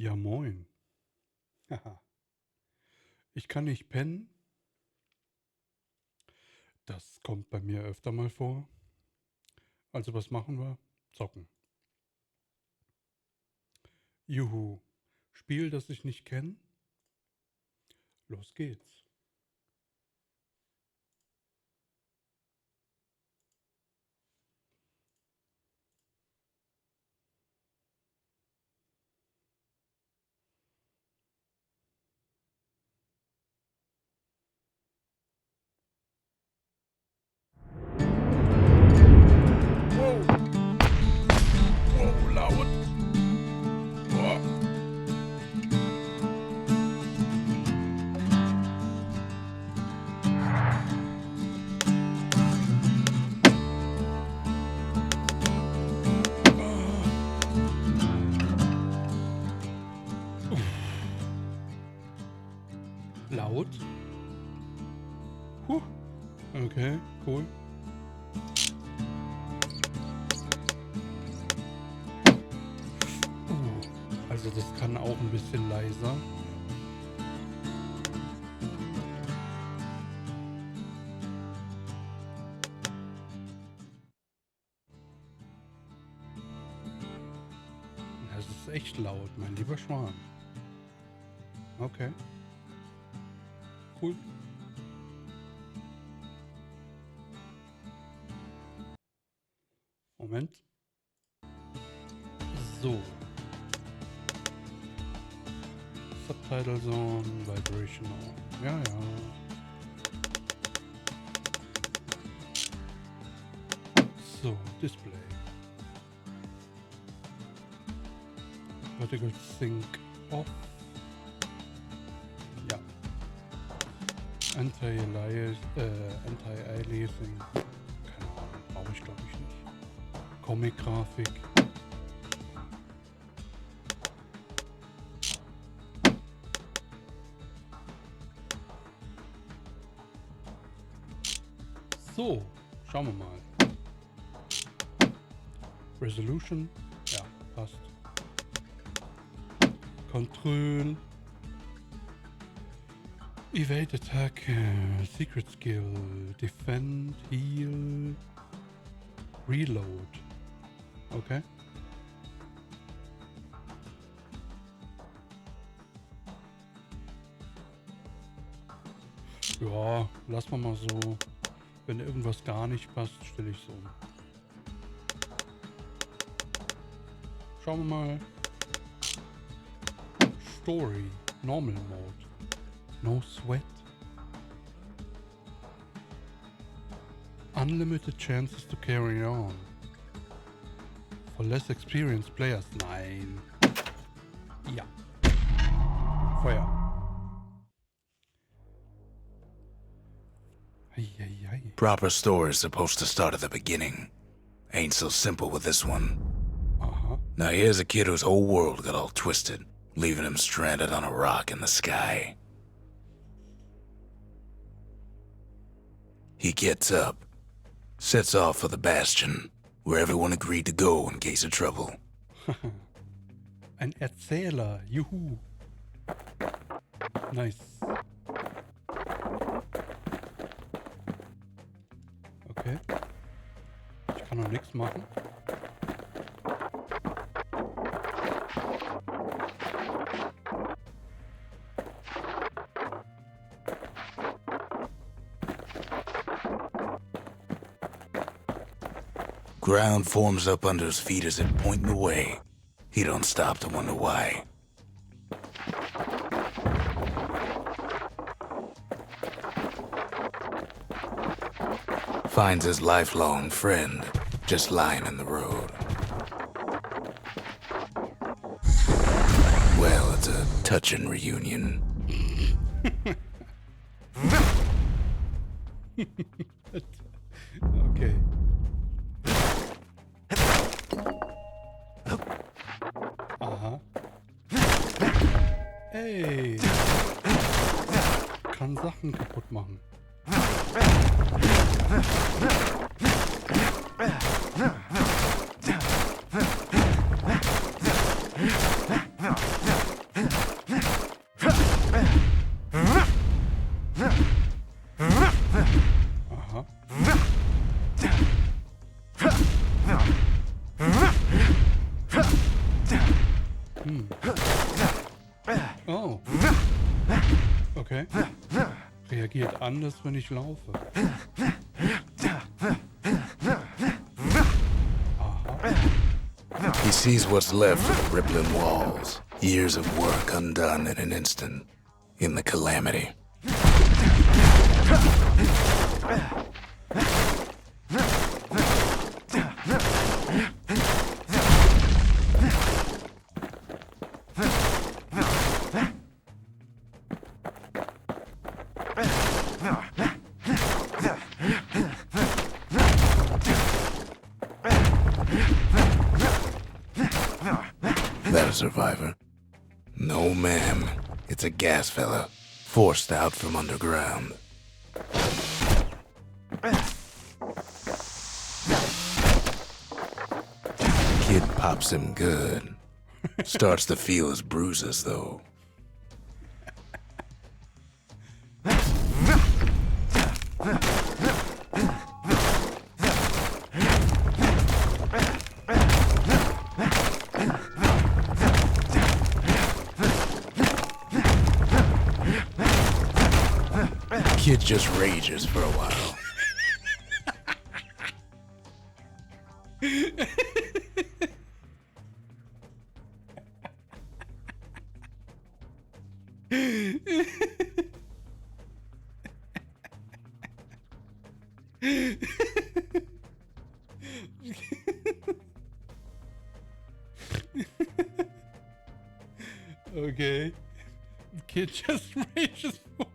Ja, moin. Haha. Ich kann nicht pennen. Das kommt bei mir öfter mal vor. Also was machen wir? Zocken. Juhu. Spiel, das ich nicht kenne. Los geht's. Wow. Wow, laut. Boah. Laut. Okay, cool. Also das kann auch ein bisschen leiser. Das ist echt laut, mein lieber Schwan. Okay. Cool. Moment. So. Subtitles on, Vibration on. Ja, ja. So, Display. Vertical Sync off. Ja. Anti-Aliasing. Keine Ahnung, brauche ich glaube ich nicht. Comic-Grafik. So, schauen wir mal. Resolution, ja, passt. Control. Evade Attack, Secret Skill, Defend, Heal, Reload. Okay. Ja, lassen wir mal so. Wenn irgendwas gar nicht passt, stelle ich so um. Schauen wir mal. Story, Normal Mode. No Sweat. Unlimited chances to carry on. For less experienced players. Nein. Ja. Feuer. Proper story is supposed to start at the beginning. Ain't so simple with this one. Now here's a kid whose whole world got all twisted, leaving him stranded on a rock in the sky. He gets up, sets off for the bastion, where everyone agreed to go in case of trouble. Ein Erzähler, juhu. Nice. Okay. Ich kann noch nichts machen. Ground forms up under his feet as it pointing away. He don't stop to wonder why. Finds his lifelong friend just lying in the road. Well, it's a touching reunion. Okay. Aha. Ey. Kann Sachen kaputt machen. Okay. Reagiert anders, wenn ich laufe. He sees what's left of the rippling walls. Years of work undone in an instant. In the calamity. That a survivor? No, ma'am. It's a gas fella, forced out from underground. Kid pops him good. Starts to feel his bruises, though. Kid just rages for a while. Okay. Kid just rages for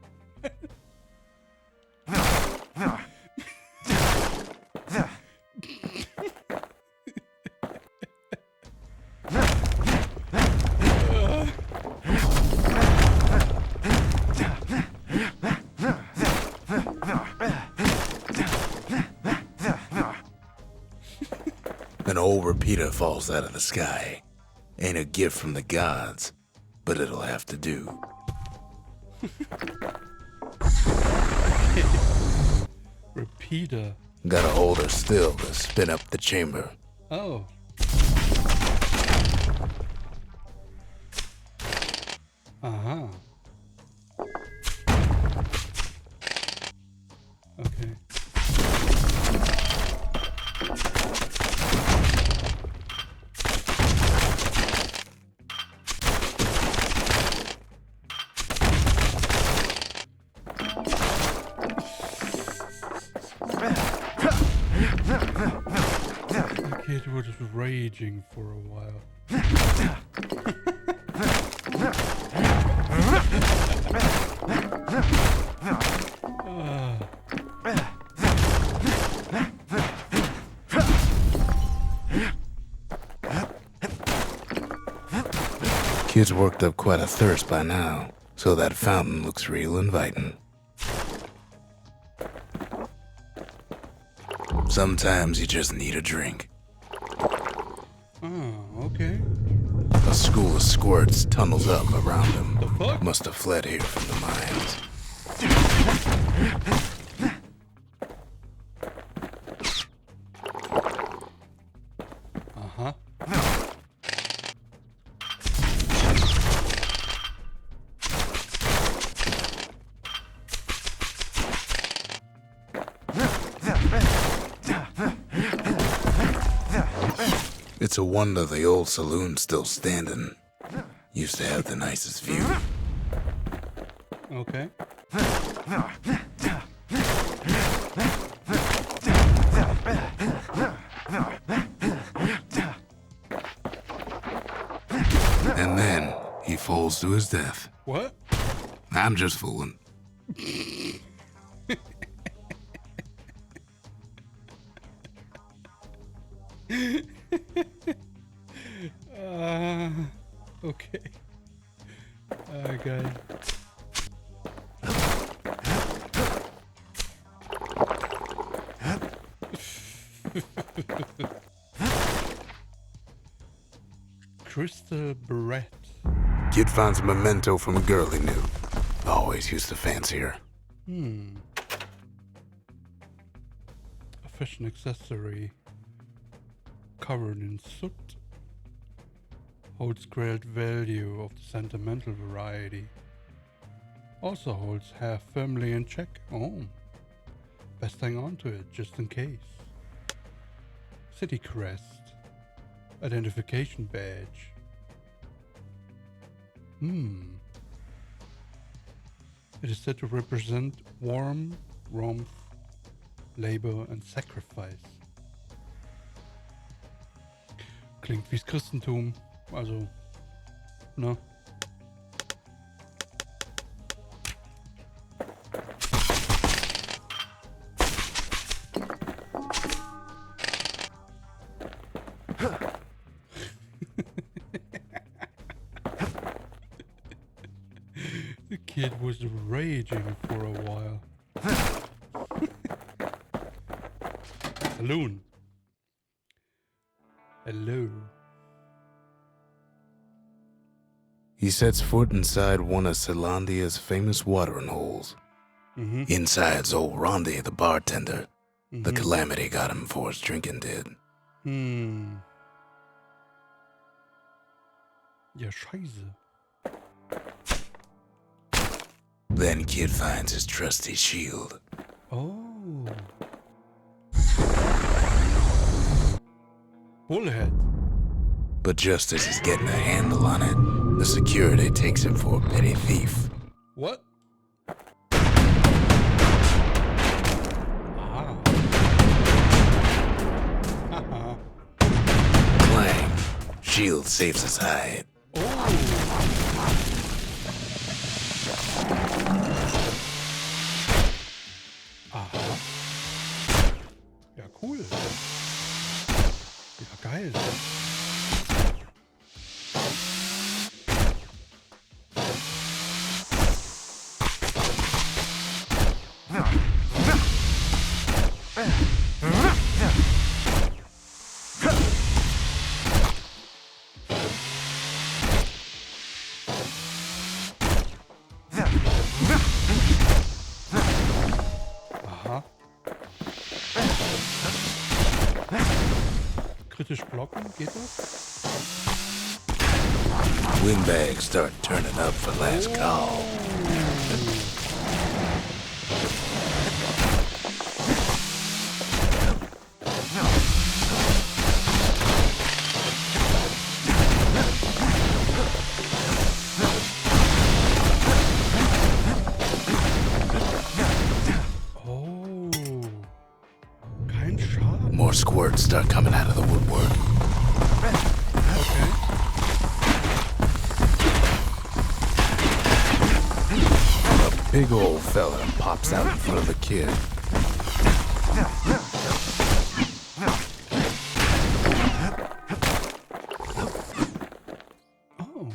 An old repeater falls out of the sky. Ain't a gift from the gods, but it'll have to do. Repeater. Gotta hold her still to spin up the chamber. Oh. Aha. Okay. The kid was raging for a while. Kid's worked up quite a thirst by now, so that fountain looks real inviting. Sometimes you just need a drink. Oh, okay. A school of squirts tunnels up around him. The fuck? Must have fled here from the mines. Uh-huh. It's a wonder the old saloon's still standing. Used to have the nicest view. Okay. And then he falls to his death. What? I'm just fooling. Okay. Okay. Crystal Brett. Kid finds a memento from a girl he knew. Always used to fancy her. A fashion accessory covered in soot. Holds great value of the sentimental variety. Also holds hair firmly in check. Oh. Best hang on to it, just in case. City crest. Identification badge. It is said to represent warmth, labor and sacrifice. Klingt wie's Christentum. Also, ne? The kid was raging for a while. Saloon. Hello. He sets foot inside one of Zealandia's famous watering holes. Inside's old Rondi, the bartender. The calamity got him before his drinking did. Ja, scheiße. Then kid finds his trusty shield. Oh. Bullhead. But just as he's getting a handle on it, the security takes him for a petty thief. What? Ah. Haha. Clang. Shield saves his hide. Oh. Aha. Ja, cool. Ja, geil. Aha. Kritisch blocken, geht das? Windbags start turning up for last call. Oh. Kein Schaden. More squirts start coming out of the woodwork. Okay. A big old fella pops out in front of the kid. Oh.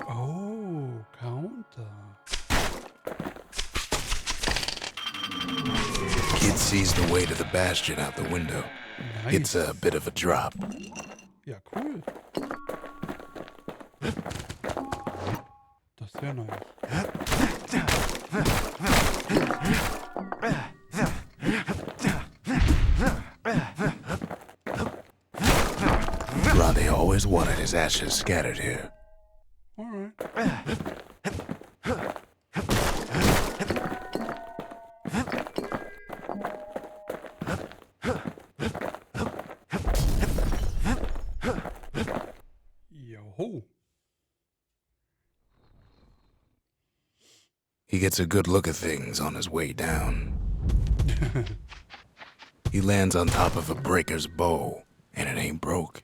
Oh, counter. Kid sees the way to the bastion out the window. Nice. It's a bit of a drop. Ja, cool. Das wäre nice. Ronnie always wanted his ashes scattered here. Alright. Yo-ho. He gets a good look at things on his way down. He lands on top of a breaker's bow, and it ain't broke.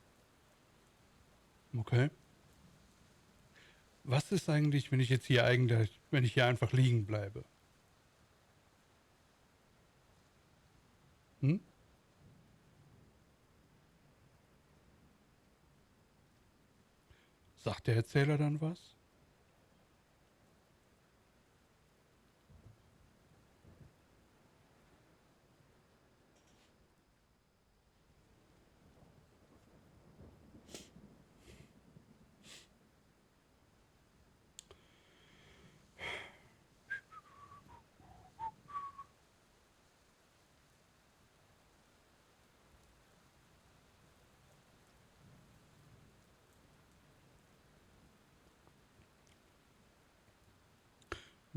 Okay. Was ist eigentlich, wenn ich jetzt hier wenn ich hier einfach liegen bleibe? Hm? Sagt der Erzähler dann was?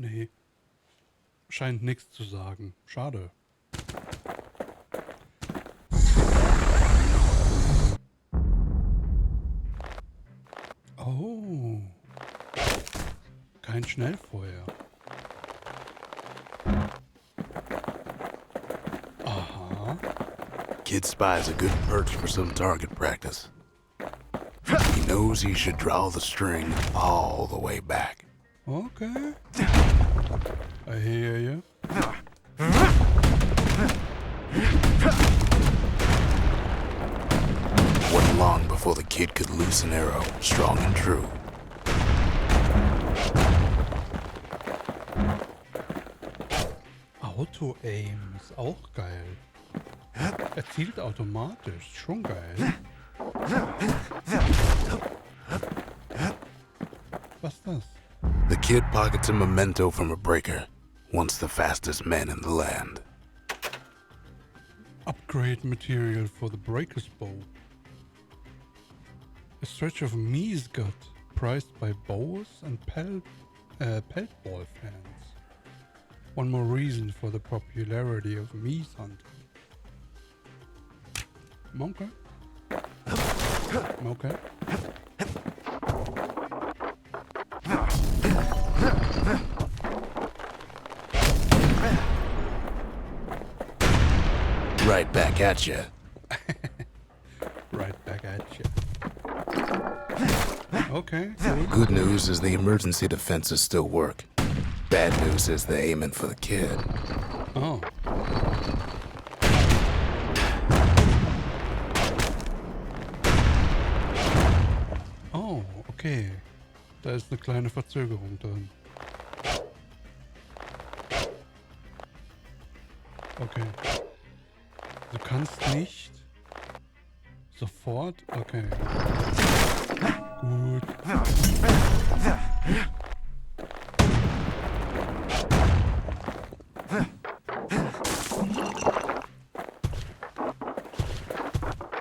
Nee. Scheint nichts zu sagen. Schade. Oh. Kein Schnellfeuer. Aha. Kid spies a good perch for some target practice. He knows he should draw the string all the way back. Okay. I hear you. Wasn't long before the kid could loose an arrow, strong and true. Auto-Aim ist auch geil. Er zielt automatisch. Schon geil. Was ist das? The kid pockets a memento from a breaker, once the fastest man in the land. Upgrade material for the breaker's bow. A stretch of me's gut, prized by bows and peltball fans. One more reason for the popularity of me's hunting. Okay. Okay. Right back at you. Right back at you. Okay, cool. Good news is the emergency defenses still work. Bad news is they're aiming for the kid. Oh. Oh, okay. Da ist eine kleine Verzögerung drin. Okay. Du kannst nicht sofort... Okay. Gut.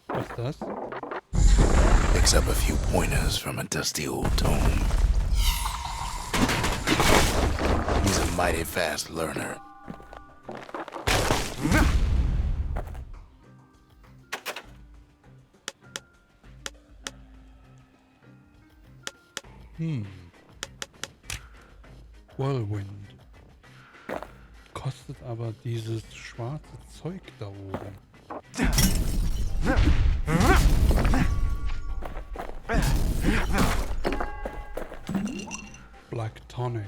Was ist das? Picks up a few pointers from a dusty old tome. He's a mighty fast learner. Whirlwind. Kostet aber dieses schwarze Zeug da oben. Black Tonic.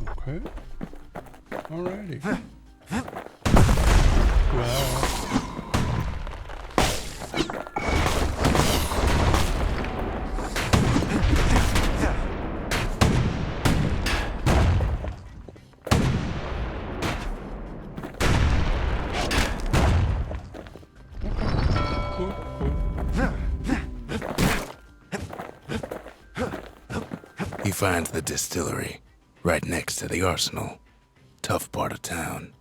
Okay. Alrighty. Wow. He finds the distillery, right next to the arsenal. Tough part of town.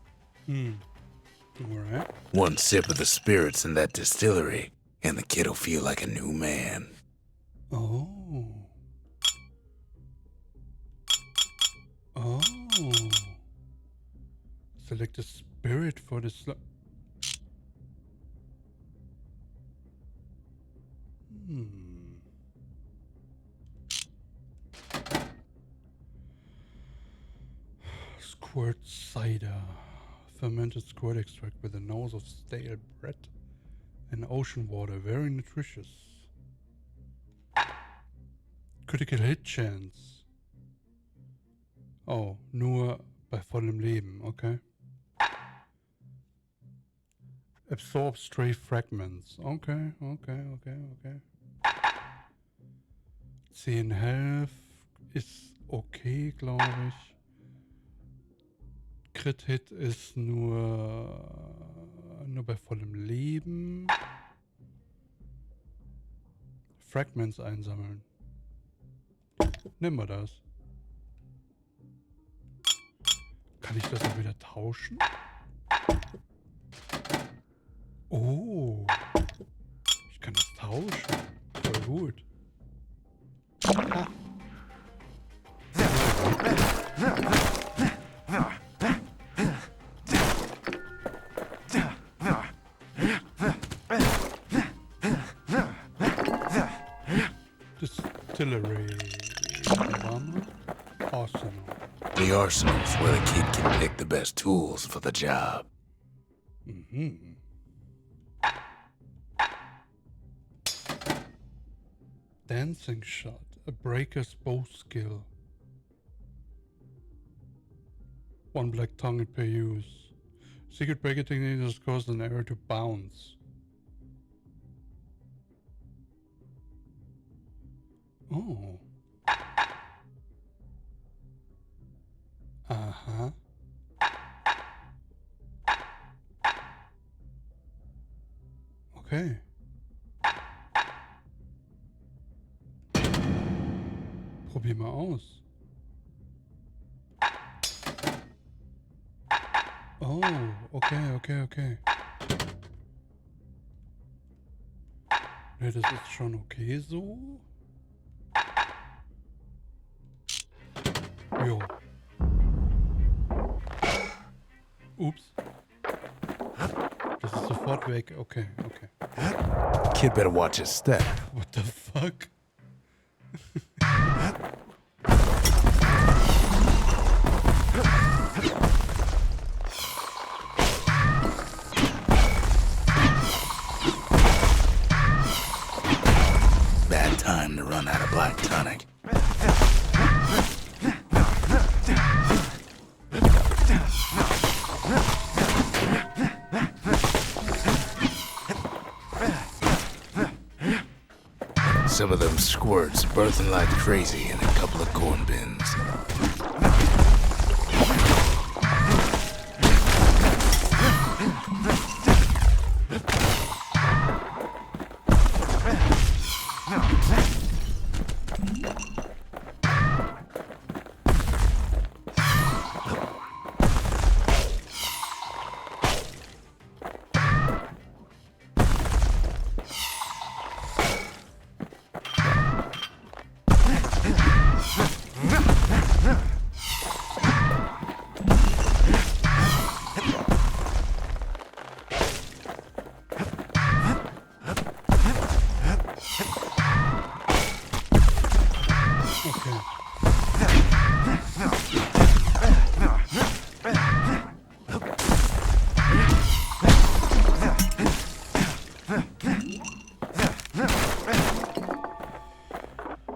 Alright. One sip of the spirits in that distillery, and the kid'll feel like a new man. Oh. Oh. Select a spirit for the Squirt cider. Fermented squirt extract with a nose of stale bread and ocean water. Very nutritious. Critical hit chance. Oh, nur bei vollem Leben, okay. Absorb stray fragments. Okay. 10 Health ist okay, glaube ich. Crit Hit ist nur bei vollem Leben. Fragments einsammeln. Nehmen wir das. Kann ich das auch wieder tauschen? Oh. Ich kann das tauschen. Voll gut. Ah. artillery. Arsenal. The arsenal's where the kid can pick the best tools for the job. Mm-hmm. Dancing shot. A breaker's bow skill. 1 black tongue per use. Secret breaker technique has caused an arrow to bounce. Oh. Uh-huh. Okay. Probier mal aus. Oh, okay. Ne, das ist schon okay so. Jo. Ups. Das ist sofort weg. Okay. Kid better watch his step. What the fuck? Bad time to run out of black tonic. Some of them squirts birthing like crazy in a couple of corn bins.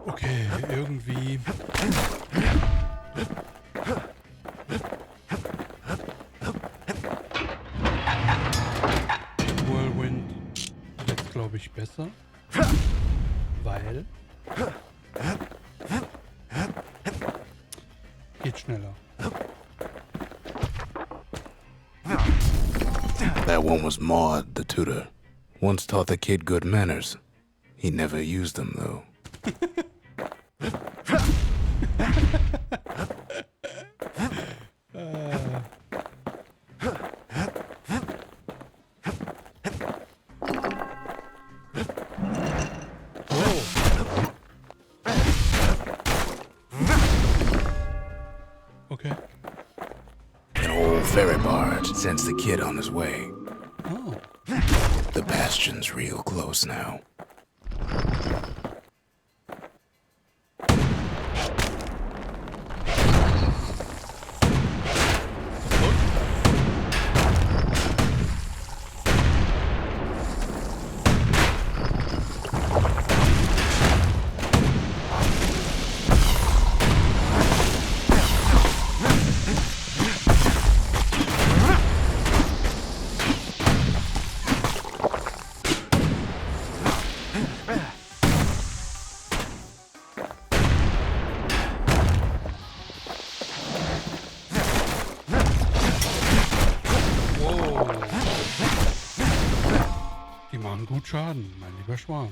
Okay, irgendwie. Whirlwind jetzt, glaube ich, besser. Weil. Geht schneller. That one was Maud, the tutor. Once taught the kid good manners. He never used them, though. Okay. An old ferry barge sends the kid on his way. Oh. The bastion's real close now. Die machen gut Schaden, mein lieber Schwan.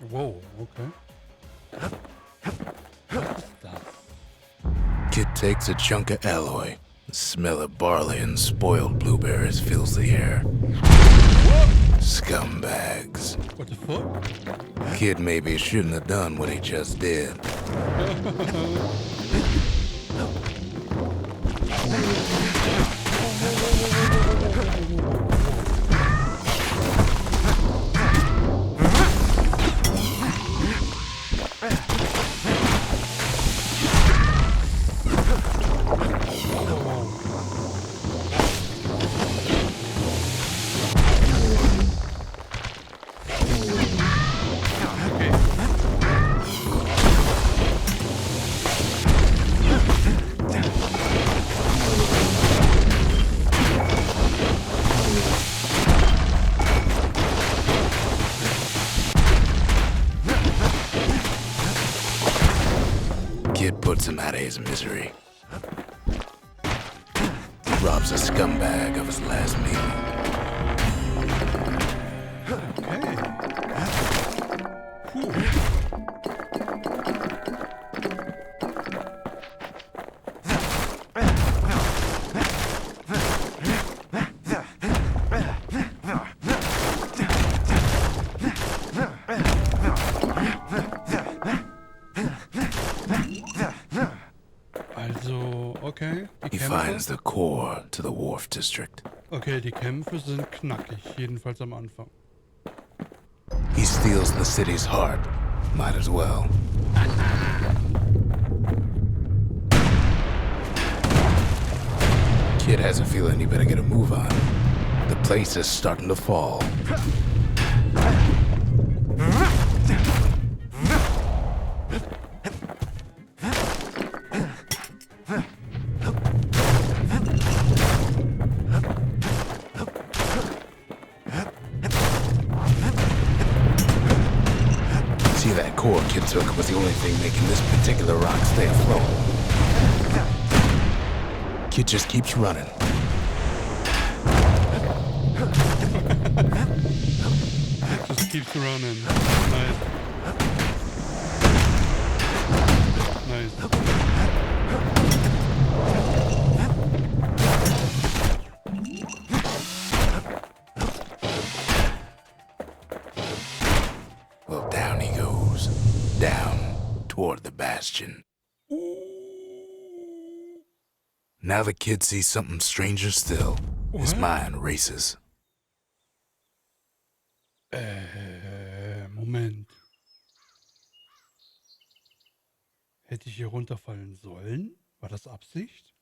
Whoa, okay. What is that? Kid takes a chunk of alloy. The smell of barley and spoiled blueberries fills the air. Scumbags. What the fuck? Kid maybe shouldn't have done what he just did. Kid puts him out of his misery. Robs a scumbag of his last meal. Okay. He finds the core to the Wharf District. Okay, die Kämpfe sind knackig, jedenfalls am Anfang. He steals the city's heart. Might as well. Kid has a feeling he better get a move on. The place is starting to fall. See, that core Kid took was the only thing making this particular rock stay afloat. Kid just keeps running. Just keeps running. Nice. Nice. Well, down he goes. Down toward the bastion. Now the kid sees something stranger still. His mind races. Moment. Hätte ich hier runterfallen sollen? War das Absicht?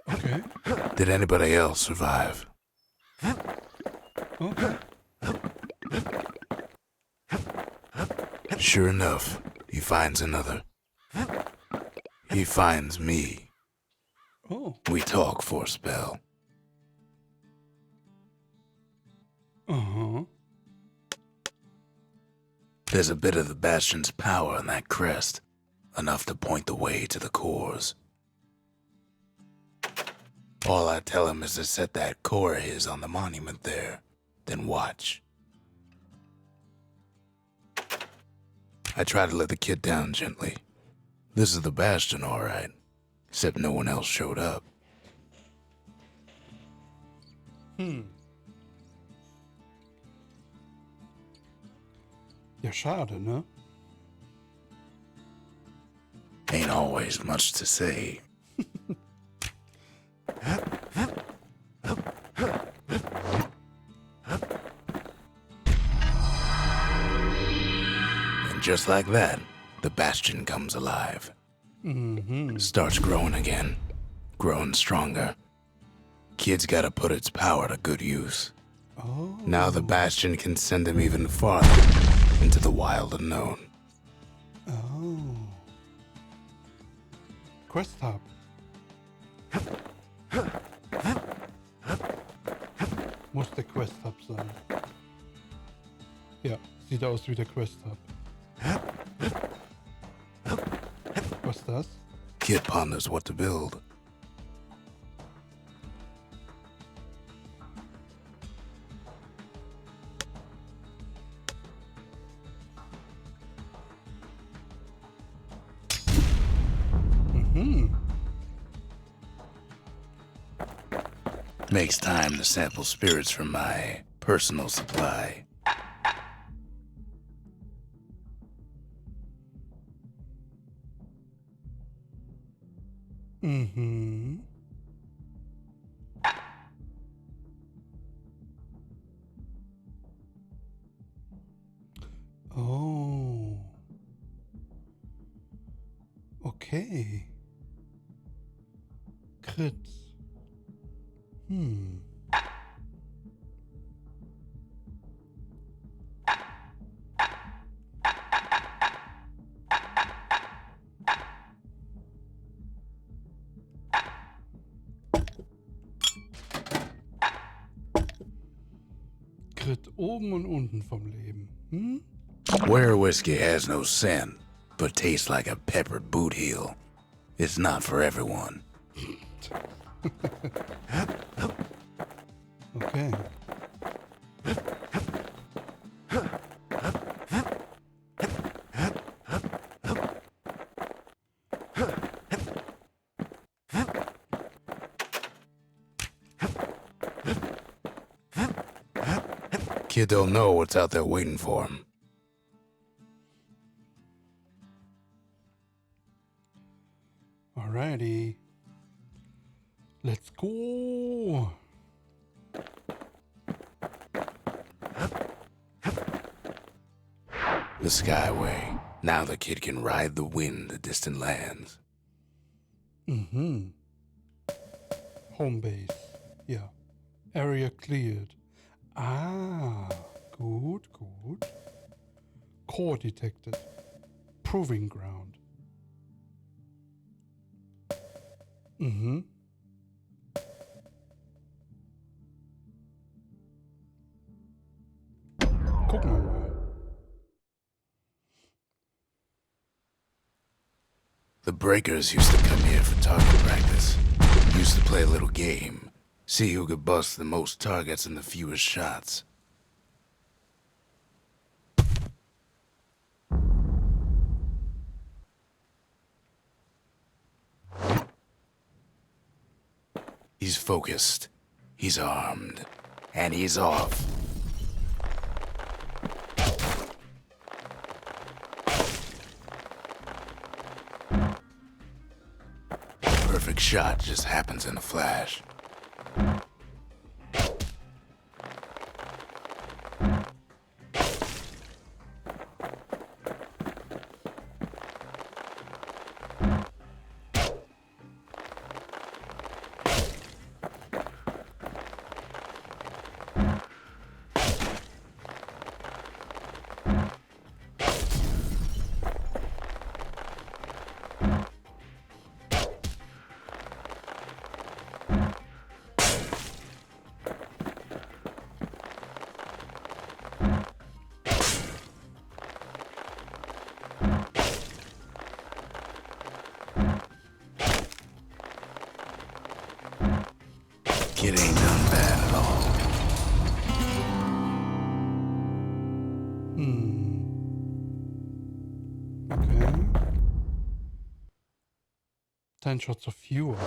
Okay. Did anybody else survive? Okay. Sure enough, he finds another. He finds me. Oh. We talk for a spell. Uh-huh. There's a bit of the Bastion's power in that crest, enough to point the way to the cores. All I tell him is to set that core of his on the monument there, then watch. I try to let the kid down gently. This is the Bastion, all right, except no one else showed up. Ja, schade, ne? Ain't always much to say. And just like that, the Bastion comes alive. Starts growing again. Growing stronger. Kid's gotta put its power to good use. Oh. Now the Bastion can send him even farther into the wild unknown. Oh. Quest Hub. Muss der Quest Hub sein. Ja, sieht aus wie der Quest Hub. Was ist das? Kid ponders what to build. Makes time to sample spirits from my personal supply. Mm-hmm. Oh. Okay. Crits. Crit oben und unten vom Leben. Where whiskey has no scent, but tastes like a peppered boot heel, it's not for everyone. Okay. Kid don't know what's out there waiting for him. Alrighty. Let's go. The Skyway. Now the kid can ride the wind to distant lands. Mm-hmm. Home base. Yeah. Area cleared. Ah. Gut, gut. Core detected. Proving ground. Mm-hmm. Gucken wir mal. The breakers used to come here for target practice. Used to play a little game. See who could bust the most targets and the fewest shots. He's focused. He's armed. And he's off. Perfect shot just happens in a flash. Kid ain't done bad at all. Okay. 10 shots of fuel.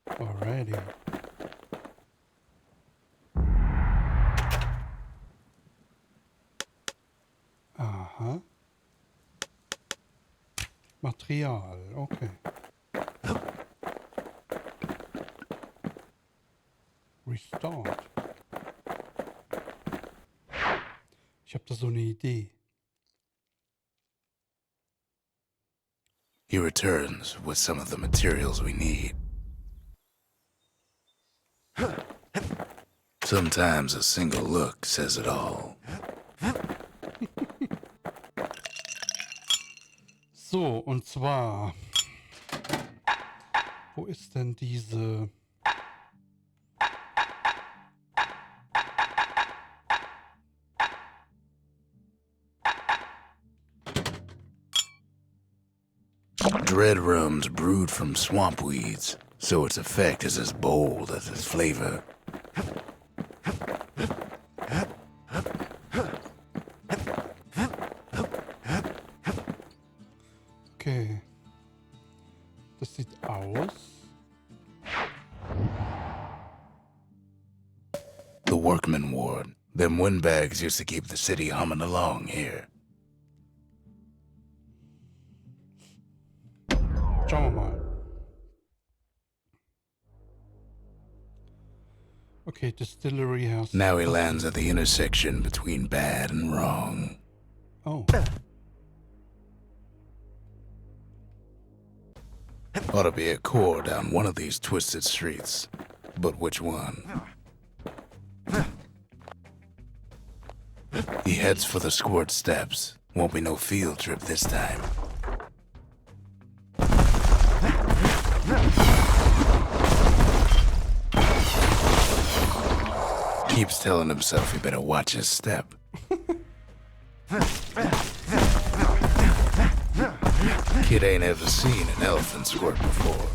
Alrighty. Aha. Material, okay. Restart. Ich habe da so eine Idee. He returns with some of the materials we need. Sometimes a single look says it all. So, und zwar... Wo ist denn diese... Dread rum's brewed from swamp weeds, so its effect is as bold as its flavor. Okay. Das sieht aus... workman ward. Them windbags used to keep the city humming along here. Schauen wir mal. Okay, distillery house. Now he lands at the intersection between bad and wrong. Oh. Ought to be a core down one of these twisted streets. But which one? He heads for the squirt steps. Won't be no field trip this time. Keeps telling himself he better watch his step. Kid ain't ever seen an elephant squirt before.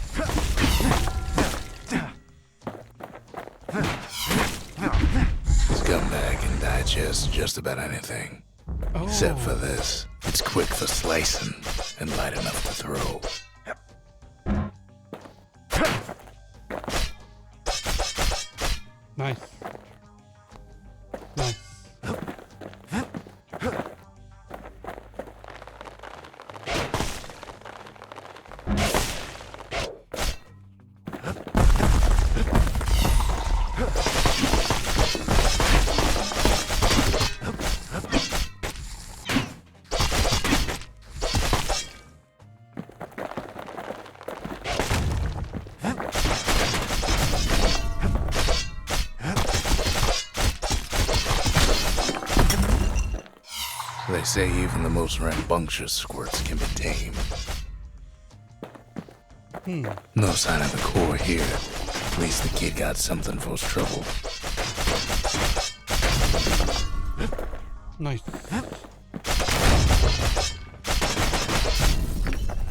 Scumbag can digest just about anything. Oh. Except for this. It's quick for slicing and light enough to throw. Nice. Nice. They say even the most rambunctious squirts can be tamed. No sign of the core here. At least the kid got something for his trouble. Nice.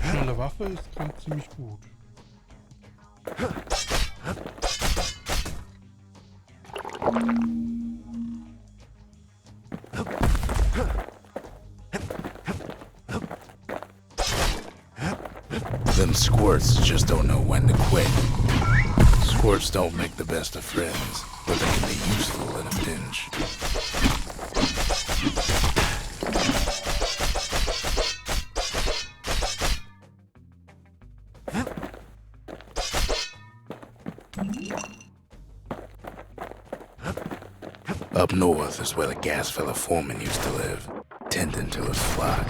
Schnelle Waffe ist ganz ziemlich gut. Them squirts just don't know when to quit. Squirts don't make the best of friends, but they can be useful in a pinch. Up north is where the gas fella foreman used to live, tending to his flock.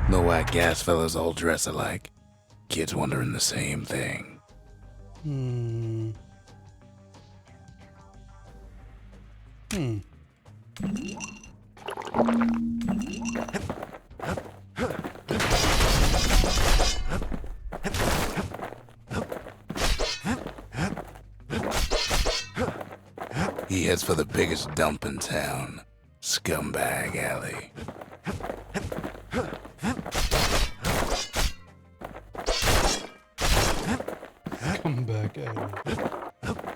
No white gas fellas all dress alike. Kids wondering the same thing. He heads for the biggest dump in town, Scumbag Alley. Scumbag Alley.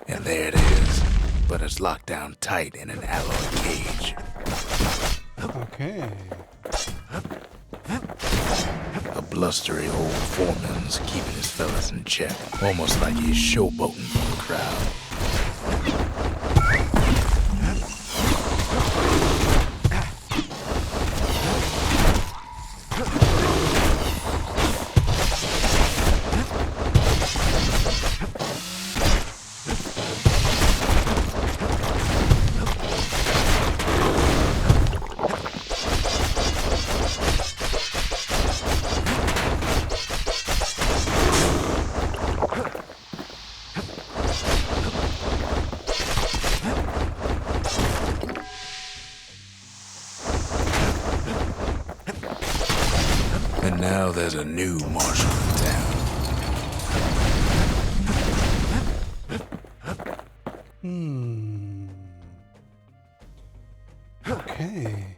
And there it is, but it's locked down tight in an alloy cage. Okay. A blustery old foreman's keeping his fellas in check, almost like he's showboating for the crowd. And now there's a new marshal in town. Okay.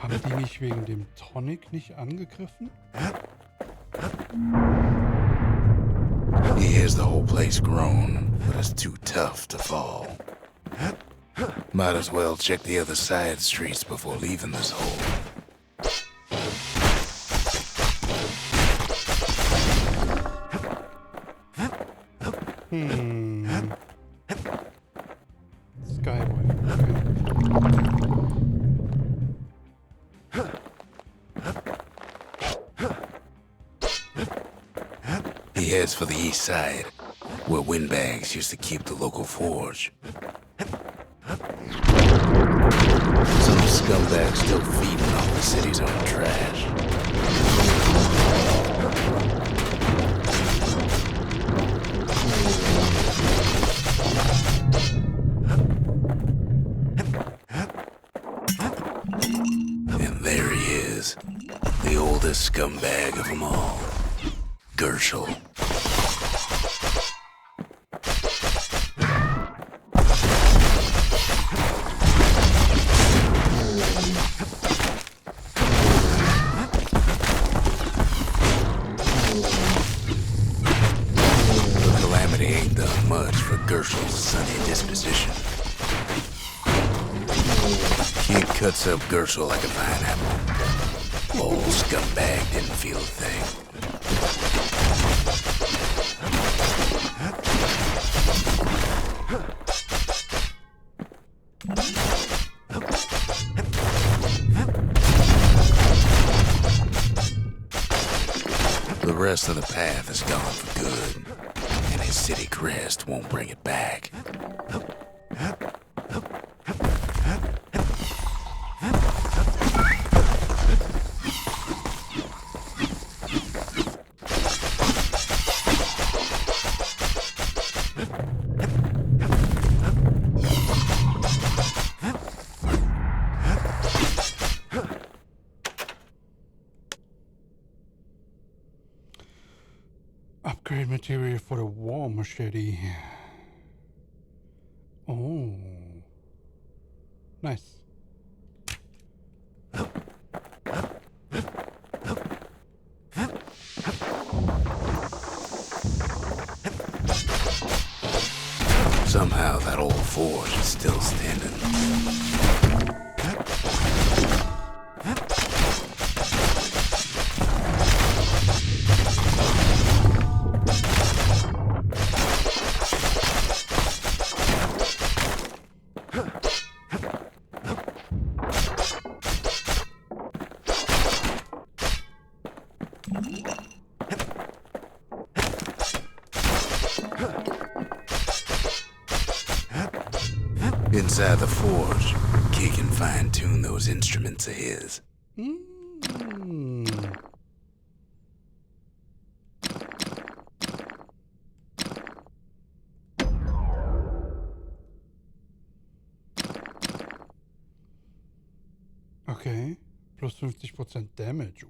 Haben die mich wegen dem Tonic nicht angegriffen? He hears the whole place groan, but it's too tough to fall. Might as well check the other side streets before leaving this hole. Skyway, okay. He heads for the east side, where windbags used to keep the local forge. Some scumbag still feeding off the city's own trash. And there he is, the oldest scumbag of them all, Gershel. Ain't done much for Gershel's sunny disposition. Kid cuts up Gershel like a pineapple. Old scumbag didn't feel a thing. The rest of the path is gone for good. And his city crest won't bring it back. Upgrade material for the war machete. Oh. Nice. Somehow that old forge is still standing. Inside the forge, Key can fine-tune those instruments of his. Okay. Plus 50% Damage.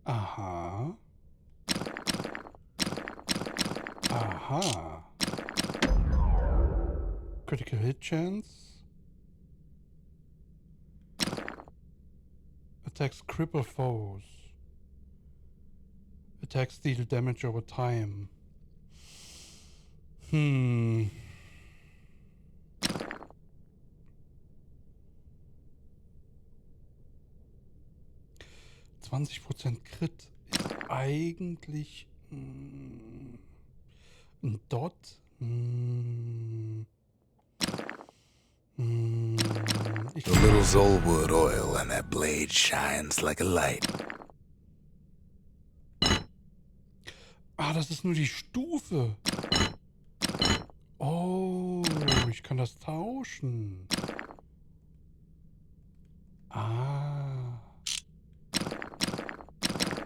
Aha. Aha. Critical hit chance. Attacks cripple foes. Attacks deal damage over time. 20% Crit ist eigentlich ein Dot. The little Zolwood oil on that blade shines like a light. Ah, das ist nur die Stufe. Oh, ich kann das tauschen. Ah.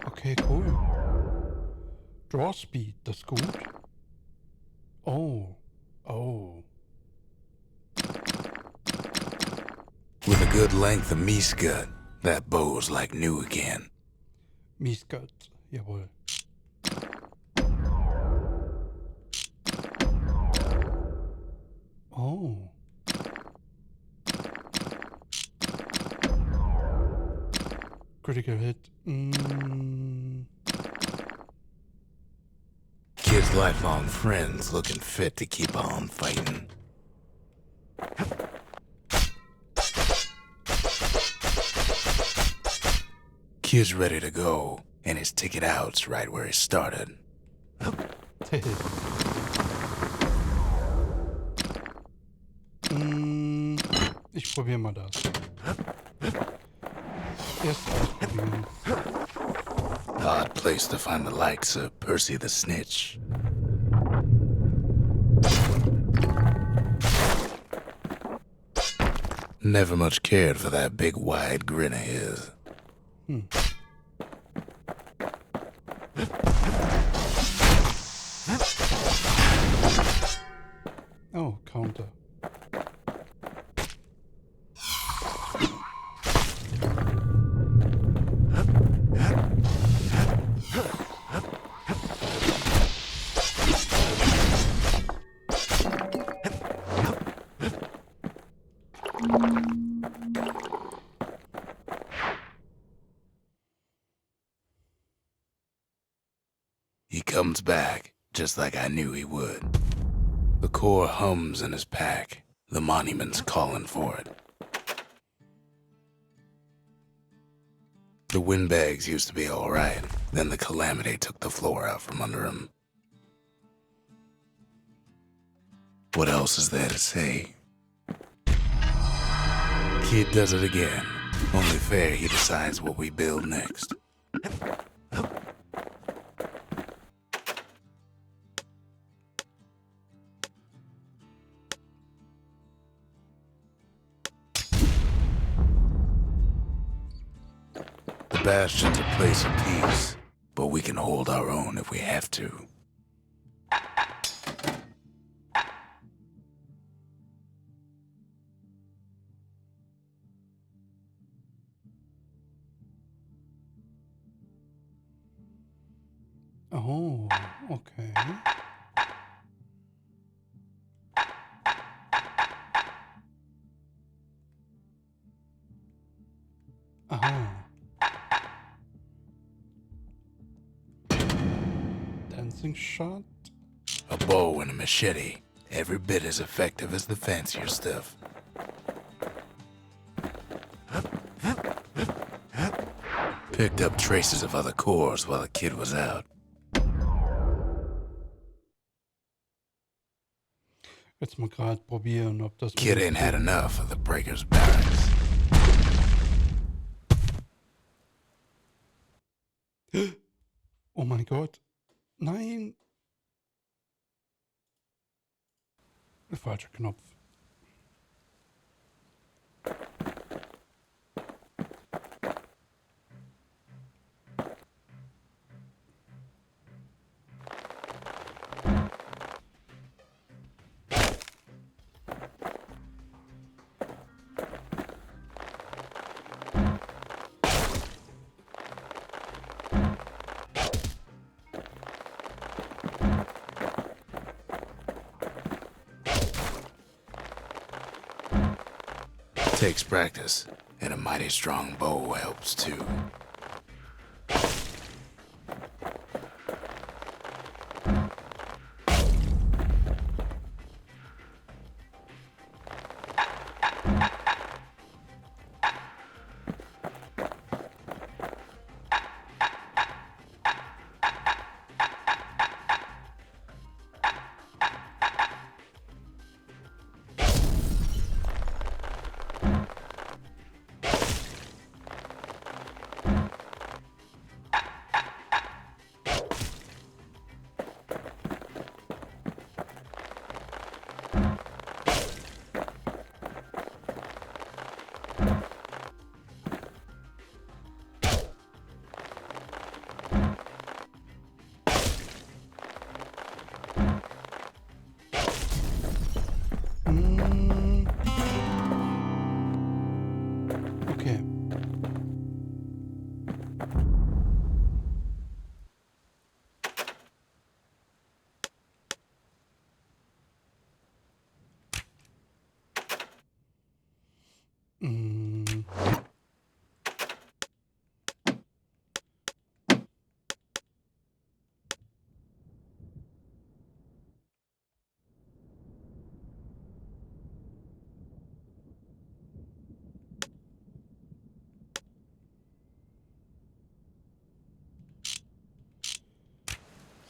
Okay, cool. Draw Speed, das ist gut. Oh. With a good length of meat-gut, that bow's like new again. Meat-gut, jawohl. Oh. critical hit. Kid's lifelong friends looking fit to keep on fighting. Kid's ready to go, and his ticket out's right where he started. Ich probiere mal das. Erst ausprobieren. Odd place to find the likes of Percy the Snitch. Never much cared for that big wide grin of his. Oh, counter. He comes back, just like I knew he would. The core hums in his pack. The monument's calling for it. The windbags used to be all right. Then the calamity took the floor out from under him. What else is there to say? Kid does it again. Only fair he decides what we build next. The bastion's a place of peace, but we can hold our own if we have to. Oh, okay. Aha. Dancing shot? A bow and a machete, every bit as effective as the fancier stuff. Picked up traces of other cores while the kid was out. Jetzt mal gerade probieren, ob das... Kid ain't had enough of the breaker's barracks. Oh mein Gott. Nein. Falscher Knopf. Takes practice, and a mighty strong bow helps too.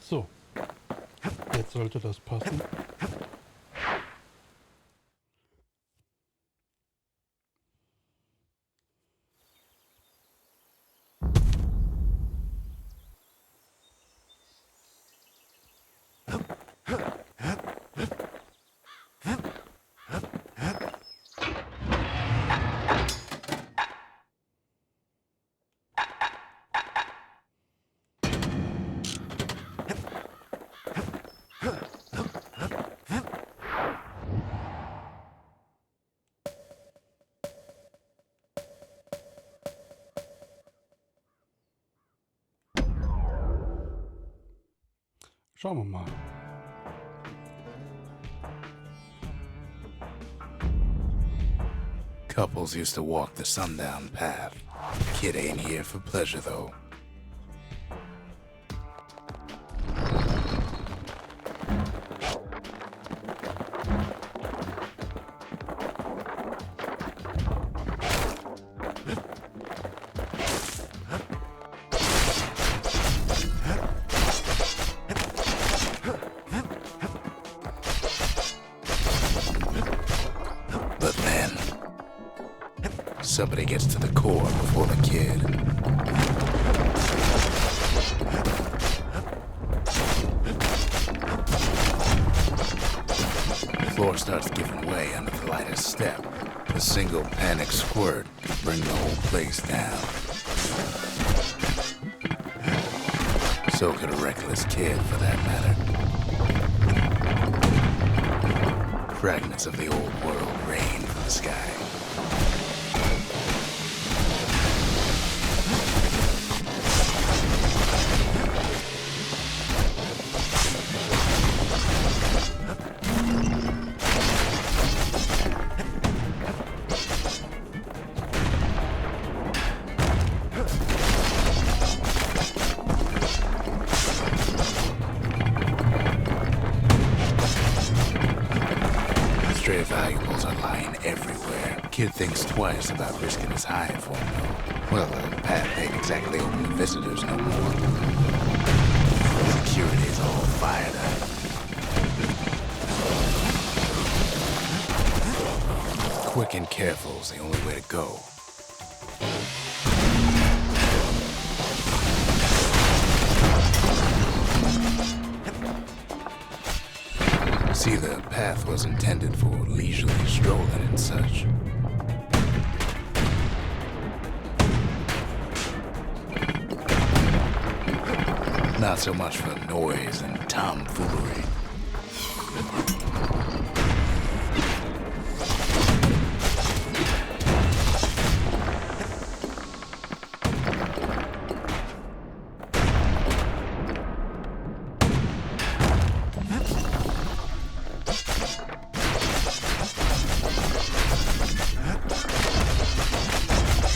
So, jetzt sollte das passen. Schauen wir mal. Couples used to walk the sundown path. Kid ain't here for pleasure, though. But then, somebody gets to the core before the kid. The floor starts giving way under the lightest step. A single panic squirt could bring the whole place down. So could a reckless kid, for that matter. Fragments of the old world rain from the sky. Stray valuables are lying everywhere. Kid thinks twice about risking his hide for him, though. Well, the path ain't exactly open to visitors no more. Security's all fired up. Quick and careful's the only way to go. See, the path was intended for leisurely strolling and such. Not so much for noise and tomfoolery.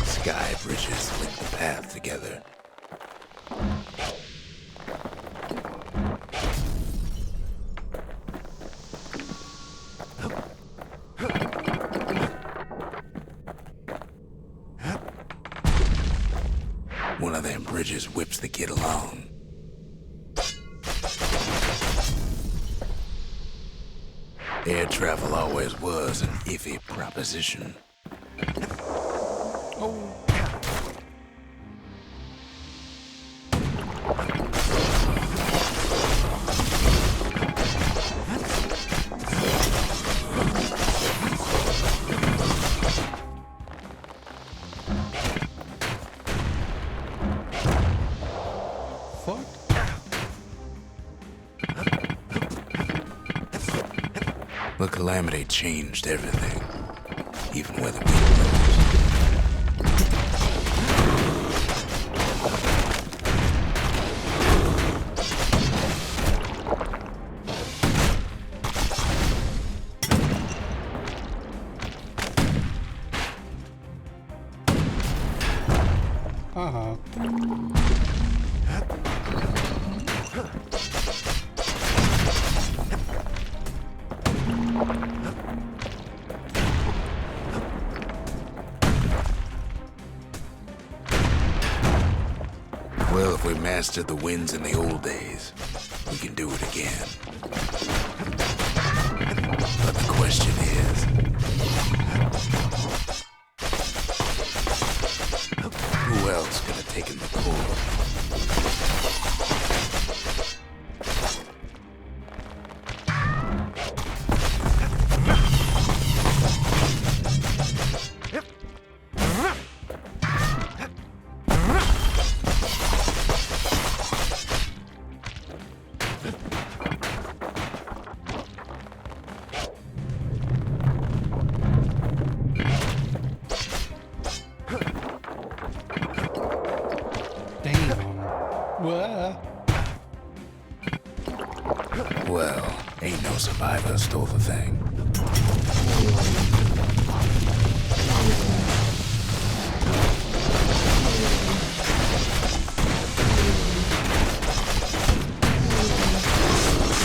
Sky bridges link the path together. One of them bridges whips the kid along. Air travel always was an iffy proposition. Fuck. The calamity changed everything, even where the wind blows. Haha. Well, if we mastered the winds in the old days, we can do it again. But the question is, who else could have taken the core? Well, ain't no survivor stole the thing.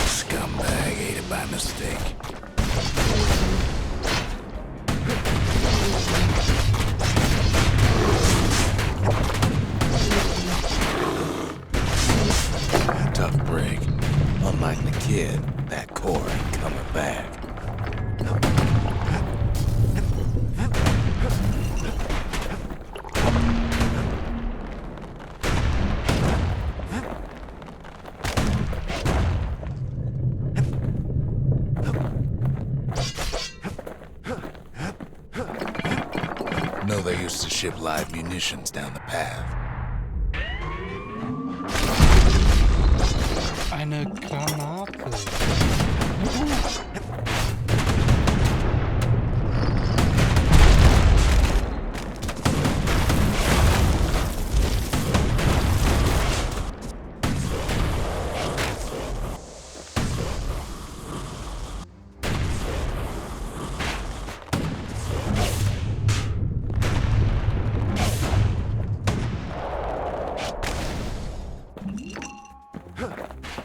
Scumbag ate it by mistake. Tough break. Unlike the kid, that core ain't coming back. No, they used to ship live munitions down the path. Eine Granate.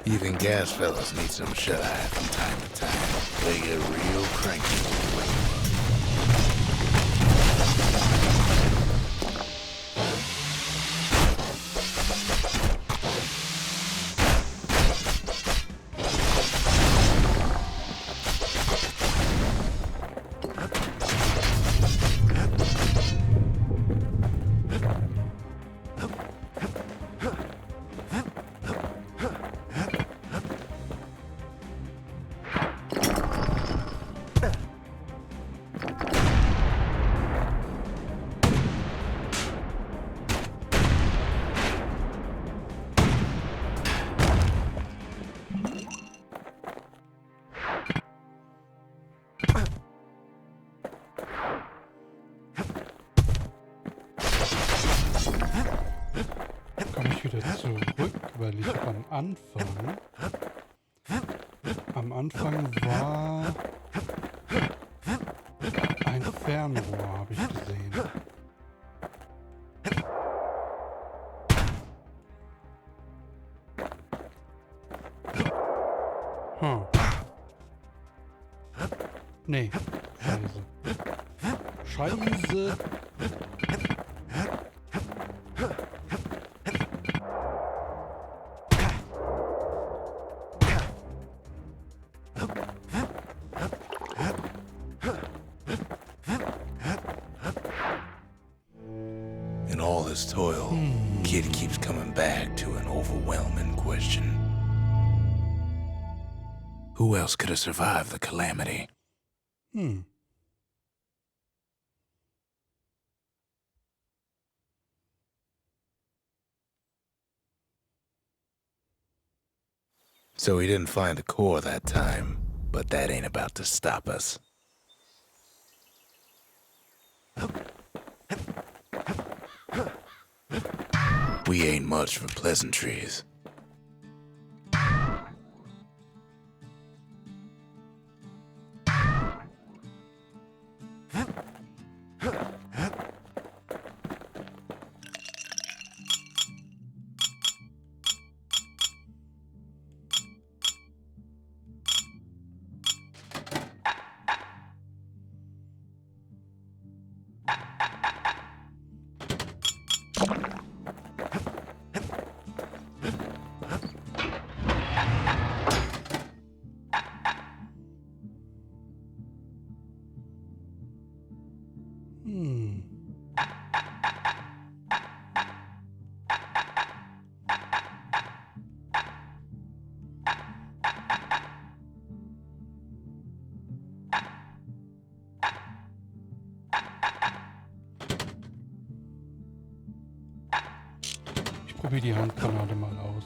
Even gas fellas need some shut-eye from time to time. They get real cranky. Wieder zurück, weil ich am Anfang war ein Fernrohr, habe ich gesehen. Nee, Scheiße. In all this toil, Kid keeps coming back to an overwhelming question. Who else could have survived the calamity? So he didn't find the core that time, but that ain't about to stop us. We ain't much for pleasantries. Ich probiere die Handgranate mal aus.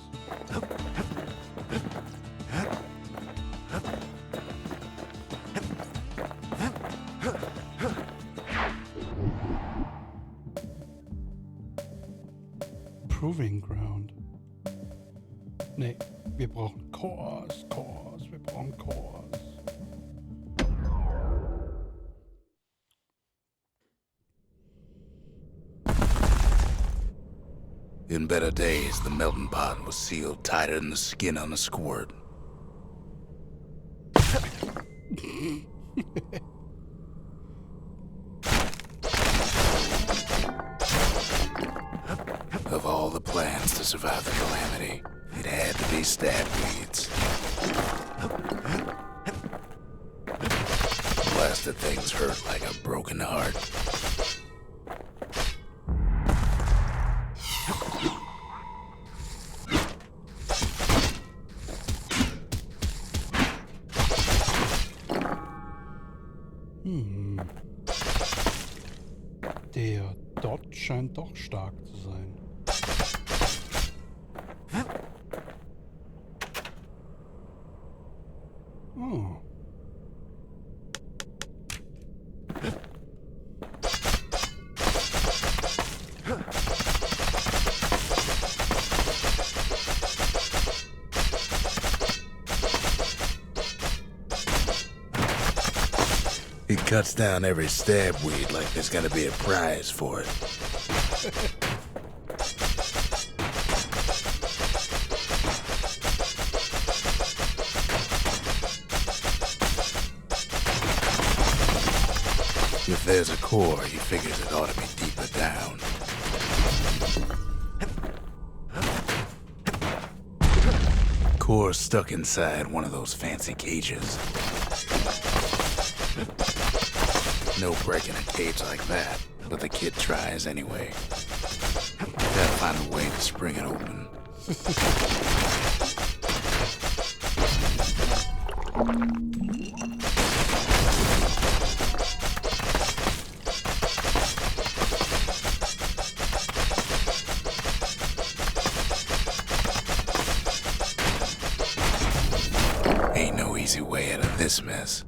Proving Ground. Nee, wir brauchen Cores, wir brauchen Cores. In better days, the melting pot was sealed tighter than the skin on a squirt. Of all the plans to survive the calamity, it had to be stab weeds. Blasted things hurt like a broken heart. Der dort scheint doch stark zu sein. Oh. It cuts down every stab weed like there's gonna be a prize for it. If there's a core, he figures it ought to be deeper down. Core stuck inside one of those fancy cages. No breaking a cage like that, but the kid tries anyway. Gotta find a way to spring it open. Ain't no easy way out of this mess.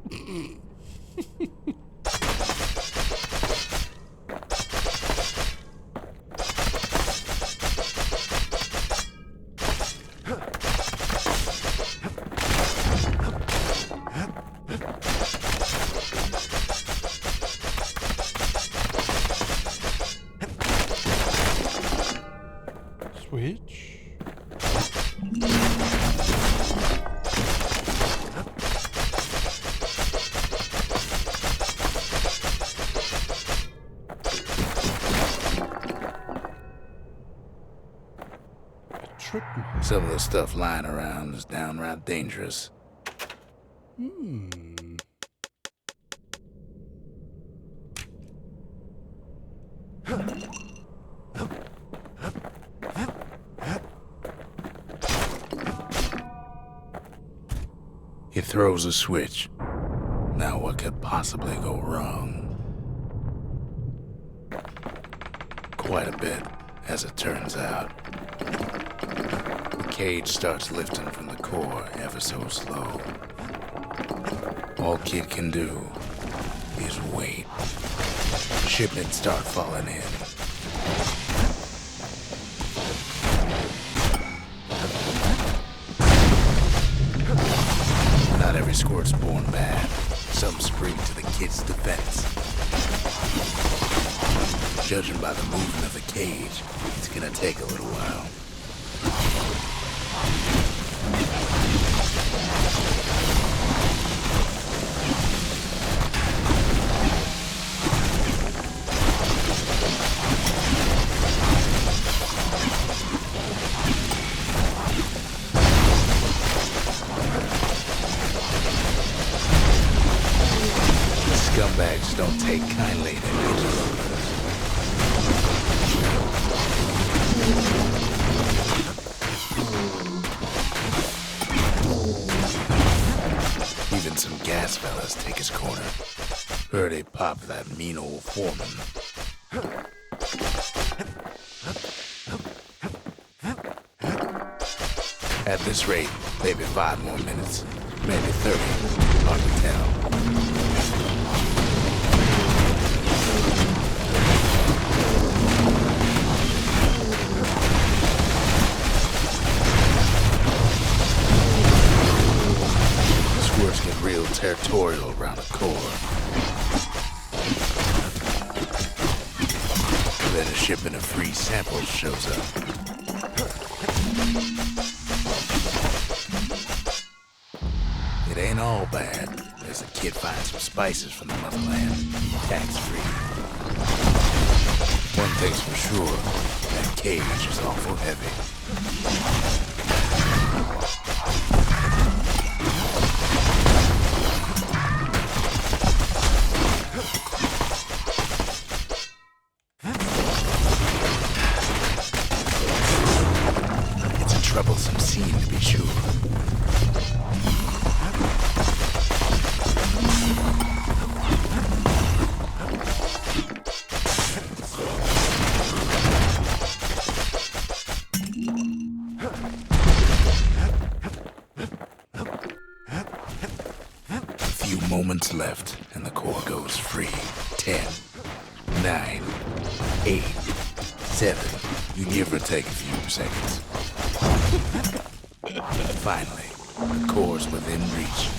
Switch. Some of the stuff lying around is downright dangerous. He throws a switch. Now what could possibly go wrong? Quite a bit, as it turns out. The cage starts lifting from the core ever so slow. All Kid can do is wait. Shipments start falling in. Not every squirt's born bad. Some spring to the kid's defense. Judging by the movement of the cage, it's gonna take a little while. Scumbags don't take kindly to Heard he popped that mean old foreman. At this rate, maybe 5 more minutes. Maybe 30. Hard to tell. Squirts get real territorial around the core. Then a shipment of free samples shows up. It ain't all bad, as the kid finds some spices from the motherland, tax-free. One thing's for sure, that cage is awful heavy. It's a troublesome scene, to be sure. Moments left, and the core goes free. 10, 9, 8, 7. You give or take a few seconds. Finally, the core's within reach.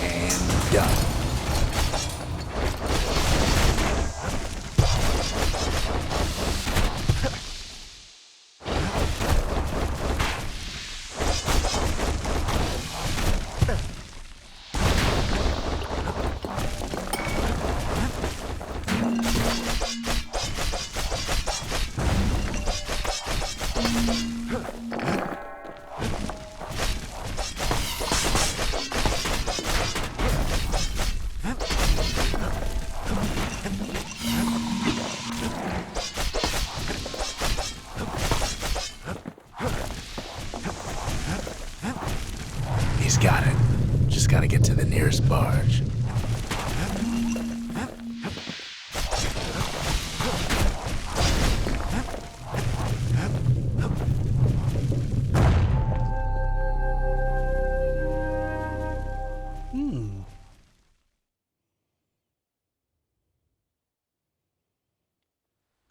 And done. He's got it. Just gotta get to the nearest barge.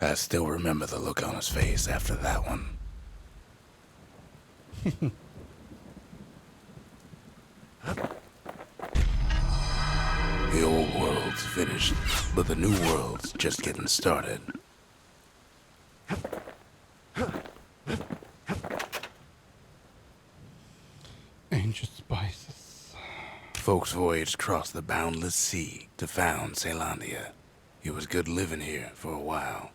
I still remember the look on his face after that one. The old world's finished, but the new world's just getting started. Ancient spices. Folks voyaged across the boundless sea to found Celandia. It was good living here for a while.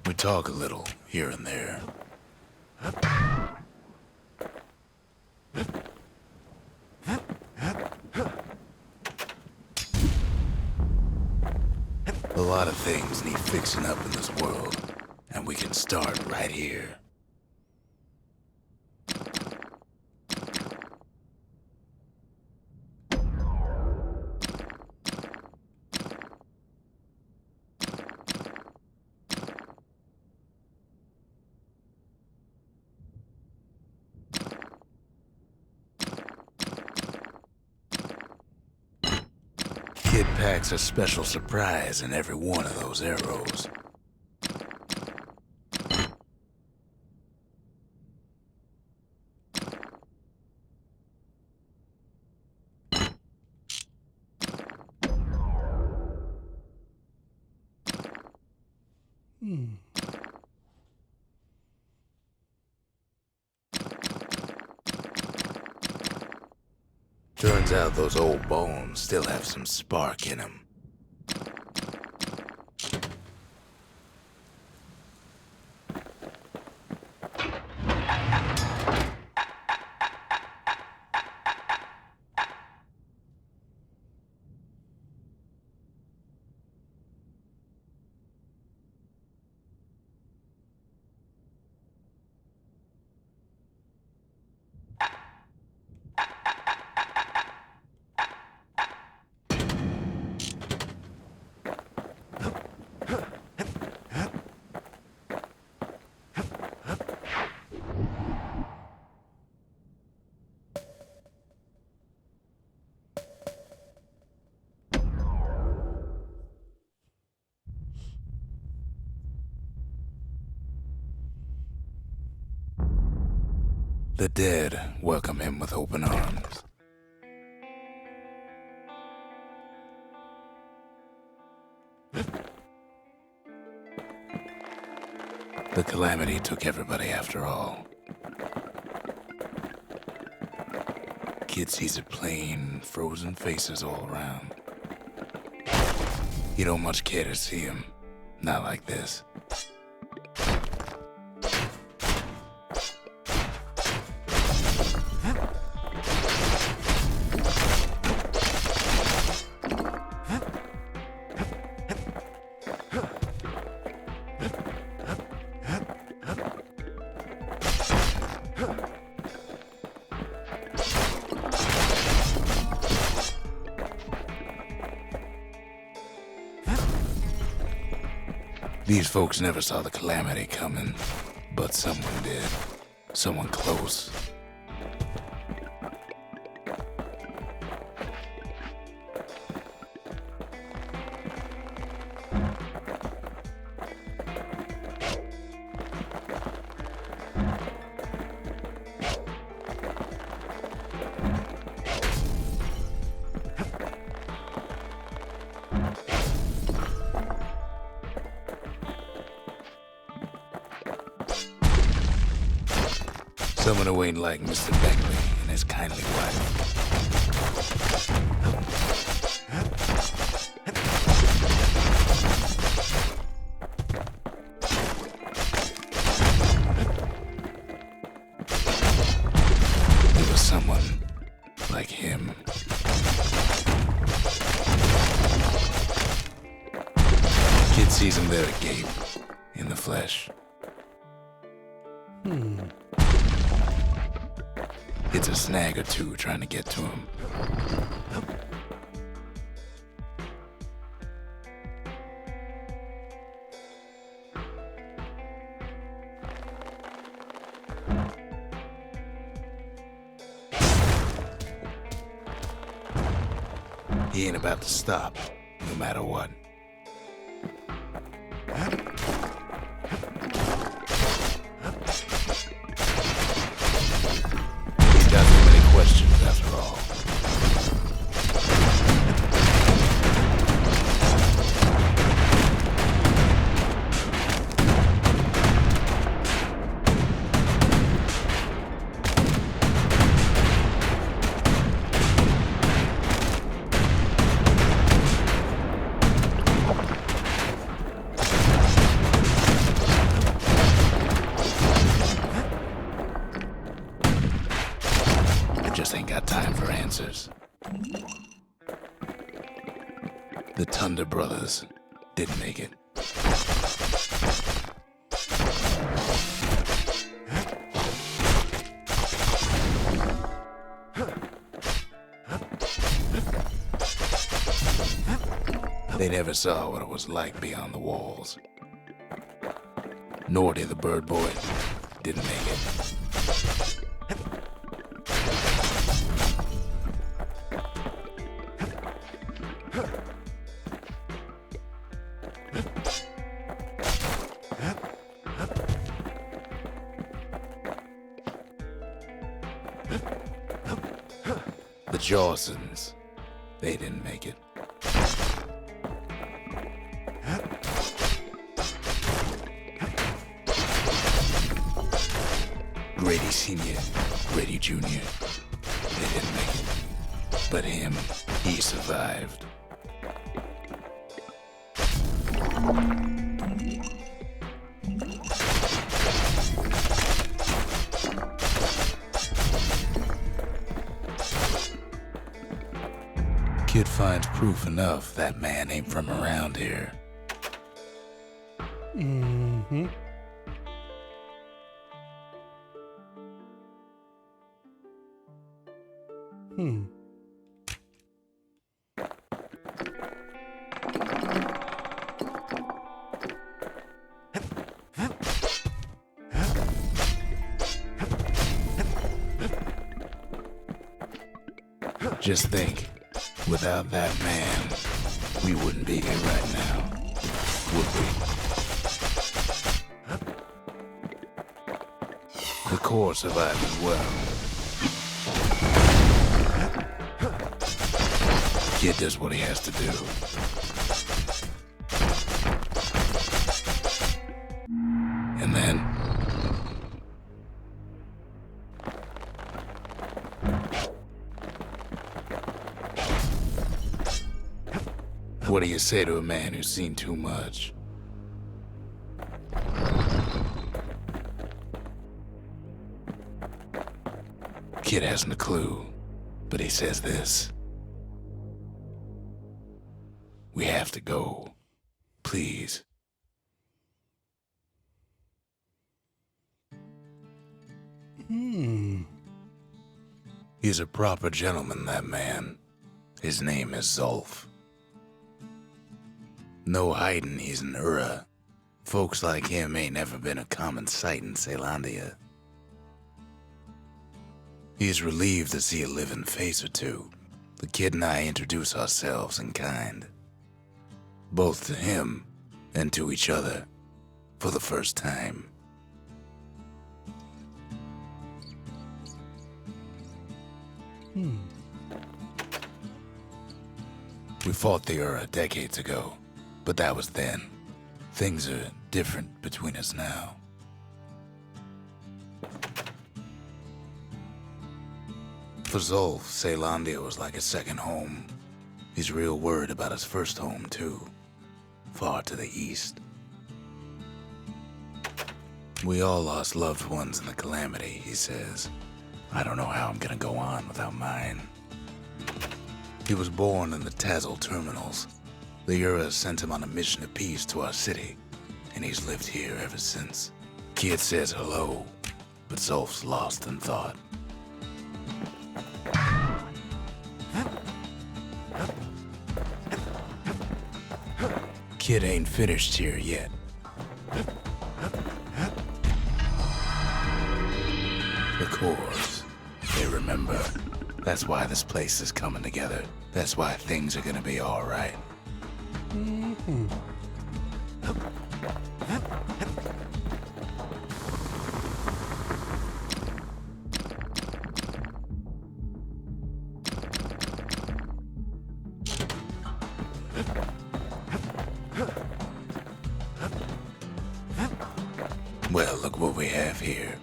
We talk a little here and there. A lot of things need fixing up in this world, and we can start right here. Kid packs a special surprise in every one of those arrows. Turns out those old bones still have some spark in them. The dead welcome him with open arms. The calamity took everybody after all. Kid sees it plain, frozen faces all around. You don't much care to see him, not like this. These folks never saw the calamity coming, but someone did. Someone close. Someone who ain't like Mr. Beckley and his kindly wife. There was someone like him. Kid sees him there agape, in the flesh. It's a snag or two trying to get to him. He ain't about to stop, no matter what. Questions after all. Just ain't got time for answers. The Thunder Brothers didn't make it. They never saw what it was like beyond the walls. Nor did the Bird Boy. Didn't make it. The Jawsons, they didn't make it. Grady Sr., Grady Jr., they didn't make it. But him, he survived. Kid finds proof enough that man ain't from around here. Just think, without that man, we wouldn't be here right now, would we? The core survived as well. Kid does what he has to do. And then... what do you say to a man who's seen too much? Kid hasn't a clue, but he says this. We have to go. Please. He's a proper gentleman, that man. His name is Zolf. No hiding he's an Ura. Folks like him ain't never been a common sight in Caelondia. He's relieved to see a living face or two. The kid and I introduce ourselves in kind. Both to him and to each other for the first time. We fought the Ura decades ago, but that was then. Things are different between us now. For Zolf, Caelondia was like a second home. He's real worried about his first home, too. Far to the east. We all lost loved ones in the calamity, he says. I don't know how I'm gonna go on without mine. He was born in the Tazzle terminals. The Ura sent him on a mission of peace to our city, and he's lived here ever since. Kid says hello, but Zolf's lost in thought. Kid ain't finished here yet. The cores, they remember. That's why this place is coming together. That's why things are gonna be all right. Well, look what we have here.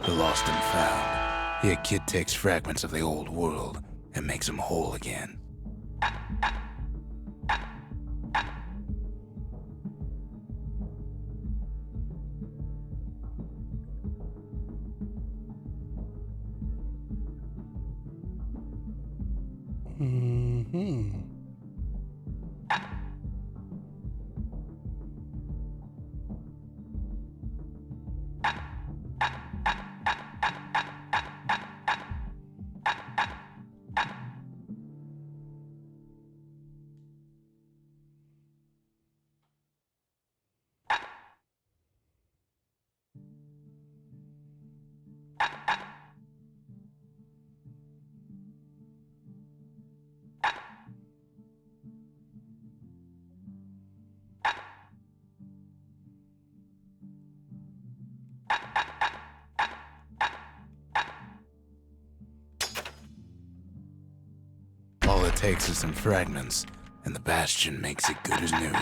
The lost and found. Here, kid takes fragments of the old world and makes them whole again. All it takes is some fragments, and the bastion makes it good as new.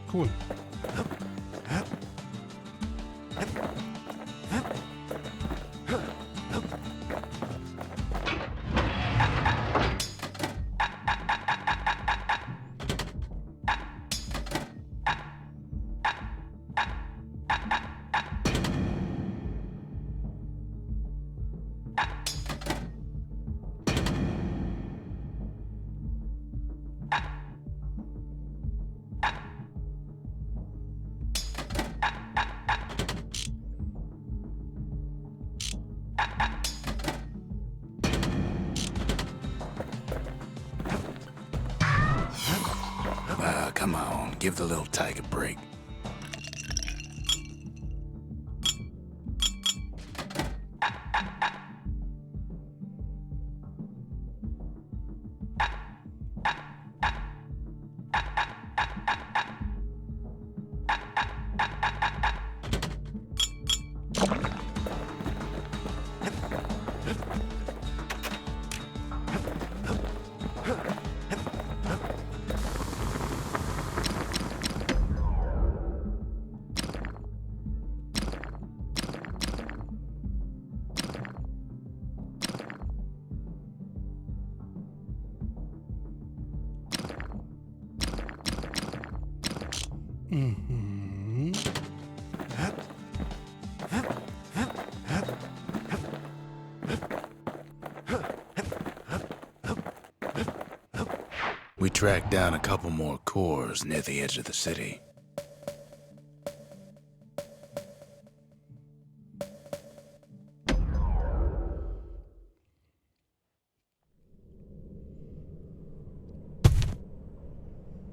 Cool. Come on, give the little tyke a break. Mm-hmm. We tracked down a couple more cores near the edge of the city.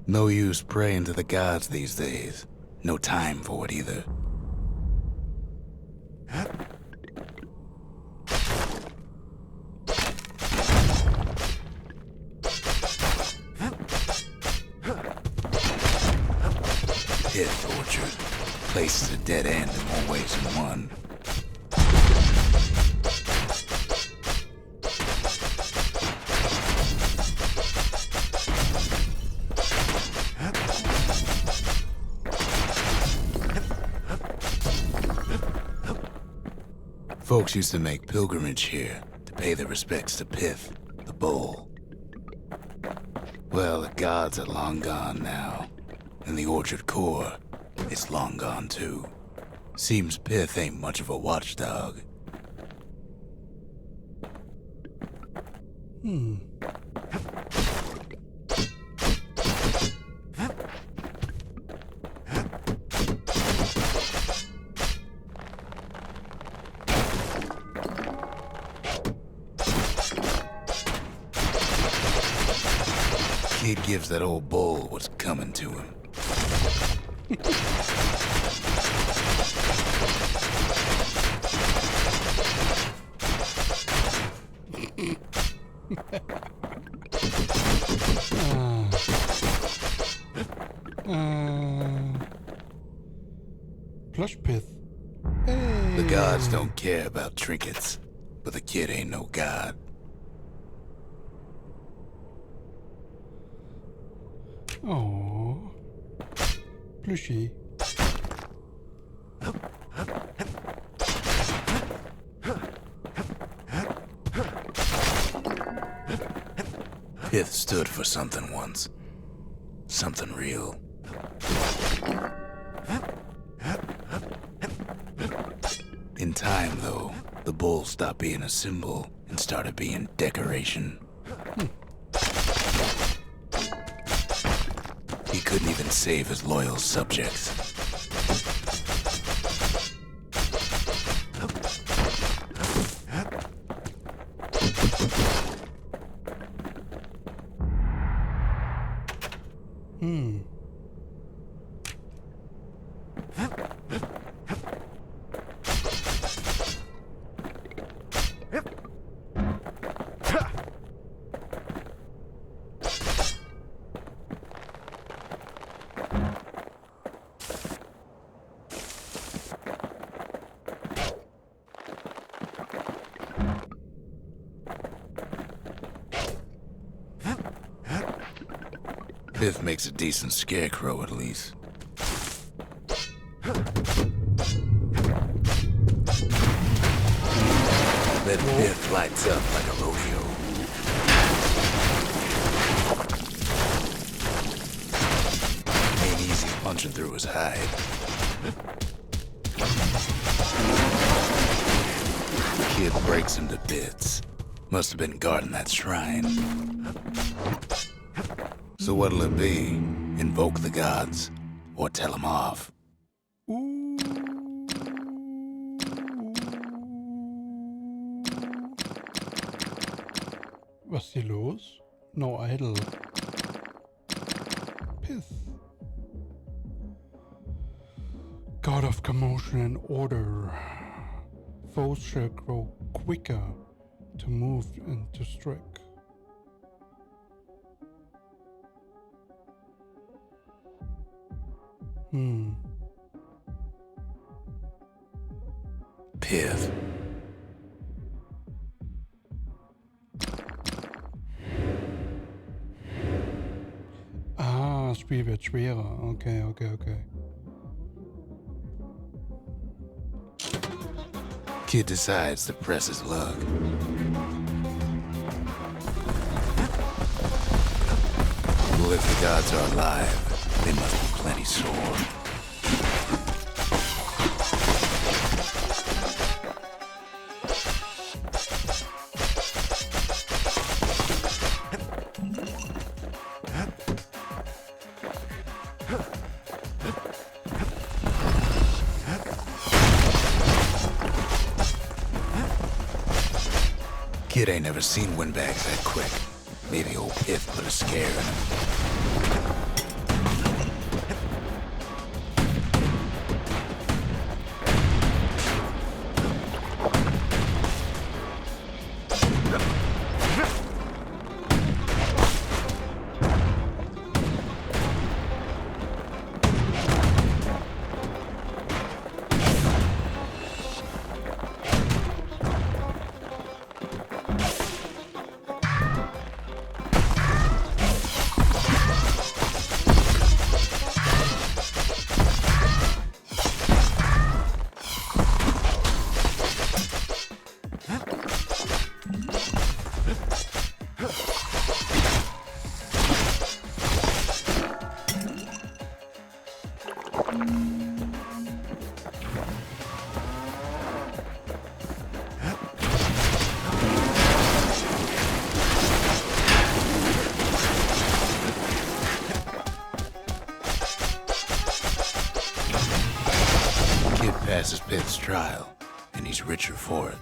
No use praying to the gods these days. No time for it either. Pith orchard. Place is a dead end in more ways than one. Folks used to make pilgrimage here to pay their respects to Pith, the bull. Well, the gods are long gone now, and the orchard core is long gone too. Seems Pith ain't much of a watchdog. Kid gives that old bull what's coming to him. Plush Pith. Hey. The gods don't care about trinkets, but the kid ain't no god. Oh, plushy. Pith stood for something once. Something real. In time, though, the bull stopped being a symbol and started being decoration. He couldn't even save his loyal subjects. Pith makes a decent scarecrow, at least. That Pith lights up like a rodeo. Ain't easy punching through his hide. Kid breaks him to bits. Must have been guarding that shrine. So what'll it be? Invoke the gods, or tell them off? Was ist hier los? No idol. Pith. God of commotion and order. Foes shall grow quicker to move and to strike. Piv. Ah, das Spiel wird schwerer. Okay. Kid decides to press his luck. Well, if the gods are alive, they must be plenty sore. Kid ain't never seen windbags that quick. Maybe old Piff put a scare in him. Passes Piff's trial, and he's richer for it.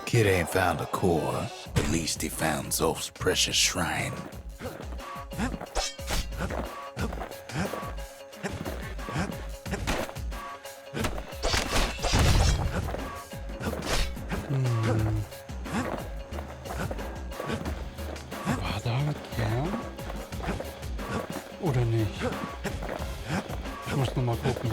Kid ain't found a core, at least he found Zolf's precious shrine. War da ein Kern? Oder nicht? Ich muss noch mal gucken.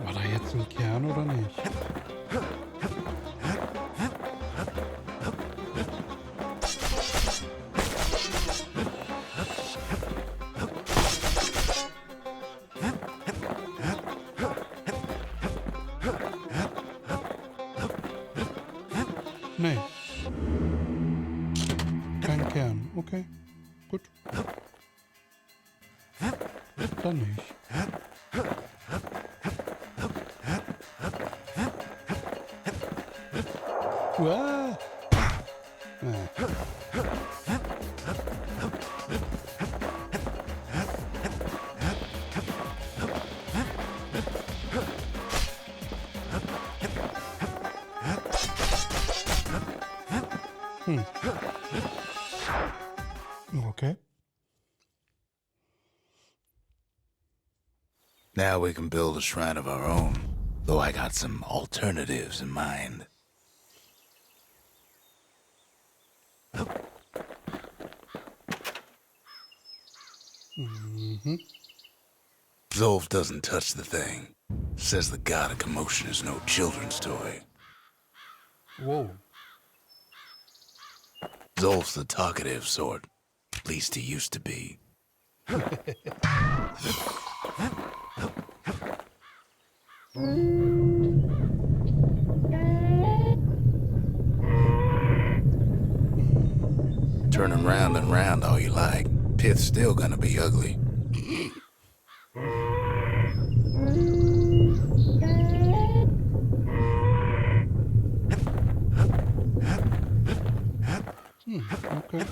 War da jetzt ein Kern oder nicht? Nee. Kein Kern. Okay. Gut. Dann nicht. Uah. Okay. Now we can build a shrine of our own, though I got some alternatives in mind. Zolf doesn't touch the thing. Says the god of commotion is no children's toy. Whoa. Zolf's the talkative sort. At least he used to be. Turning round and round all you like, Pith's still gonna be ugly. Okay.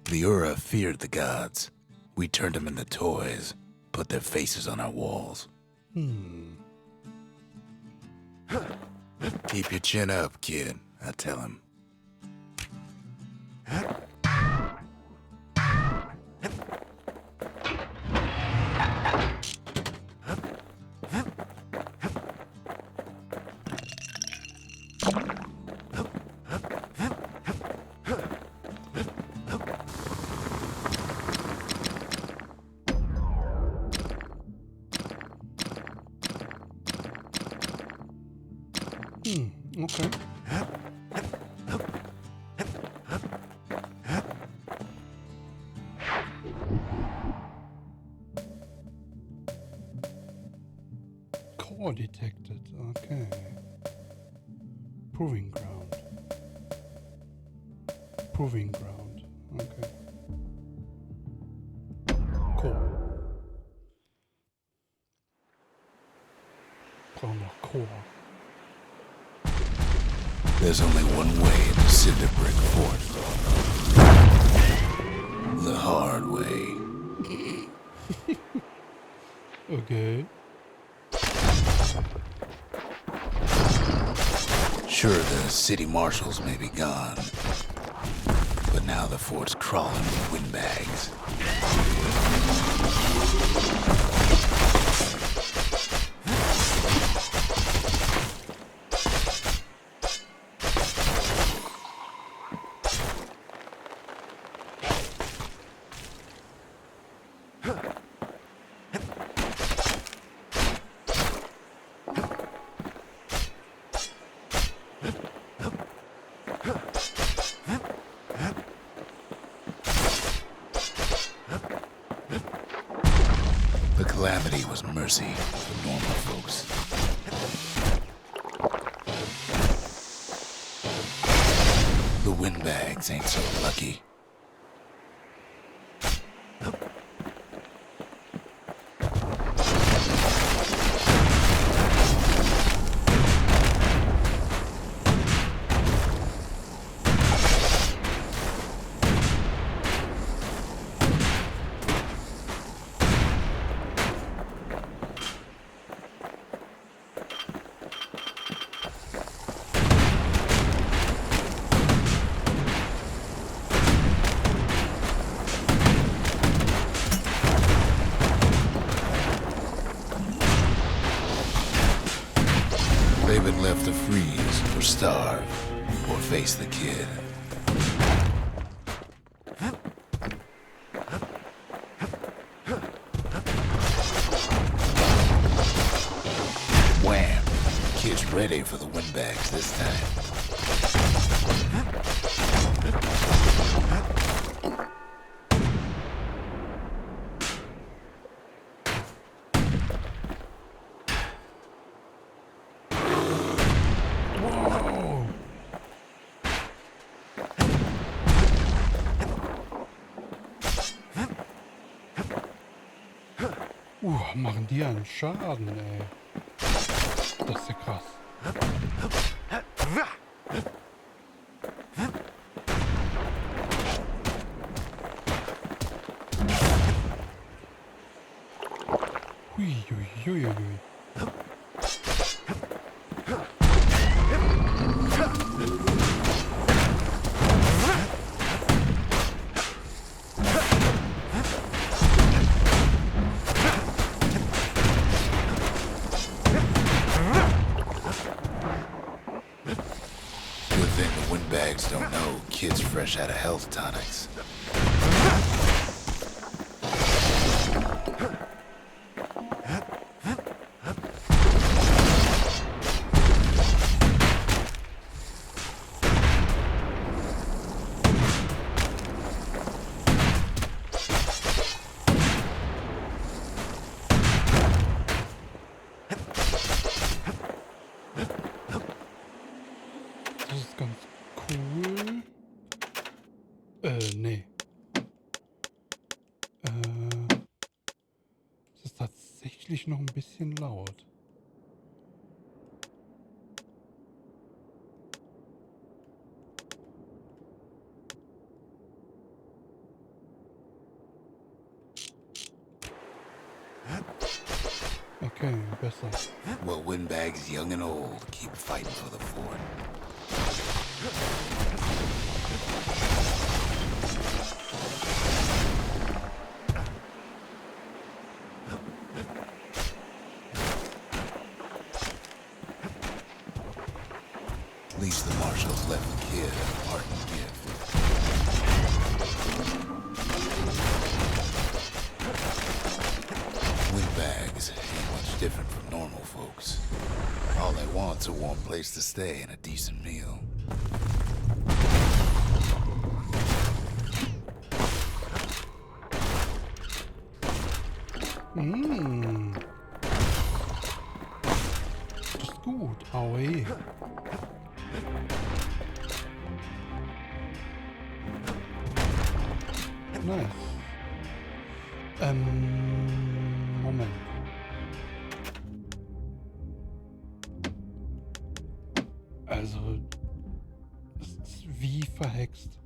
The Ura feared the gods. We turned them into toys, put their faces on our walls. Keep your chin up, kid, I tell him. Okay. Core detected. Okay. Proving ground. Proving ground. Okay. Core. Brauchen noch Core. There's only one way to Cinderbrick Fort. The hard way. Okay. Sure, the city marshals may be gone, but now the fort's crawling with windbags. The calamity was mercy for normal folks. The windbags ain't so lucky. They've been left to freeze or starve or face the kid. Wham! Kid's ready for the windbags this time. Machen die einen Schaden, ey. Das ist ja krass. Hui, hui, hui, hui. Windbags don't know kids fresh out of health tonics. tatsächlich noch ein bisschen laut. Okay, besser. Well, windbags young and old keep fighting for the fort. At least the marshals left the kid a parting gift. Windbags ain't much different from normal folks. All they want's a warm place to stay and a decent meal. Das ist gut. Aue. Nice. Moment. Also, das ist wie verhext.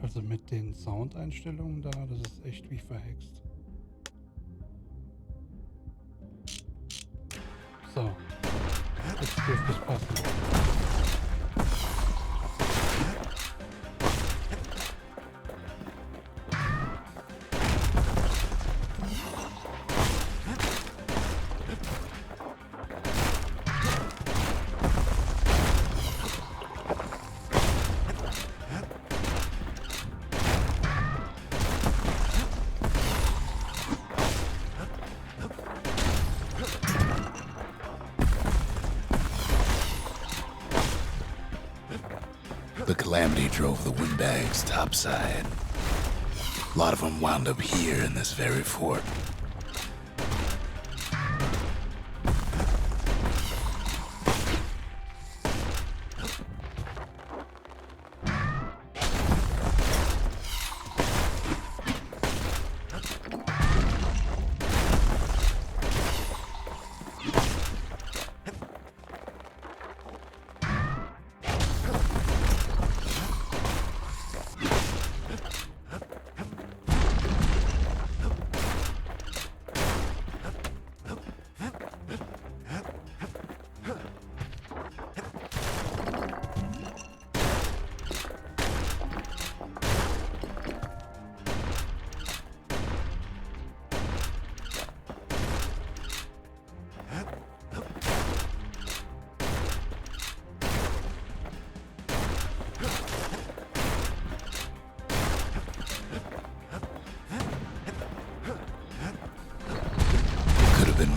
Also mit den Soundeinstellungen da, das ist echt wie verhext. So. Jetzt dürfte es passen. The calamity drove the windbags topside. A lot of them wound up here in this very fort.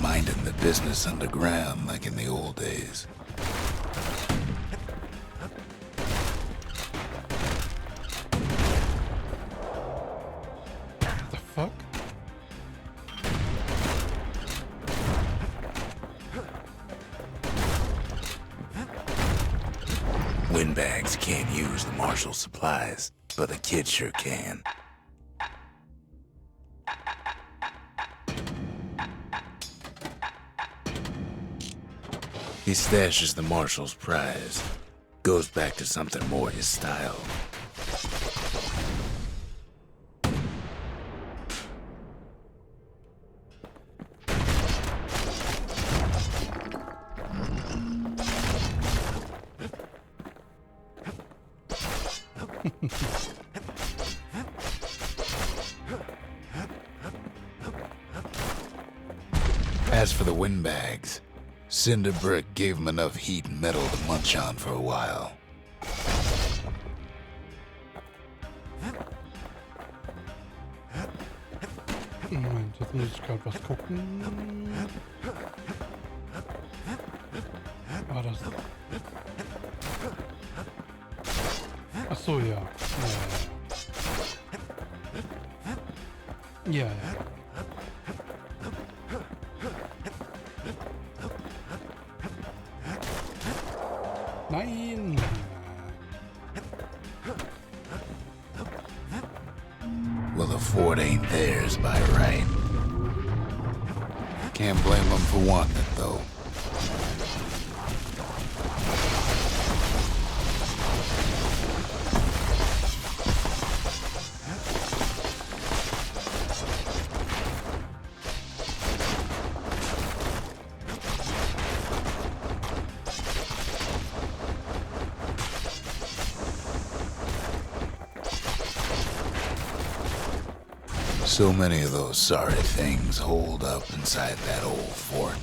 Minding the business underground like in the old days. What the fuck? Windbags can't use the marshal supplies, but the kid sure can. He stashes the marshal's prize. Goes back to something more his style. As for the windbags, Cinder Brick gave him enough heat and metal to munch on for a while. Moment, jetzt muss ich gerade was gucken. War das? Ach so, ja. Ja. Nein! Well, the fort ain't theirs by right. Can't blame them for wanting it, though. So many of those sorry things holed up inside that old fort.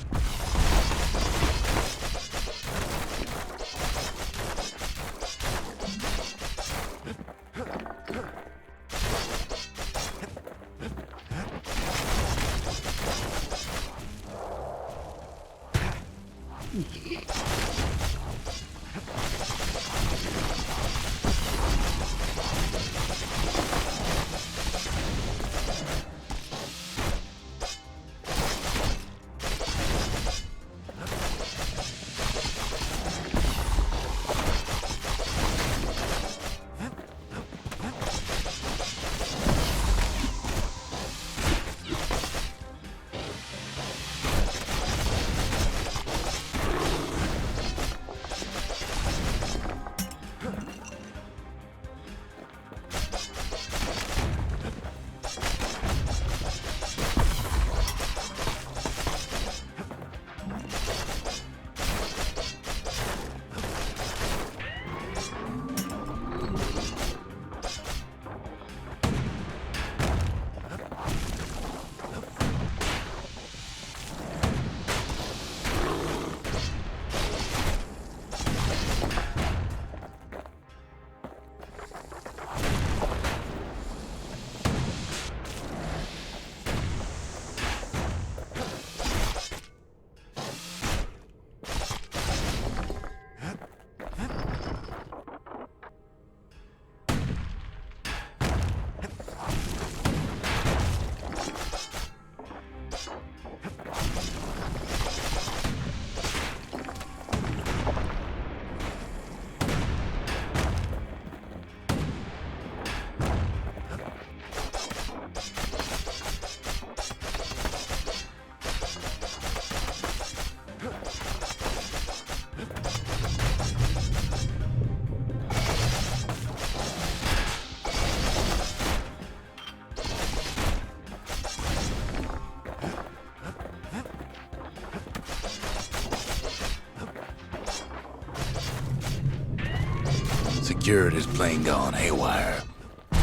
Security's plain gone haywire.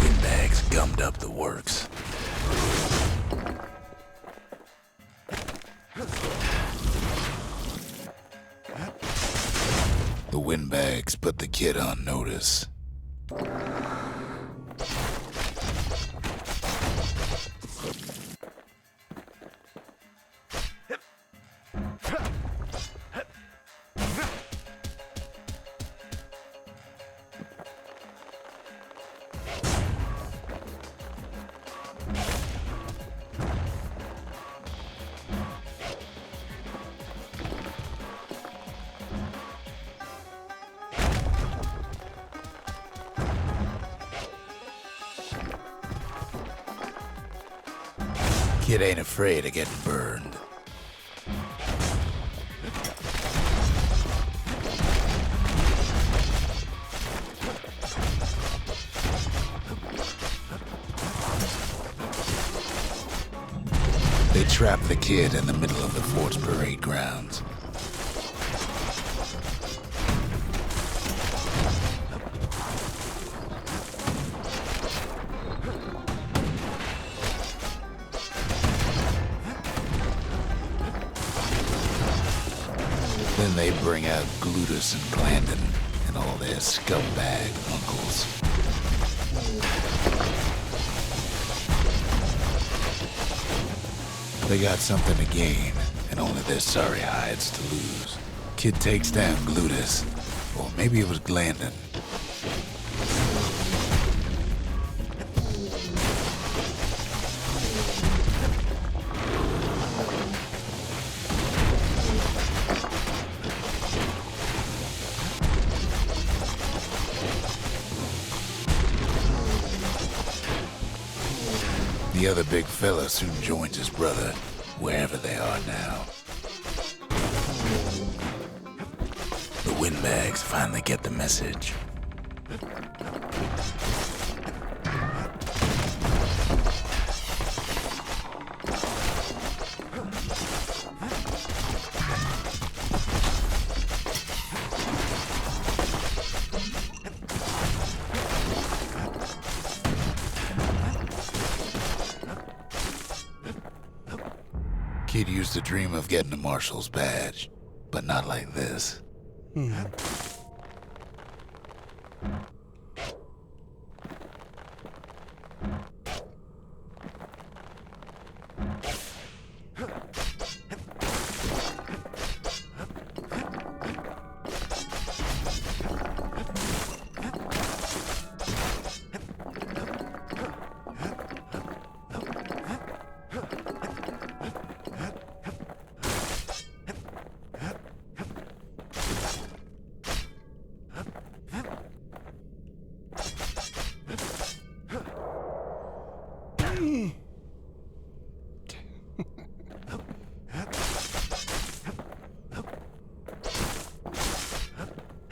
Windbags gummed up the works. The windbags put the kid on notice. Kid ain't afraid of getting burned. They trapped the kid in the middle of the fort's parade grounds. Then they bring out Glutus and Glandon and all their scumbag uncles. They got something to gain and only their sorry hides to lose. Kid takes down Glutus, or maybe it was Glandon. The other big fella soon joins his brother, wherever they are now. The windbags finally get the message. Kid used to dream of getting a marshal's badge, but not like this.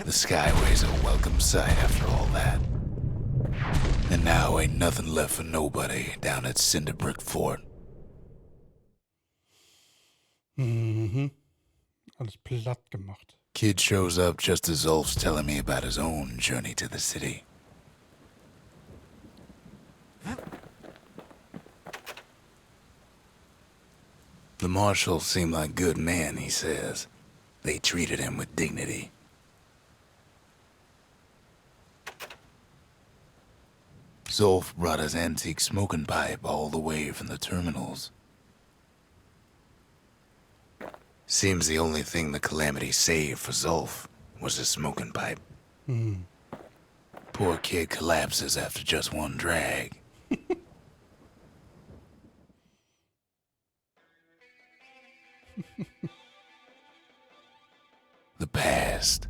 The Skyway's a welcome sight after all that. And now ain't nothing left for nobody down at Cinderbrick Fort. Alles platt gemacht. Kid shows up just as Ulf's telling me about his own journey to the city. The marshals seem like good men, he says. They treated him with dignity. Zolf brought his antique smoking pipe all the way from the terminals. Seems the only thing the Calamity saved for Zolf was his smoking pipe. Poor kid collapses after just one drag. The past.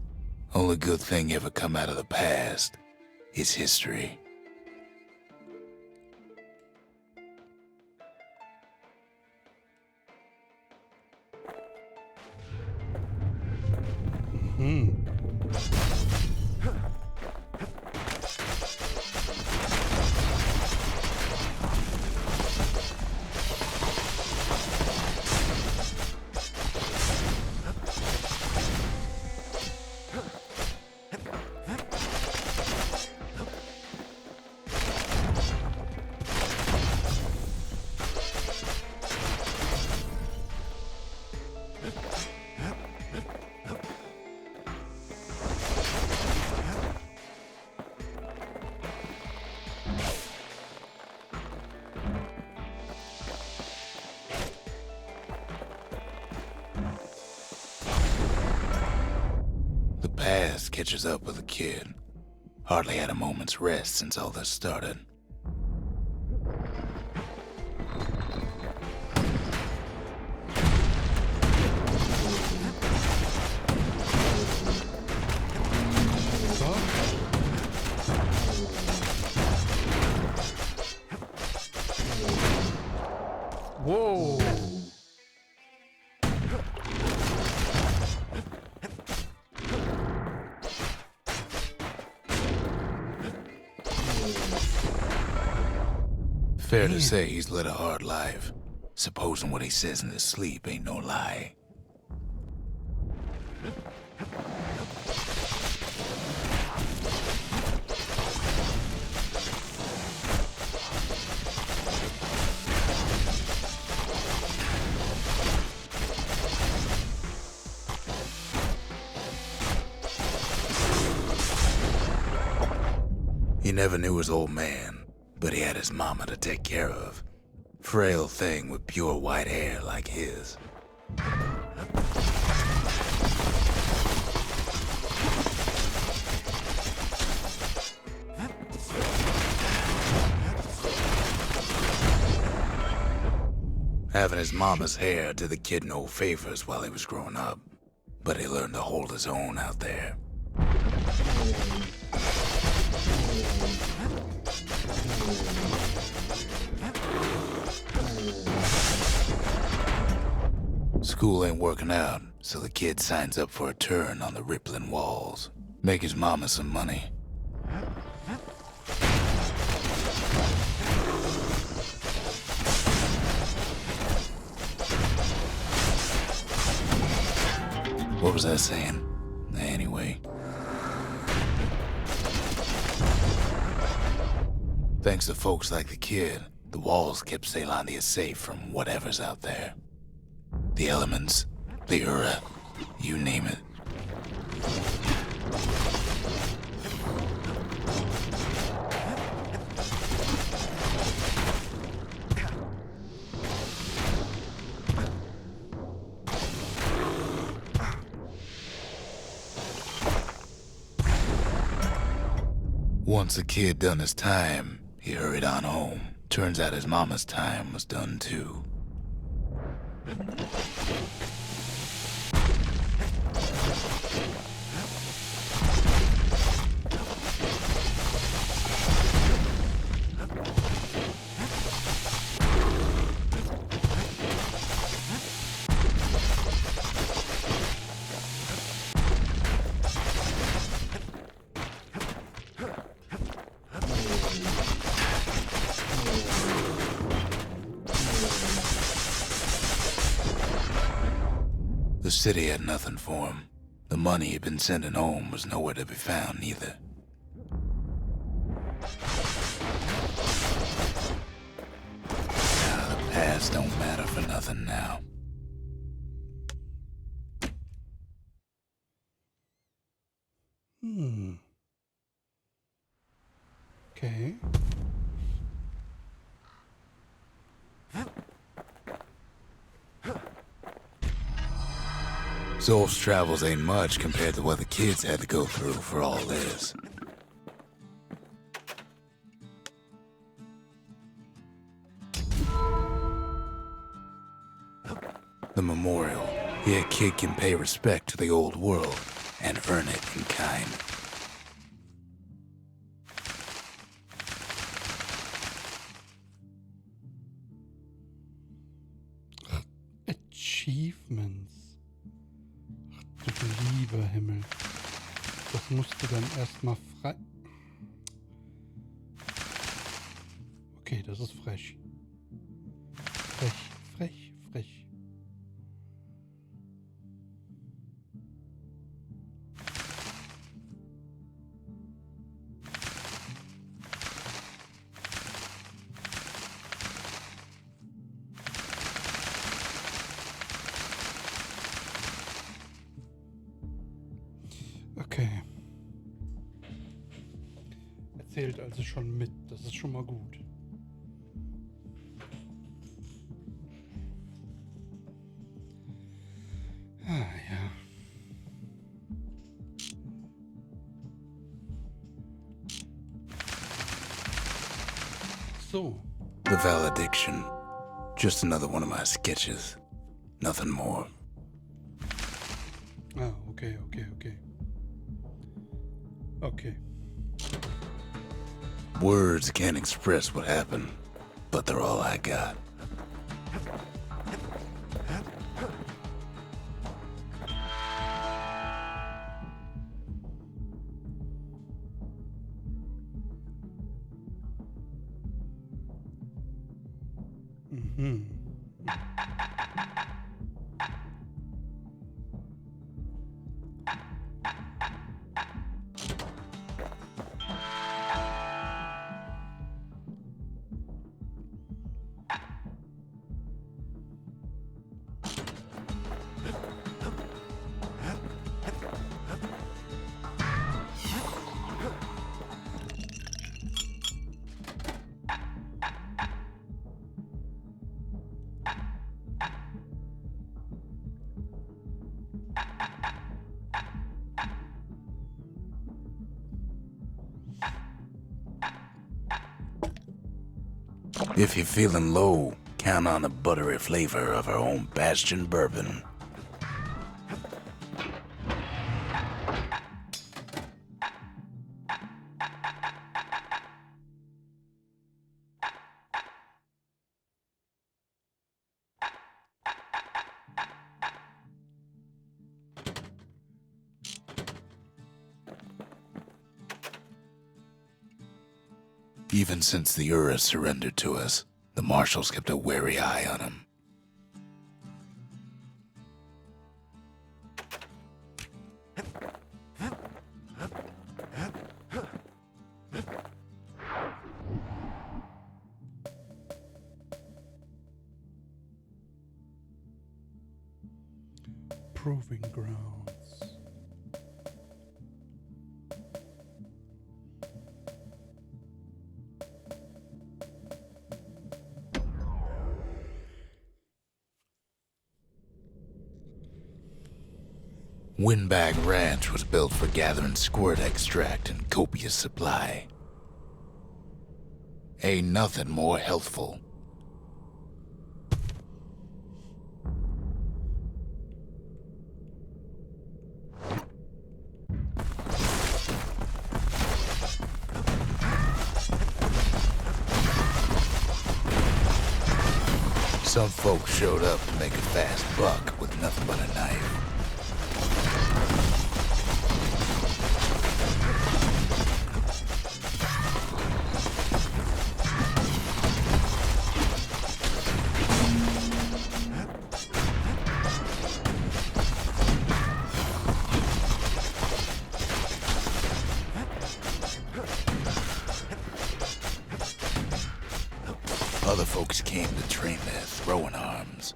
Only good thing ever come out of the past is history. The past catches up with the kid. Hardly had a moment's rest since all this started. Whoa! Fair to say he's led a hard life, supposing what he says in his sleep ain't no lie. He never knew his old man, but he had his mama to take care of. Frail thing with pure white hair like his. Having his mama's hair did the kid no favors while he was growing up, but he learned to hold his own out there. School ain't working out, so the kid signs up for a turn on the rippling walls. Make his mama some money. What was I saying? Anyway. Thanks to folks like the kid, the walls kept Ceylondia safe from whatever's out there. The elements, the Ura, you name it. Once the kid done his time, he hurried on home. Turns out his mama's time was done too. The city had nothing for him. The money he'd been sending home was nowhere to be found either. The past don't matter for nothing now. Okay. Zolf's travels ain't much compared to what the kids had to go through for all this. The memorial. Here a kid can pay respect to the old world and earn it in kind. Achievements. Ach, du lieber Himmel. Das musst du dann erstmal frei... Okay, das ist frech. Frech. Okay. Er zählt also schon mit. Das ist schon mal gut. Ah, ja. So. The valediction. Just another one of my sketches. Nothing more. Ah, okay. Words can't express what happened, but they're all I got. If you're feeling low, count on the buttery flavor of our own Bastion bourbon. Even since the Ura surrendered to us, the marshals kept a wary eye on him. Proving grounds. Windbag Ranch was built for gathering squirt extract in copious supply. Ain't nothing more healthful. Some folks showed up to make a fast buck with nothing but a knife. Other folks came to train their throwing arms.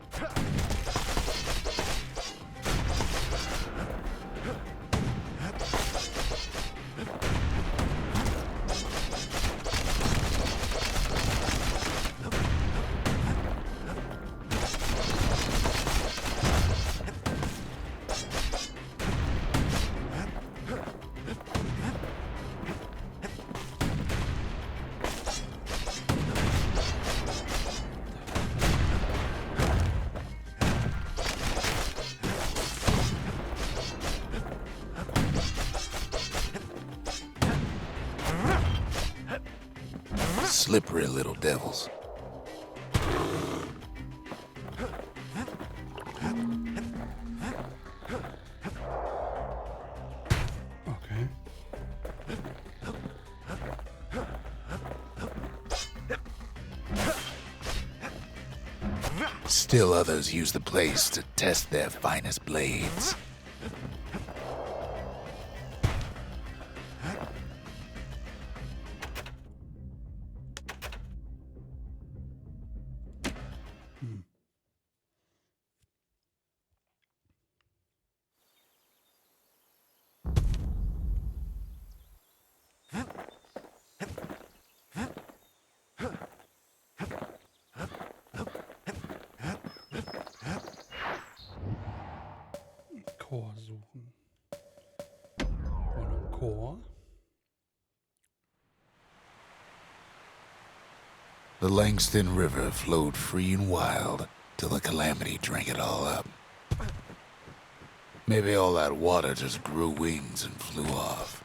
Slippery little devils. Okay. Still others use the place to test their finest blades. Chor suchen. Oder Chor. The Langston River flowed free and wild till the calamity drank it all up. Maybe all that water just grew wings and flew off.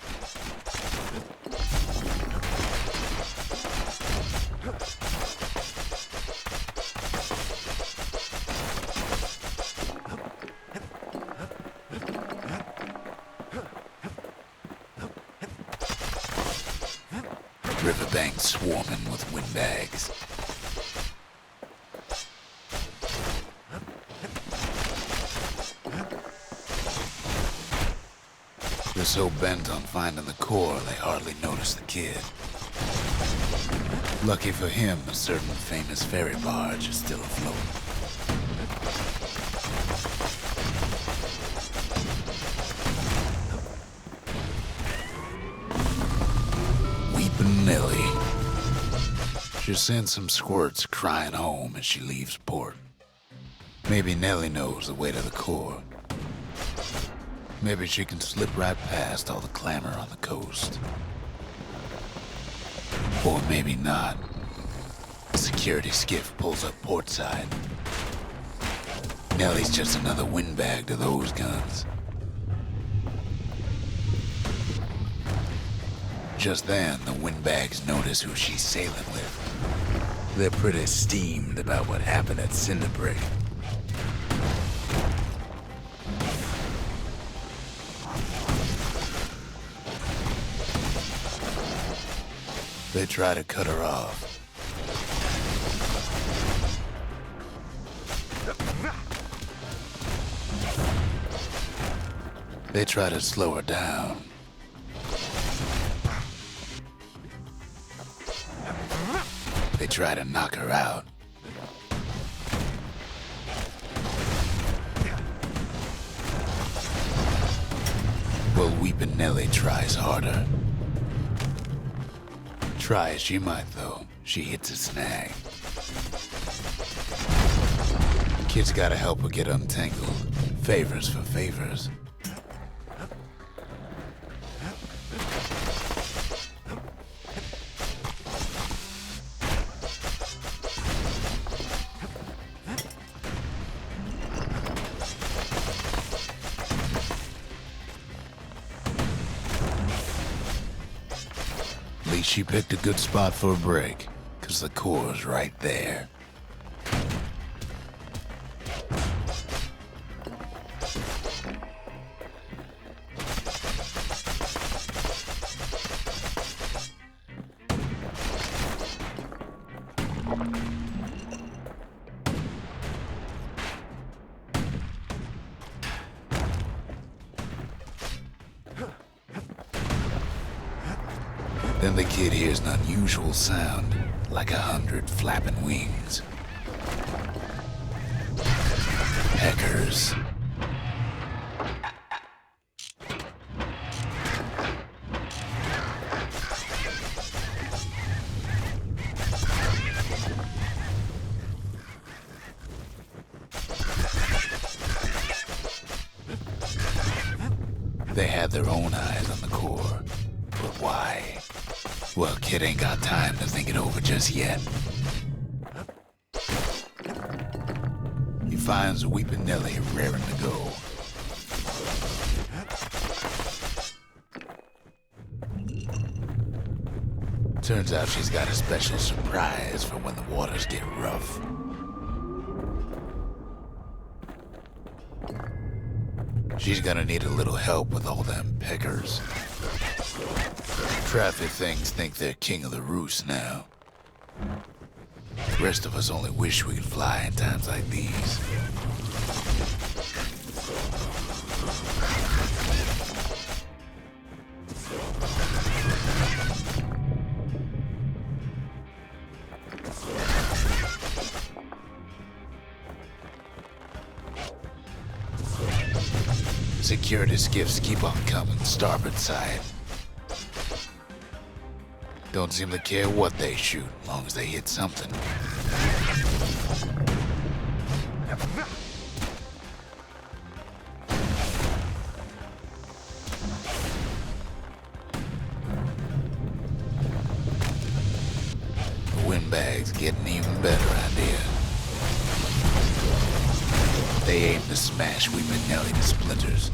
Riverbanks swarming with windbags. They're so bent on finding the core, they hardly notice the kid. Lucky for him, a certain famous ferry barge is still afloat. Nellie. She sends some squirts crying home as she leaves port. Maybe Nellie knows the way to the core. Maybe she can slip right past all the clamor on the coast. Or maybe not. A security skiff pulls up portside. Nellie's just another windbag to those guns. Just then, the windbags notice who she's sailing with. They're pretty steamed about what happened at Cinderbrick. They try to cut her off. They try to slow her down. They try to knock her out. Well, Weepin' Nellie tries harder. Try as she might, though, she hits a snag. Kid's gotta help her get untangled. Favors for favors. At least she picked a good spot for a break, 'cause the core's right there. Then the kid hears an unusual sound, like 100 flapping wings. Peckers. They had their own eyes on the core, but why? Well, kid ain't got time to think it over just yet. He finds Weepin' Nellie raring to go. Turns out she's got a special surprise for when the waters get rough. She's gonna need a little help with all them peckers. Traffic things think they're king of the roost now. The rest of us only wish we could fly in times like these. Security skiffs keep on coming, starboard side. Don't seem to care what they shoot, as long as they hit something. The windbag's getting even better idea. They aim to smash Weepin' Nellie to splinters.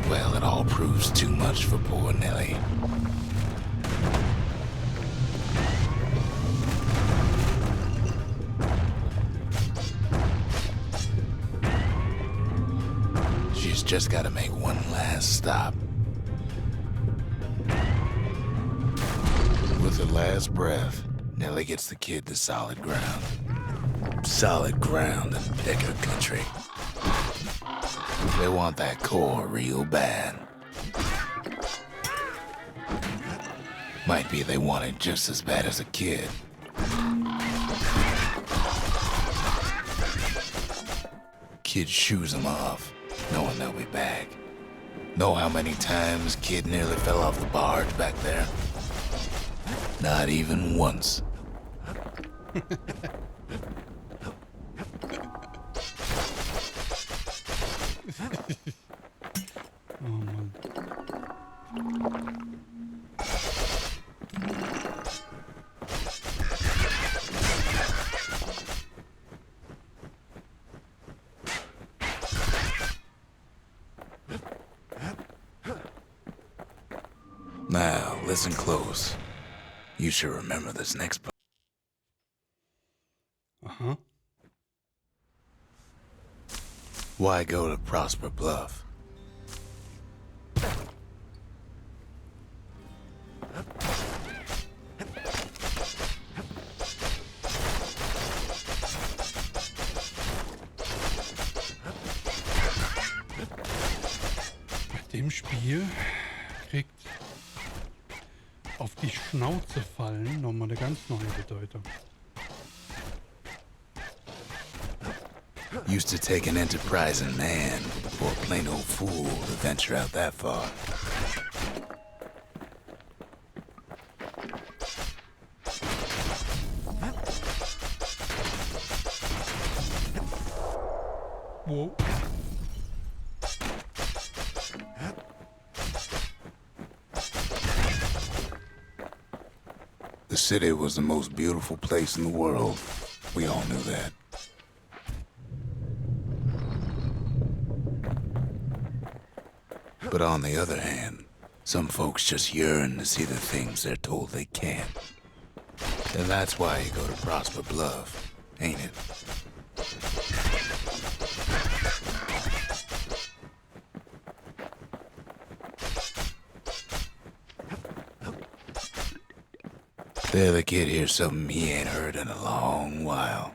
Well, it all proves too much for poor Nellie. She's just got to make one last stop. With her last breath, Nellie gets the kid to solid ground. Solid ground in Pecker country. They want that core real bad. Might be they want it just as bad as a kid. Kid shoos them off, knowing they'll be back. Know how many times kid nearly fell off the barge back there? Not even once. Oh my. Now, listen close. You should remember this next part. Uh-huh. Why go to Prosper Bluff? dem Spiel kriegt auf die Schnauze fallen nochmal eine ganz neue Bedeutung. Used to take an enterprising man or a plain old fool to venture out that far. Whoa. The city was the most beautiful place in the world. We all knew that. But on the other hand, some folks just yearn to see the things they're told they can't. And that's why you go to Prosper Bluff, ain't it? There the kid hears something he ain't heard in a long while.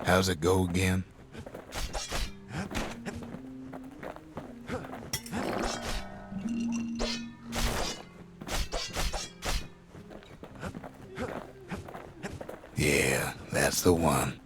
How's it go again? Yeah, that's the one.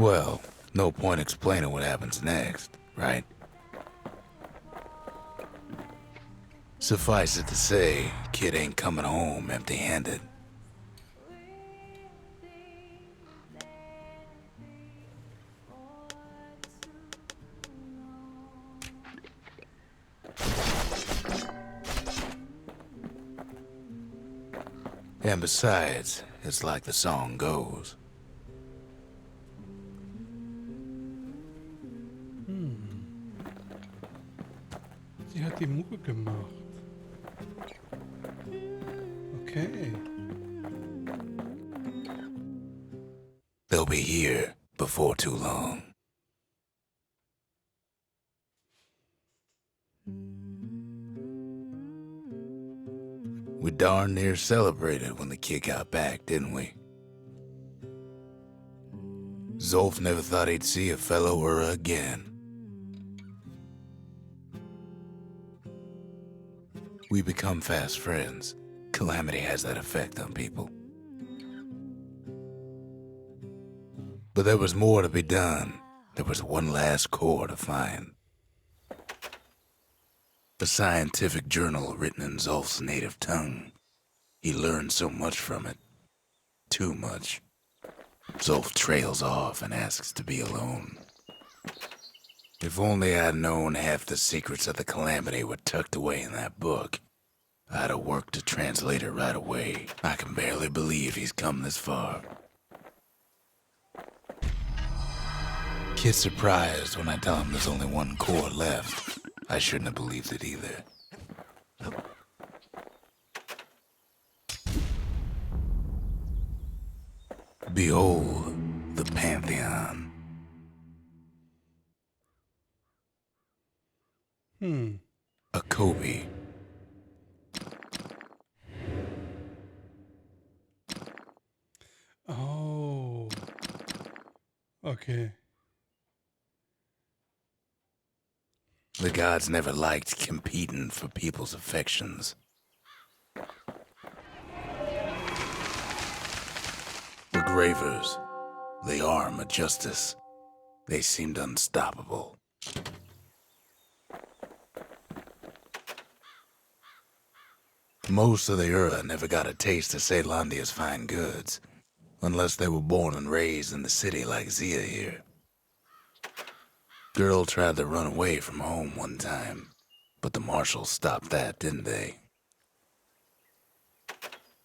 Well, no point explaining what happens next, right? Suffice it to say, kid ain't coming home empty-handed. And besides, it's like the song goes. Sie hat die Mucke gemacht. Okay. They'll be here before too long. We darn near celebrated when the kid got back, didn't we? Zolf never thought he'd see a fellow Ura again. We become fast friends. Calamity has that effect on people. But there was more to be done. There was one last core to find. A scientific journal written in Zolf's native tongue. He learned so much from it. Too much. Zolf trails off and asks to be alone. If only I'd known half the secrets of the Calamity were tucked away in that book, I'd have worked to translate it right away. I can barely believe he's come this far. Kid's surprised when I tell him there's only one core left. I shouldn't have believed it either. Behold, the Pantheon. A Kobe. Oh. Okay. The gods never liked competing for people's affections. The Gravers, the arm of justice, they seemed unstoppable. Most of the Ura never got a taste of Caelondia's fine goods, unless they were born and raised in the city like Zia here. Girl tried to run away from home one time, but the marshals stopped that, didn't they?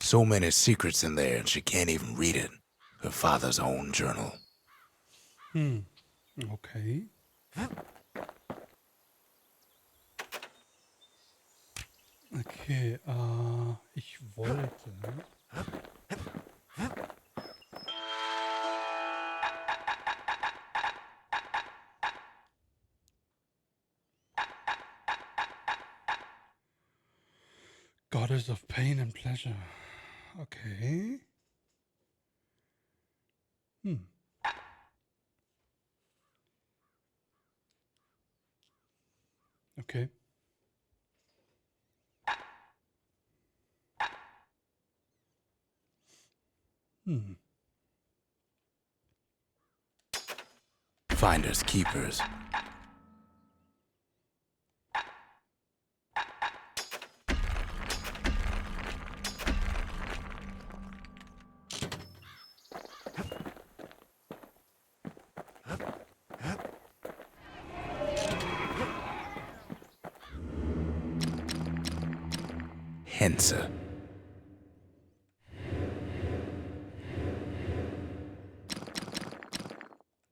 So many secrets in there and she can't even read it. Her father's own journal. Okay. Okay, ich wollte... Goddess of pain and pleasure. Okay. Okay. Finders keepers. Hensa.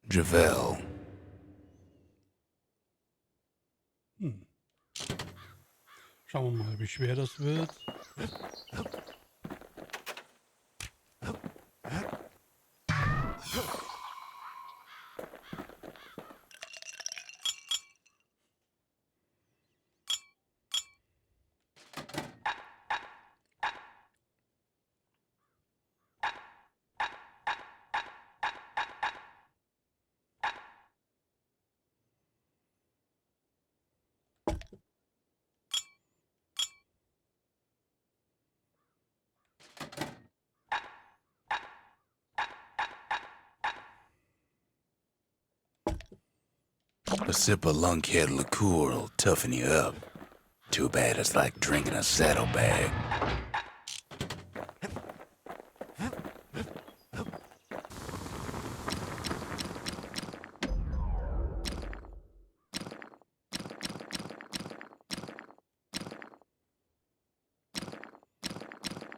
Javel. Schauen wir mal, wie schwer das wird. A sip of lunkhead liqueur will toughen you up. Too bad it's like drinking a saddlebag.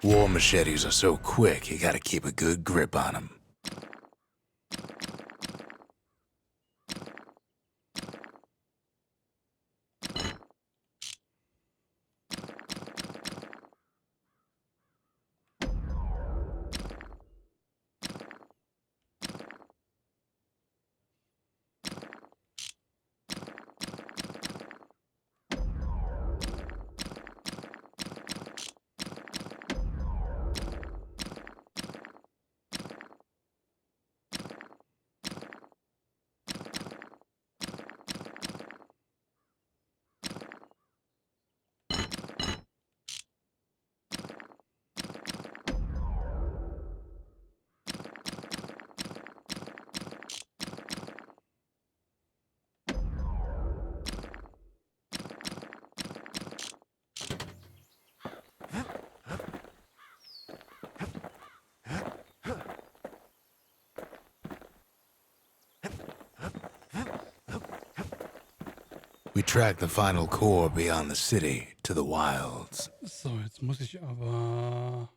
War machetes are so quick, you gotta keep a good grip on them. We track the final core beyond the city to the wilds. So, jetzt muss ich aber...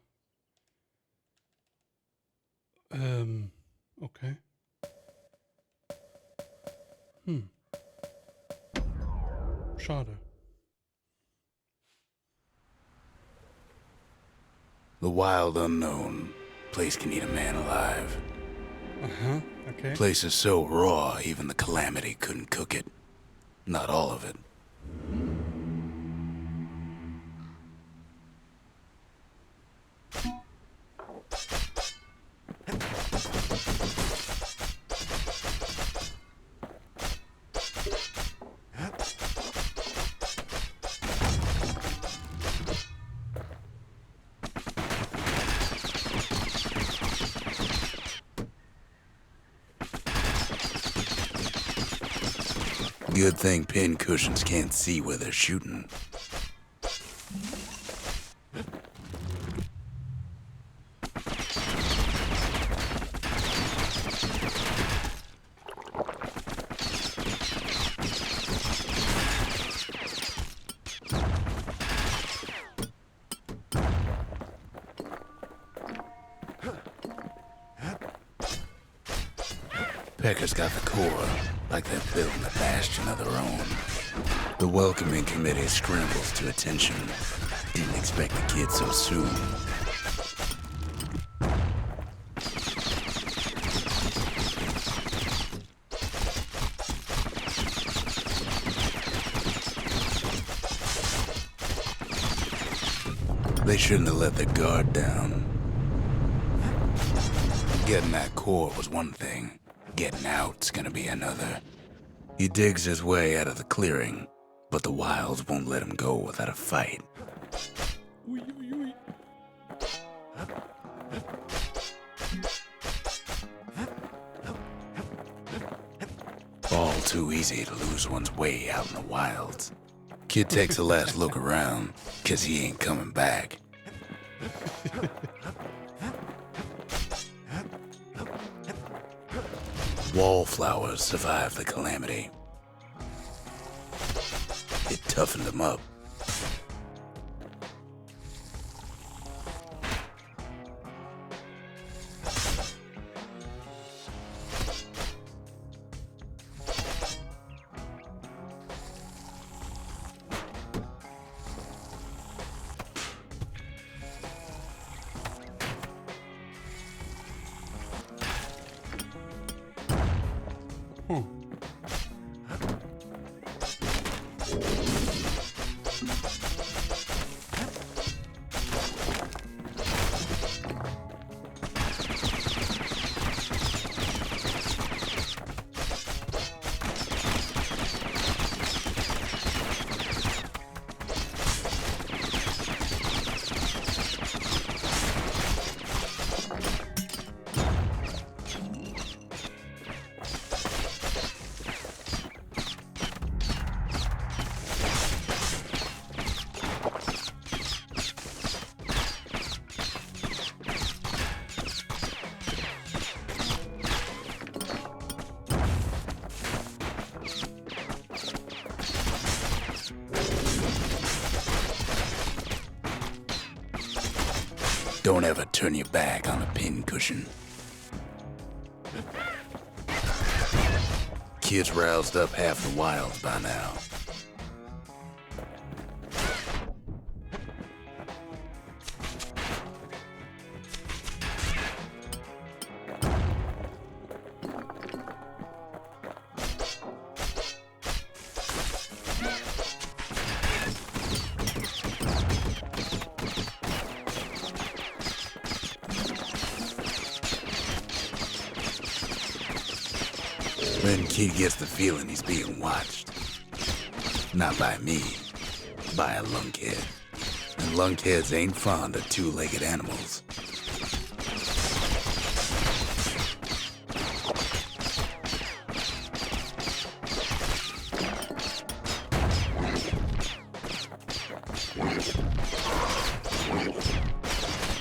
okay. Schade. The wild unknown. Place can eat a man alive. Okay. Place is so raw, even the calamity couldn't cook it. Not all of it. Good thing pin cushions can't see where they're shooting. Pecker's got the core, like they're building a bastion of their own. The welcoming committee scrambles to attention. Didn't expect the kid so soon. They shouldn't have let their guard down. Getting that core was one thing. Getting out's gonna be another. He digs his way out of the clearing, but the wilds won't let him go without a fight. All too easy to lose one's way out in the wilds. Kid takes a last look around, 'cause he ain't coming back. Wallflowers survived the calamity. It toughened them up. Don't ever turn your back on a pincushion. Kid's roused up half the wilds by now. When Kid gets the feeling he's being watched. Not by me, by a lunkhead. And lunkheads ain't fond of two-legged animals.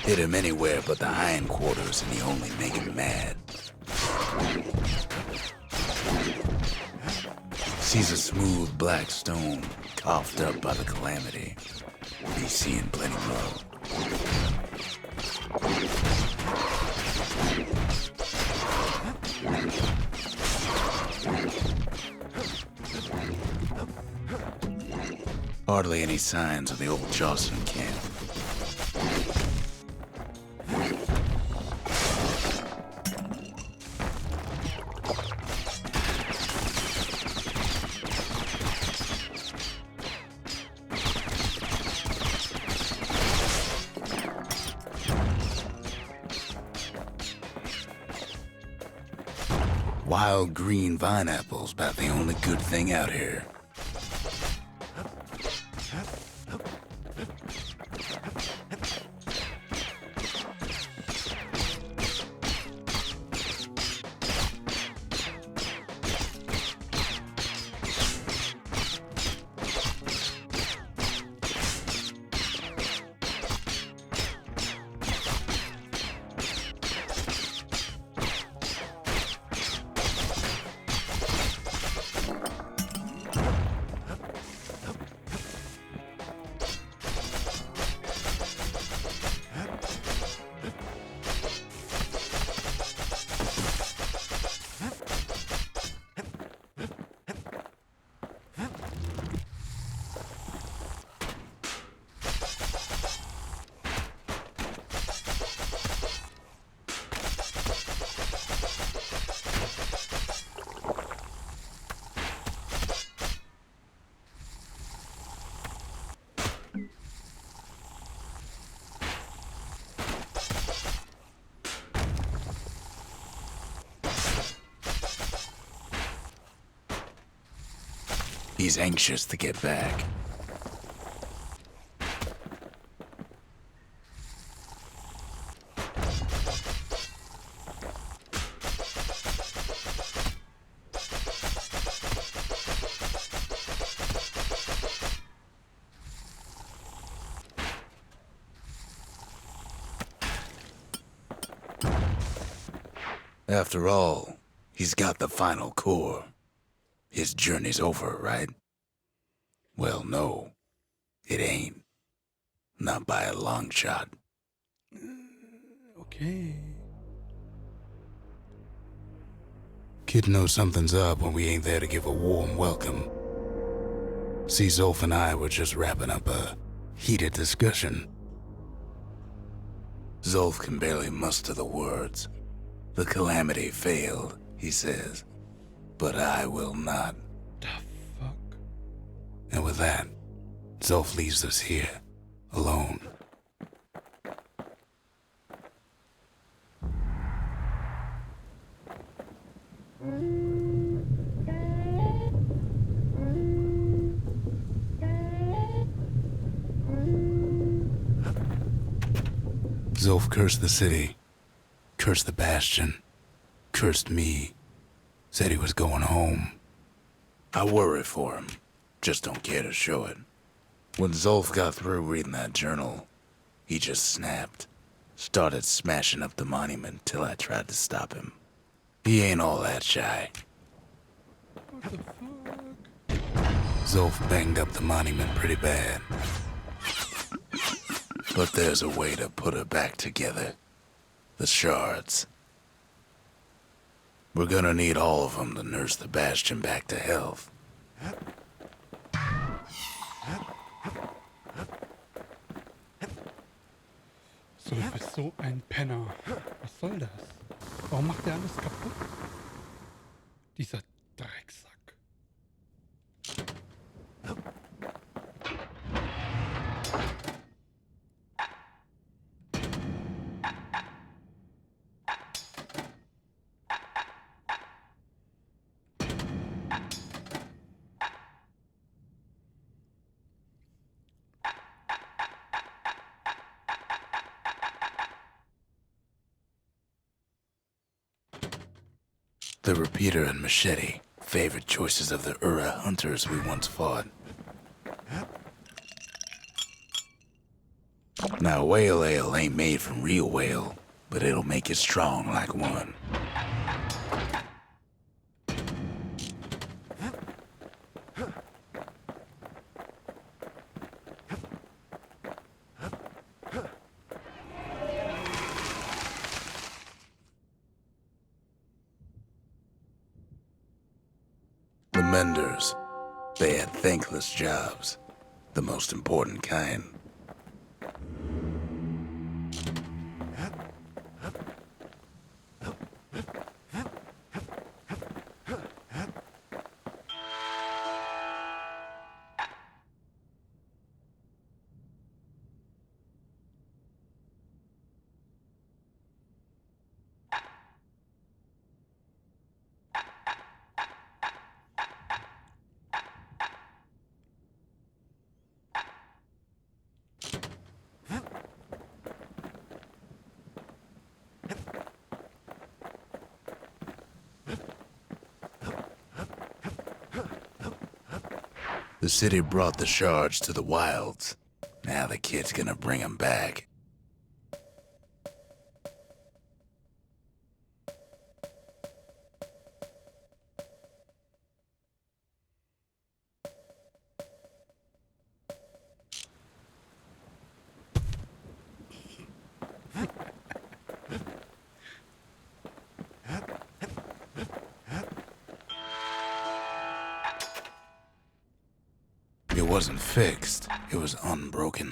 Hit him anywhere but the hindquarters and you only make him mad. Sees a smooth black stone coughed up by the calamity. He's seeing plenty more. Hardly any signs of the old Charleston camp. Wild green vine apples, about the only good thing out here. He's anxious to get back. After all, he's got the final core. His journey's over, right? Well, no, it ain't. Not by a long shot. Okay. Kid knows something's up when we ain't there to give a warm welcome. See, Zolf and I were just wrapping up a heated discussion. Zolf can barely muster the words. The calamity failed, he says. But I will not. The fuck? And with that, Zolf leaves us here, alone. Zolf cursed the city, cursed the bastion, cursed me, said he was going home. I worry for him, just don't care to show it. When Zolf got through reading that journal, he just snapped, started smashing up the monument till I tried to stop him. He ain't all that shy. What the fuck? Zolf banged up the monument pretty bad. But there's a way to put her back together. The shards. We're gonna need all of them to nurse the bastion back to health. So, du bist so ein Penner. Was soll das? Warum macht der alles kaputt? Dieser Drecksack. The repeater and machete, favorite choices of the Ura hunters we once fought. Now, whale ale ain't made from real whale, but it'll make you strong like one. The menders, they had thankless jobs, the most important kind. The city brought the shards to the wilds. Now the kid's gonna bring 'em back. It wasn't fixed, it was unbroken.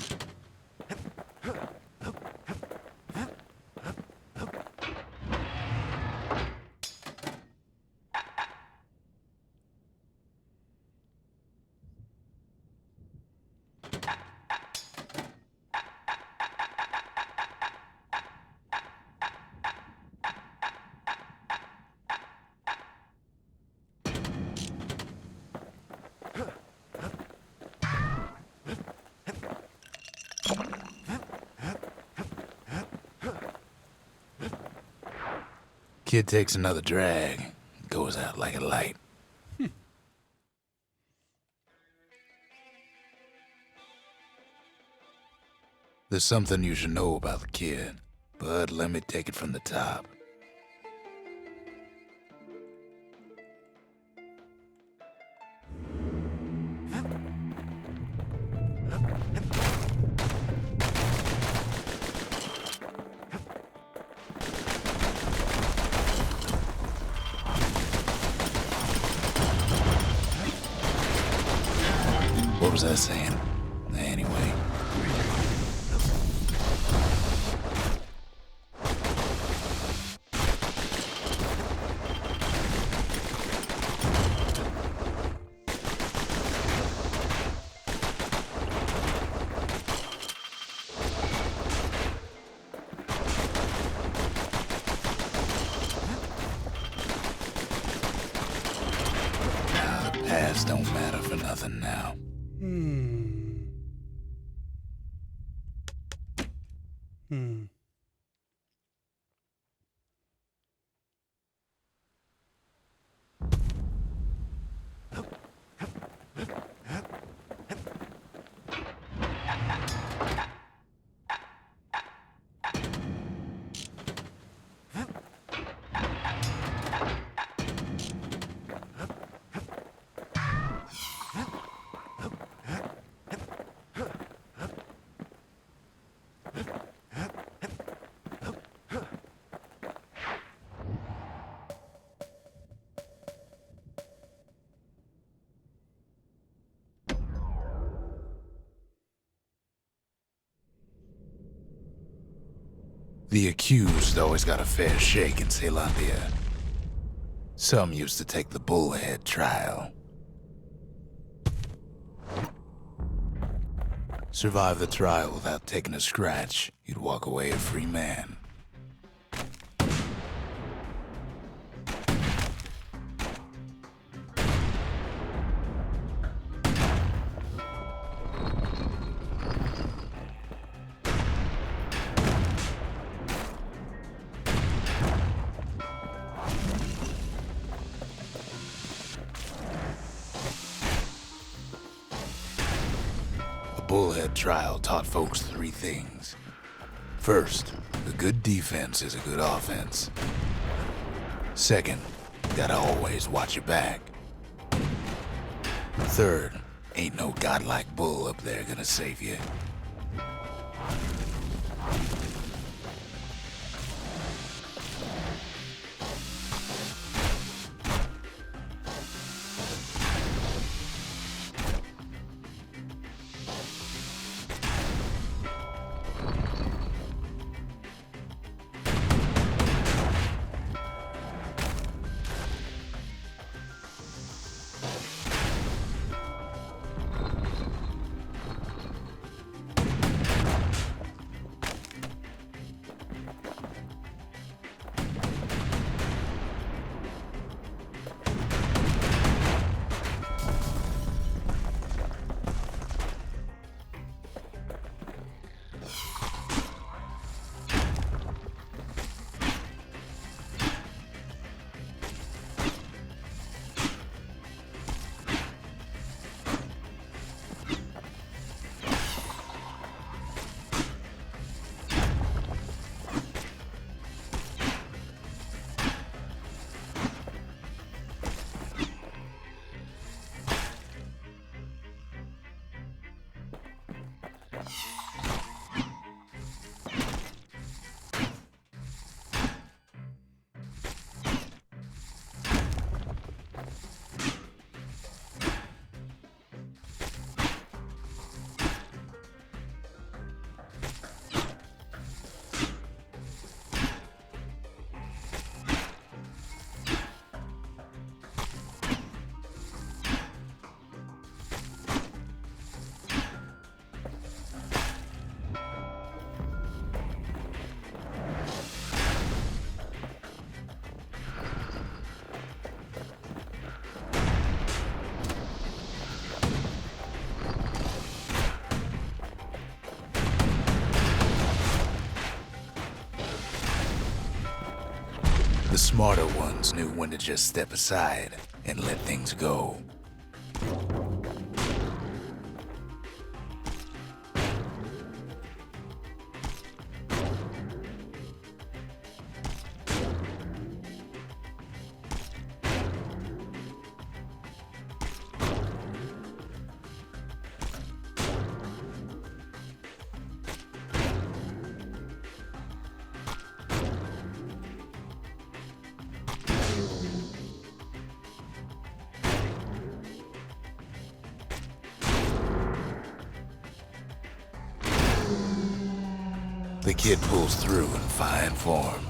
Kid takes another drag, goes out like a light. There's something you should know about the kid, but let me take it from the top. What was I saying? Anyway. Nah, the past don't matter for nothing now. The accused always got a fair shake in Ceylondia. Some used to take the bullhead trial. Survive the trial without taking a scratch, you'd walk away a free man. Bullhead trial taught folks 3 things. First, a good defense is a good offense. Second, gotta always watch your back. Third, ain't no godlike bull up there gonna save you. The smarter ones knew when to just step aside and let things go. The kid pulls through in fine form.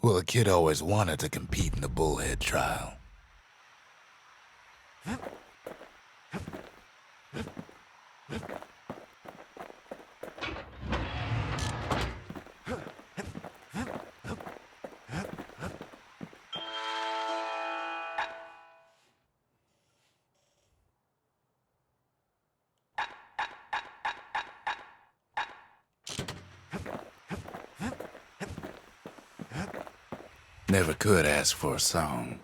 Well, the kid always wanted to compete in the bullhead trial. Never could ask for a song.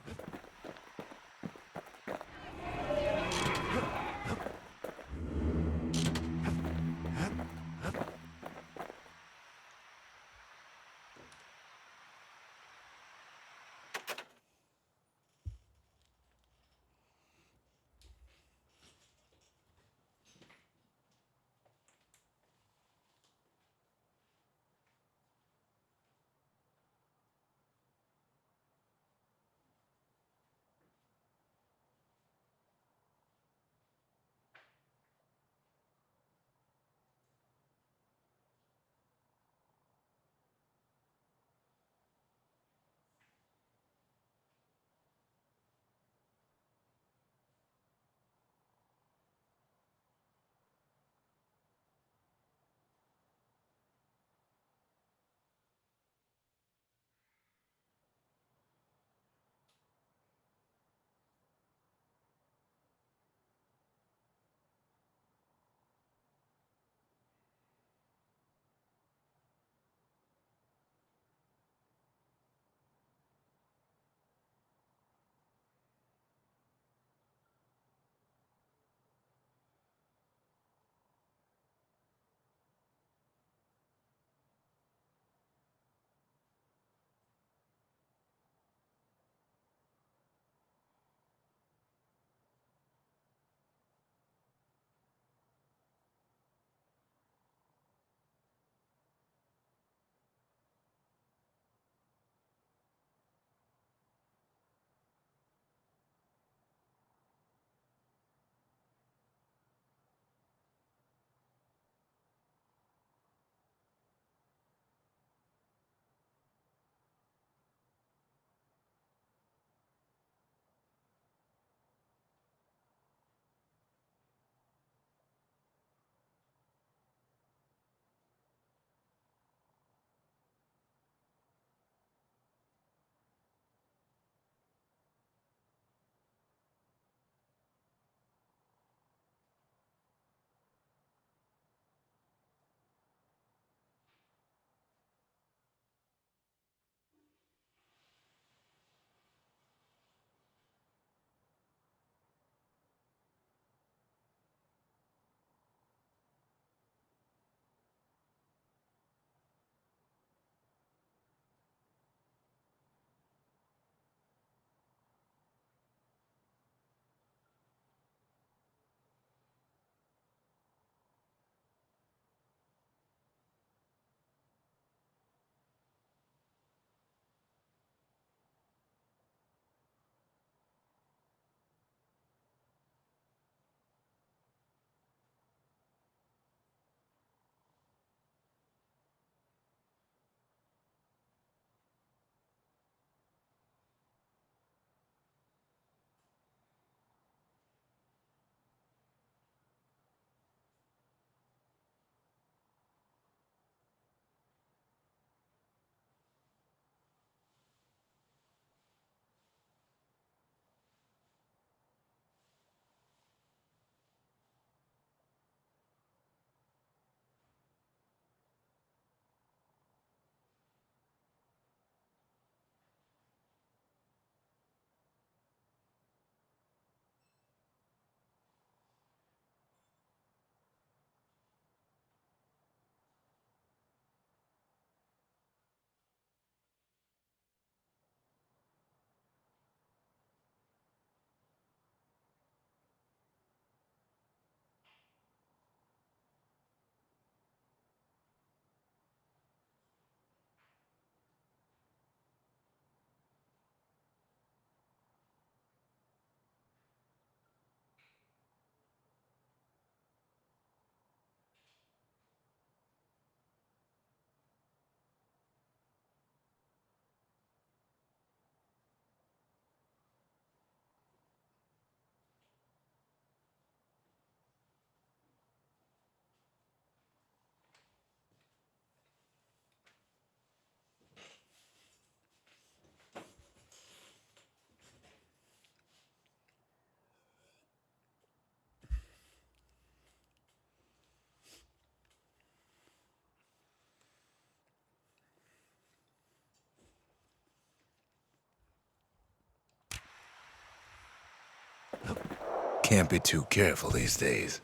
Can't be too careful these days.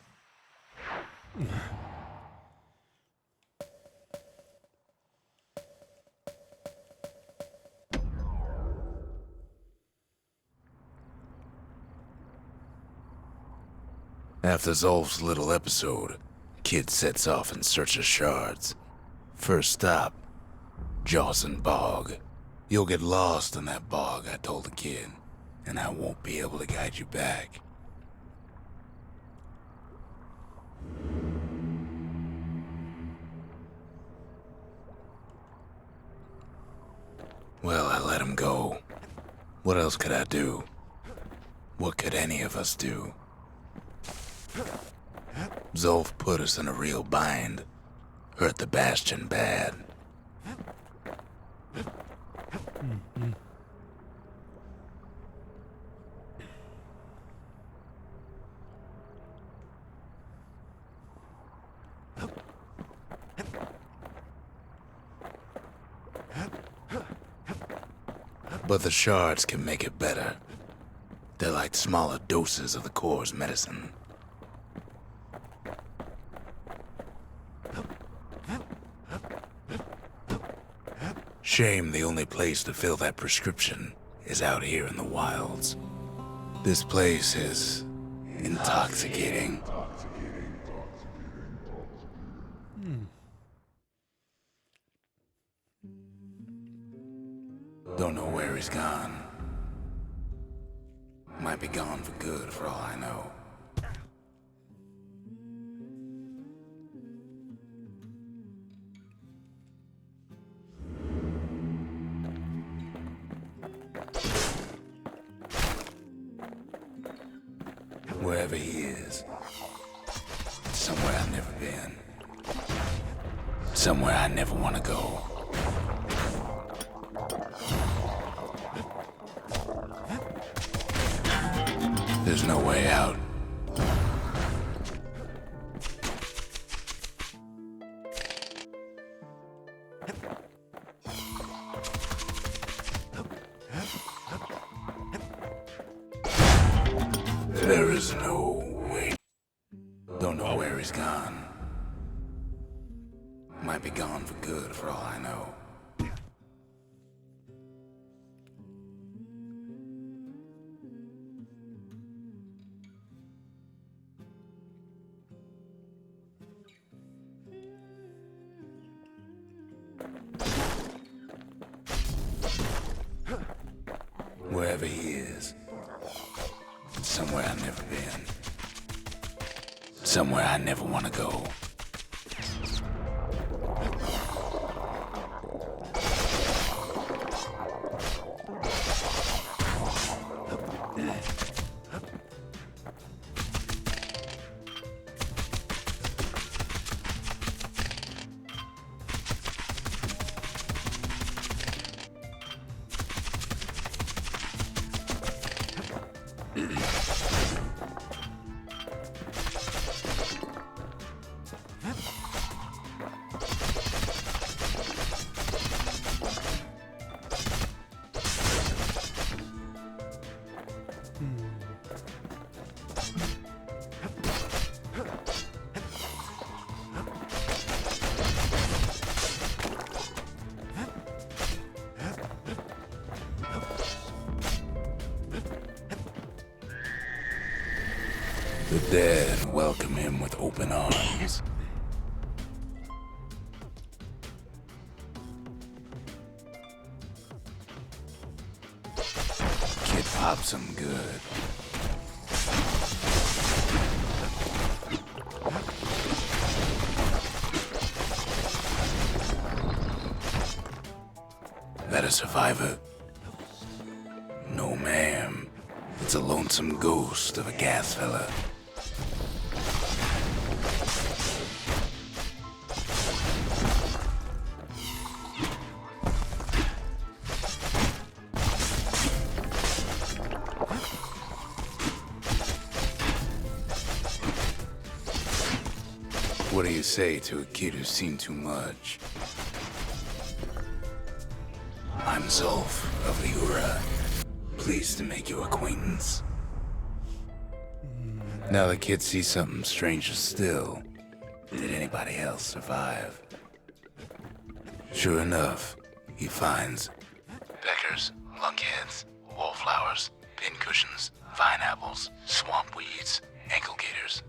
After Zolf's little episode, Kid sets off in search of shards. First stop, Jawson Bog. You'll get lost in that bog, I told the kid, and I won't be able to guide you back. Well, I let him go. What else could I do? What could any of us do? Zolf put us in a real bind. Hurt the Bastion bad. But the shards can make it better. They're like smaller doses of the core's medicine. Shame the only place to fill that prescription is out here in the wilds. This place is intoxicating. Don't know where he's gone. Might be gone for good for all I know. Wherever he is, somewhere I've never been, somewhere I never want to go. There's no way out. There is no way. Don't know where he's gone. Might be gone for good for all I know. Wherever he is, somewhere I've never been, somewhere I never want to go. The dead welcome him with open arms. Kid pops him good. That a survivor? No, ma'am. It's a lonesome ghost of a gas fella. What do you say to a kid who's seen too much? I'm Zolf of the Ura. Pleased to make your acquaintance. Now the kid sees something stranger still. Did anybody else survive? Sure enough, he finds peckers, lunkheads, wallflowers, pincushions, vine apples, swamp weeds, ankle gators.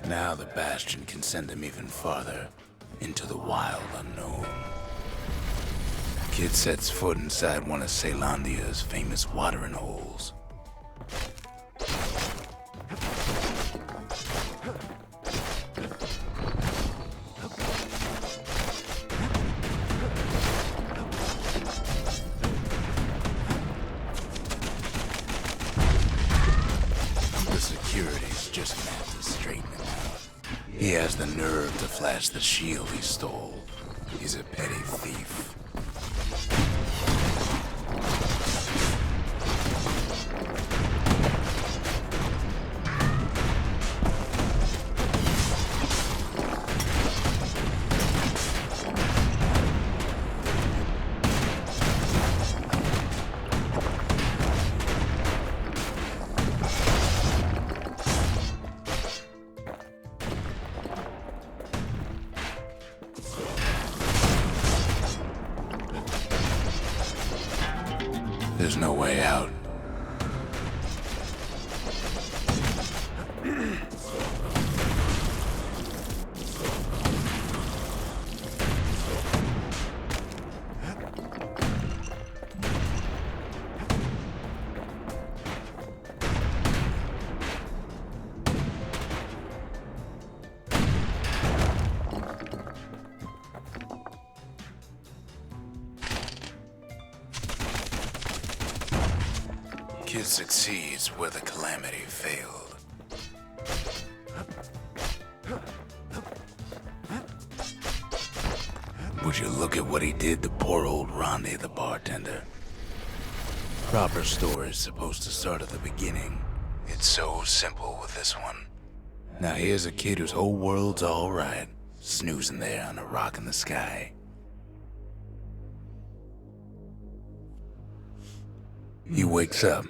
Now the bastion can send him even farther, into the wild unknown. Kid sets foot inside one of Ceylondia's famous watering holes. The security's just meant to straighten him out. He has the nerve to flash the shield he stole. He's a petty thief. There's no way out. Kid succeeds where the calamity failed. Would you look at what he did to poor old Ronnie the bartender? Proper story's supposed to start at the beginning. It's so simple with this one. Now here's a kid whose whole world's alright, snoozing there on a rock in the sky. He wakes up.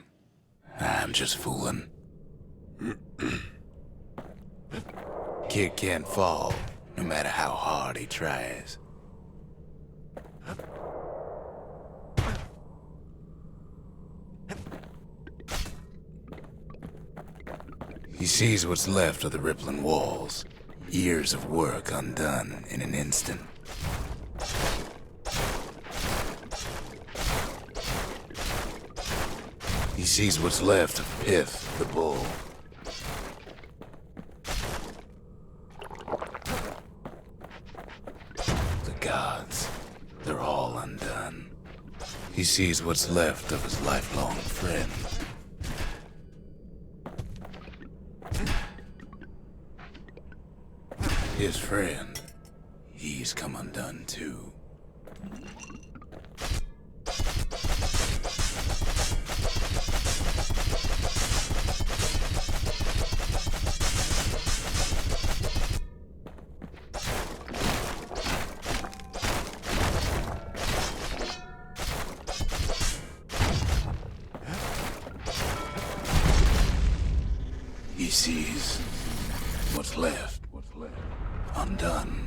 I'm just fooling. Kid can't fall, no matter how hard he tries. He sees what's left of the rippling walls. Years of work undone in an instant. He sees what's left of Pith, the bull. The gods, they're all undone. He sees what's left of his lifelong friend. His friend, he's come undone too. He sees what's left undone.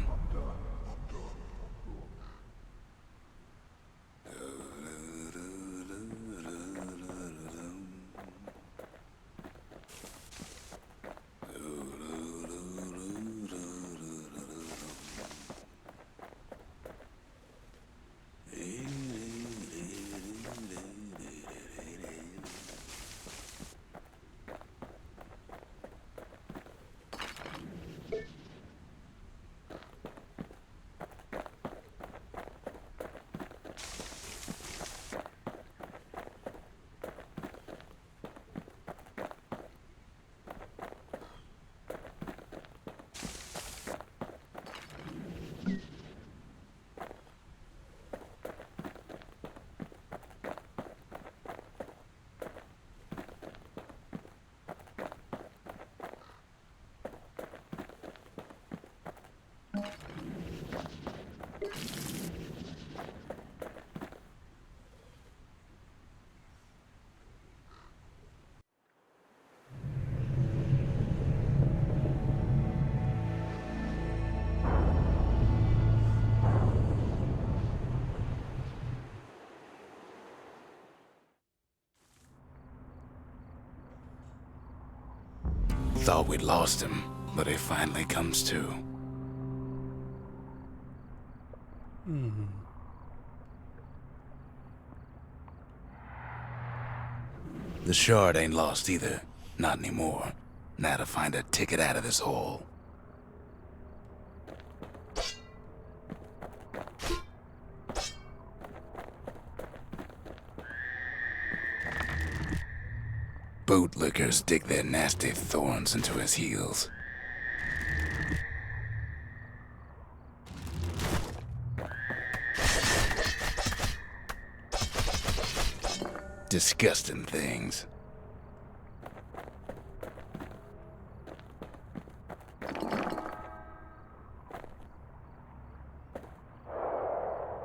Thought we'd lost him, but he finally comes to. The shard ain't lost either. Not anymore. Now to find a ticket out of this hole. Bootlickers dig their nasty thorns into his heels. Disgusting things.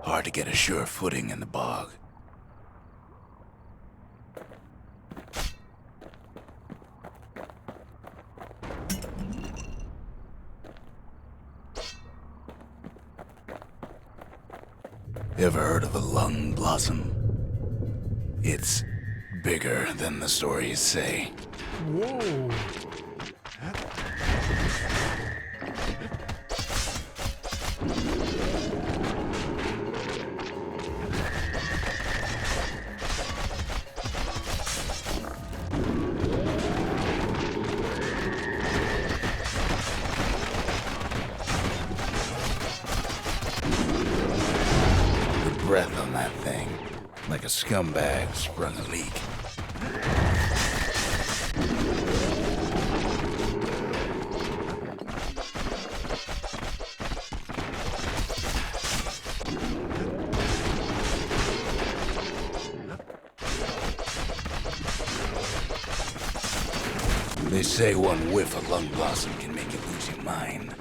Hard to get a sure footing in the bog. Ever heard of a lung blossom? It's bigger than the stories say. Whoa. Breath on that thing, like a scumbag sprung a leak. They say one whiff of lung blossom can make you lose your mind.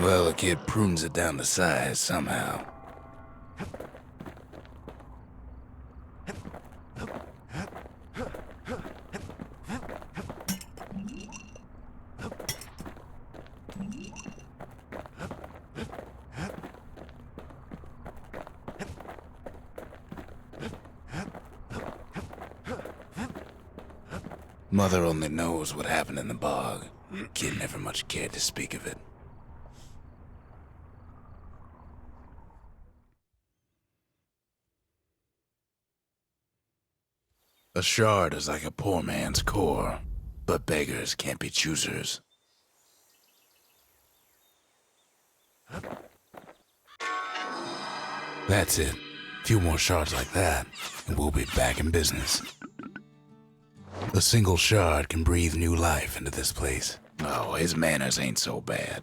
Well, the kid prunes it down to size somehow. Mother only knows what happened in the bog. Kid never much cared to speak of it. A shard is like a poor man's core, but beggars can't be choosers. That's it. Few more shards like that, and we'll be back in business. A single shard can breathe new life into this place. Oh, his manners ain't so bad.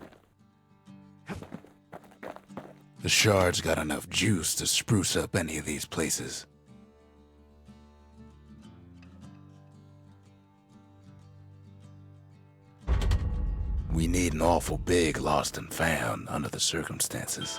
The shard's got enough juice to spruce up any of these places. We need an awful big lost and found under the circumstances.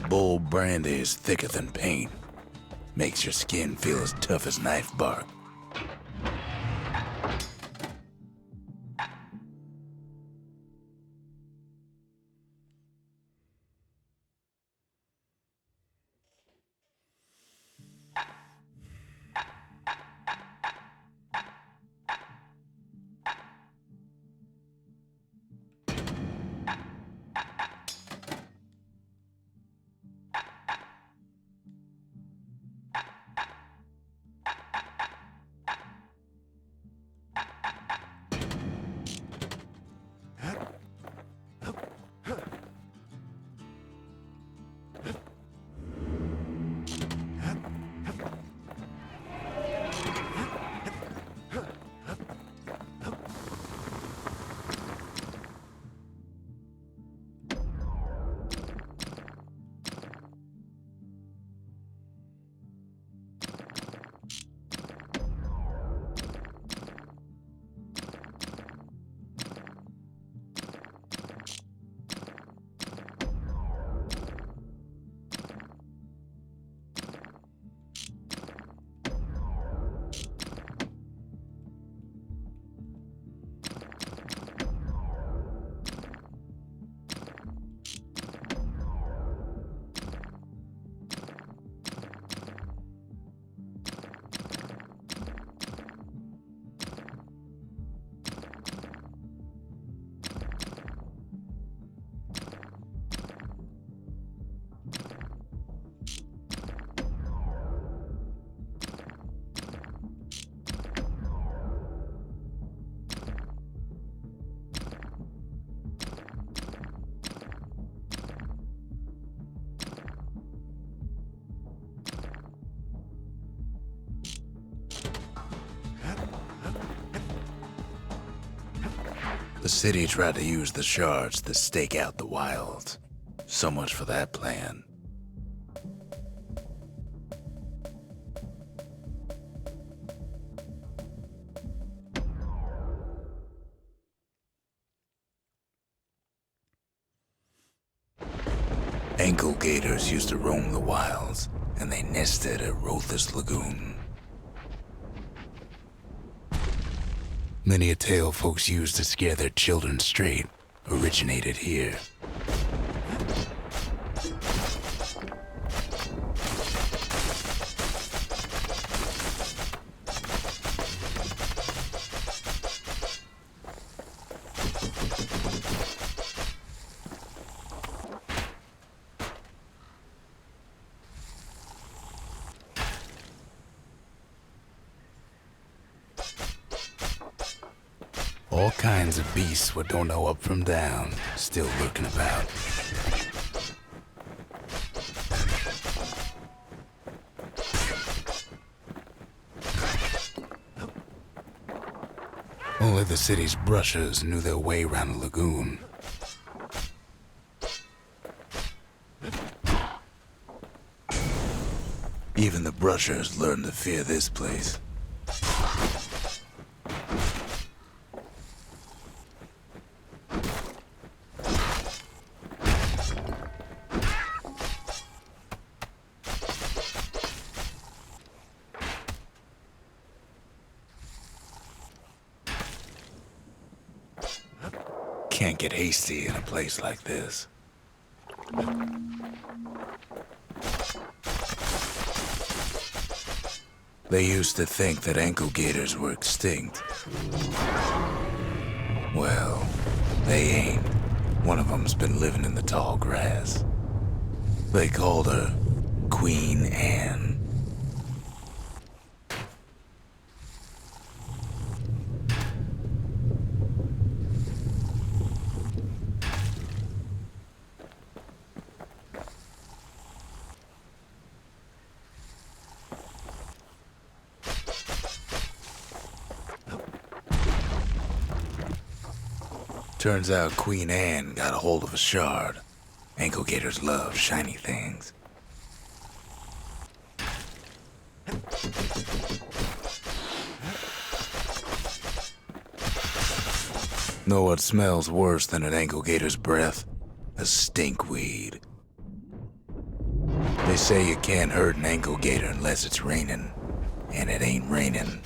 Bull brandy is thicker than paint. Makes your skin feel as tough as knife bark. The city tried to use the shards to stake out the wilds. So much for that plan. Ankle gators used to roam the wilds, and they nested at Rothes Lagoon. Many a tale folks used to scare their children straight originated here. All kinds of beasts what don't know up from down, still lurking about. Only the city's brushers knew their way around the lagoon. Even the brushers learned to fear this place. Can't get hasty in a place like this. They used to think that ankle gators were extinct. Well, they ain't. One of them's been living in the tall grass. They called her Queen Anne. Turns out Queen Anne got a hold of a shard. Ankle gators love shiny things. Know what smells worse than an ankle gator's breath? A stinkweed. always say you can't hurt an ankle gator unless it's raining. And it ain't raining.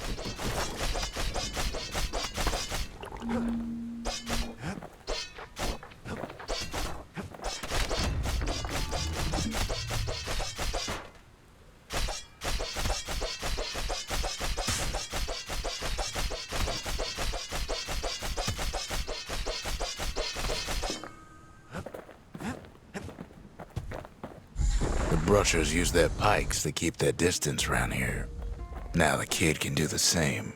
The brushers use their pikes to keep their distance around here. Now the kid can do the same.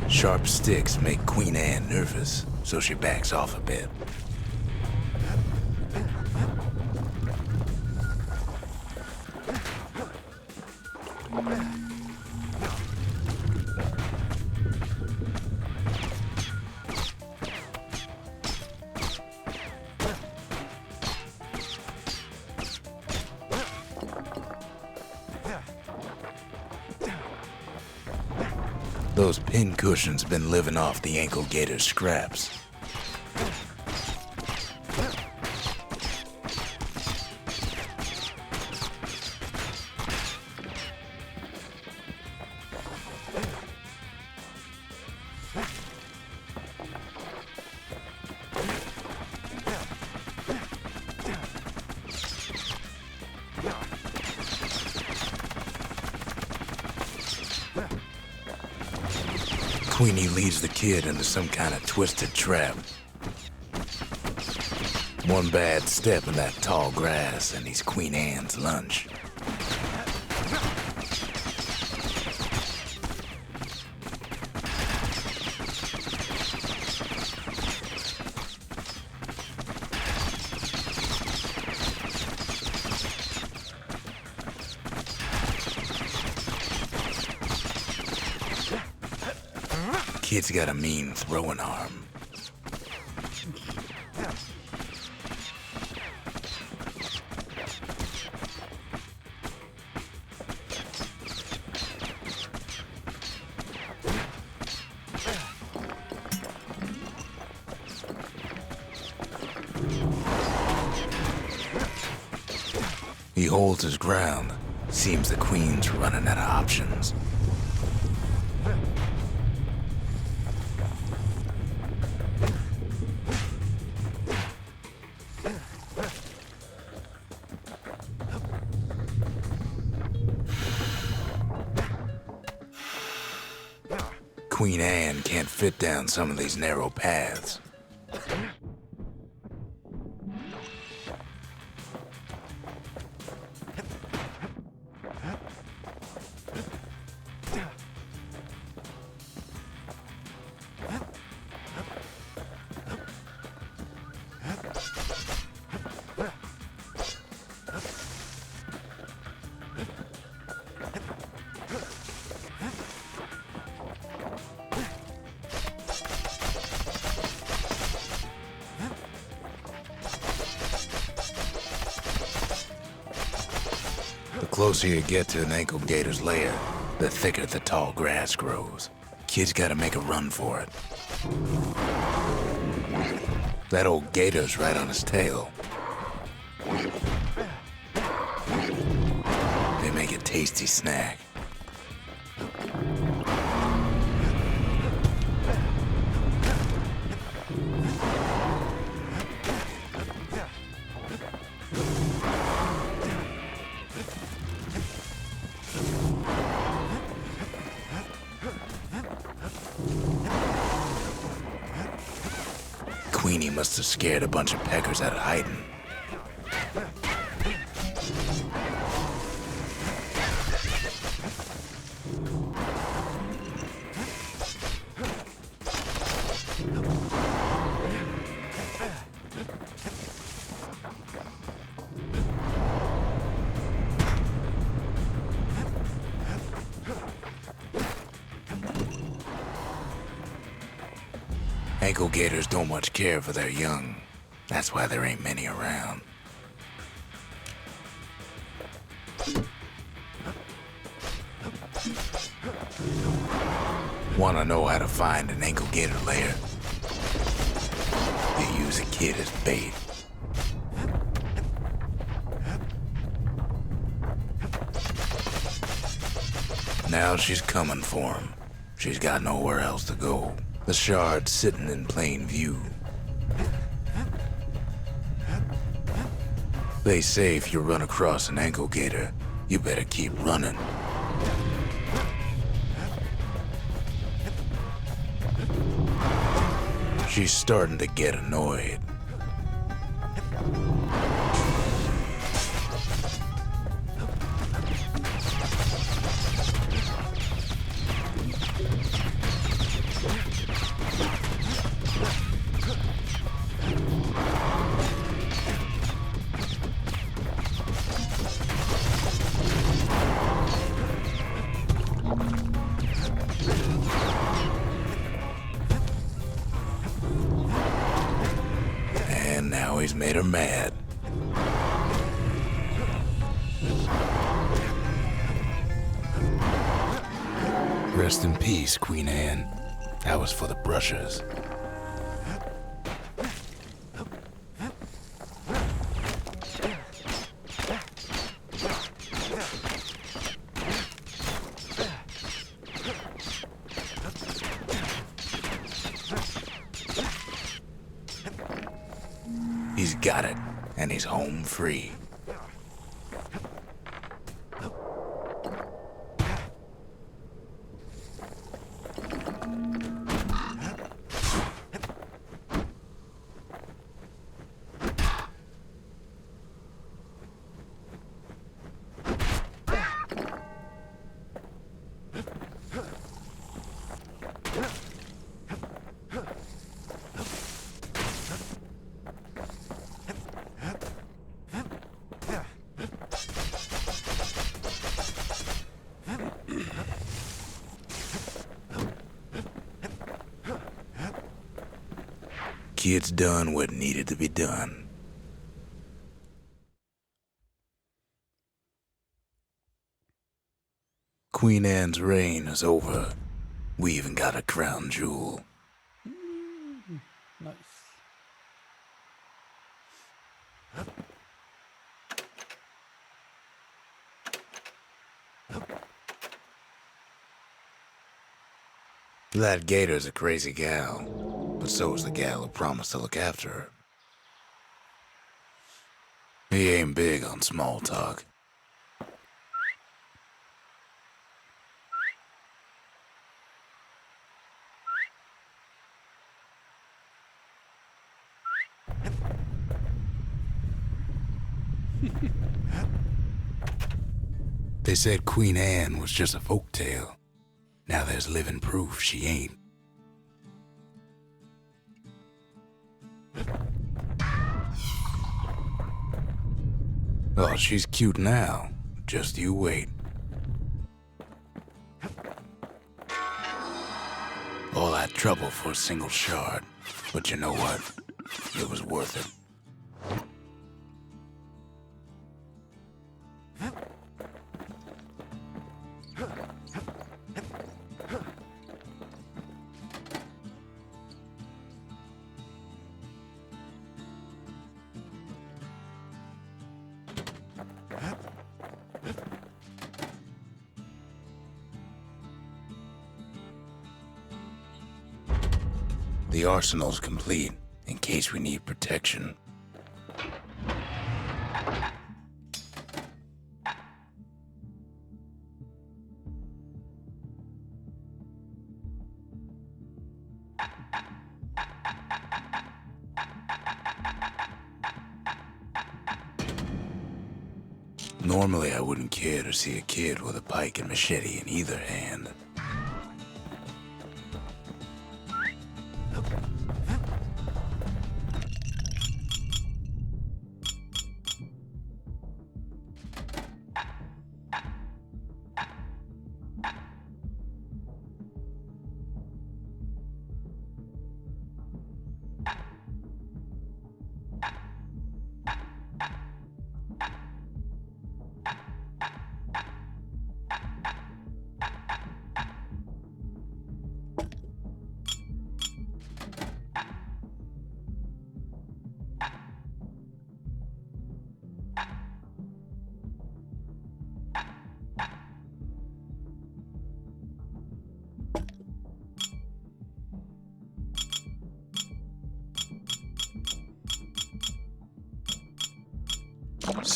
Sharp sticks make Queen Anne nervous, so she backs off a bit. Those pin cushions been living off the ankle gator's scraps. Queenie leads the kid into some kind of twisted trap. One bad step in that tall grass and he's Queen Anne's lunch. Kid's got a mean throwing arm. He holds his ground. Seems the queen's running out of options. Queen Anne can't fit down some of these narrow paths. The closer you get to an ankle gator's lair, the thicker the tall grass grows. Kid's gotta make a run for it. That old gator's right on his tail. They make a tasty snack. Queenie must have scared a bunch of peckers out of hiding. Ankle gators don't much care for their young. That's why there ain't many around. Want to know how to find an ankle gator lair? You use a kid as bait. Now she's coming for him. She's got nowhere else to go. The shard's sitting in plain view. They say if you run across an ankle gator, you better keep running. She's starting to get annoyed. And now he's made her mad. Rest in peace, Queen Anne. That was for the brushers. He's got it, and he's home free. Kid's done what needed to be done. Queen Anne's reign is over. We even got a crown jewel. Nice. That gator's a crazy gal, but so is the gal who promised to look after her. He ain't big on small talk. They said Queen Anne was just a folktale. Now there's living proof she ain't. Oh, she's cute now. Just you wait. All that trouble for a single shard. But you know what? It was worth it. The arsenal's complete, in case we need protection. Normally, I wouldn't care to see a kid with a pike and machete in either hand.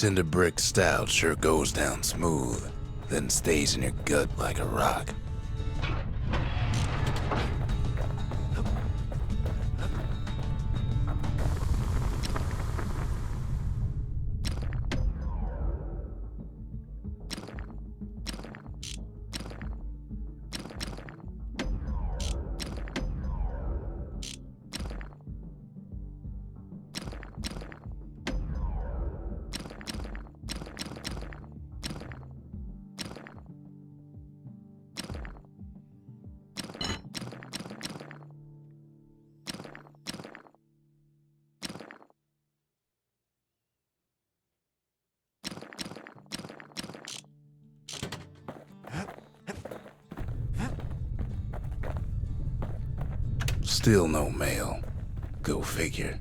cinder brick stout sure goes down smooth, then stays in your gut like a rock. Still no mail. Go figure.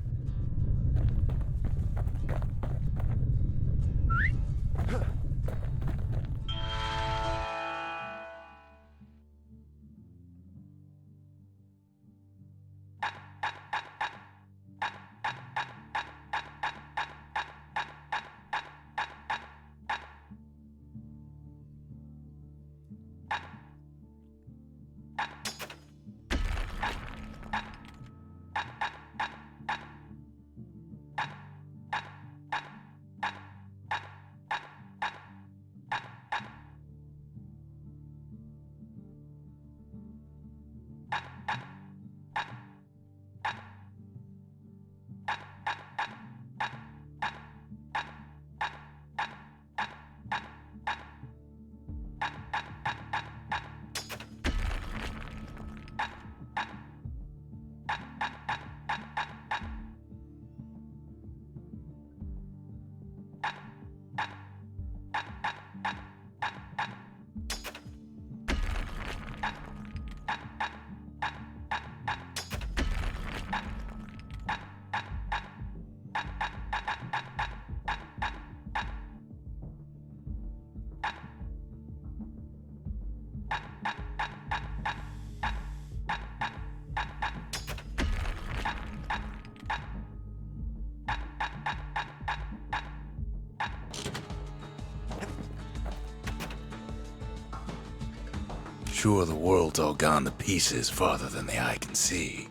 Sure, the world's all gone to pieces farther than the eye can see,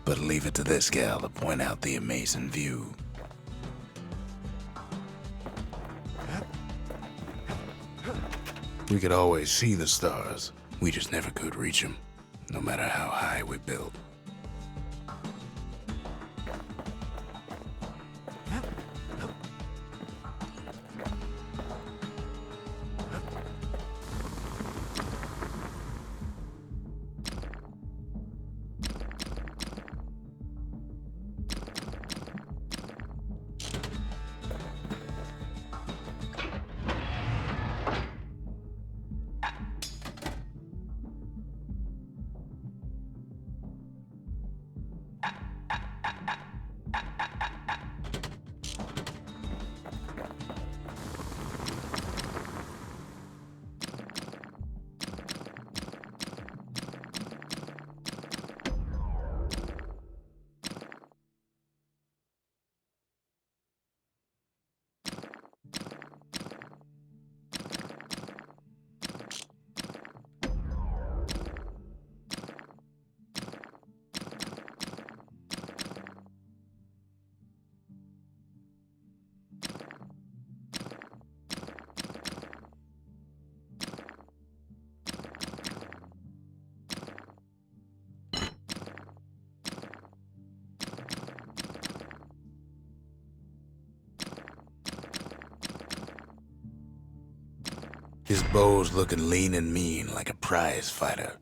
but leave it to this gal to point out the amazing view. We could always see the stars, we just never could reach them, no matter how high we built. His bow's looking lean and mean like a prize fighter.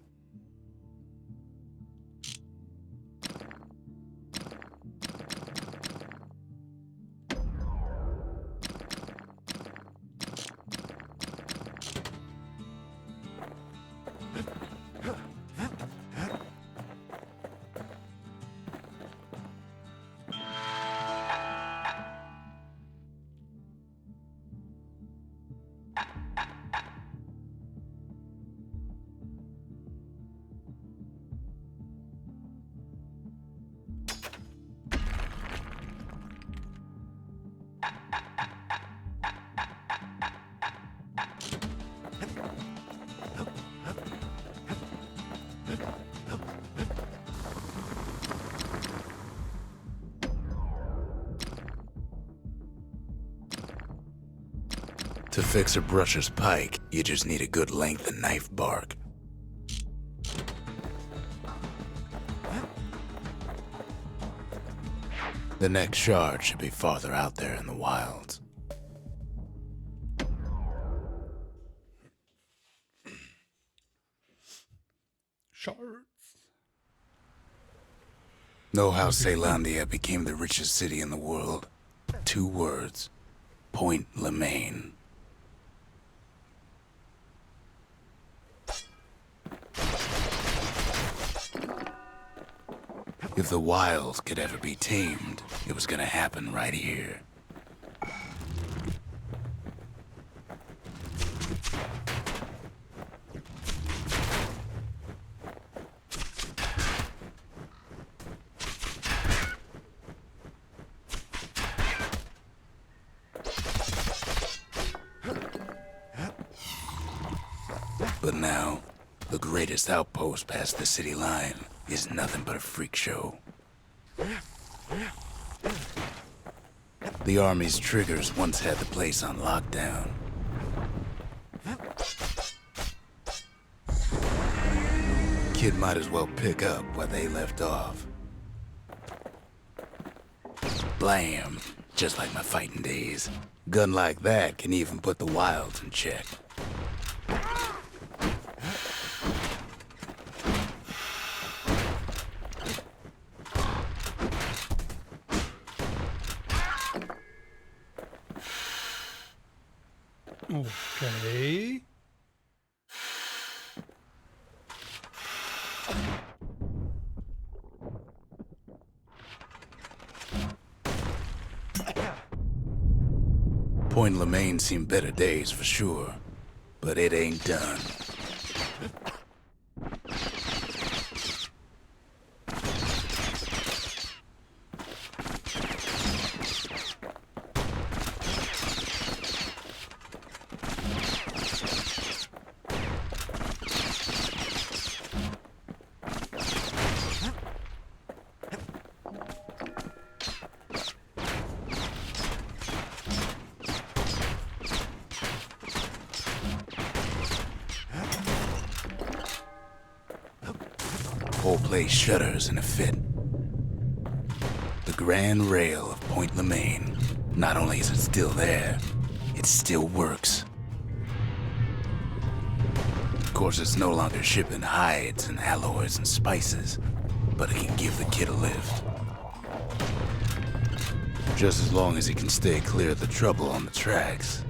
fix a brusher's pike, you just need a good length of knife bark. The next shard should be farther out there in the wilds. Shards. Know how Caelandia became the richest city in the world? 2 words. Point Lemaine. If the wilds could ever be tamed, it was gonna happen right here. But now, the greatest outpost past the city line is nothing but a freak show. The army's triggers once had the place on lockdown. Kid might as well pick up where they left off. Blam! Just like my fighting days. Gun like that can even put the wilds in check. Okay. Point Lemaine seen better days for sure, but it ain't done. Whole place shudders in a fit. The grand rail of Point Lemaine. Not only is it still there, it still works. Of course, it's no longer shipping hides and alloys and spices, but it can give the kid a lift. Just as long as he can stay clear of the trouble on the tracks.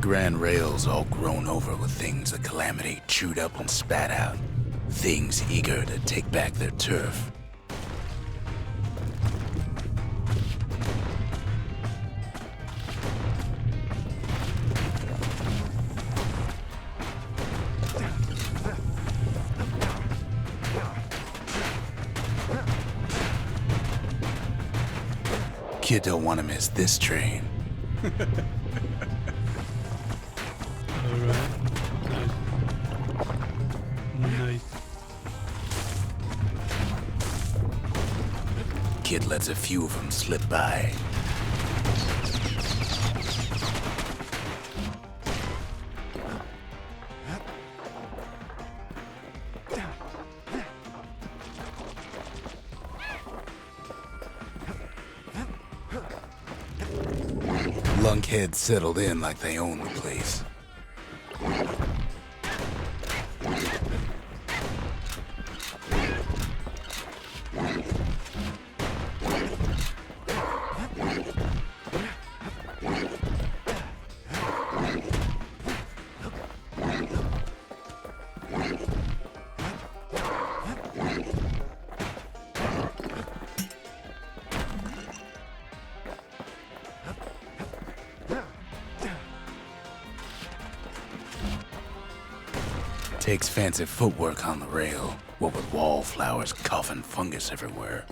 Grand rails all grown over with things the Calamity chewed up and spat out. Things eager to take back their turf. Kid don't want to miss this train. Alright. Nice. Kid lets a few of them slip by. Lunkheads settled in like they own the place. Takes fancy footwork on the rail, what with wallflowers coughing fungus everywhere.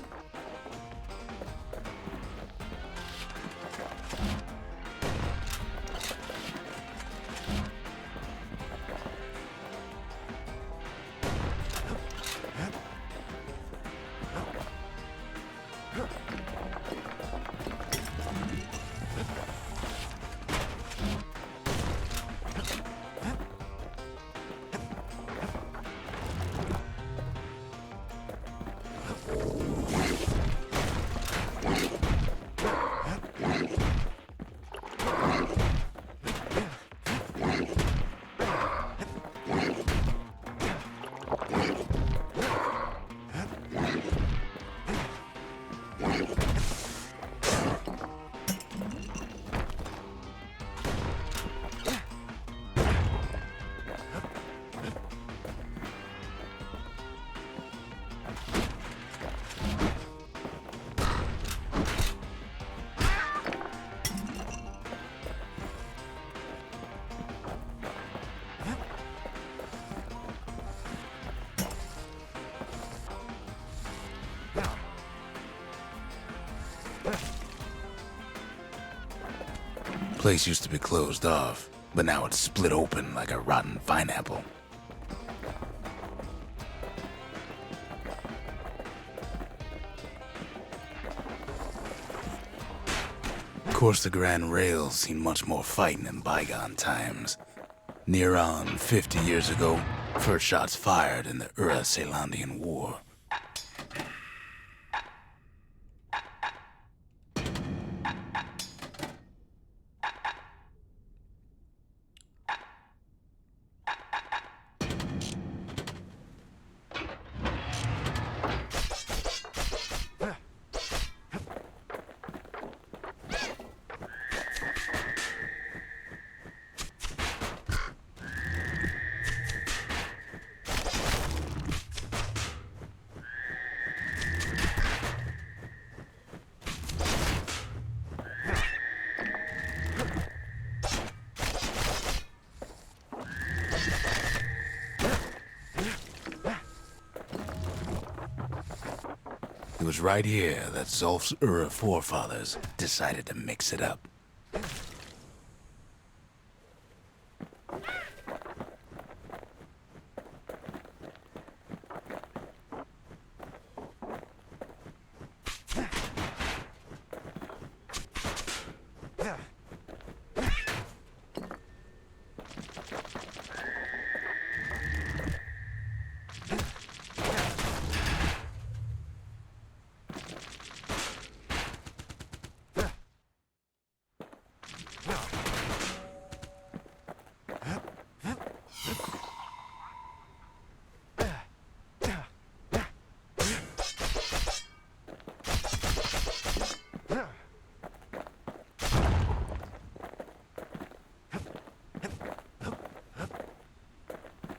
place used to be closed off, but now it's split open like a rotten pineapple. Of course, the Grand Rail's seen much more fighting in bygone times. Near on 50 years ago, first shots fired in the Ura-Celandian War. It was right here that Zulf's Ura forefathers decided to mix it up.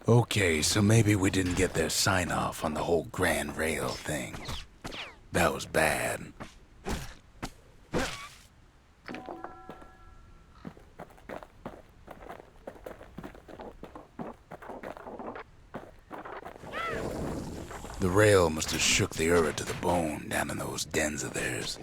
Okay, so maybe we didn't get their sign-off on the whole Grand Rail thing. That was bad. The rail must have shook the Ura to the bone down in those dens of theirs.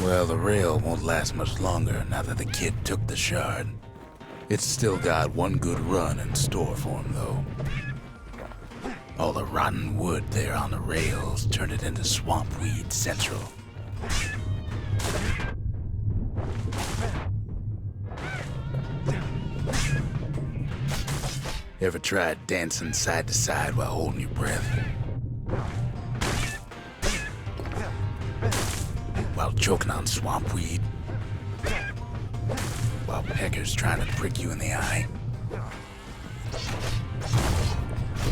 Well, the rail won't last much longer now that the kid took the shard. It's still got one good run in store for him, though. All the rotten wood there on the rails turned it into Swampweed Central. Ever tried dancing side to side while holding your breath? While choking on swampweed? While peckers trying to prick you in the eye?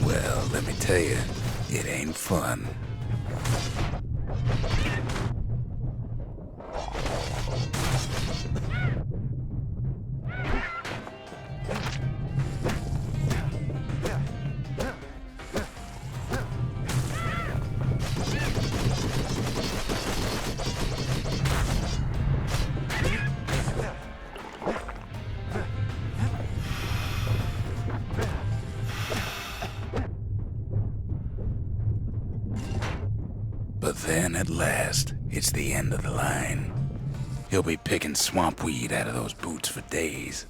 Well, let me tell you, it ain't fun. But then, at last, it's the end of the line. He'll be picking swampweed out of those boots for days.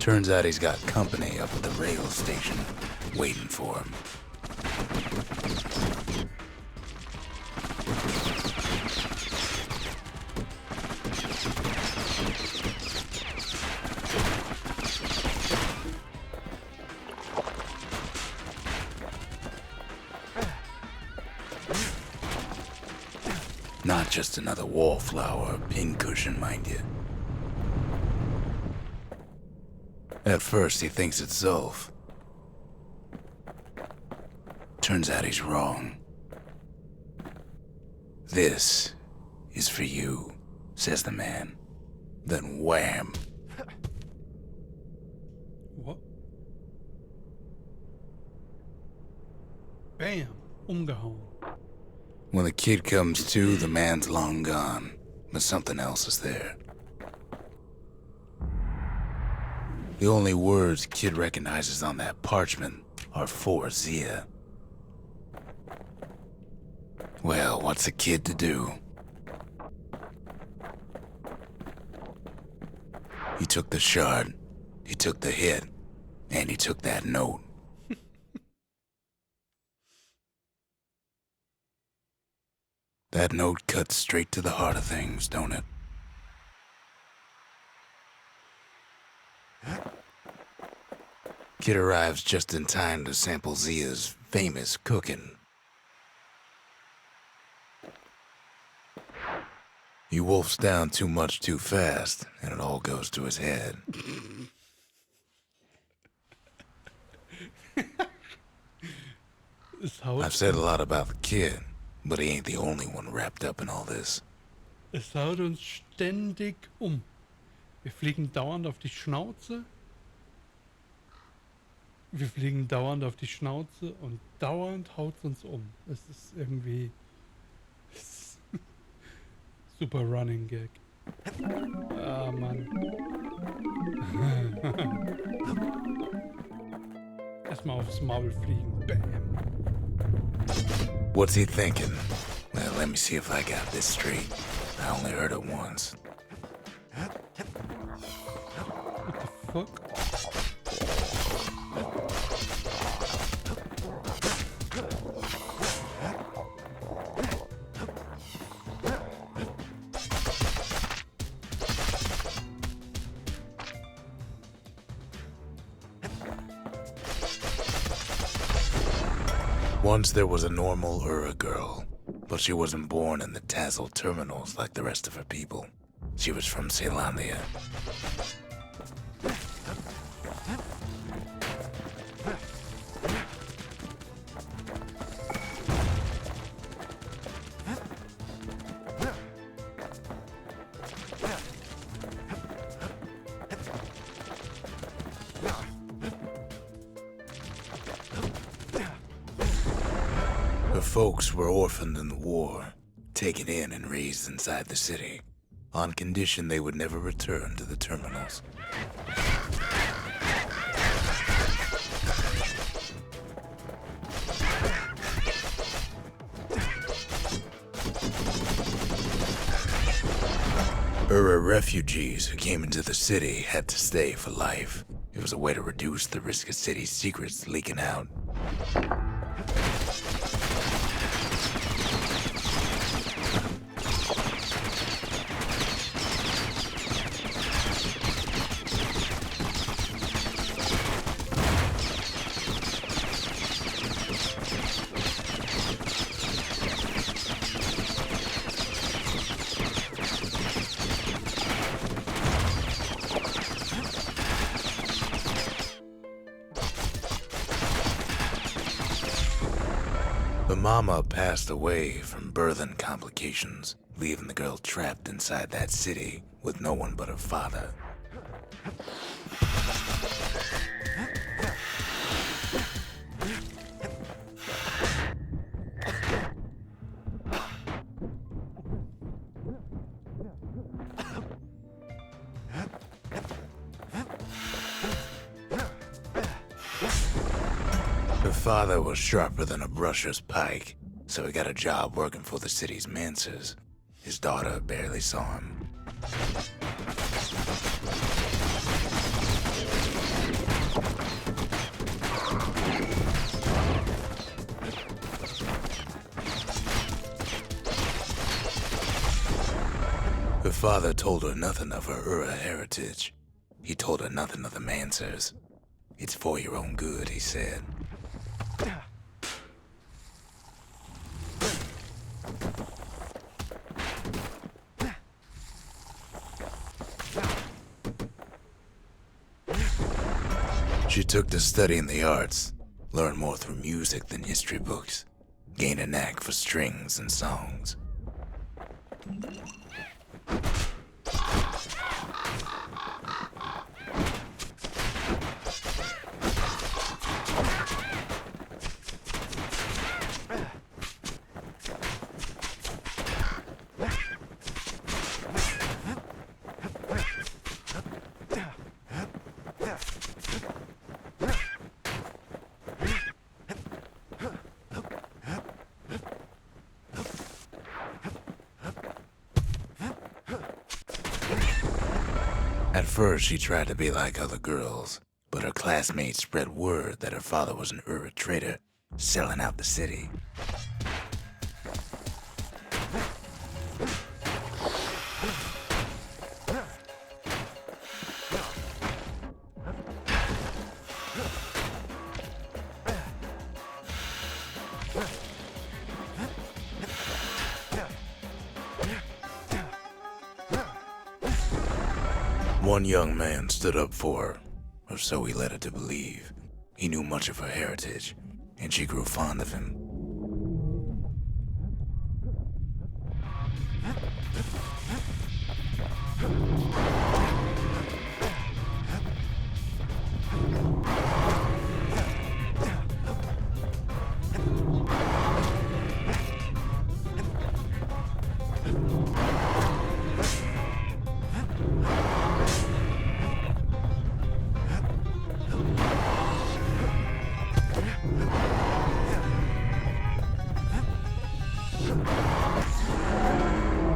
Turns out he's got company up at the rail station, waiting for him. Not just another wallflower or pincushion, mind you. At first, he thinks it's Zulf. Turns out he's wrong. This is for you, says the man. Then wham! What? Bam! Umgehauen. When the kid comes to, the man's long gone, but something else is there. The only words Kid recognizes on that parchment are for Zia. Well, what's a kid to do? He took the shard, he took the hit, and he took that note. That note cuts straight to the heart of things, don't it? Kid arrives just in time to sample Zia's famous cooking. He wolfs down too much too fast, and it all goes to his head. I've said a lot about the kid, but he ain't the only one wrapped up in all this. Es haut uns ständig Wir fliegen dauernd auf die Schnauze. Wir fliegen dauernd auf die Schnauze und dauernd haut es uns um. Es ist irgendwie super Running Gag. Ah, Mann. Erstmal aufs Maul fliegen. Bam. What's he thinking? Well, let me see if I got this straight. I only heard it once. What the fuck? Once there was a normal Ura girl, but she wasn't born in the Tassel terminals like the rest of her people. She was from Ceylondia. Her folks were orphaned in the war, taken in and raised inside the city, on condition they would never return to the terminals. Ura refugees who came into the city had to stay for life. It was a way to reduce the risk of city secrets leaking out. The mama passed away from birthing complications, leaving the girl trapped inside that city with no one but her father. Her father was sharper than a brusher's pike, so he got a job working for the city's mancers. His daughter barely saw him. Her father told her nothing of her Ura heritage. He told her nothing of the mancers. It's for your own good, he said. She took to studying the arts, learned more through music than history books, gained a knack for strings and songs. At first, she tried to be like other girls, but her classmates spread word that her father was an Ura trader, selling out the city. One young man stood up for her, or so he led her to believe. He knew much of her heritage, and she grew fond of him.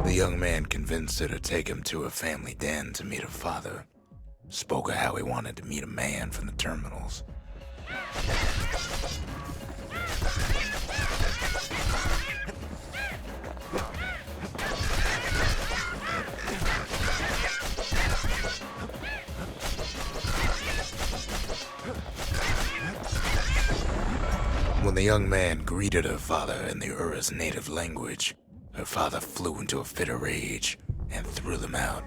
The young man convinced her to take him to her family den to meet her father. Spoke of how he wanted to meet a man from the terminals. When the young man greeted her father in the Ura's native language, her father flew into a fit of rage and threw them out.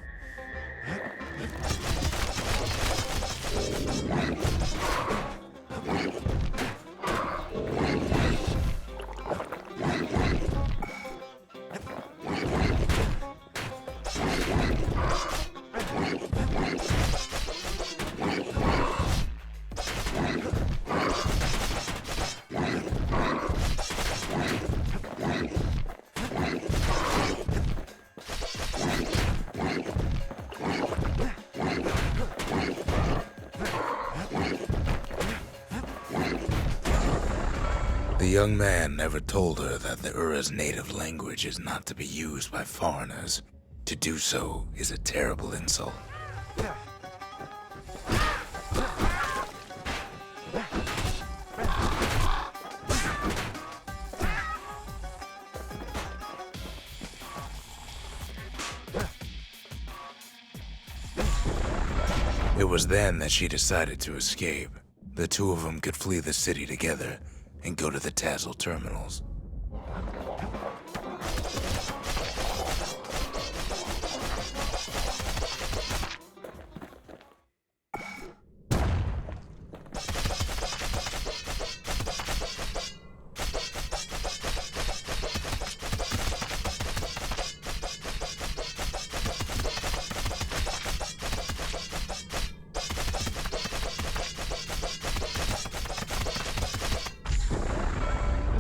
The young man never told her that the Ura's native language is not to be used by foreigners. To do so is a terrible insult. It was then that she decided to escape. The two of them could flee the city together and go to the Tassel terminals.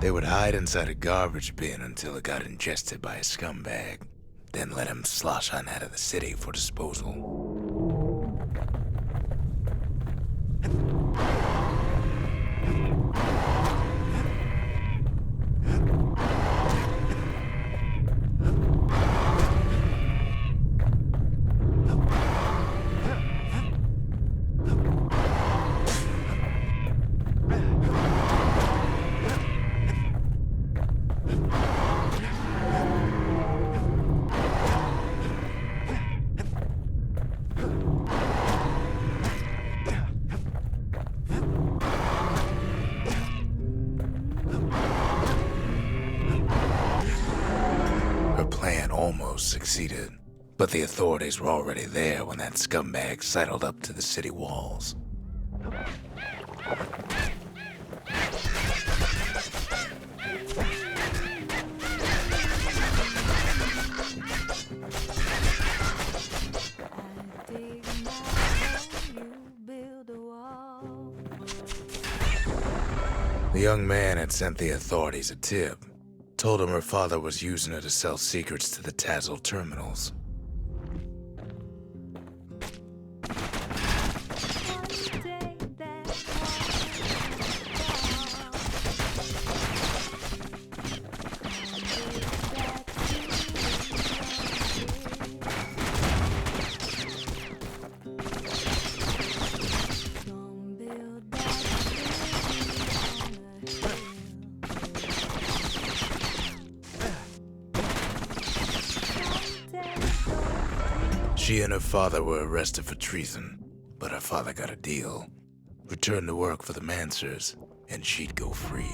They would hide inside a garbage bin until it got ingested by a scumbag, then let him slosh on out of the city for disposal. Almost succeeded, but the authorities were already there when that scumbag sidled up to the city walls. The young man had sent the authorities a tip. Told him her father was using her to sell secrets to the Tazzle terminals. She and her father were arrested for treason, but her father got a deal. Returned to work for the Mansers, and she'd go free.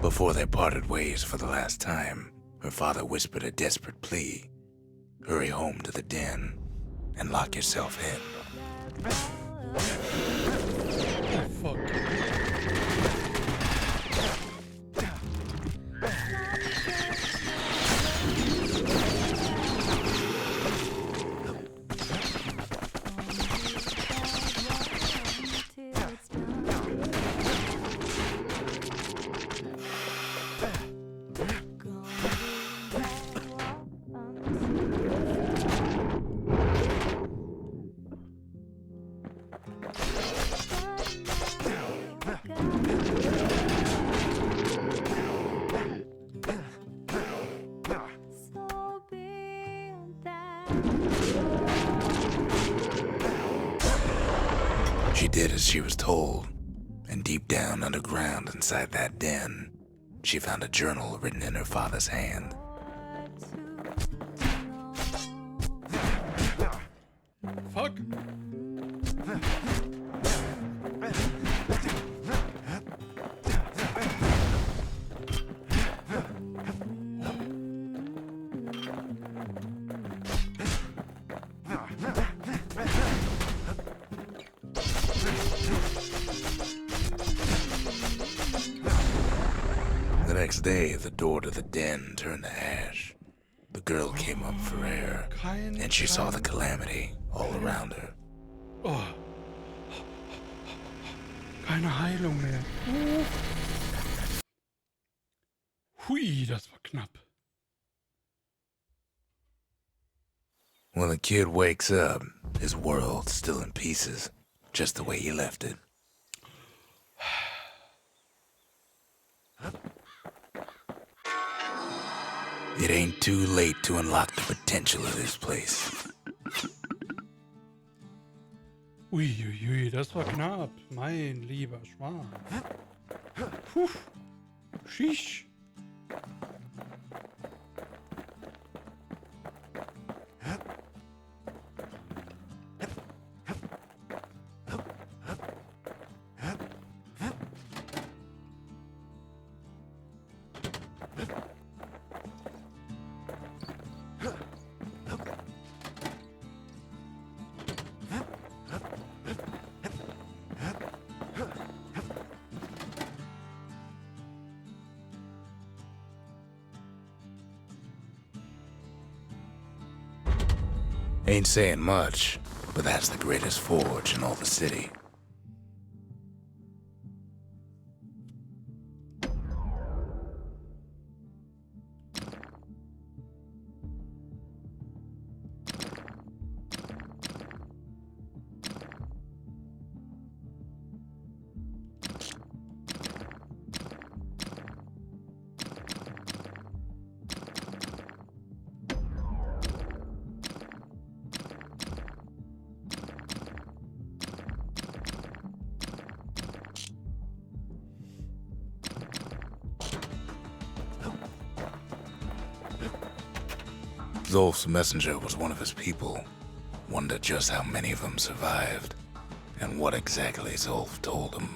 Before they parted ways for the last time, her father whispered a desperate plea. Hurry home to the den and lock yourself in. Oh, fuck. She did as she was told, and deep down underground inside that den, she found a journal written in her father's hand. Fuck. The next day, the door to the den turned to ash. The girl came up for air, and she saw the calamity all around her. Oh. Keine Heilung mehr. Hui, das war knapp. When the kid wakes up, his world's still in pieces, just the way he left it. It ain't too late to unlock the potential of this place. Uiuiui, das war knapp, mein lieber Schwan. Puh, Shish. Ain't saying much, but that's the greatest forge in all the city. Zolf's messenger was one of his people. Wondered just how many of them survived. and what exactly Zolf told him.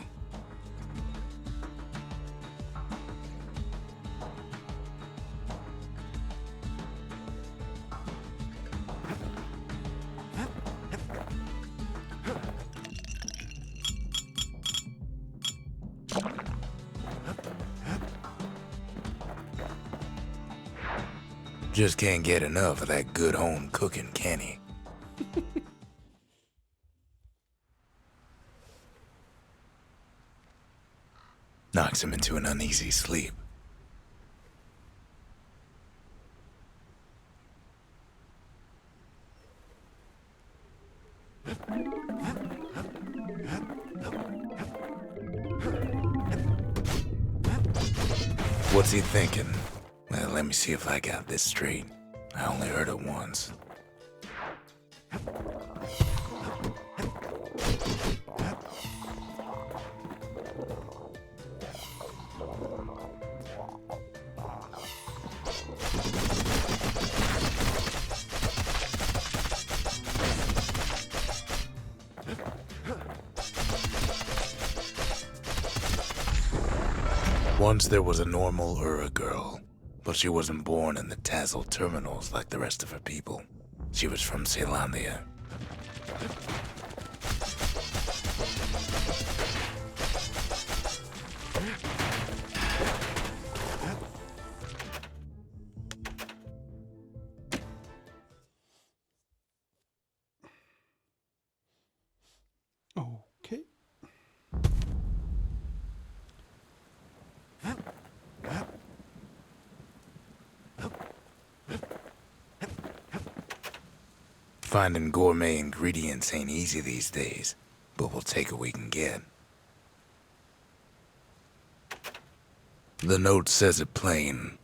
Just can't get enough of that good home cooking, can he? Knocks him into an uneasy sleep. What's he thinking? Well, let me see if I got this straight. I only heard it once. Once there was a normal Ura girl, but she wasn't born in the Tassel terminals like the rest of her people. She was from Celandia. Okay. Finding gourmet ingredients ain't easy these days, but we'll take what we can get. The note says it plain.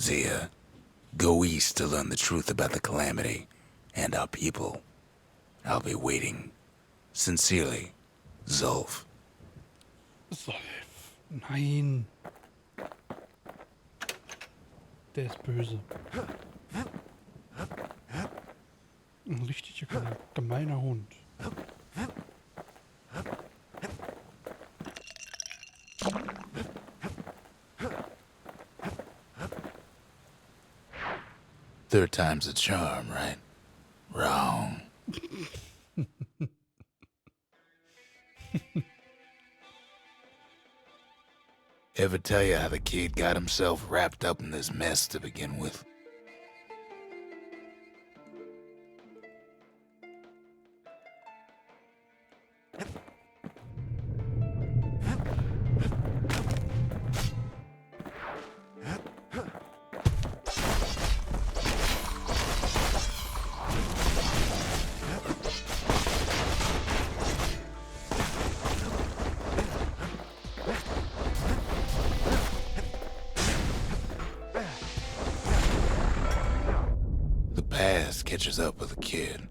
Zia, go east to learn the truth about the calamity and our people. I'll be waiting. Sincerely, Zolf. Zolf. Nein. Der ist böse. Ein richtiger gemeiner Hund. Third time's a charm, right? Wrong. Ever tell you how the kid got himself wrapped up in this mess to begin with? Past catches up with the kid.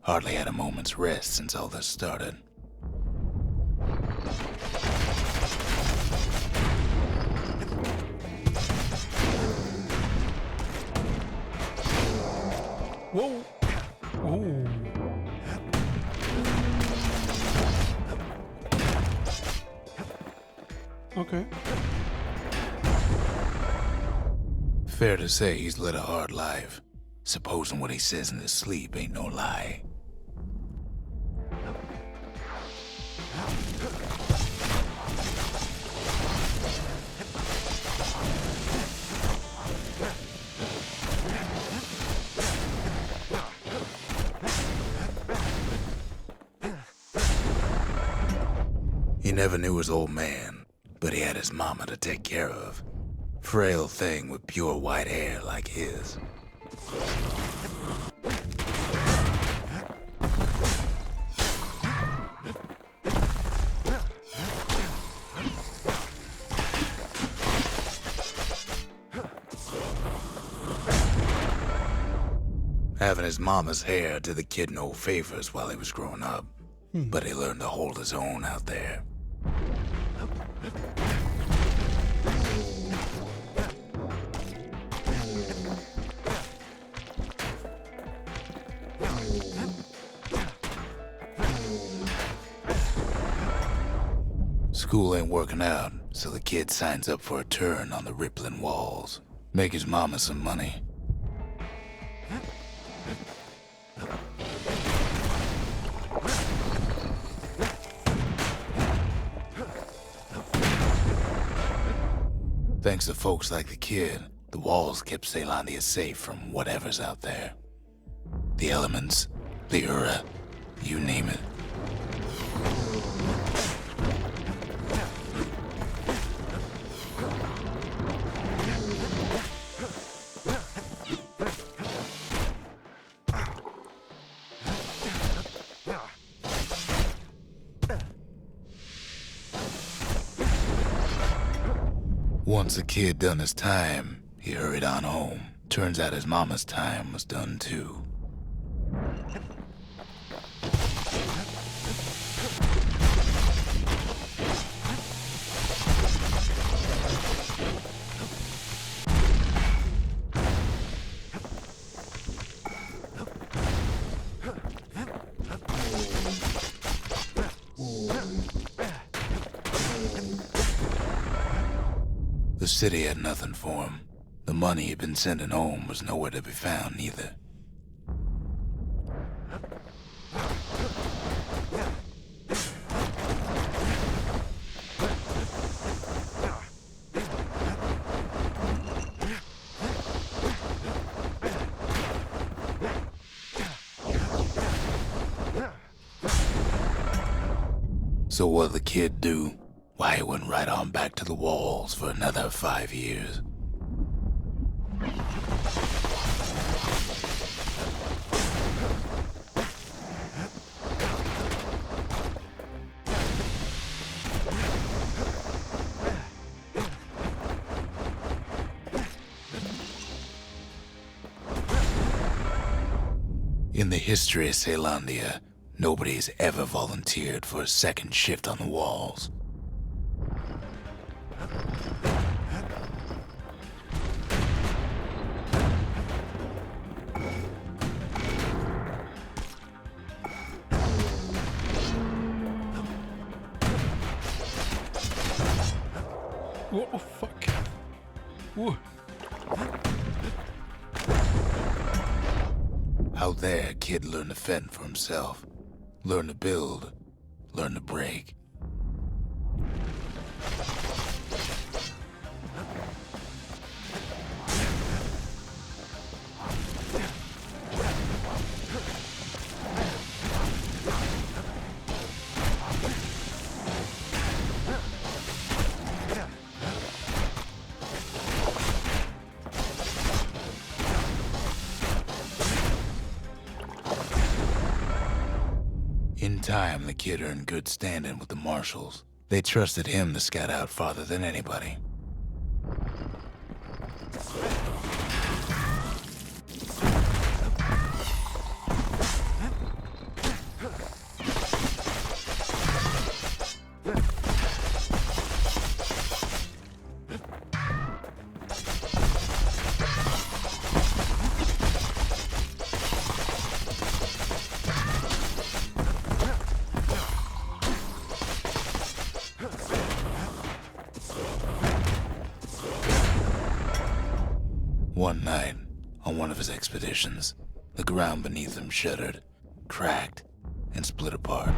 Hardly had a moment's rest since all this started. Whoa! Oh. Okay. Fair to say he's led a hard life. Supposing what he says in his sleep ain't no lie. He never knew his old man, but he had his mama to take care of. Frail thing with pure white hair like his. Having his mama's hair did the kid no favors while he was growing up, but he learned to hold his own out there. School ain't working out, so the kid signs up for a turn on the rippling walls. Make his mama some money. Thanks to folks like the kid, the walls kept Ceylondia safe from whatever's out there. The elements, the Ura, you name it. Once the kid done his time, he hurried on home. Turns out his mama's time was done too. The city had nothing for him. The money he'd been sending home was nowhere to be found either. So what'd the kid do? Why, he went right on back to the walls for another 5 years. In the history of Ceylondia, nobody's ever volunteered for a second shift on the walls. What the fuck? Whoa. Out there, kid learned to fend for himself. Learn to build. Learn to break. In time, the kid earned good standing with the marshals. They trusted him to scout out farther than anybody. One night, on one of his expeditions, the ground beneath him shuddered, cracked, and split apart.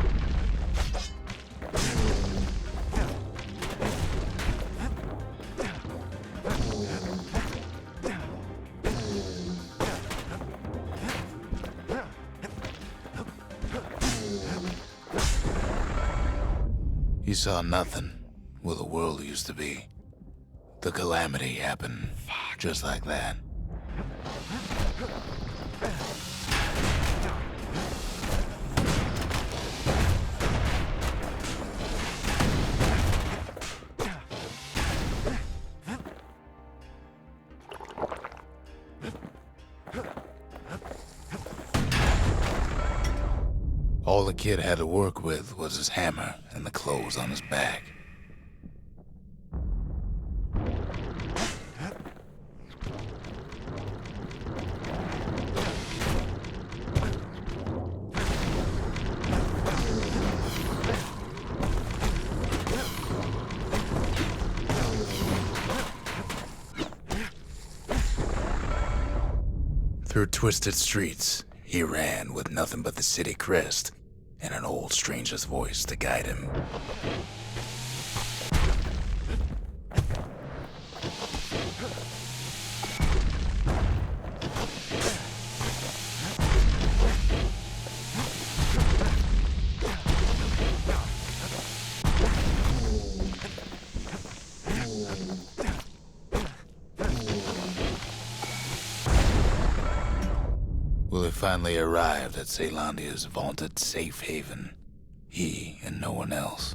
He saw nothing where the world used to be. The calamity happened just like that. All the kid had to work with was his hammer and the clothes on his back. Through twisted streets, he ran with nothing but the city crest and an old stranger's voice to guide him. Will finally arrived at Caelondia's vaunted safe haven. He and no one else.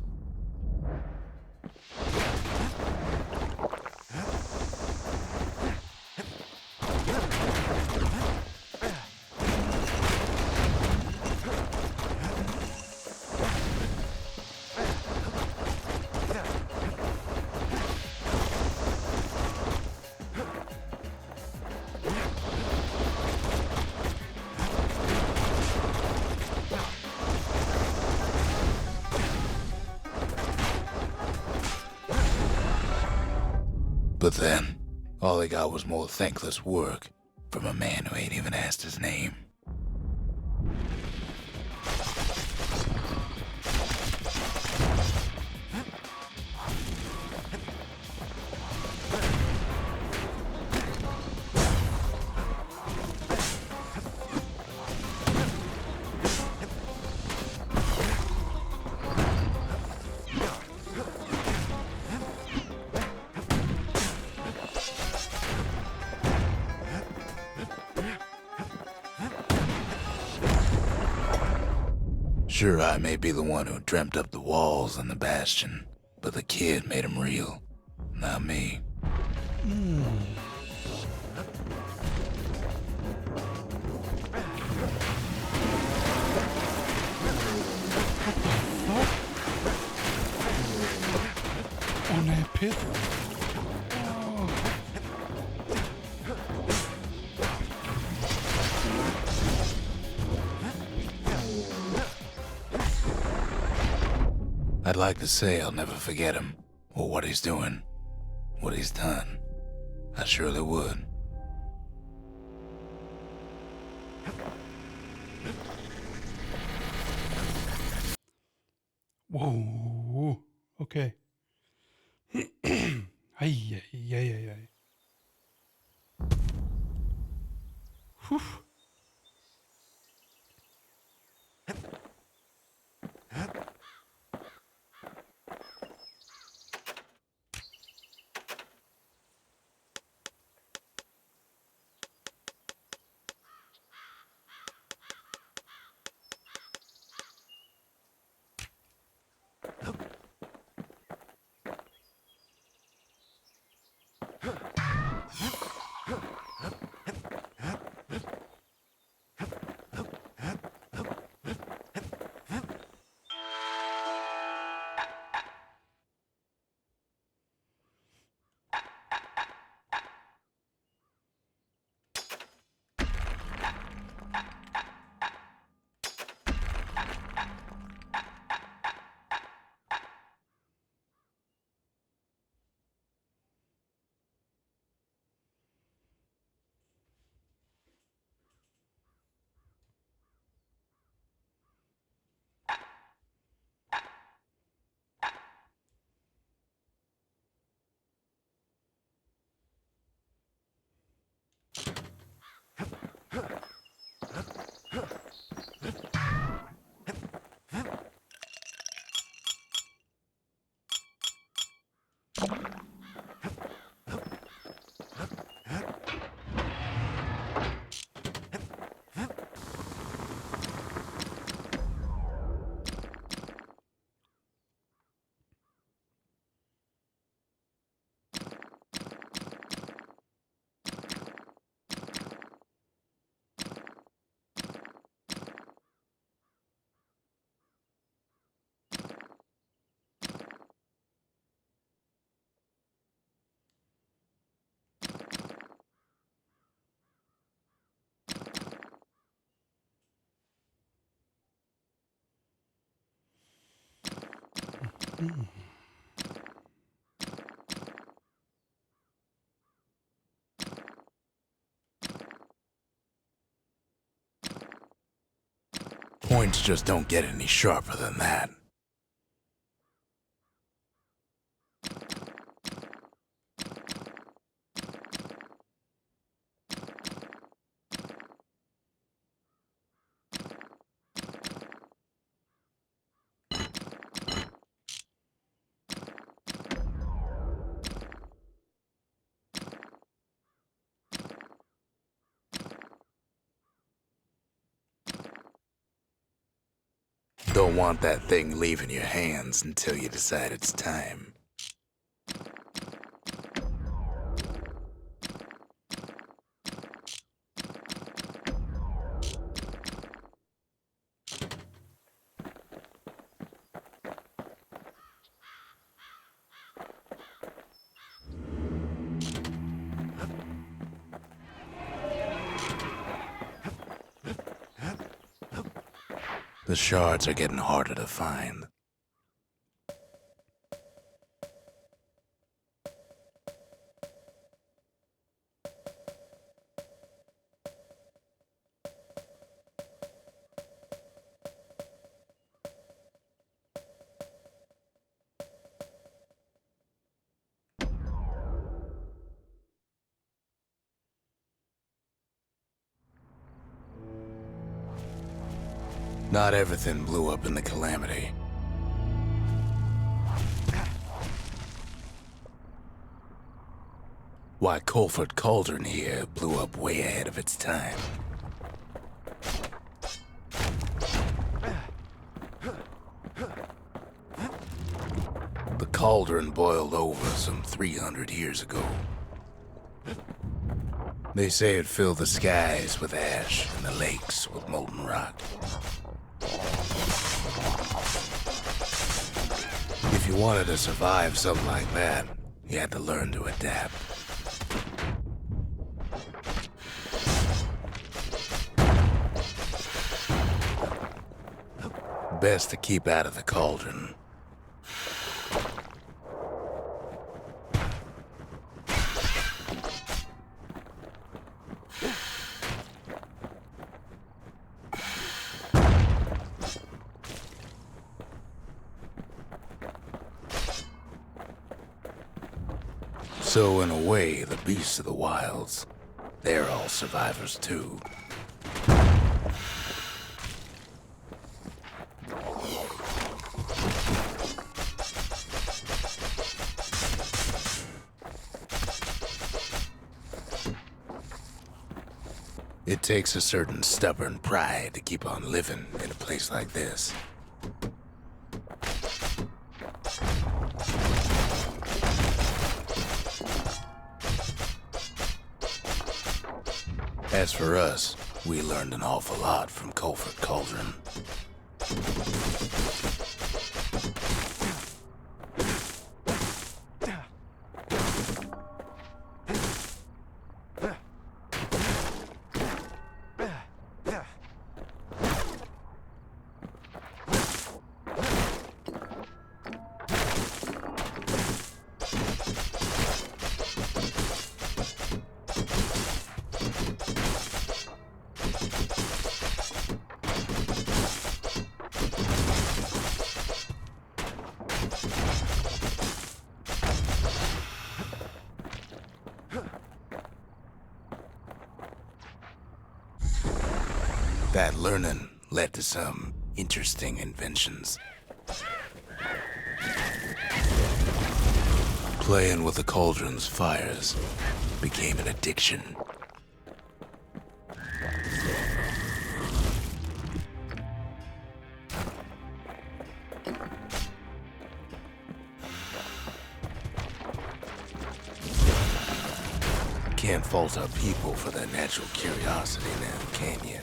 But then, all he got was more thankless work from a man who ain't even asked his name. Sure, I may be the one who dreamt up the walls and the bastion, but the kid made them real, not me. On that pit? I'd like to say I'll never forget him, or what he's doing, what he's done. I surely would. Whoa. Okay. Ay, ay, ay, ay, ay. Whew. Points just don't get any sharper than that. Don't want that thing leaving your hands until you decide it's time. The shards are getting harder to find. Not everything blew up in the calamity. Why, Colford Cauldron here blew up way ahead of its time. The cauldron boiled over some 300 years ago. They say it filled the skies with ash and the lakes with molten rock. If you wanted to survive something like that, you had to learn to adapt. Best to keep out of the cauldron. So in a way, the beasts of the wilds, they're all survivors too. It takes a certain stubborn pride to keep on living in a place like this. As for us, we learned an awful lot from Colford Cauldron. That learning led to some interesting inventions. Playing with the cauldron's fires became an addiction. Can't fault our people for their natural curiosity now, can you?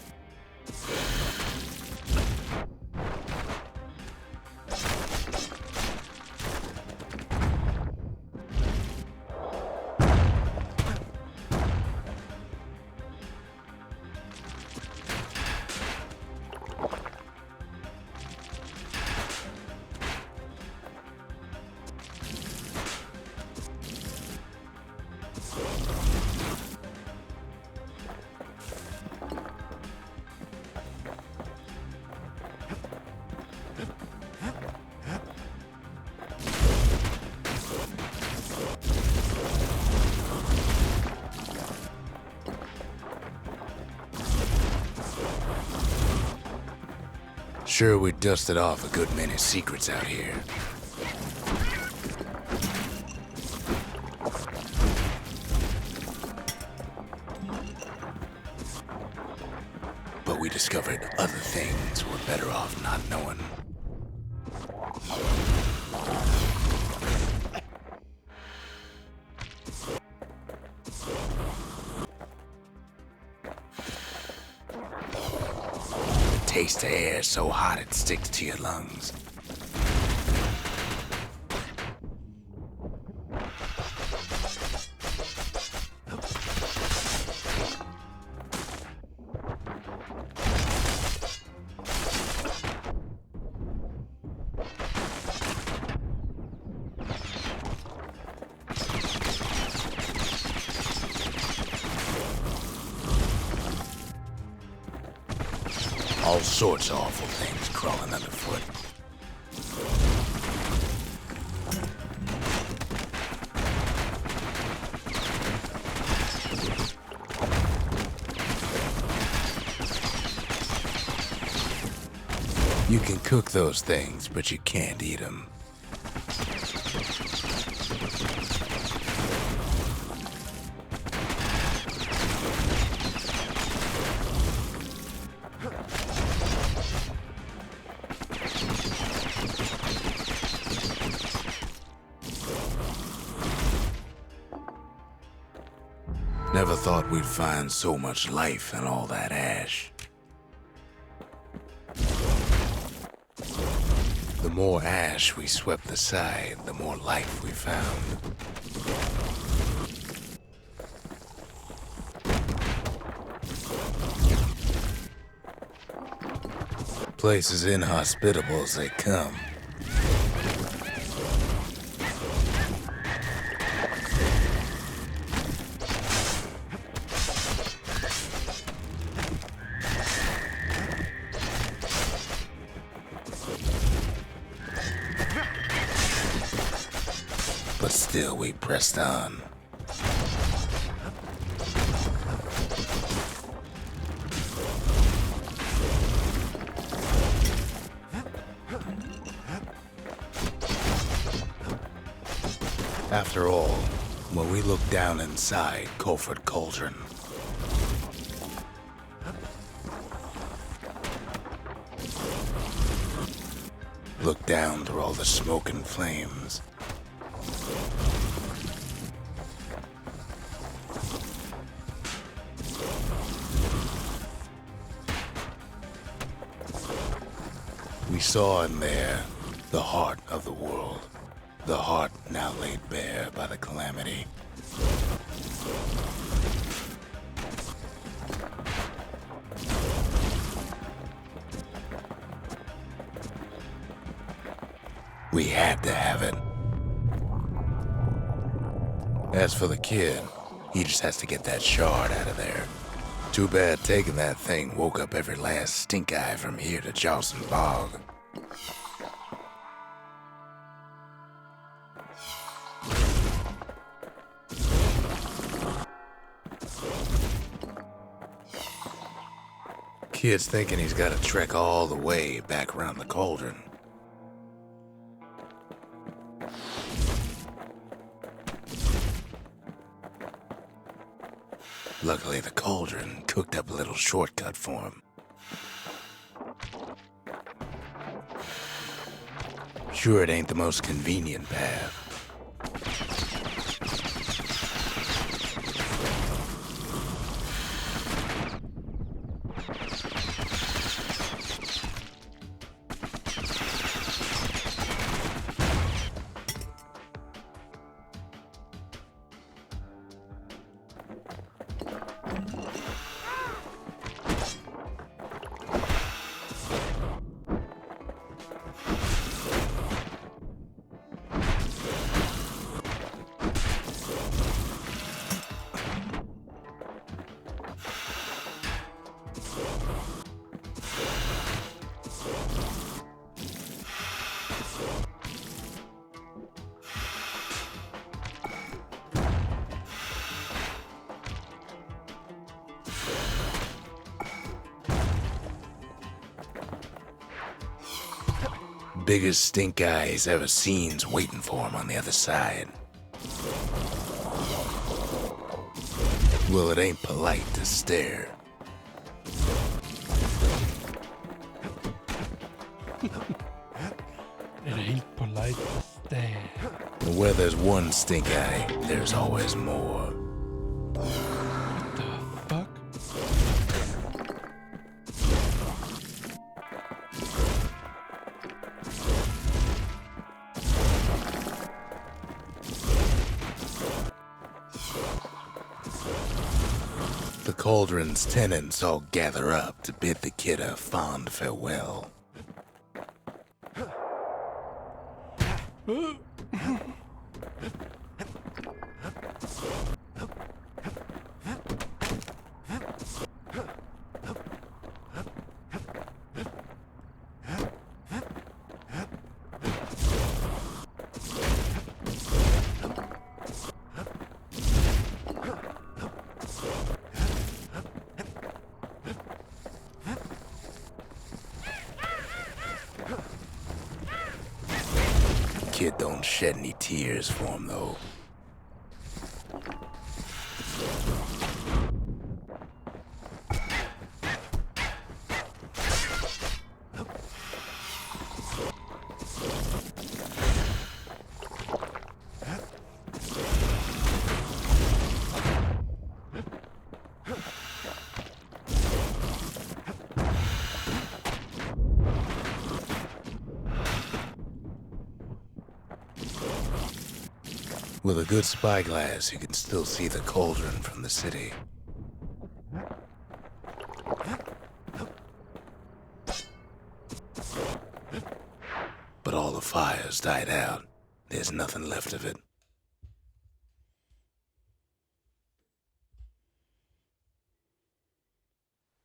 sure we dusted off a good many secrets out here. But we discovered other things we're better off not knowing. Taste the air so hot it sticks to your lungs. All sorts of awful things crawling underfoot. You can cook those things, but you can't eat them. Never thought we'd find so much life in all that ash. The more ash we swept aside, the more life we found. Place as inhospitable as they come. But still we pressed on. After all, when we looked down inside Culford Cauldron, looked down through all the smoke and flames, we saw in there the heart of the world, the heart now laid bare by the calamity. We had to have it. As for the kid, he just has to get that shard out of there. Too bad taking that thing woke up every last stink eye from here to Charleston Bog. Kid's thinking he's got to trek all the way back around the cauldron. Luckily, the cauldron cooked up a little shortcut for him. Sure, it ain't the most convenient path. biggest stink eye he's ever seen's waiting for him on the other side. Well, it ain't polite to stare. It ain't polite to stare. But where there's one stink eye, there's always more. What the fuck? The cauldron's tenants all gather up to bid the kid a fond farewell. Kid don't shed any tears for him, though. With a good spyglass, you can still see the cauldron from the city. But all the fires died out. There's nothing left of it.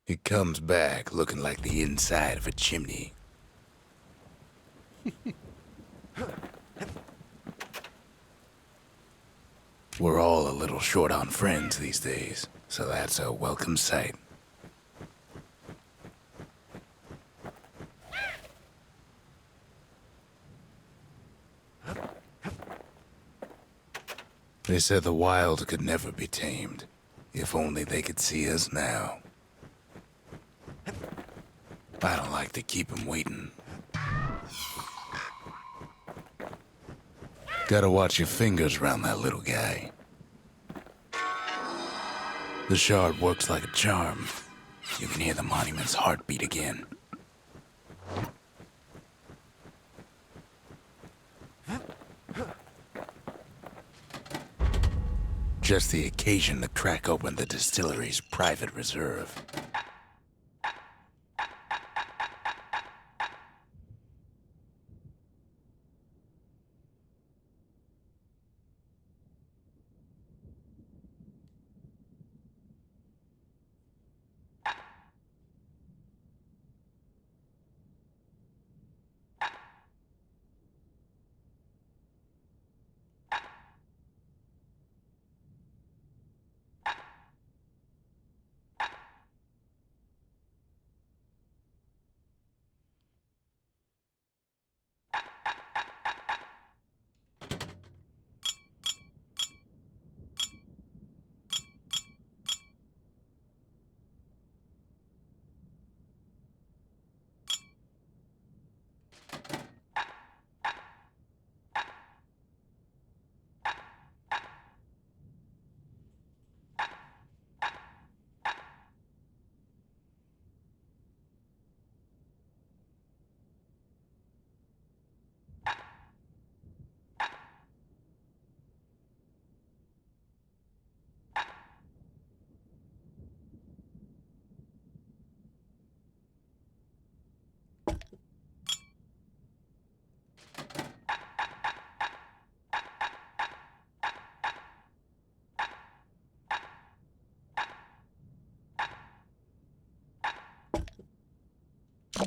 It comes back looking like the inside of a chimney. We're all a little short on friends these days, so that's a welcome sight. They said the wild could never be tamed. If only they could see us now. I don't like to keep them waiting. Gotta watch your fingers around that little guy. The shard works like a charm. You can hear the monument's heartbeat again. Just the occasion to crack open the distillery's private reserve.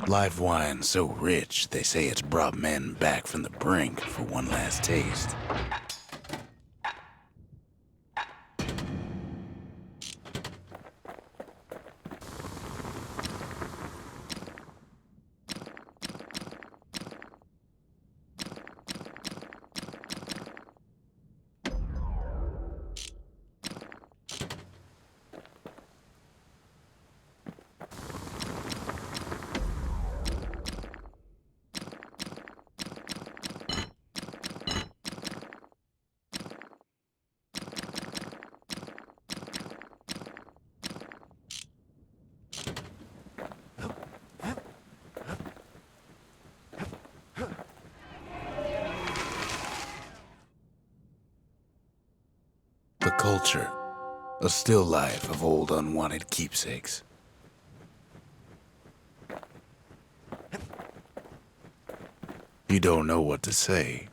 Live wine so rich, they say it's brought men back from the brink for one last taste. culture, a still life of old unwanted keepsakes. You don't know what to say.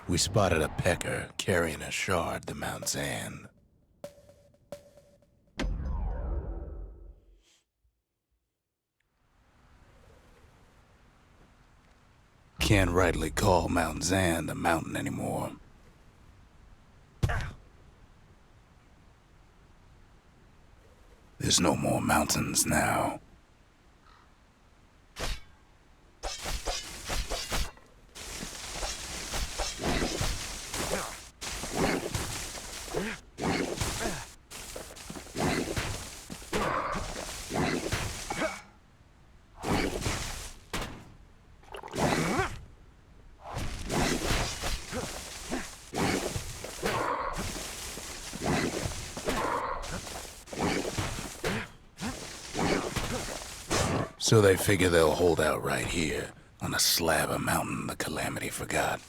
We spotted a pecker carrying a shard to Mount Zand. Can't rightly call Mount Zand a mountain anymore. There's no more mountains now. So they figure they'll hold out right here, on a slab of mountain the Calamity forgot.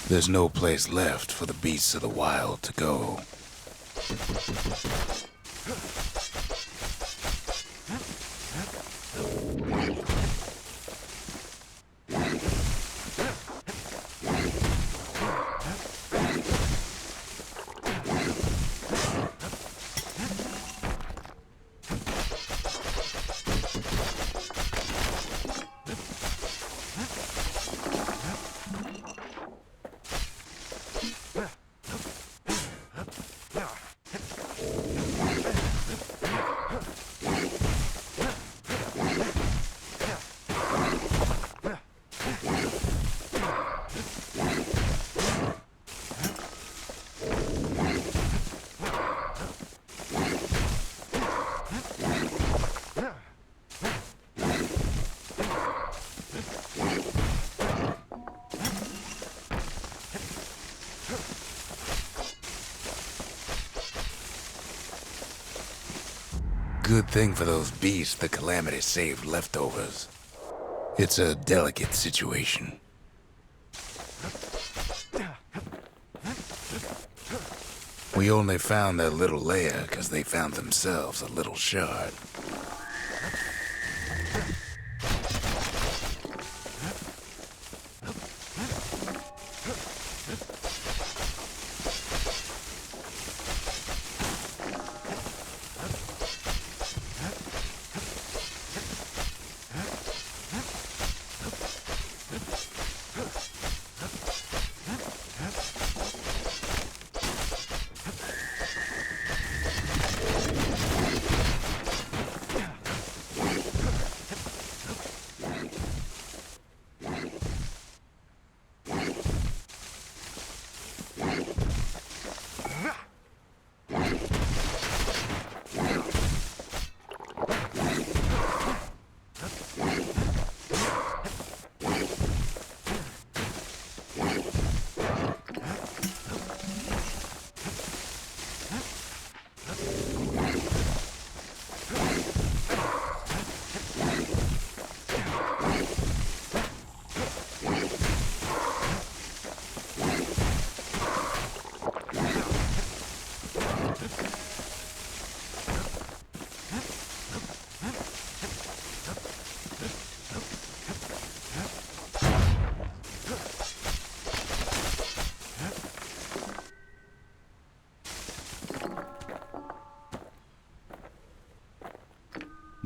There's no place left for the beasts of the wild to go. Good thing for those beasts the Calamity saved leftovers. It's a delicate situation. We only found their little lair because they found themselves a little shard.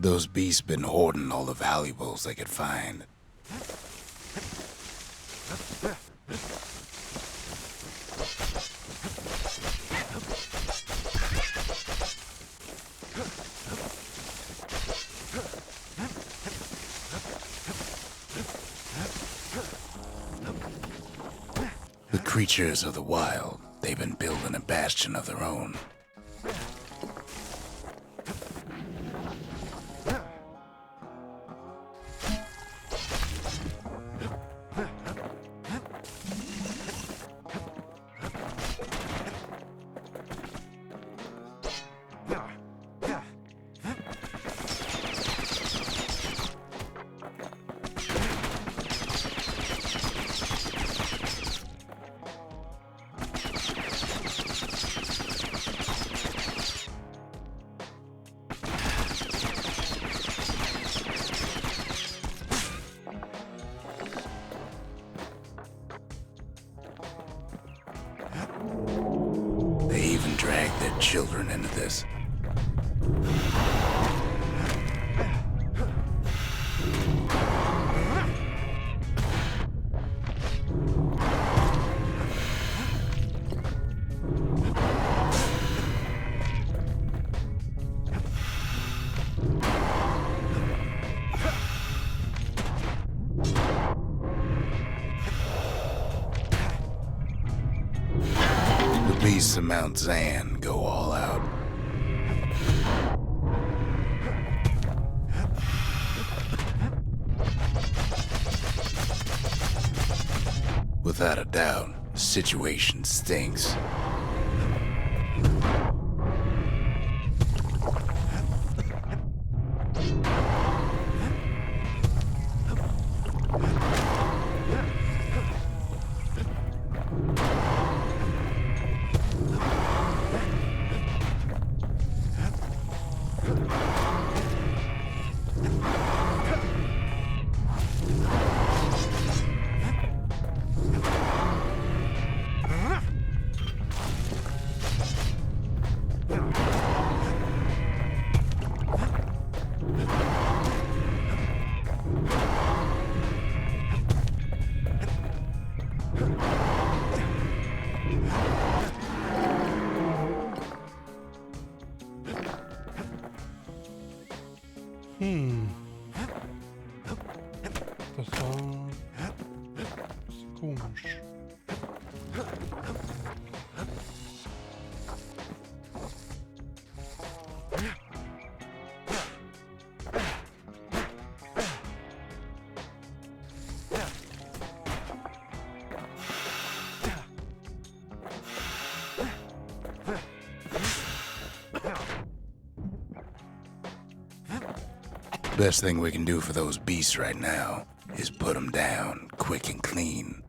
Those beasts been hoarding all the valuables they could find. The creatures of the wild, they've been building a bastion of their own. They even dragged their children into this. The beasts of Mount Zan go all out. Without a doubt, the situation stinks. Das ist komisch. Best thing we can do for those beasts right now is put them down quick and clean.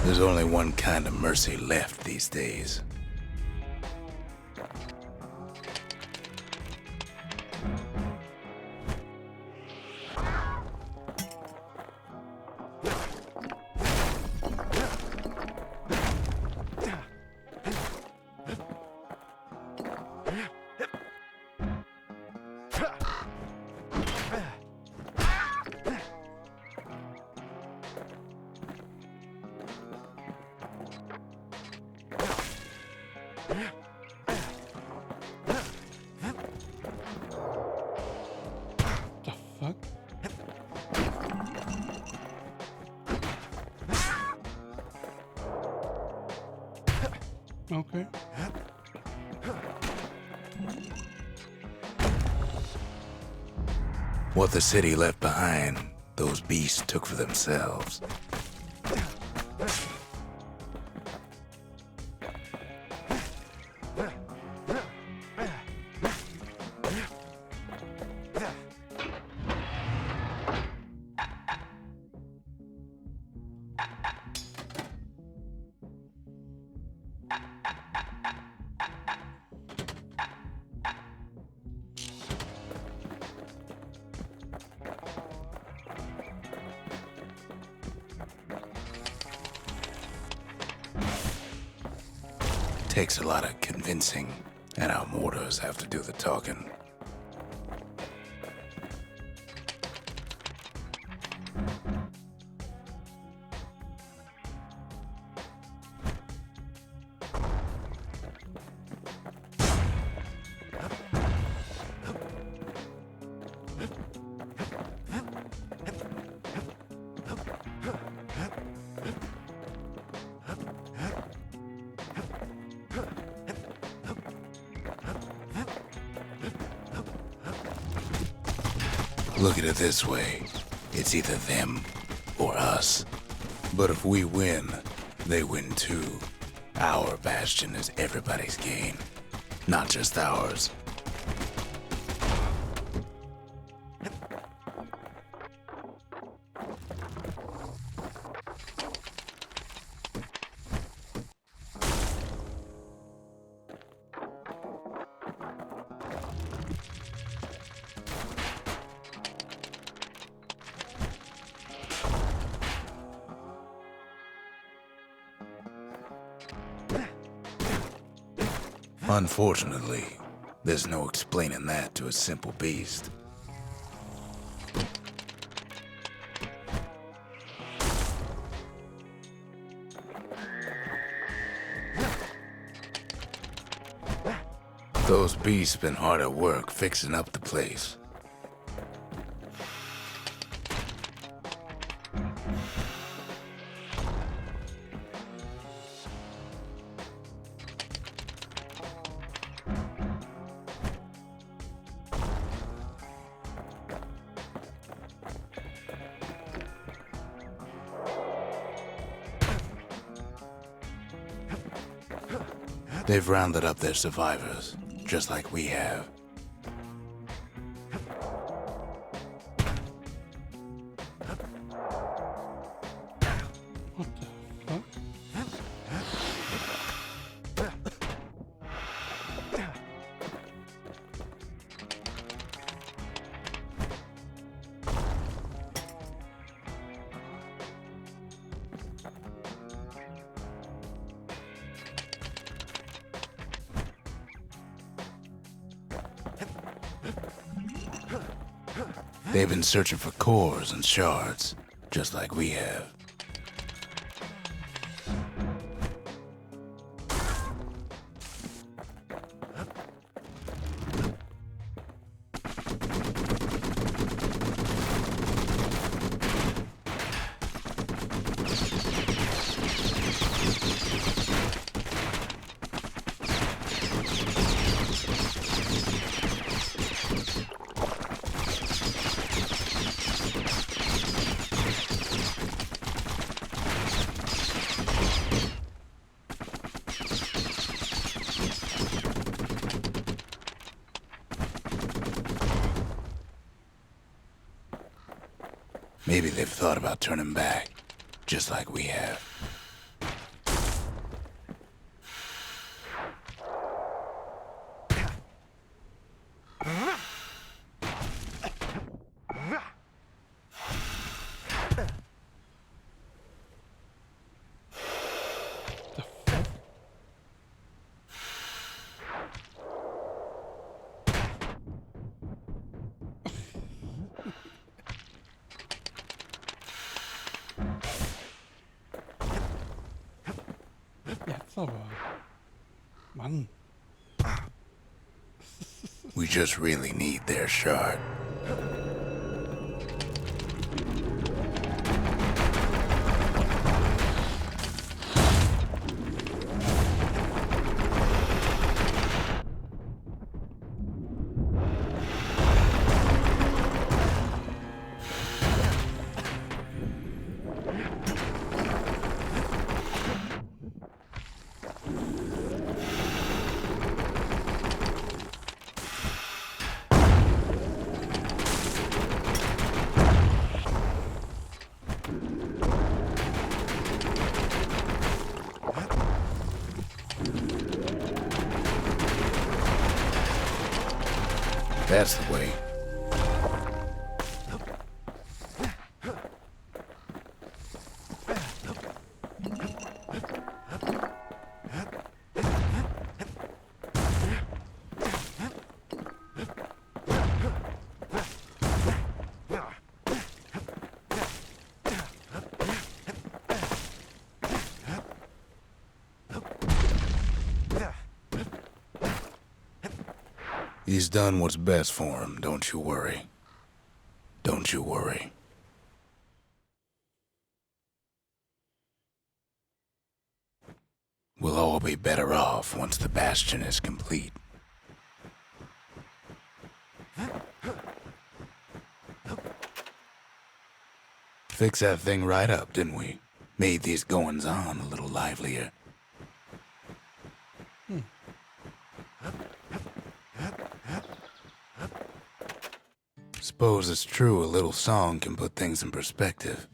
There's only one kind of mercy left these days. The fuck? Okay. What the city left behind, those beasts took for themselves. Takes a lot of convincing, and our mortars have to do the talking. Look at it this way. It's either them or us. But if we win, they win too. Our bastion is everybody's gain, not just ours. Unfortunately, there's no explaining that to a simple beast. Those beasts been hard at work fixing up the place. They've rounded up their survivors, just like we have. What the fuck? They've been searching for cores and shards, just like we have. Maybe they've thought about turning back, just like we have. Jetzt aber. Mann. We just really need their shard. That's the way. He's done what's best for him, don't you worry. Don't you worry. We'll all be better off once the bastion is complete. Fixed that thing right up, didn't we? Made these goings-on a little livelier. Suppose it's true a little song can put things in perspective.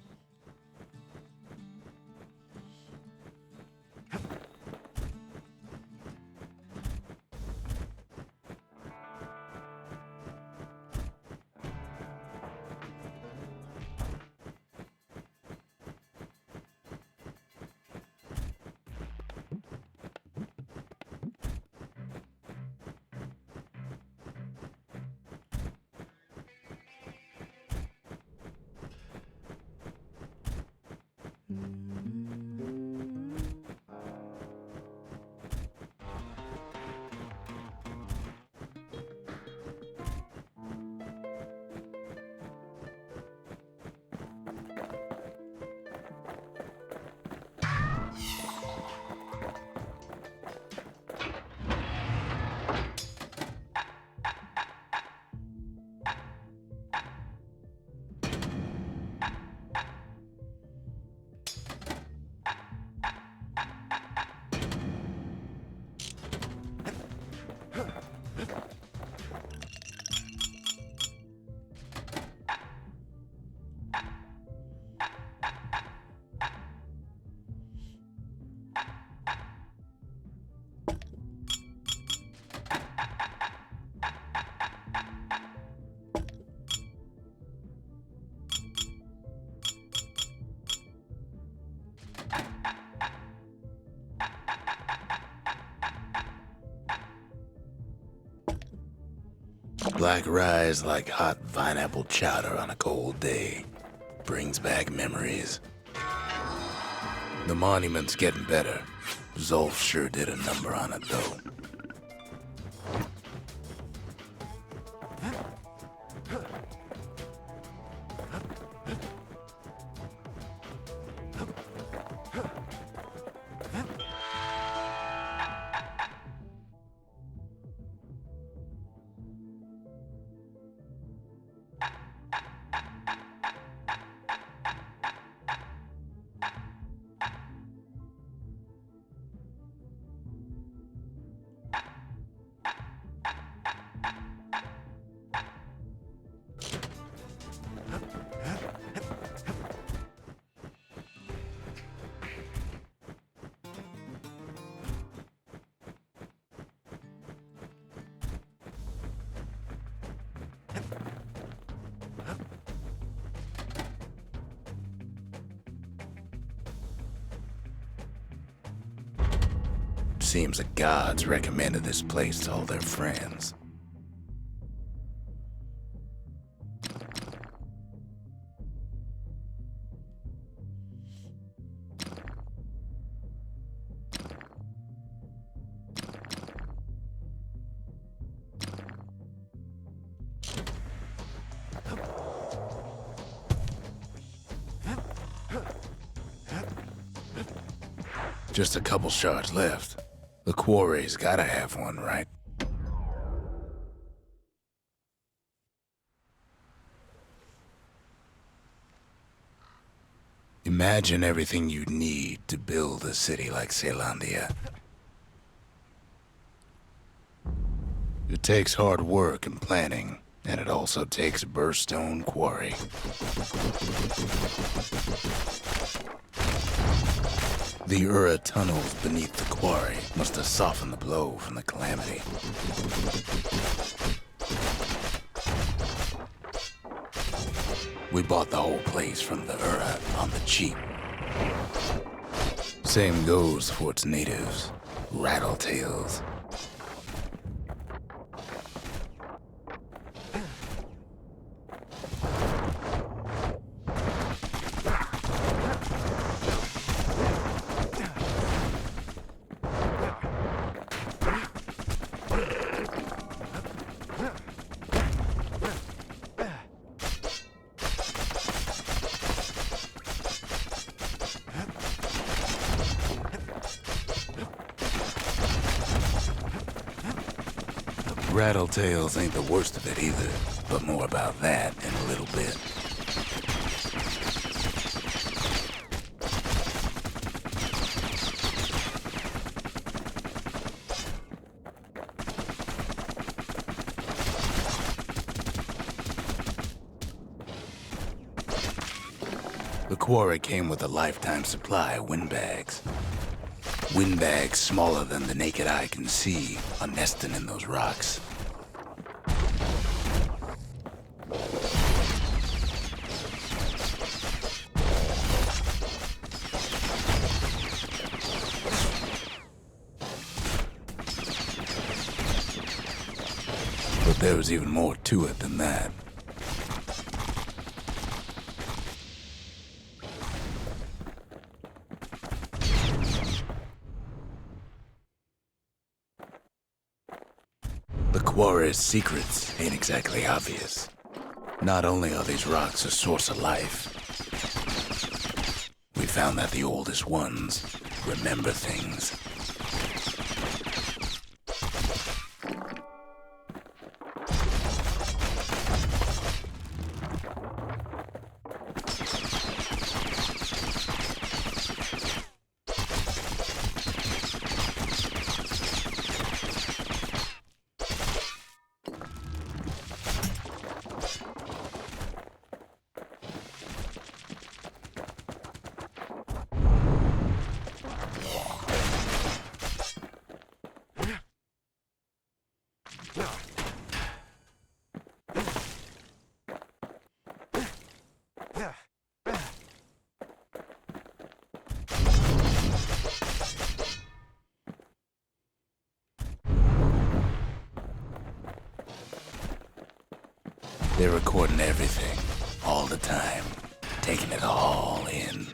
Black rye's like hot pineapple chowder on a cold day. Brings back memories. The monument's getting better. Zolf sure did a number on it, though. Seems the gods recommended this place to all their friends. Just a couple shards left. The quarry's gotta have one, right? Imagine everything you'd need to build a city like Caelondia. It takes hard work and planning, and it also takes a burstone quarry. The Ura tunnels beneath the quarry must have softened the blow from the calamity. We bought the whole place from the Ura on the cheap. Same goes for its natives, rattletails. Rattletails ain't the worst of it either, but more about that in a little bit. The quarry came with a lifetime supply of windbags. Windbags smaller than the naked eye can see are nesting in those rocks. But there was even more to it than that. The quarry's secrets ain't exactly obvious. Not only are these rocks a source of life, we found that the oldest ones remember things. They're recording everything, all the time, taking it all in.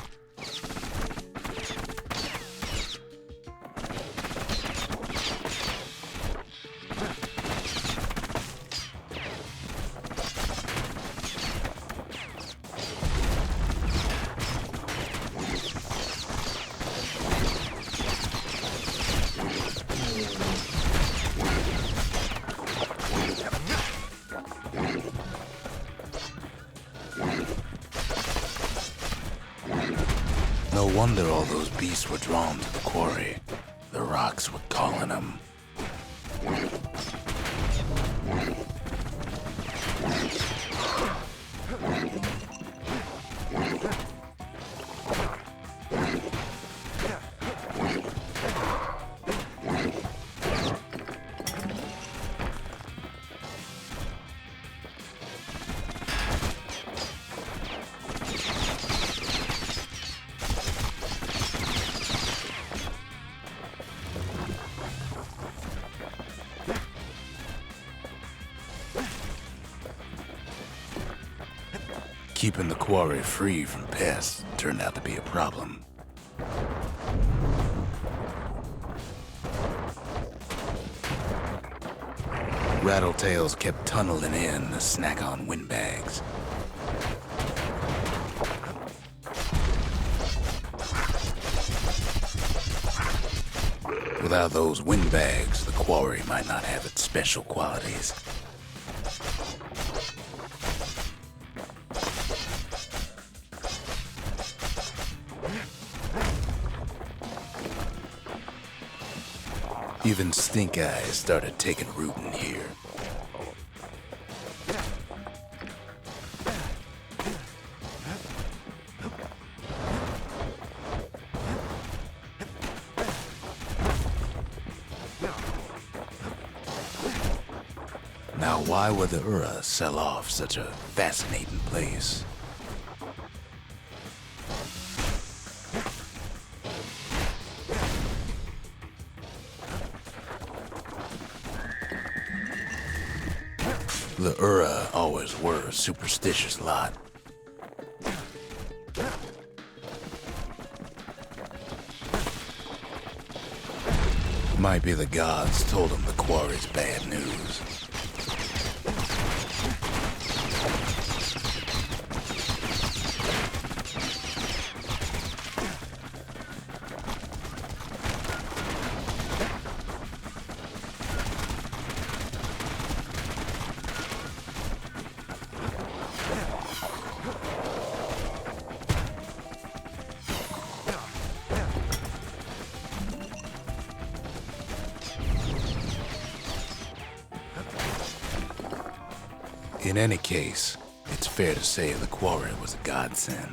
No wonder all those beasts were drawn to the quarry. The rocks were calling them. Keeping the quarry free from pests turned out to be a problem. Rattletails kept tunneling in to snack on windbags. Without those windbags, the quarry might not have its special qualities. Even stink eyes started taking root in here. Now, why would the Ura sell off such a fascinating place? The Ura always were a superstitious lot. Might be the gods told them the quarry's bad news. In any case, it's fair to say the quarry was a godsend.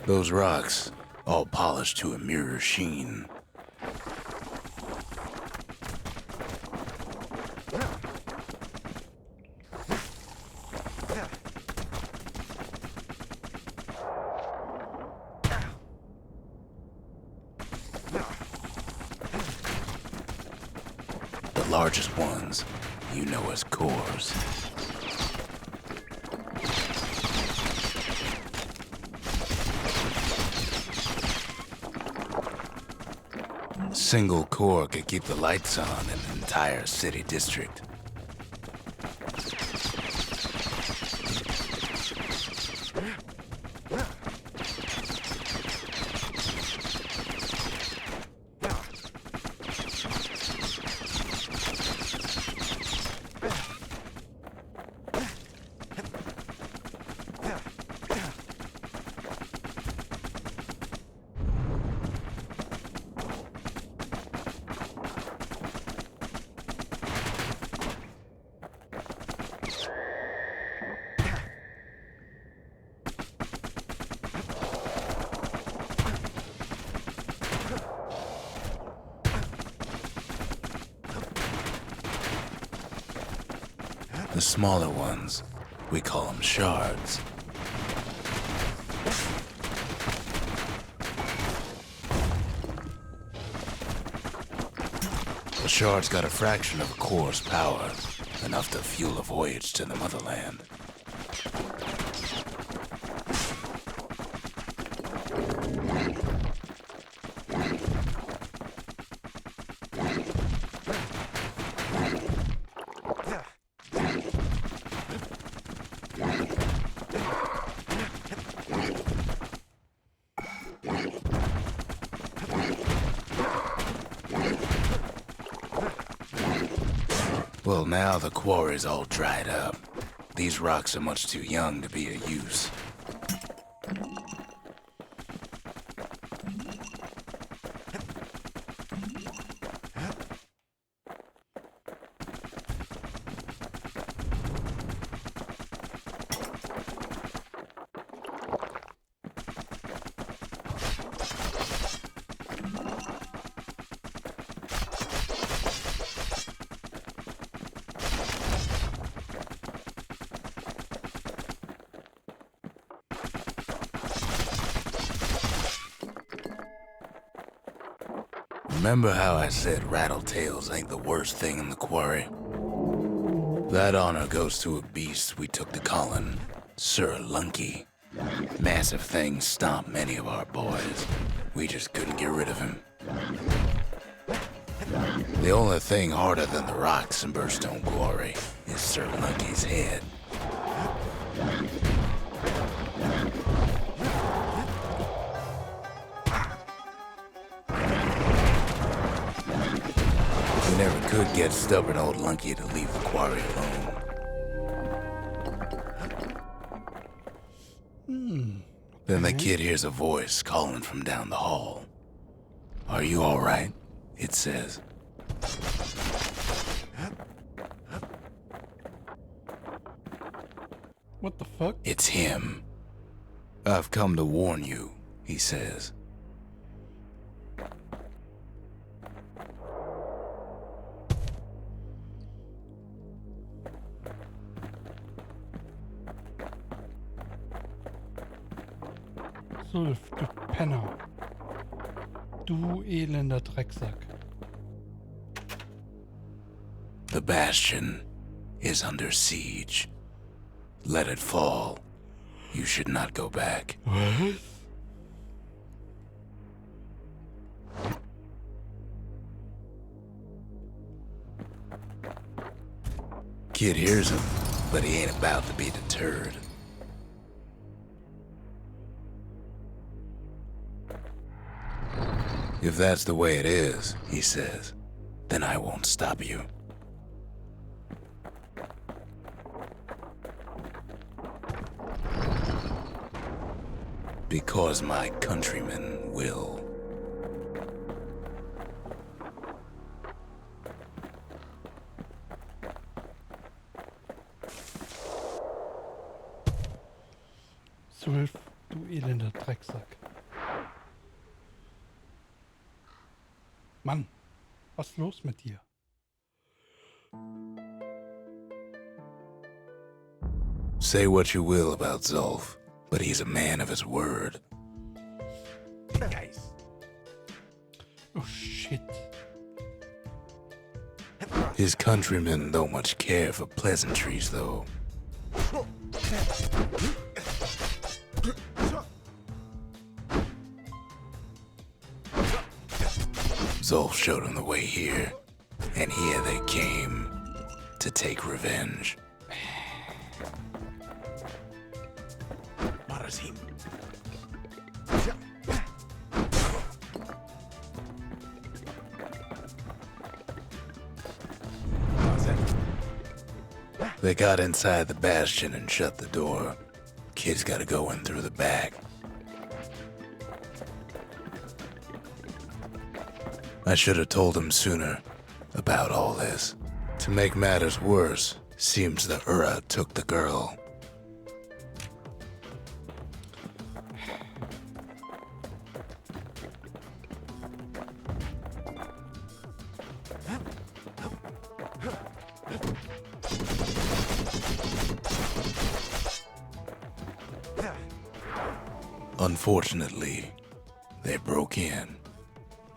Those rocks, all polished to a mirror sheen. The largest ones, you know as cores. A single core could keep the lights on in an entire city district. The smaller ones, we call them shards. The shard's got a fraction of a core's power, enough to fuel a voyage to the motherland. Well, now the quarry's all dried up. These rocks are much too young to be of use. Remember how I said rattletails ain't the worst thing in the quarry? That honor goes to a beast we took to Colin, Sir Lunky. Massive thing stomped many of our boys. We just couldn't get rid of him. The only thing harder than the rocks in Bastion Quarry is Sir Lunky's head. We never could get stubborn old Lunky to leave the quarry alone. Then the kid hears a voice calling from down the hall. "Are you all right?" it says. What the fuck? It's him. "I've come to warn you," he says. Sulf, du Penner. Du elender Drecksack. The bastion is under siege. Let it fall. You should not go back. What? Kid hears him, but he ain't about to be deterred. "If that's the way it is," he says, "then I won't stop you." Because my countrymen will. Sulf, du elender Drecksack. Mann, was ist los mit dir? Say what you will about Zulf, but he's a man of his word. Oh shit. His countrymen don't much care for pleasantries, though. Zulf showed him the way here, and here they came to take revenge. They got inside the bastion and shut the door. Kid's gotta go in through the back. I should have told him sooner about all this. To make matters worse, seems the Ura took the girl. Unfortunately, they broke in,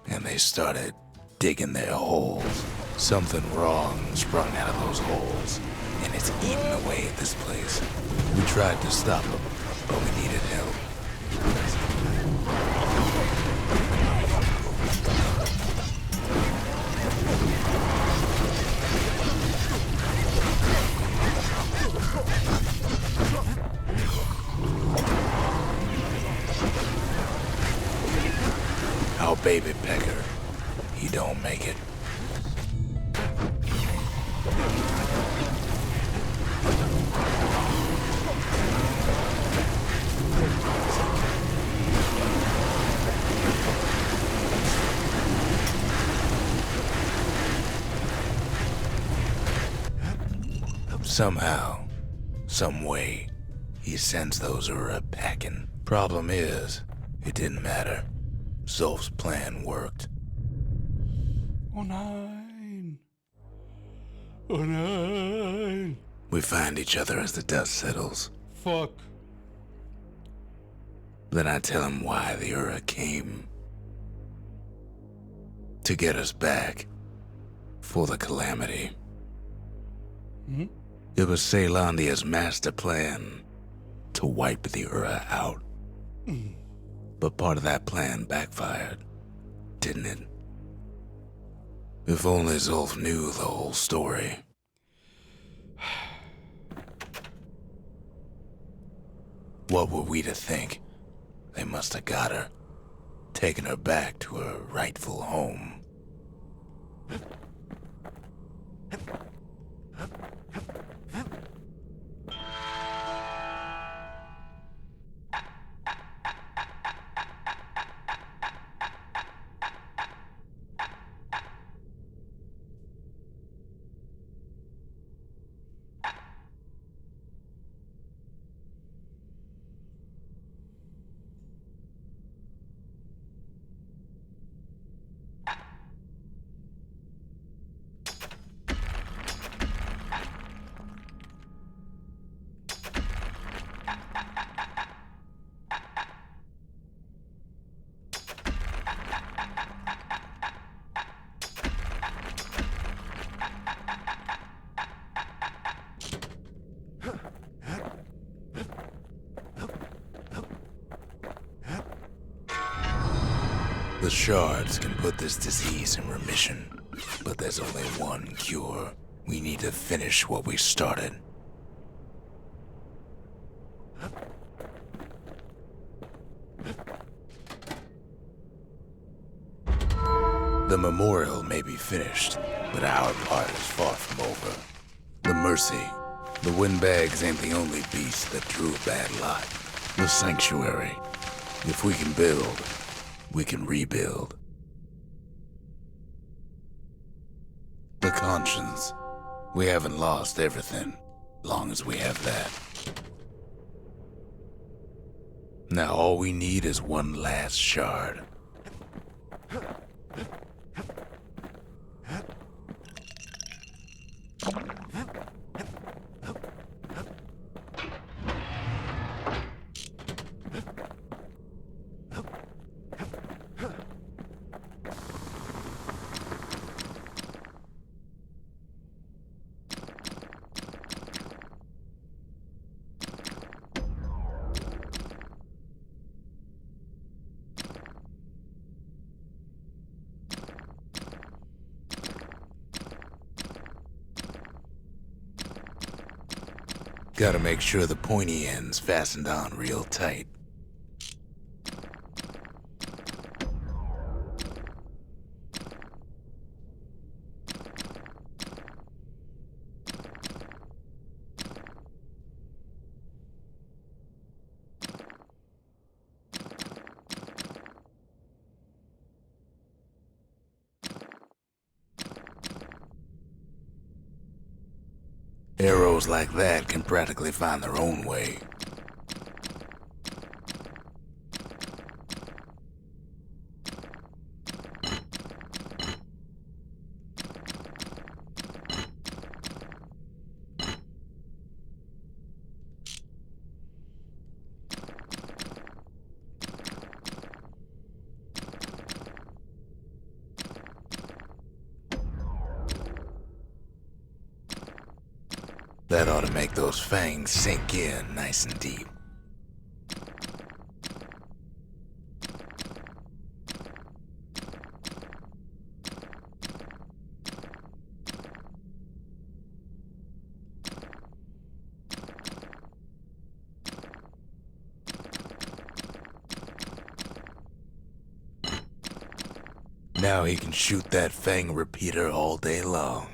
and they started digging their holes. Something wrong sprung out of those holes, and it's eating away at this place. We tried to stop them, but we needed help. Our baby pecker, he don't make it. Somehow, some way, he sends those Ura packing. Problem is, it didn't matter. Zulf's plan worked. Oh nein. Oh nein. We find each other as the dust settles. Fuck. Then I tell him why the Ura came. to get us back for the calamity. It was Caelandia's master plan to wipe the Ura out. But part of that plan backfired, didn't it? If only Zulf knew the whole story. What were we to think? They must have got her, taken her back to her rightful home. The shards can put this disease in remission, but there's only one cure. We need to finish what we started. The memorial may be finished, but our part is far from over. The Mercy, the windbags ain't the only beast that drew a bad lot. The Sanctuary. If we can build, we can rebuild. The Conscience. We haven't lost everything, long as we have that. Now all we need is one last shard. Gotta make sure the pointy end's fastened on real tight. Arrows like that can practically find their own way. That ought to make those fangs sink in nice and deep. Now he can shoot that fang repeater all day long.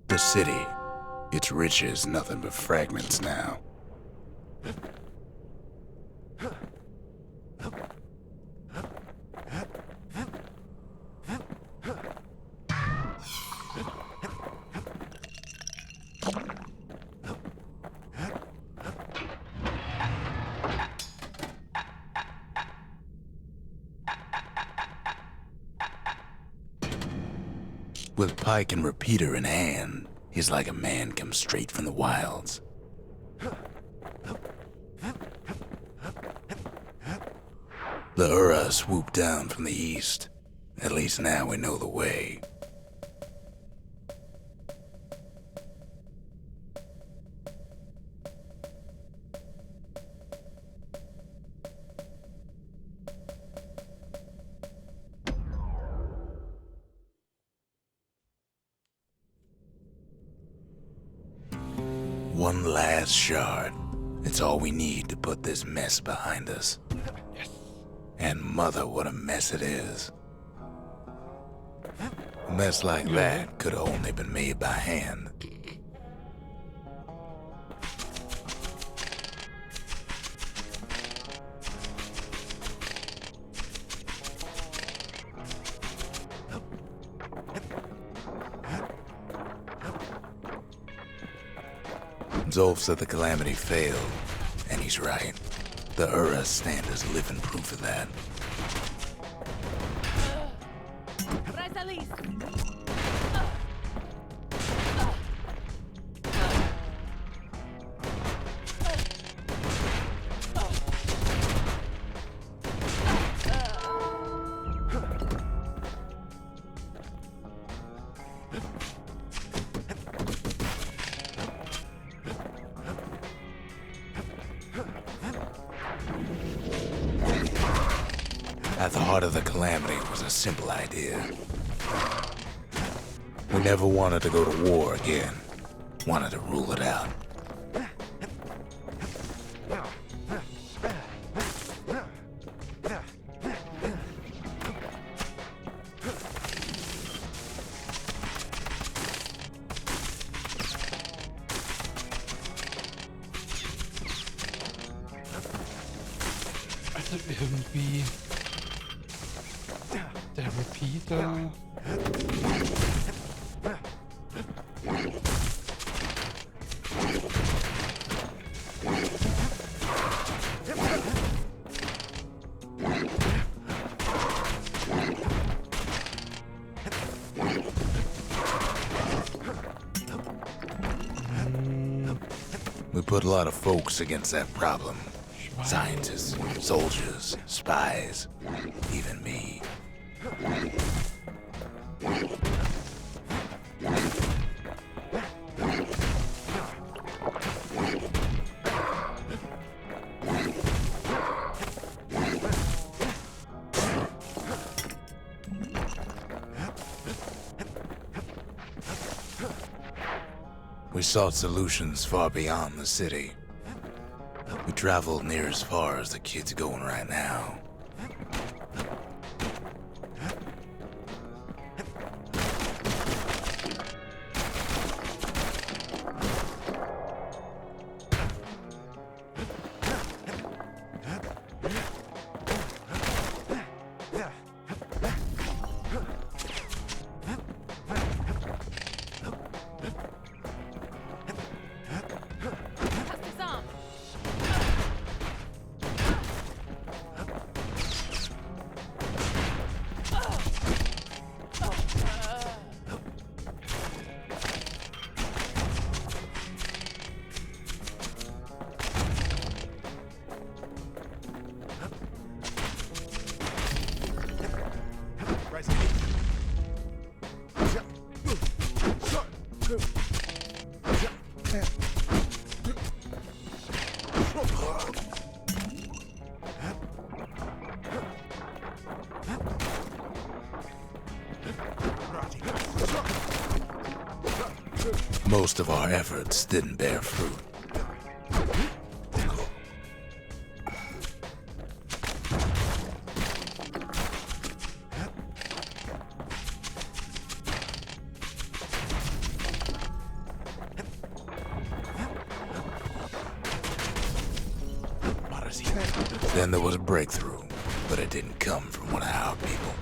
The city, its riches nothing but fragments now. With pike and repeater in hand, he's like a man come straight from the wilds. The Ura swooped down from the east. At least now we know the way. One last shard. It's all we need to put this mess behind us. Yes. And mother, what a mess it is. A mess like that could have only been made by hand. Zolf said the calamity failed, and he's right. The Ura stand as living proof of that. At the heart of the calamity was a simple idea. We never wanted to go to war again. Wanted to rule it out. Also irgendwie der Repeater. We put a lot of folks against that problem. Scientists, soldiers, spies, even me. We sought solutions far beyond the city. We traveled near as far as the kid's going right now. Most of our efforts didn't bear fruit. Then there was a breakthrough, but it didn't come from one of our people.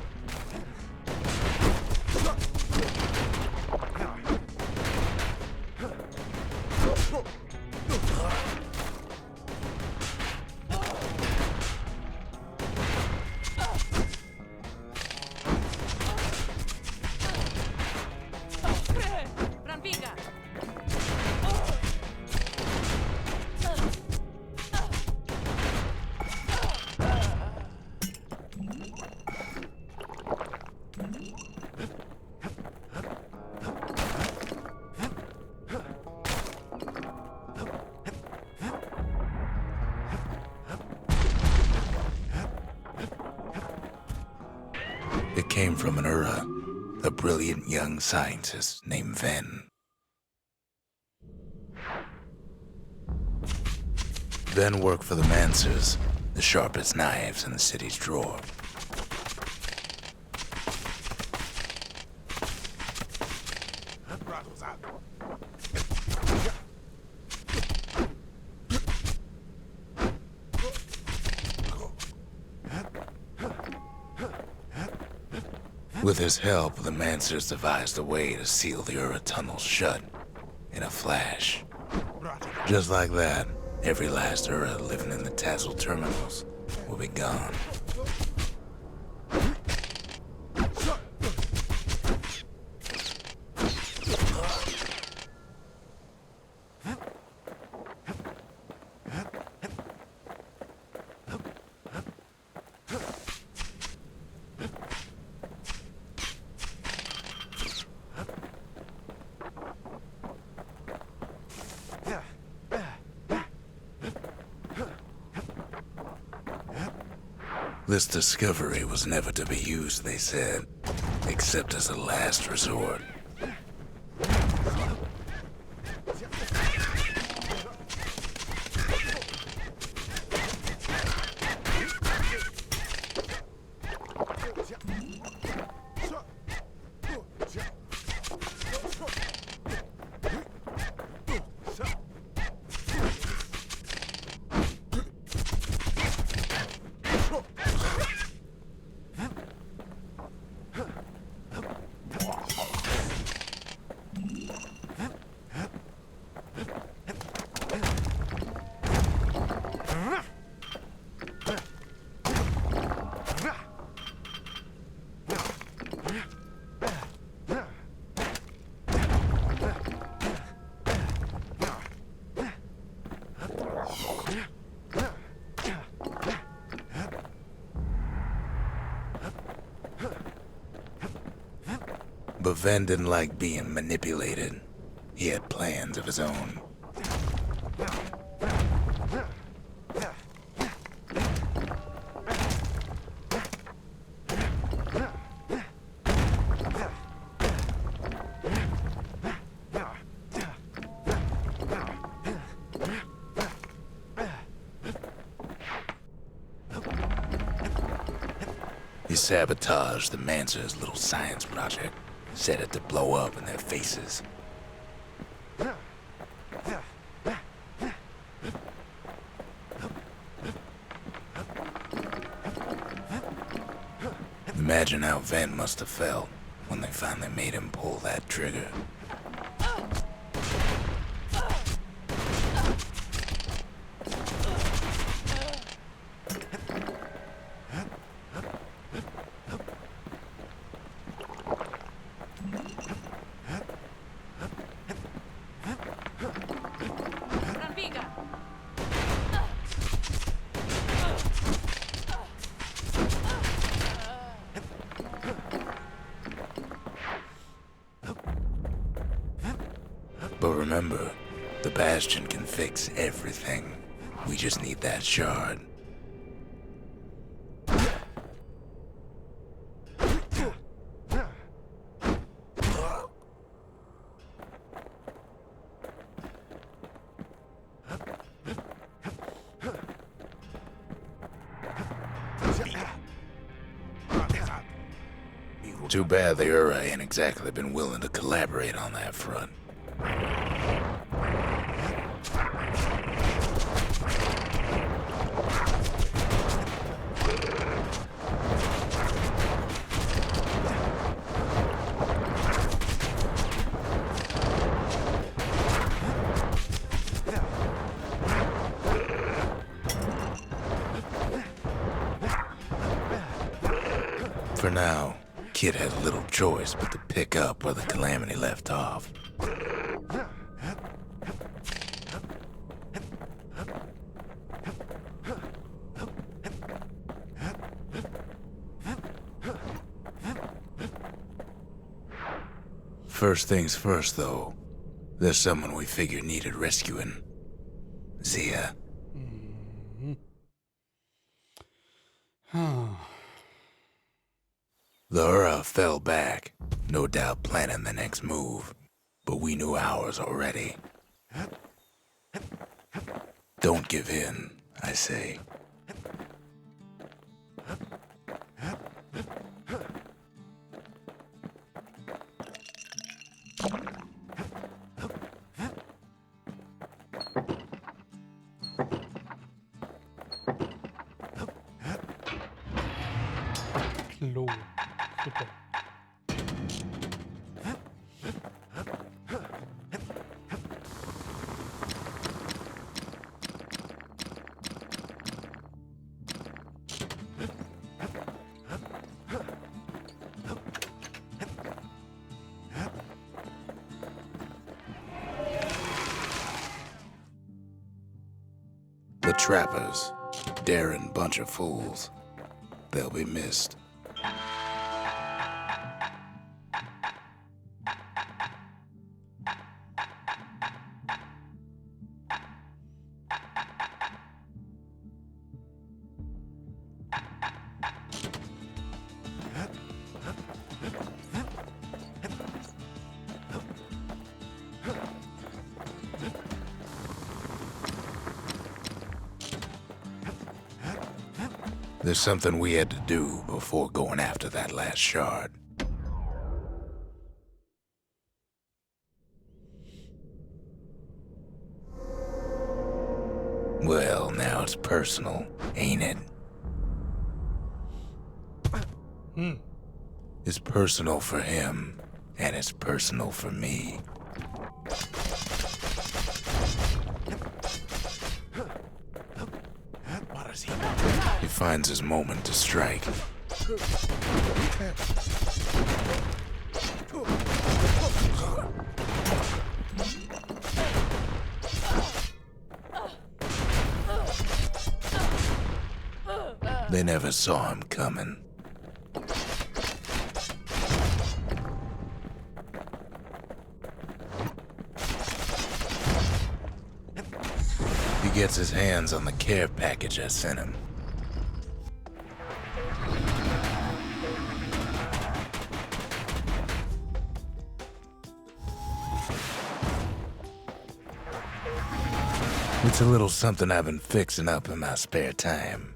came from an Ura, a brilliant young scientist named Ven. Ven worked for the Mancers, the sharpest knives in the city's drawer. With his help, the Mancers devised a way to seal the Ura tunnels shut in a flash. Just like that, every last Ura living in the Tassel terminals will be gone. This discovery was never to be used, they said, except as a last resort. But Ven didn't like being manipulated. He had plans of his own. He sabotaged the Mancer's little science project, set it to blow up in their faces. Imagine how Ven must have felt when they finally made him pull that trigger. But remember, the bastion can fix everything. We just need that shard. Too bad the Ura ain't exactly been willing to collaborate on that front. For now, Kid had little choice but to pick up where the Calamity left off. First things first, though. There's someone we figured needed rescuing. Zia. The Ura fell back, no doubt planning the next move, but we knew ours already. Don't give in, I say. Klo. Super. The trappers, daring bunch of fools. They'll be missed. There's something we had to do before going after that last shard. Well, now it's personal, ain't it? It's personal for him, and it's personal for me. What is he? He finds his moment to strike. They never saw him coming. He gets his hands on the care package I sent him. It's a little something I've been fixing up in my spare time.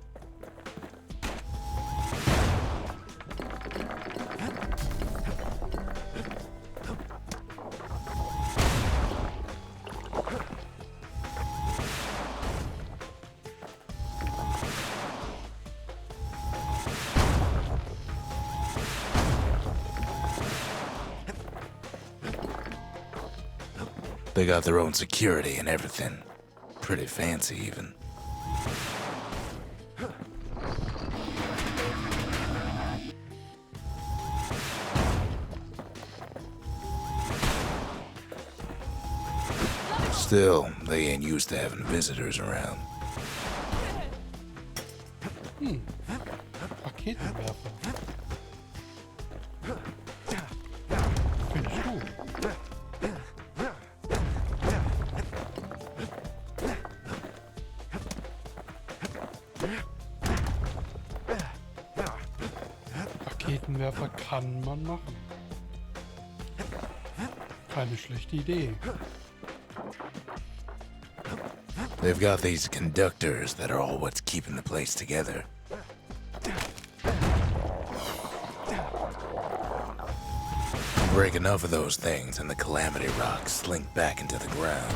They got their own security and everything. Pretty fancy, even. Still, they ain't used to having visitors around. Raketenwerfer. Finde ich gut. Raketenwerfer kann man machen. Keine schlechte Idee. They've got these conductors that are all what's keeping the place together. Break enough of those things and the calamity rocks slink back into the ground.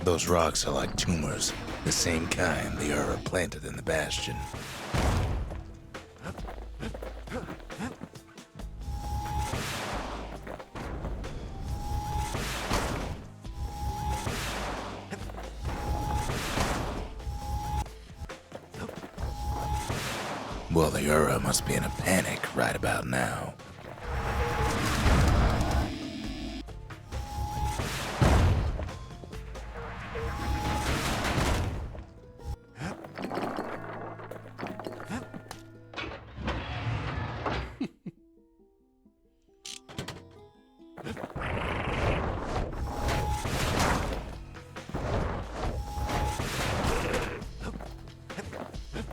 Those rocks are like tumors, The same kind the Ura planted in the bastion. Well, the Ura must be in a panic right about now.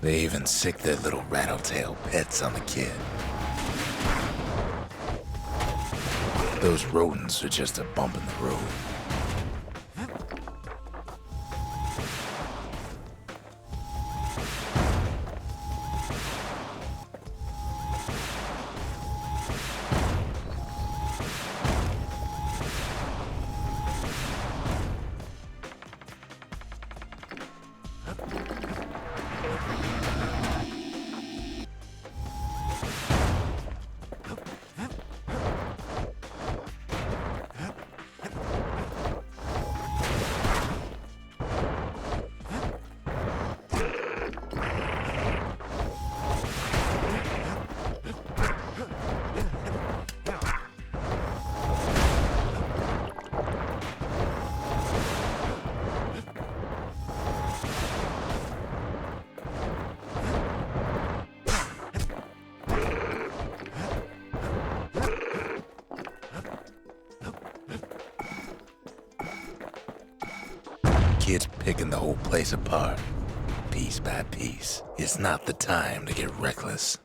They even sick their little rattletail pets on the kid. Those rodents are just a bump in the road. Kids picking the whole place apart, piece by piece. It's not the time to get reckless.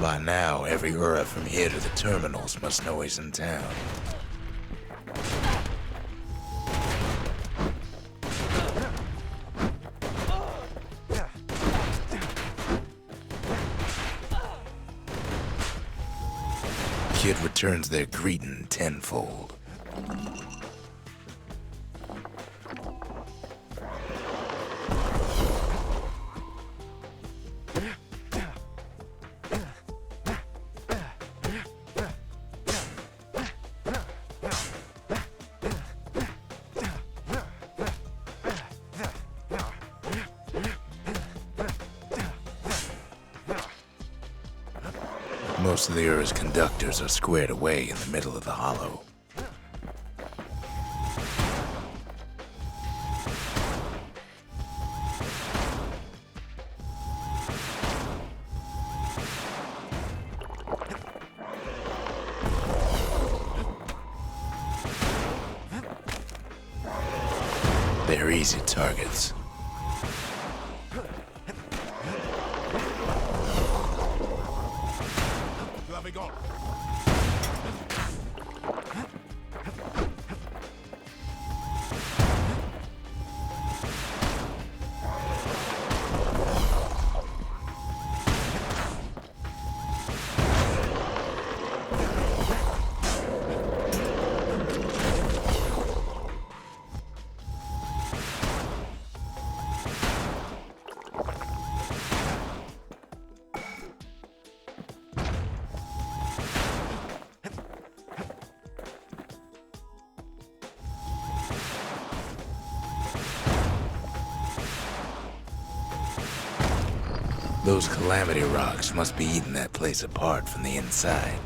By now, every Ura from here to the terminals must know he's in town. Kid returns their greeting tenfold. Most of the Ura's conductors are squared away in the middle of the hollow. They're easy targets. Those calamity rocks must be eating that place apart from the inside.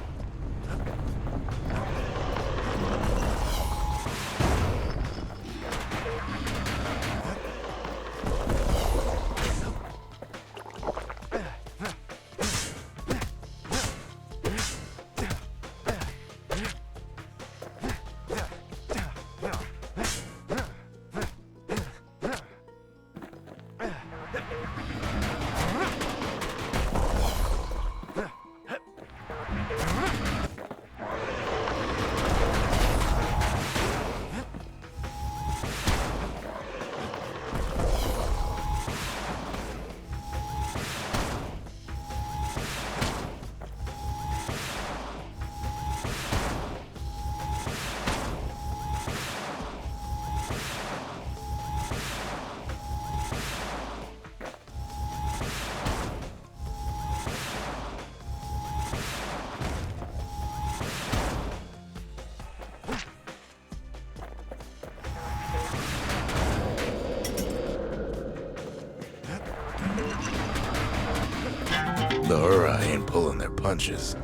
The Ura ain't pulling their punches.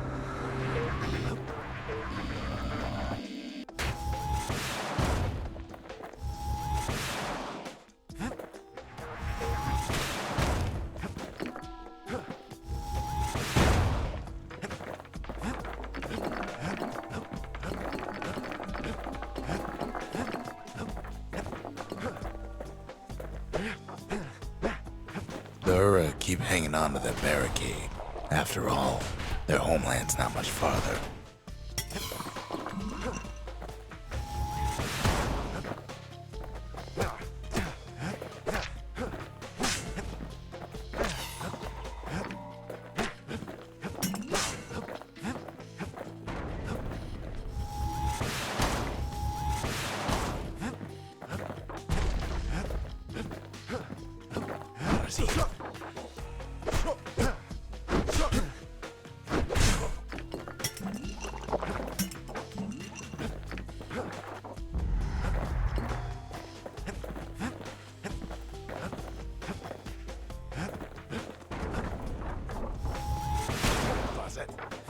The Ura keep hanging on to their barricade. After all, their homeland's not much farther.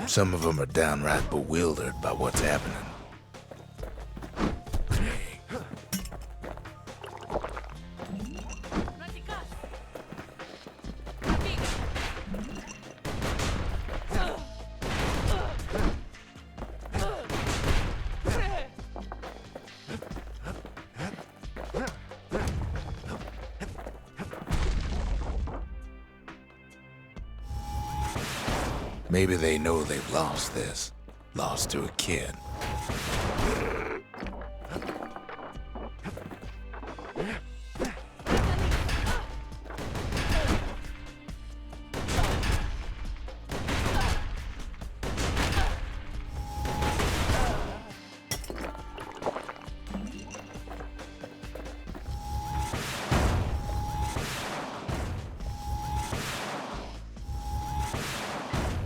Some of them are downright bewildered by what's happening. Maybe they know they've lost this. Lost to a kid.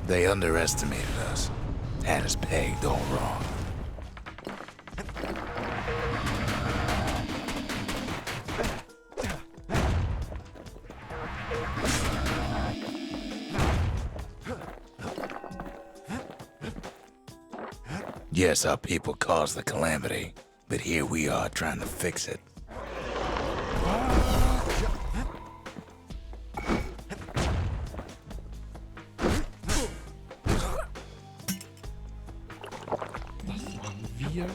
They underestimated us. Had us pegged all wrong. Yes, our people caused the calamity, but here we are trying to fix it. Wir.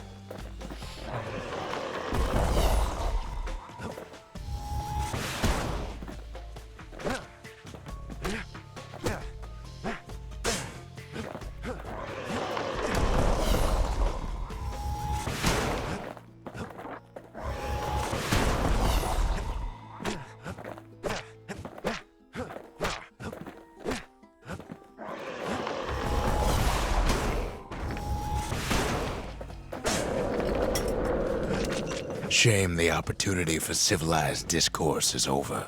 Shame the opportunity for civilized discourse is over.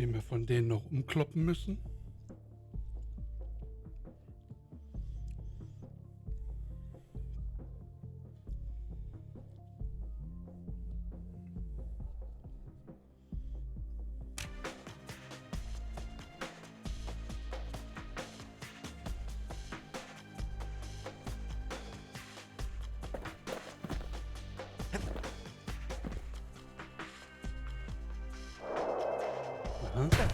viel wir von denen noch umkloppen müssen. Aha.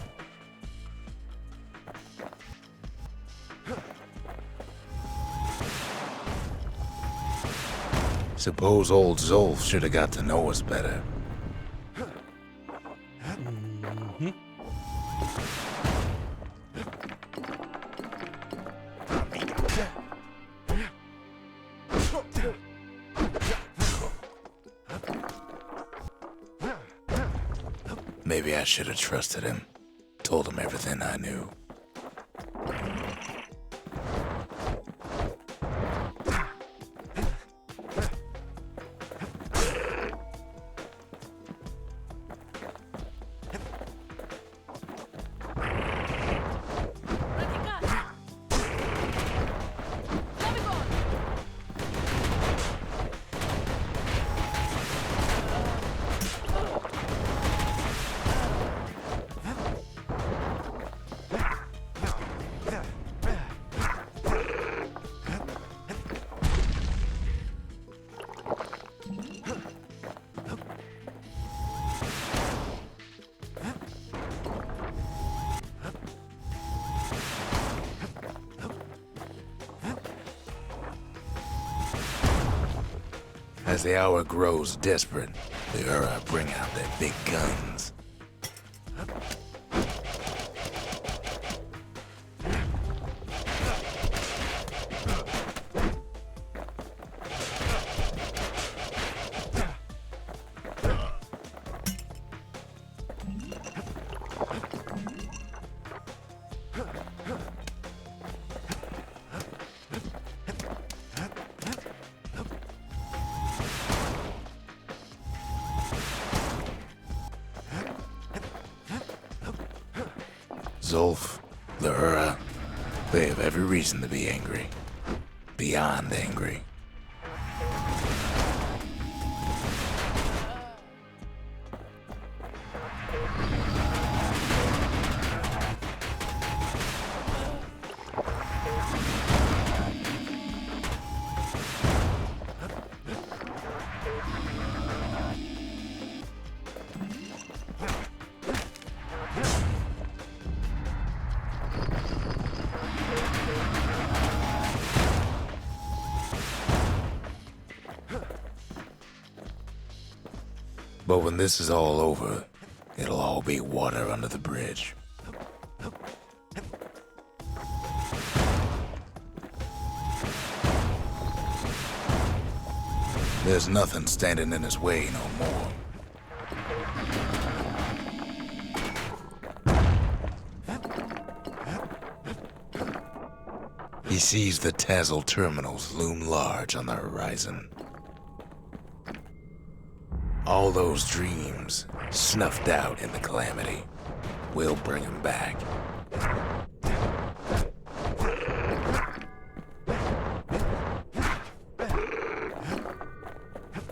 Suppose old Zolf should have got to know us better. Mhm. Maybe I should have trusted him. Told him everything I knew. As the hour grows desperate, the Ura bring out their big guns. Zolf, the Ura, they have every reason to be angry. Beyond angry. But when this is all over, it'll all be water under the bridge. There's nothing standing in his way no more. He sees the Tazzle terminals loom large on the horizon. All those dreams, snuffed out in the calamity, will bring him back.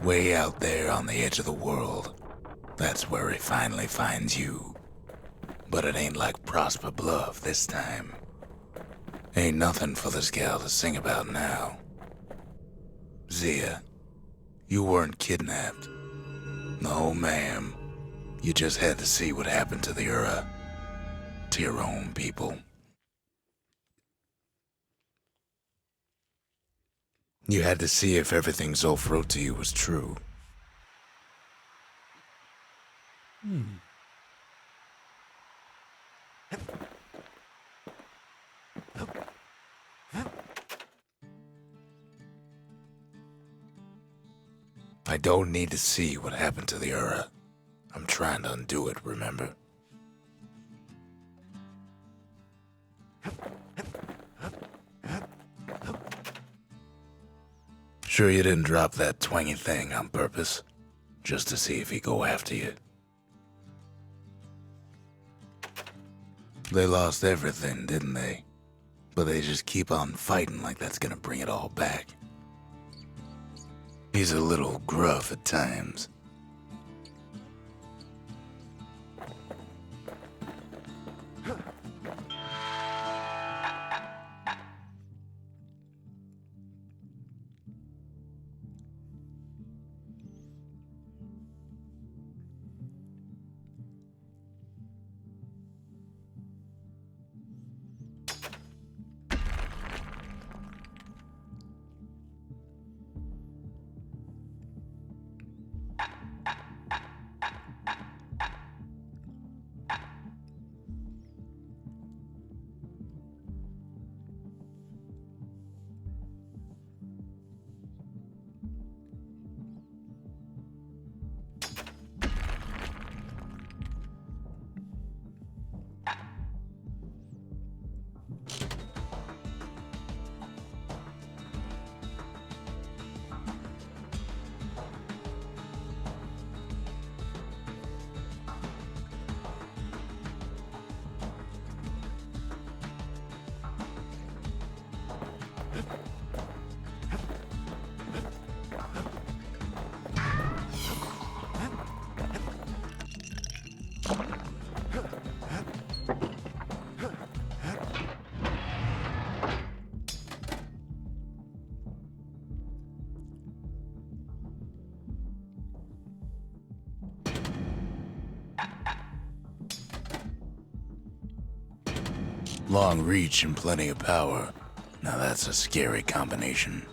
Way out there on the edge of the world, that's where he finally finds you. But it ain't like Prosper Bluff this time. Ain't nothing for this gal to sing about now. Zia, you weren't kidnapped. No, ma'am. You just had to see what happened to the Ura. To your own people. You had to see if everything Zolf wrote to you was true. I don't need to see what happened to the Ura. I'm trying to undo it, remember? Sure you didn't drop that twangy thing on purpose? Just to see if he'd go after you? They lost everything, didn't they? But they just keep on fighting like that's gonna bring it all back. He's a little gruff at times. Long reach and plenty of power. Now that's a scary combination.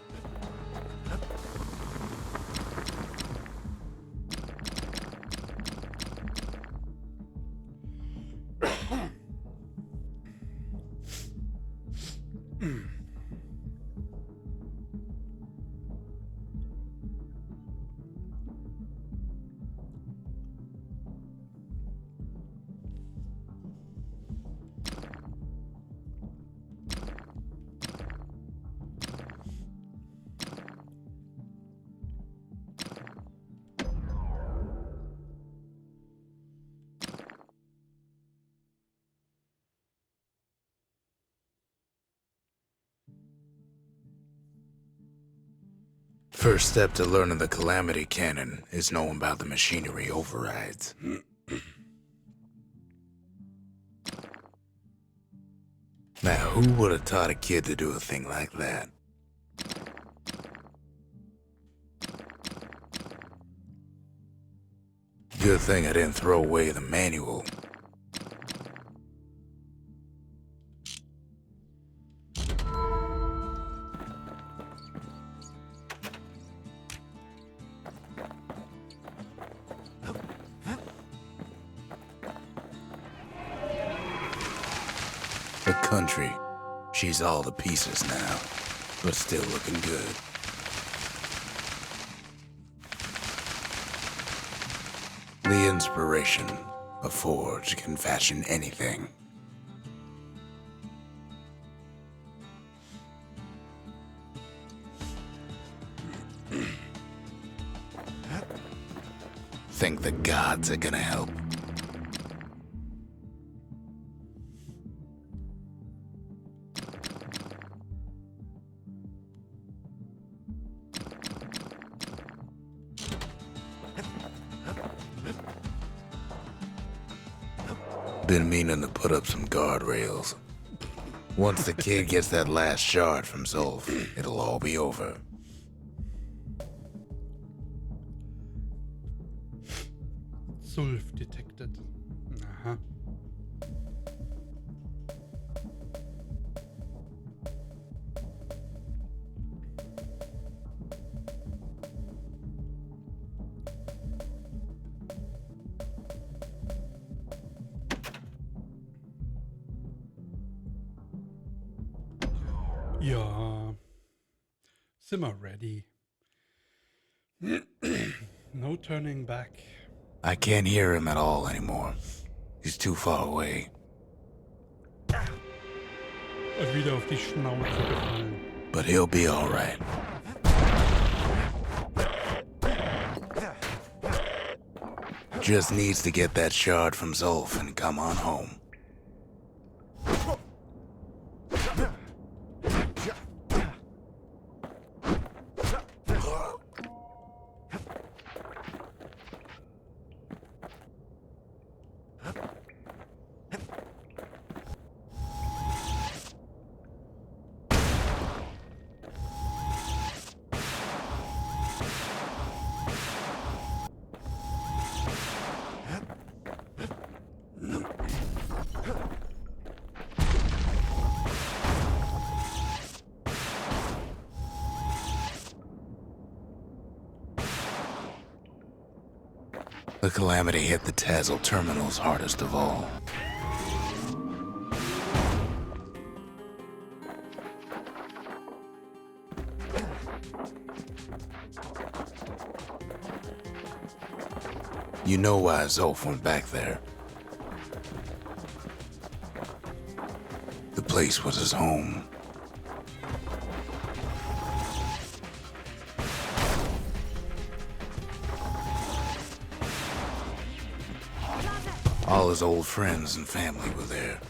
First step to learning the Calamity Cannon is knowing about the machinery overrides. Now, who would have taught a kid to do a thing like that? Good thing I didn't throw away the manual. The country. She's all to pieces now, but still looking good. The inspiration. A forge can fashion anything. Think the gods are gonna help. Been meaning to put up some guardrails. Once the kid gets that last shard from Zolf, it'll all be over. Sulf detected. Aha. Ja. Sind wir ready? No turning back. I can't hear him at all anymore. He's too far away. Wieder auf die Schnauze gefallen. But he'll be all right. Just needs to get that shard from Zolf and come on home. The calamity hit the Tazzle terminals hardest of all. You know why Zolf went back there. The place was his home. All his old friends and family were there.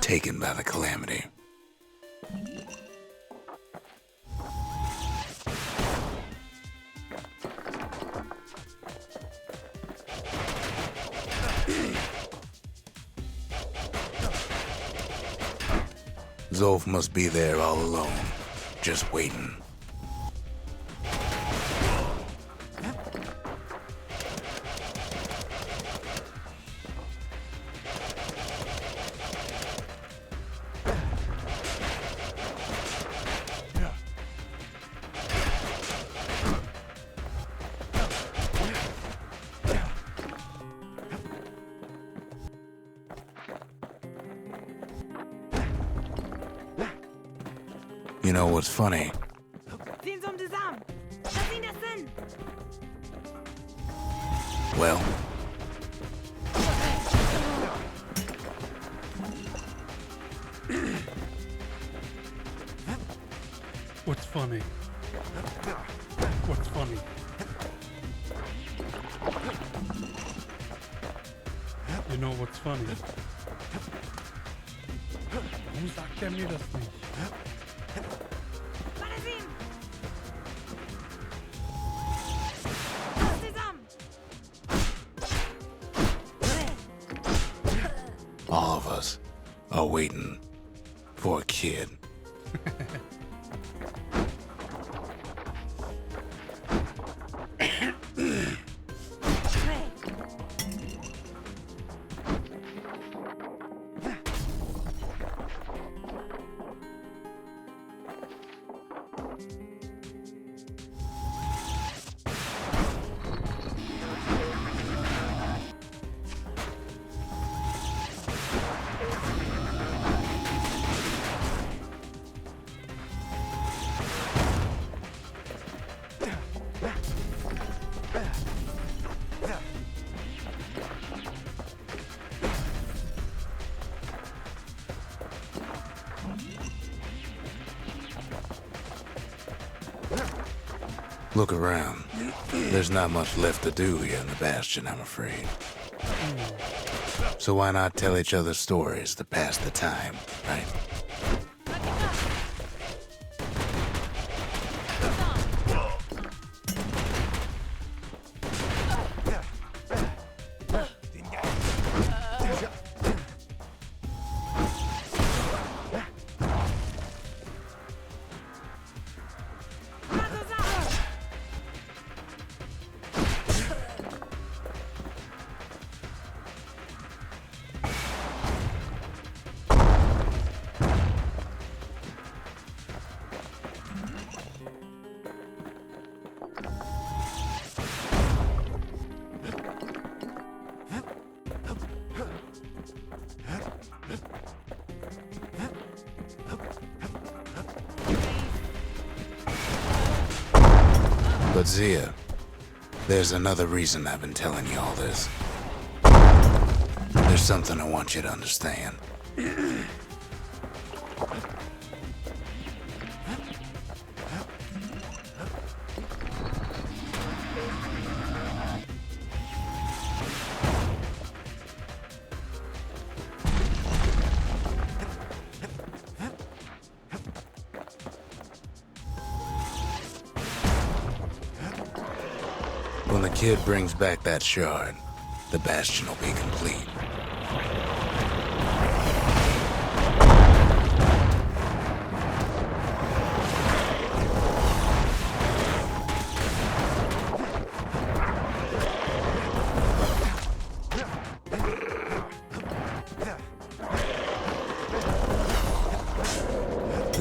Taken by the calamity. Zolf must be there all alone, just waiting. You know what's funny? Well, what's funny? What's funny? You know what's funny? Warum sagt er mir das nicht? all of us are waiting for a kid. Look around. There's not much left to do here in the Bastion, I'm afraid. So why not tell each other stories to pass the time, right? But Zia, there's another reason I've been telling you all this. There's something I want you to understand. When the kid brings back that shard, the Bastion will be complete.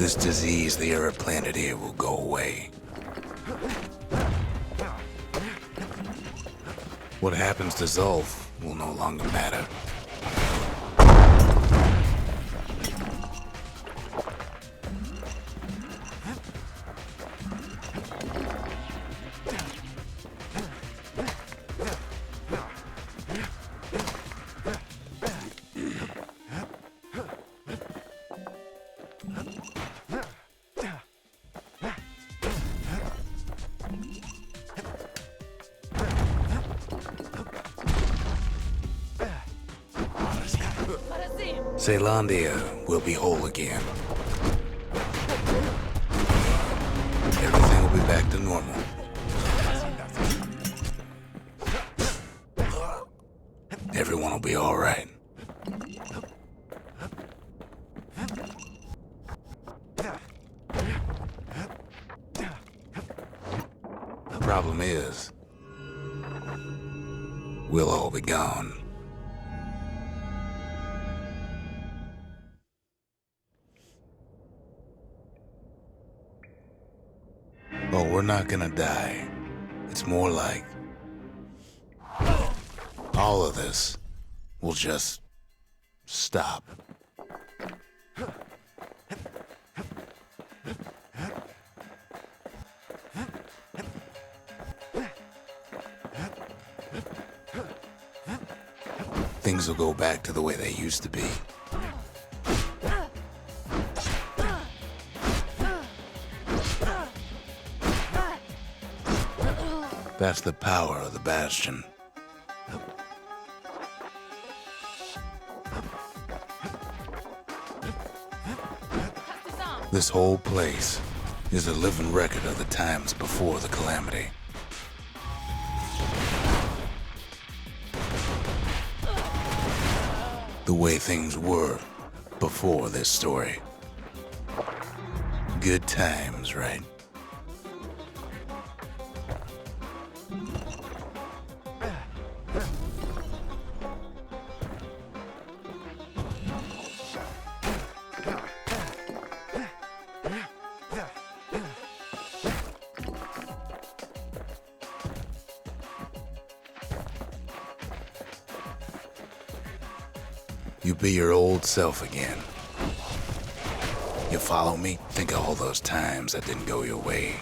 This disease the Earth planted here will go away. What happens to Zulf will no longer matter. Zealandia will be whole again. Everything will be back to normal. Everyone will be all right. The problem is, we'll all be gone. Oh, we're not gonna die. It's more like all of this will just stop. Things will go back to the way they used to be. That's the power of the bastion. This whole place is a living record of the times before the calamity. The way things were before this story. Good times, right? You be your old self again. You follow me? Think of all those times that didn't go your way.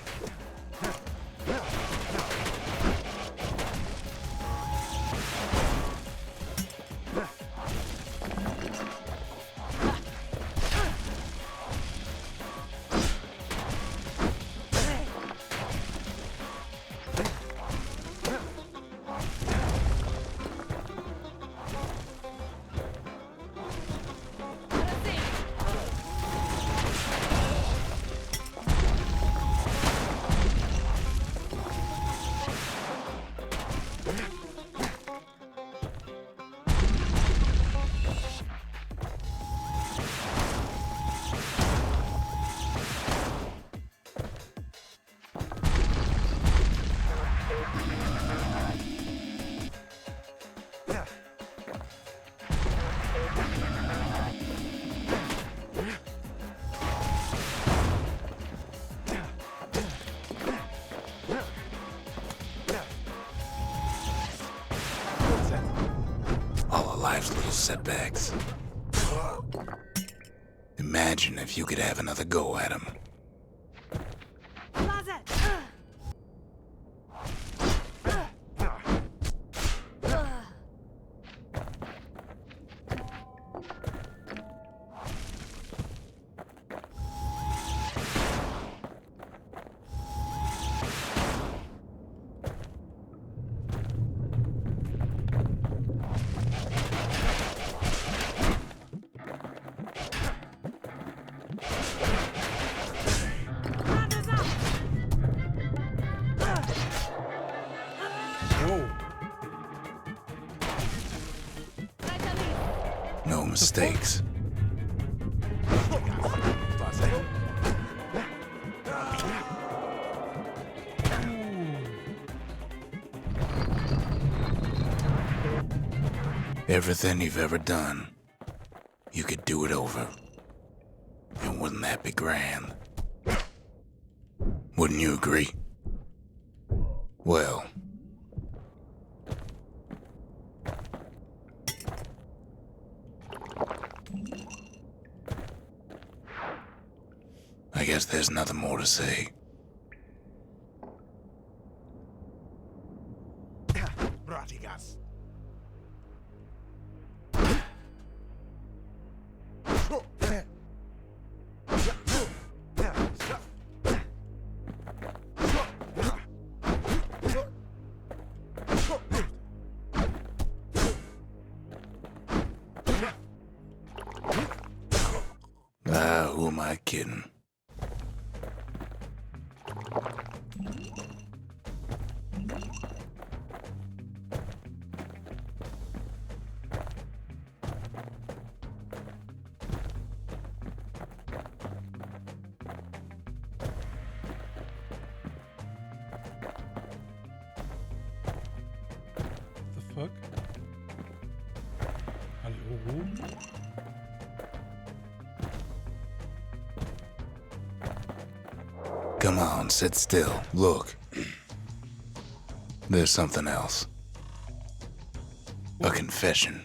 Life's little setbacks. Imagine if you could have another go at them. No mistakes. Everything you've ever done, you could do it over. And wouldn't that be grand. Wouldn't you agree? Well, I guess there's nothing more to say. Bratigas. Who am I kidding? The fuck? Hallo? Come on, sit still. Look. There's something else. A confession.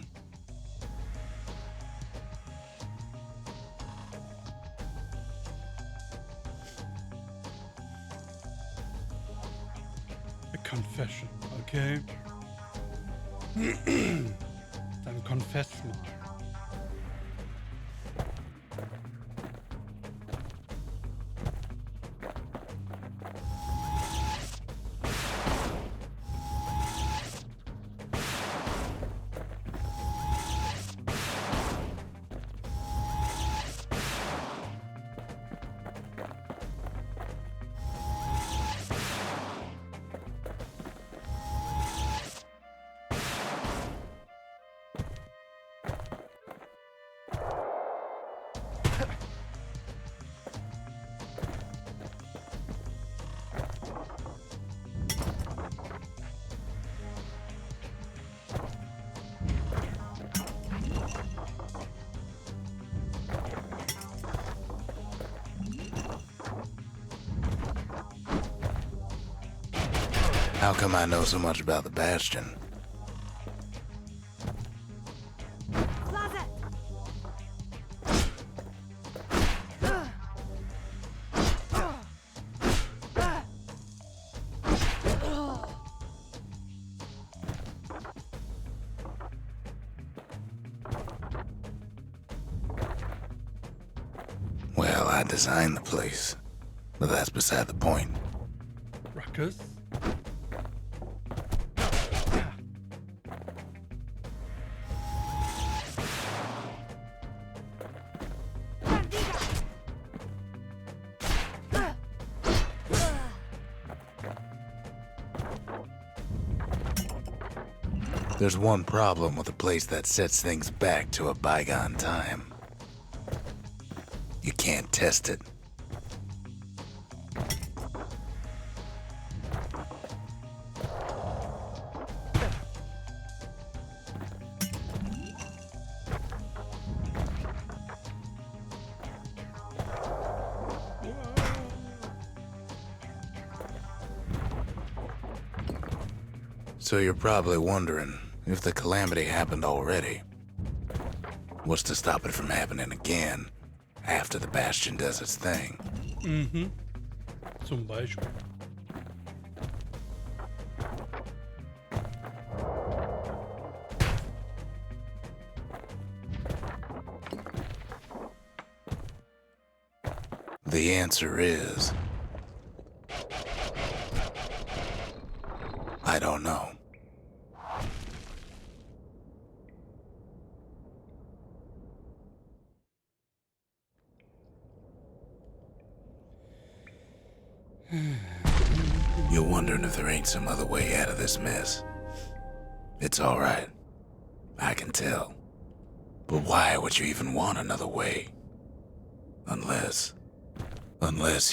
A confession, okay? Dann confess mal. How come I know so much about the bastion? Closet. Well, I designed the place, but that's beside the point. Ruckus? There's one problem with a place that sets things back to a bygone time. You can't test it. So you're probably wondering if the calamity happened already. What's to stop it from happening again after the bastion does its thing? Mhm. Zum Beispiel. The answer is... I don't know. You're wondering if there ain't some other way out of this mess. It's all right. I can tell. But why would you even want another way? Unless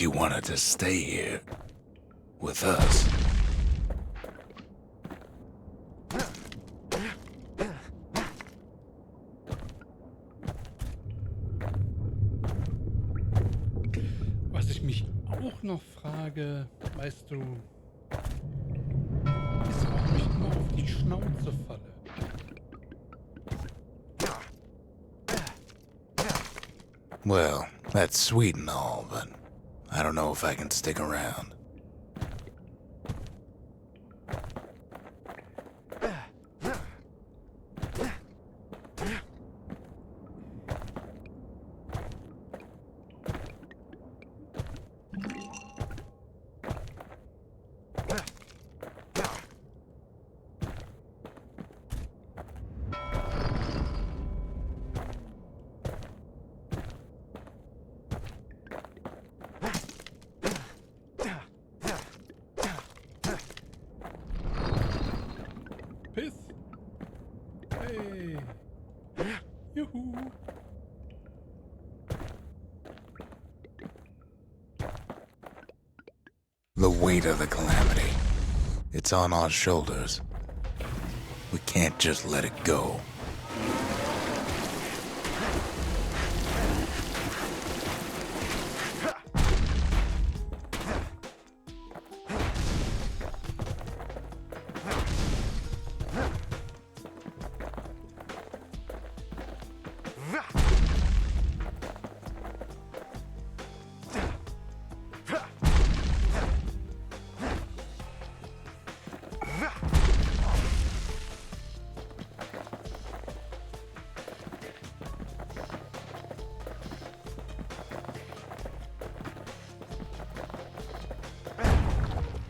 you wanted to stay here with us. noch frage, weißt du, ist, warum ich immer auf die Schnauze falle. Well, that's sweet and all, but I don't know if I can stick around. Piss! Hey! Juhu! The weight of the calamity. It's on our shoulders. We can't just let it go.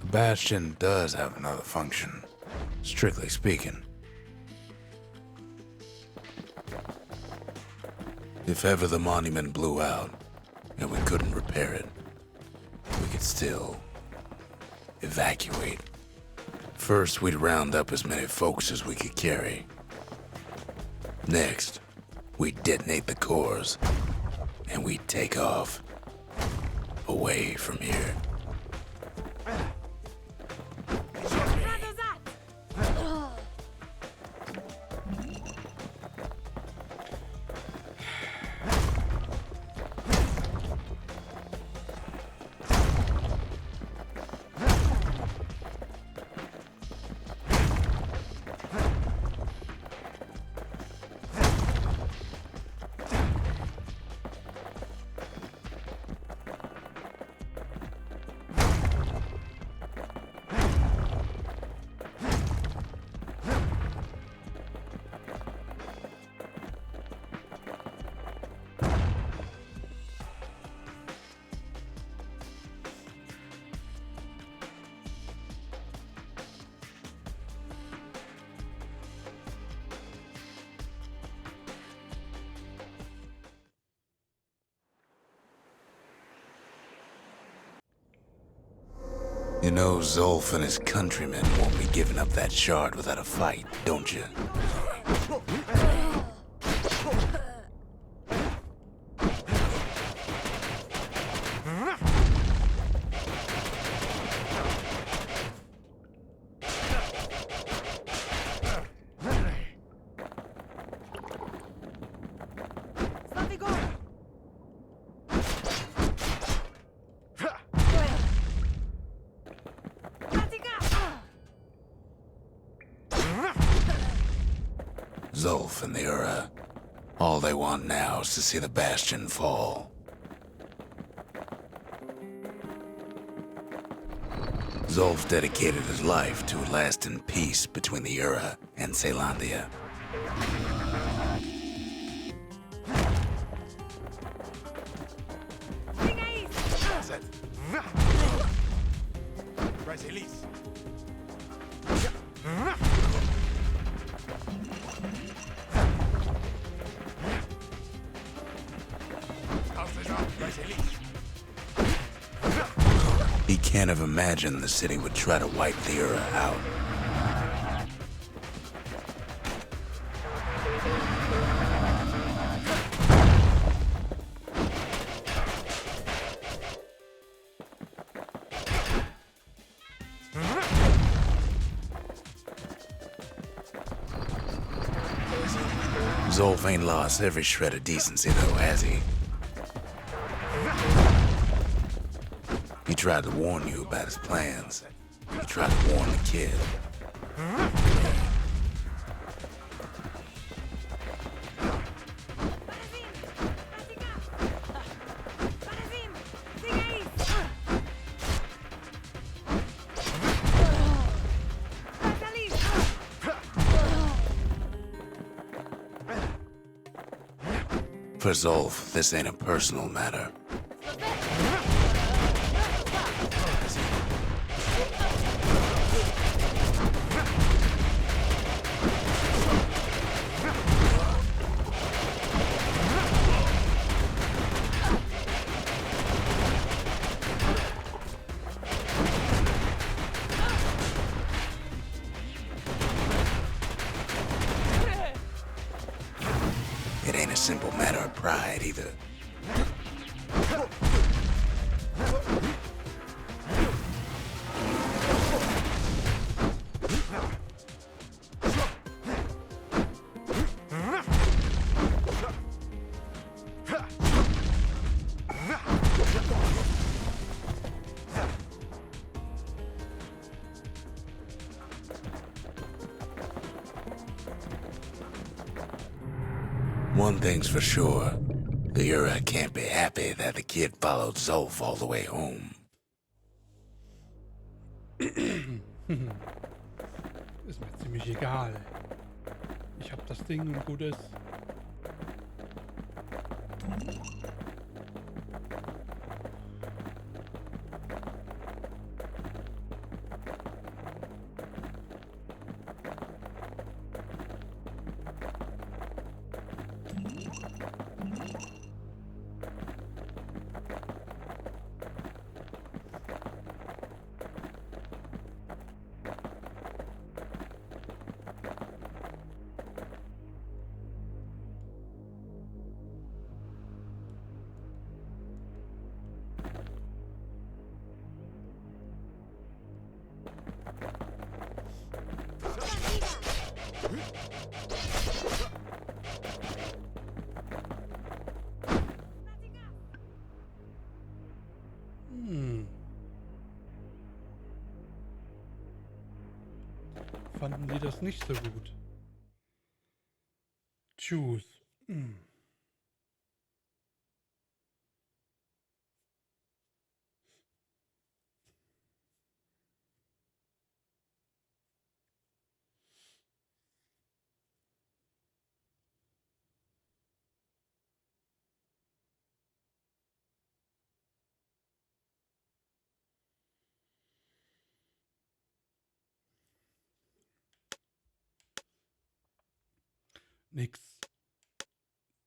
The bastion does have another function, strictly speaking. If ever the monument blew out and we couldn't repair it, we could still evacuate. First, we'd round up as many folks as we could carry. Next, we'd detonate the cores, and we'd take off away from here. You know Zolf and his countrymen won't be giving up that shard without a fight, don't you? Zolf and the Ura, all they want now is to see the bastion fall. Zolf dedicated his life to a lasting peace between the Ura and Caelondia. He can't have imagined the city would try to wipe the Ura out. Zolf ain't lost every shred of decency though, has he? He tried to warn you about his plans. He tried to warn the kid. For Zolf, this ain't a personal matter. It ain't a simple matter of pride either. One thing's for sure, the Ura can't be happy that the kid followed Zolf all the way home. Ist mir ziemlich egal. Ich hab das Ding und gut ist. Fanden die das nicht so gut? Choose. Nix.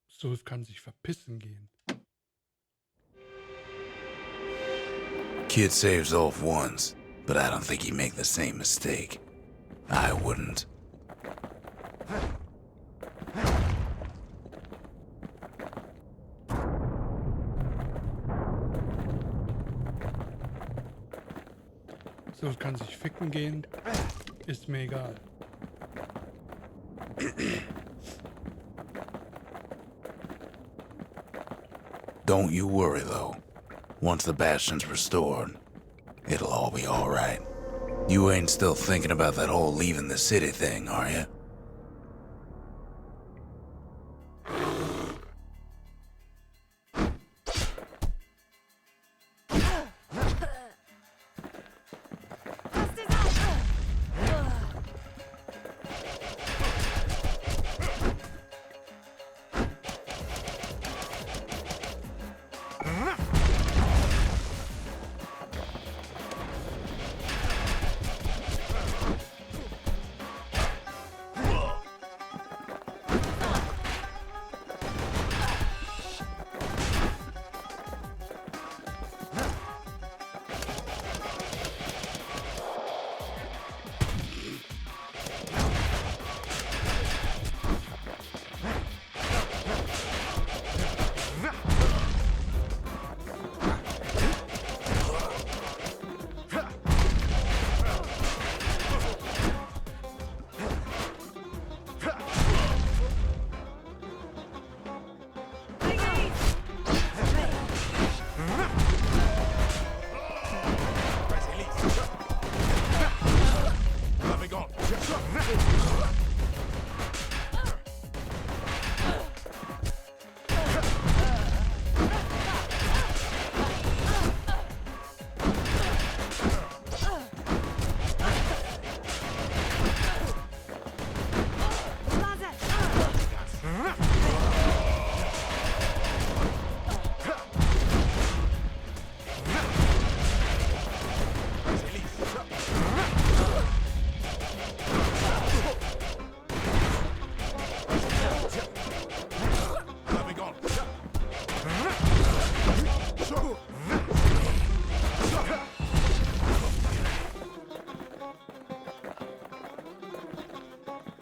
Sulf kann sich verpissen gehen. Kid saves Zolf once, but I don't think he'd make the same mistake. I wouldn't. Sulf kann sich ficken gehen. Ist mir egal. Don't you worry, though. Once the bastion's restored, it'll all be alright. You ain't still thinking about that whole leaving the city thing, are you?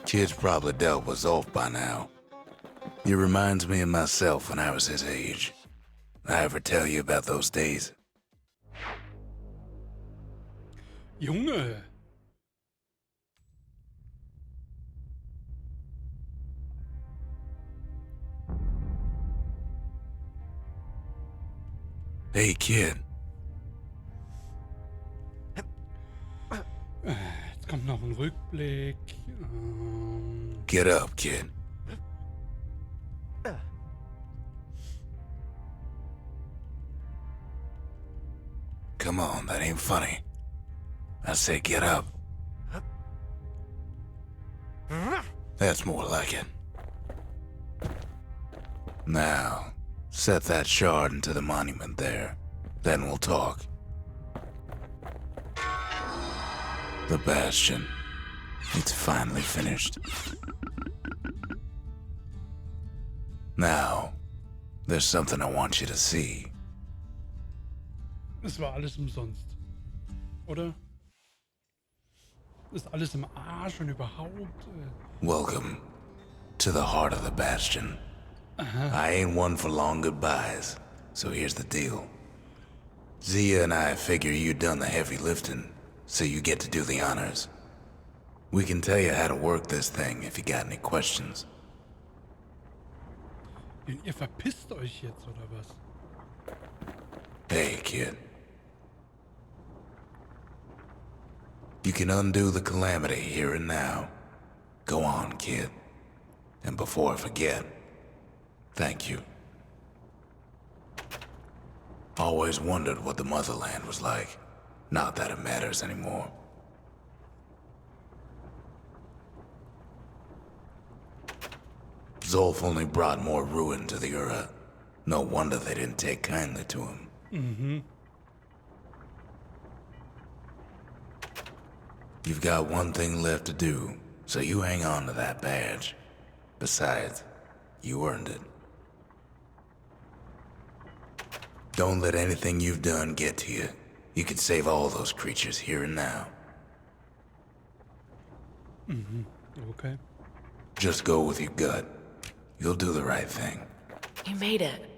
Kid's probably dealt with Zolf by now. He reminds me of myself when I was his age. I ever tell you about those days? Junge! Hey, kid. Jetzt kommt noch ein Rückblick. Get up, kid. Come on, that ain't funny. I say get up. That's more like it. Now, set that shard into the monument there. Then we'll talk. The bastion. It's finally finished. Now, there's something I want you to see. Es war alles umsonst. Oder? Ist alles im Arsch und überhaupt. Welcome to the heart of the bastion. I ain't one for long goodbyes, so here's the deal. Zia and I figure you done the heavy lifting, so you get to do the honors. We can tell you how to work this thing if you got any questions. Ihr verpisst euch jetzt, oder was? Hey, kid. You can undo the calamity here and now. Go on, kid. And before I forget, thank you. Always wondered what the motherland was like. Not that it matters anymore. Zolf only brought more ruin to the Ura. No wonder they didn't take kindly to him. Mm-hmm. You've got one thing left to do, so you hang on to that badge. Besides, you earned it. Don't let anything you've done get to you. You can save all those creatures here and now. Mm-hmm. Okay. Just go with your gut. You'll do the right thing. You made it.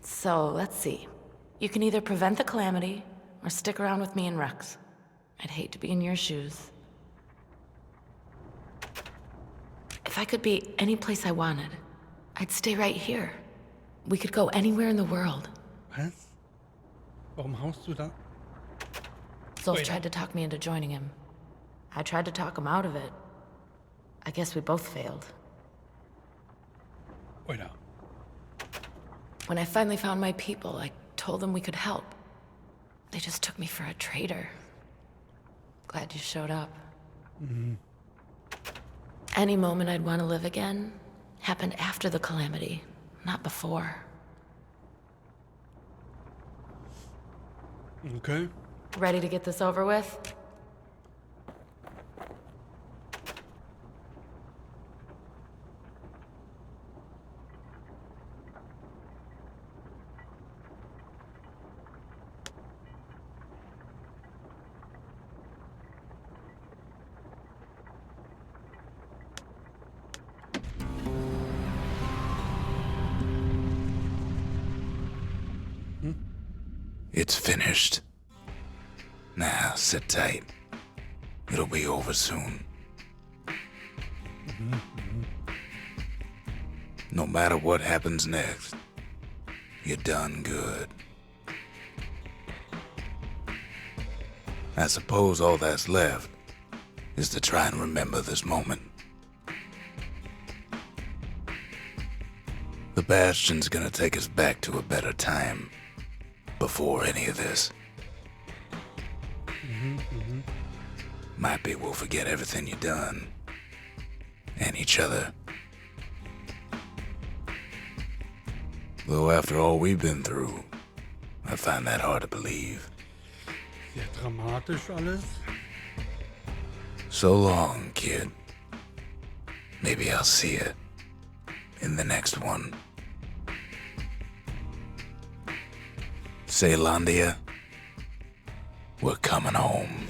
So, let's see. You can either prevent the calamity, or stick around with me and Rex. I'd hate to be in your shoes. If I could be any place I wanted, I'd stay right here. We could go anywhere in the world. Was? Warum haust du da? Zolf tried to talk me into joining him. I tried to talk him out of it. I guess we both failed. Oida. When I finally found my people, I told them we could help. They just took me for a traitor. Glad you showed up. Mm-hmm. Any moment I'd want to live again happened after the calamity, not before. Okay. Ready to get this over with? It's finished. Now, sit tight. It'll be over soon. No matter what happens next, you're done good. I suppose all that's left is to try and remember this moment. The Bastion's gonna take us back to a better time. Before any of this. Might be we'll forget everything you've done. And each other. Though after all we've been through, I find that hard to believe. Sehr dramatisch alles. So long, kid. Maybe I'll see you in the next one. Ceylandia, we're coming home.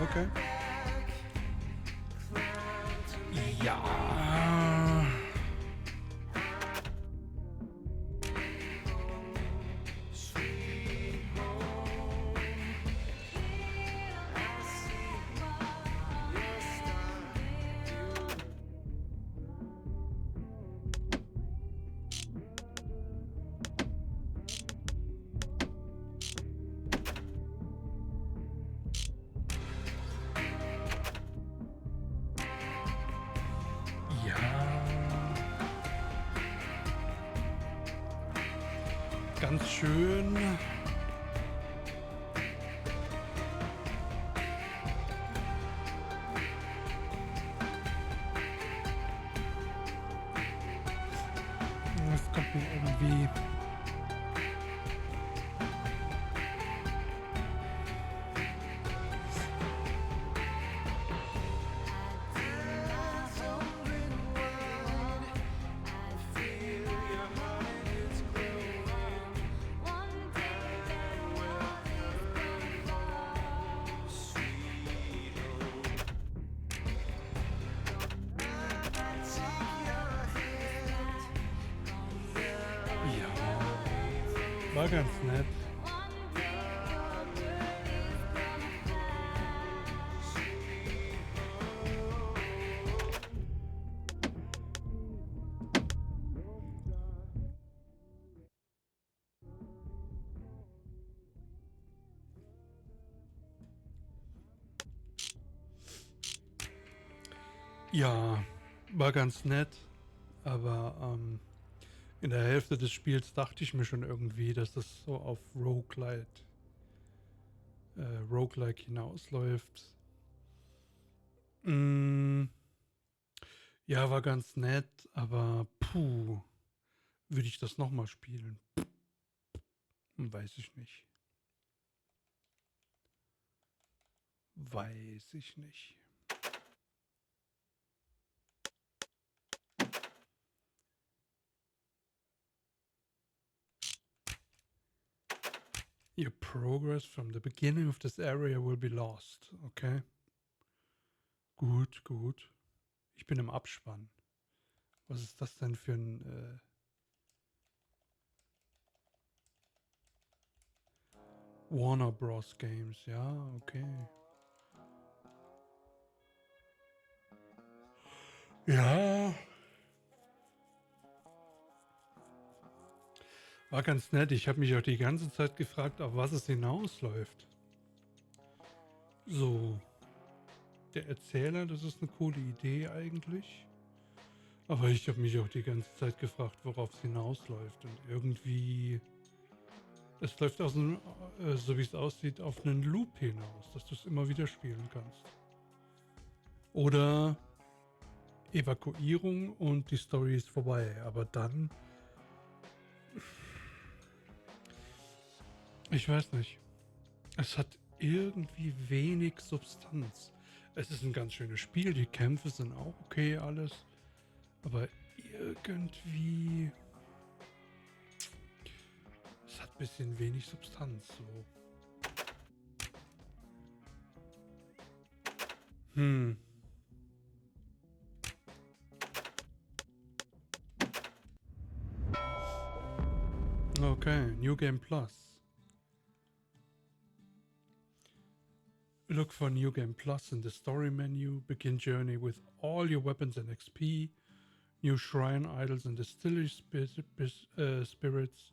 Okay. Ja. Ganz schön. Das kommt mir irgendwie. War ganz nett. Ja, war ganz nett, aber in der Hälfte des Spiels dachte ich mir schon irgendwie, dass das so auf Roguelike hinausläuft. Ja, war ganz nett, aber würde ich das nochmal spielen? Weiß ich nicht. Weiß ich nicht. Your progress from the beginning of this area will be lost. Okay. Gut, gut. Ich bin im Abspann. Was ist das denn für ein... Warner Bros. Games. Ja, okay. Ja. War ganz nett. Ich habe mich auch die ganze Zeit gefragt, auf was es hinausläuft. So. Der Erzähler, das ist eine coole Idee eigentlich. Aber ich habe mich auch die ganze Zeit gefragt, worauf es hinausläuft. Und irgendwie... Es läuft aus einem, so wie es aussieht, auf einen Loop hinaus, dass du es immer wieder spielen kannst. Oder Evakuierung und die Story ist vorbei. Aber dann... Ich weiß nicht. Es hat irgendwie wenig Substanz. Es ist ein ganz schönes Spiel, die Kämpfe sind auch okay, alles. Aber irgendwie... Es hat ein bisschen wenig Substanz, so. Okay, New Game Plus. Look for New Game Plus in the story menu. Begin journey with all your weapons and XP. New shrine idols and distillery spirits.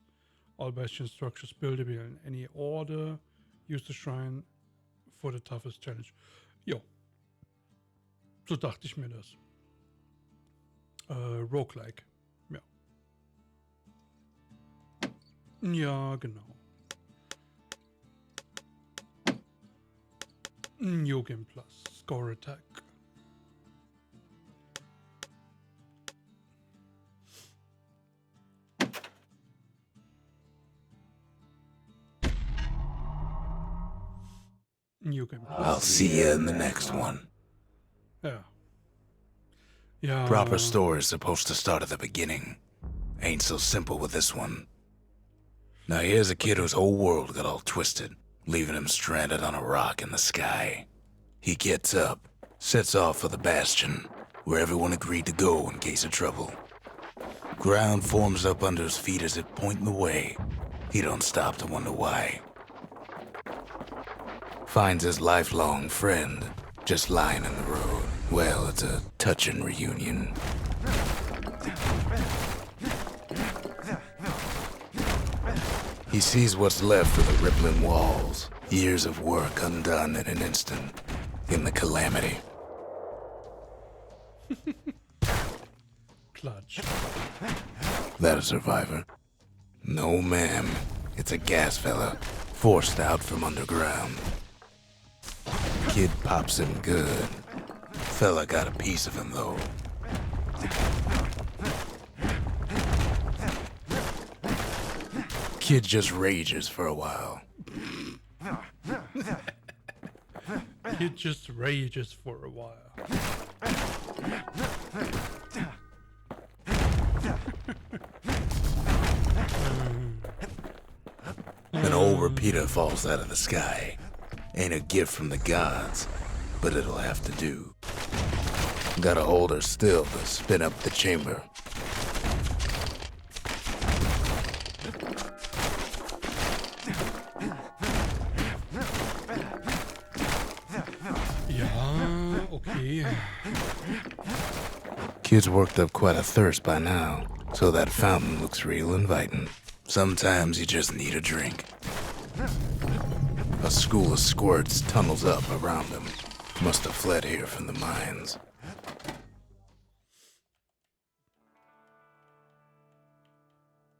All bastion structures buildable in any order. Use the shrine for the toughest challenge. Jo. So dachte ich mir das. Roguelike. Ja. Ja, genau. New Game Plus. Score Attack. New Game Plus. I'll see you in the next one. Ja. Ja. Proper story is supposed to start at the beginning. Ain't so simple with this one. Now here's a kid whose whole world got all twisted, leaving him stranded on a rock in the sky. He gets up, sets off for the bastion, where everyone agreed to go in case of trouble. Ground forms up under his feet as it pointing the way. He don't stop to wonder why. Finds his lifelong friend just lying in the road. Well, it's a touching reunion. He sees what's left of the rippling walls, years of work undone in an instant, in the calamity. Clutch. That a survivor? No, ma'am. It's a gas fella, forced out from underground. Kid pops him good. Fella got a piece of him, though. Kid just rages for a while. Kid just rages for a while. An old repeater falls out of the sky. Ain't a gift from the gods, but it'll have to do. Gotta hold her still to spin up the chamber. Ja, okay. Kid's worked up quite a thirst by now, so that fountain looks real inviting. Sometimes you just need a drink. A school of squirts tunnels up around him. Must have fled here from the mines.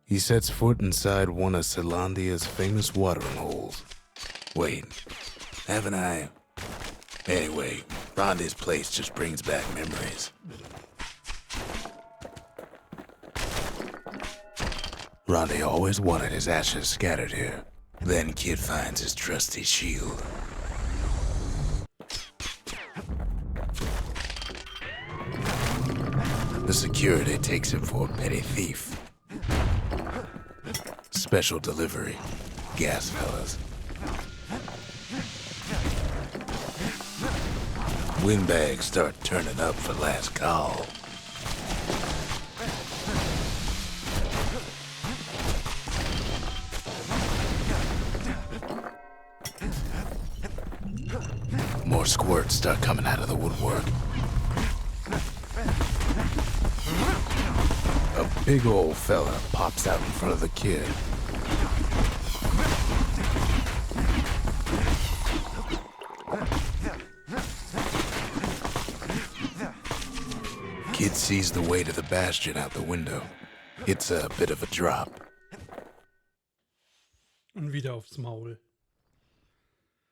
He sets foot inside one of Zealandia's famous watering holes. Wait, haven't I? Anyway, Rondé's place just brings back memories. Rondé always wanted his ashes scattered here. Then Kid finds his trusty shield. The security takes him for a petty thief. Special delivery. Gas fellas. Windbags start turning up for last call. More squirts start coming out of the woodwork. A big old fella pops out in front of the kid. Kid sees the way to the bastion out the window. It's a bit of a drop. Und wieder aufs Maul.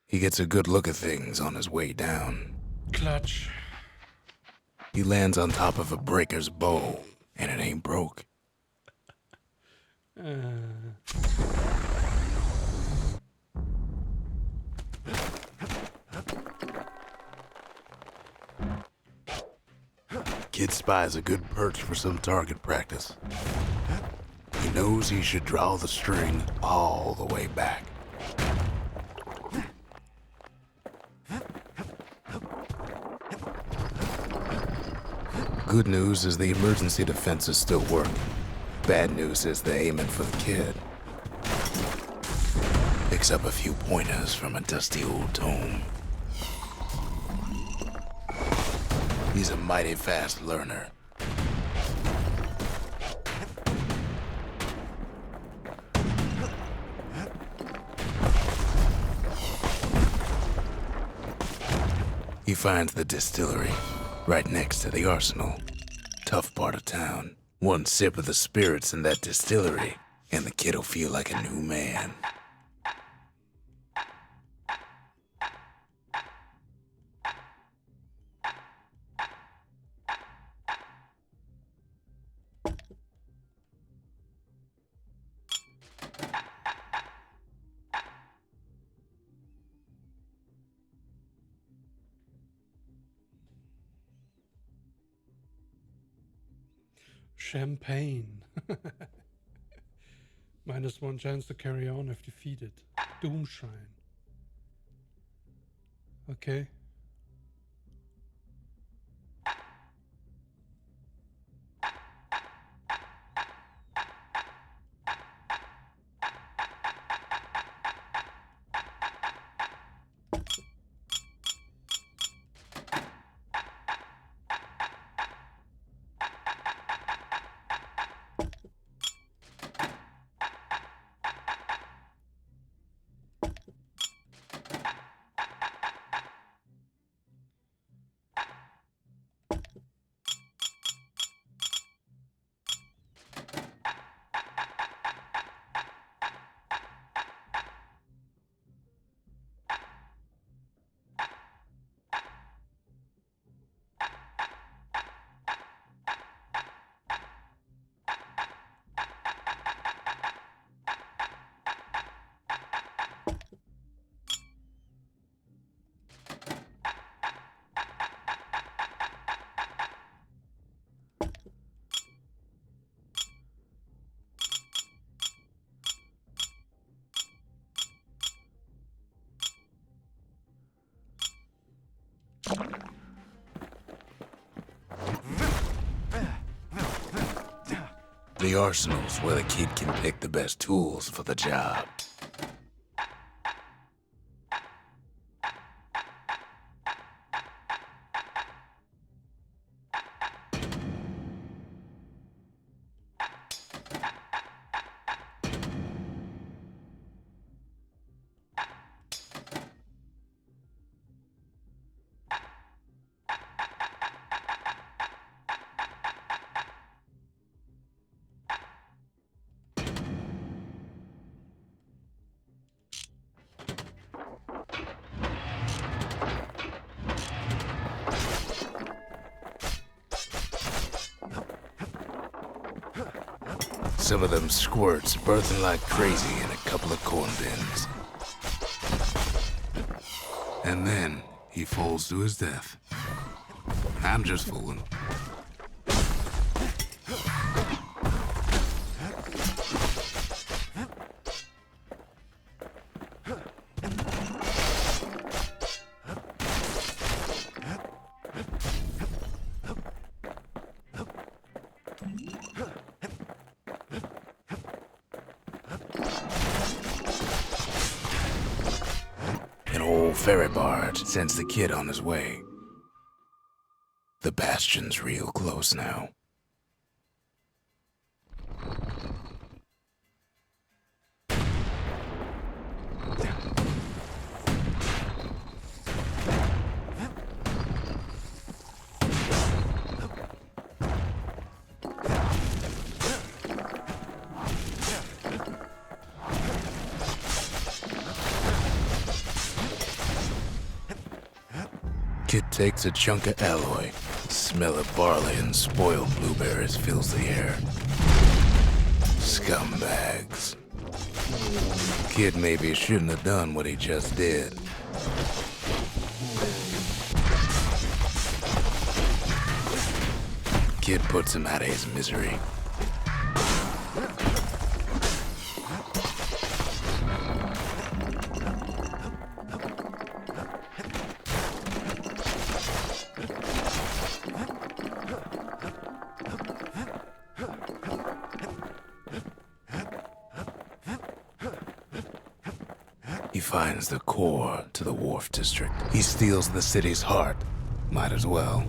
He gets a good look at things on his way down. Klatsch. He lands on top of a breaker's bow, and it ain't broke. Kid spies a good perch for some target practice. He knows he should draw the string all the way back. Good news is the emergency defenses still work. Bad news is they're aiming for the kid. Picks up a few pointers from a dusty old tome. He's a mighty fast learner. He finds the distillery, right next to the arsenal. Tough part of town. One sip of the spirits in that distillery, and the kid'll feel like a new man. Champagne. -1 chance to carry on if defeated. Doomshine. Okay. the arsenal's where the kid can pick the best tools for the job. Some of them squirts birthing like crazy in a couple of corn bins. And then he falls to his death. I'm just fooling. An old ferry barge sends the kid on his way. The bastion's real close now. Kid takes a chunk of alloy. Smell of barley and spoiled blueberries fills the air. Scumbags. Kid maybe shouldn't have done what he just did. Kid puts him out of his misery. He finds the core to the wharf district. He steals the city's heart. Might as well.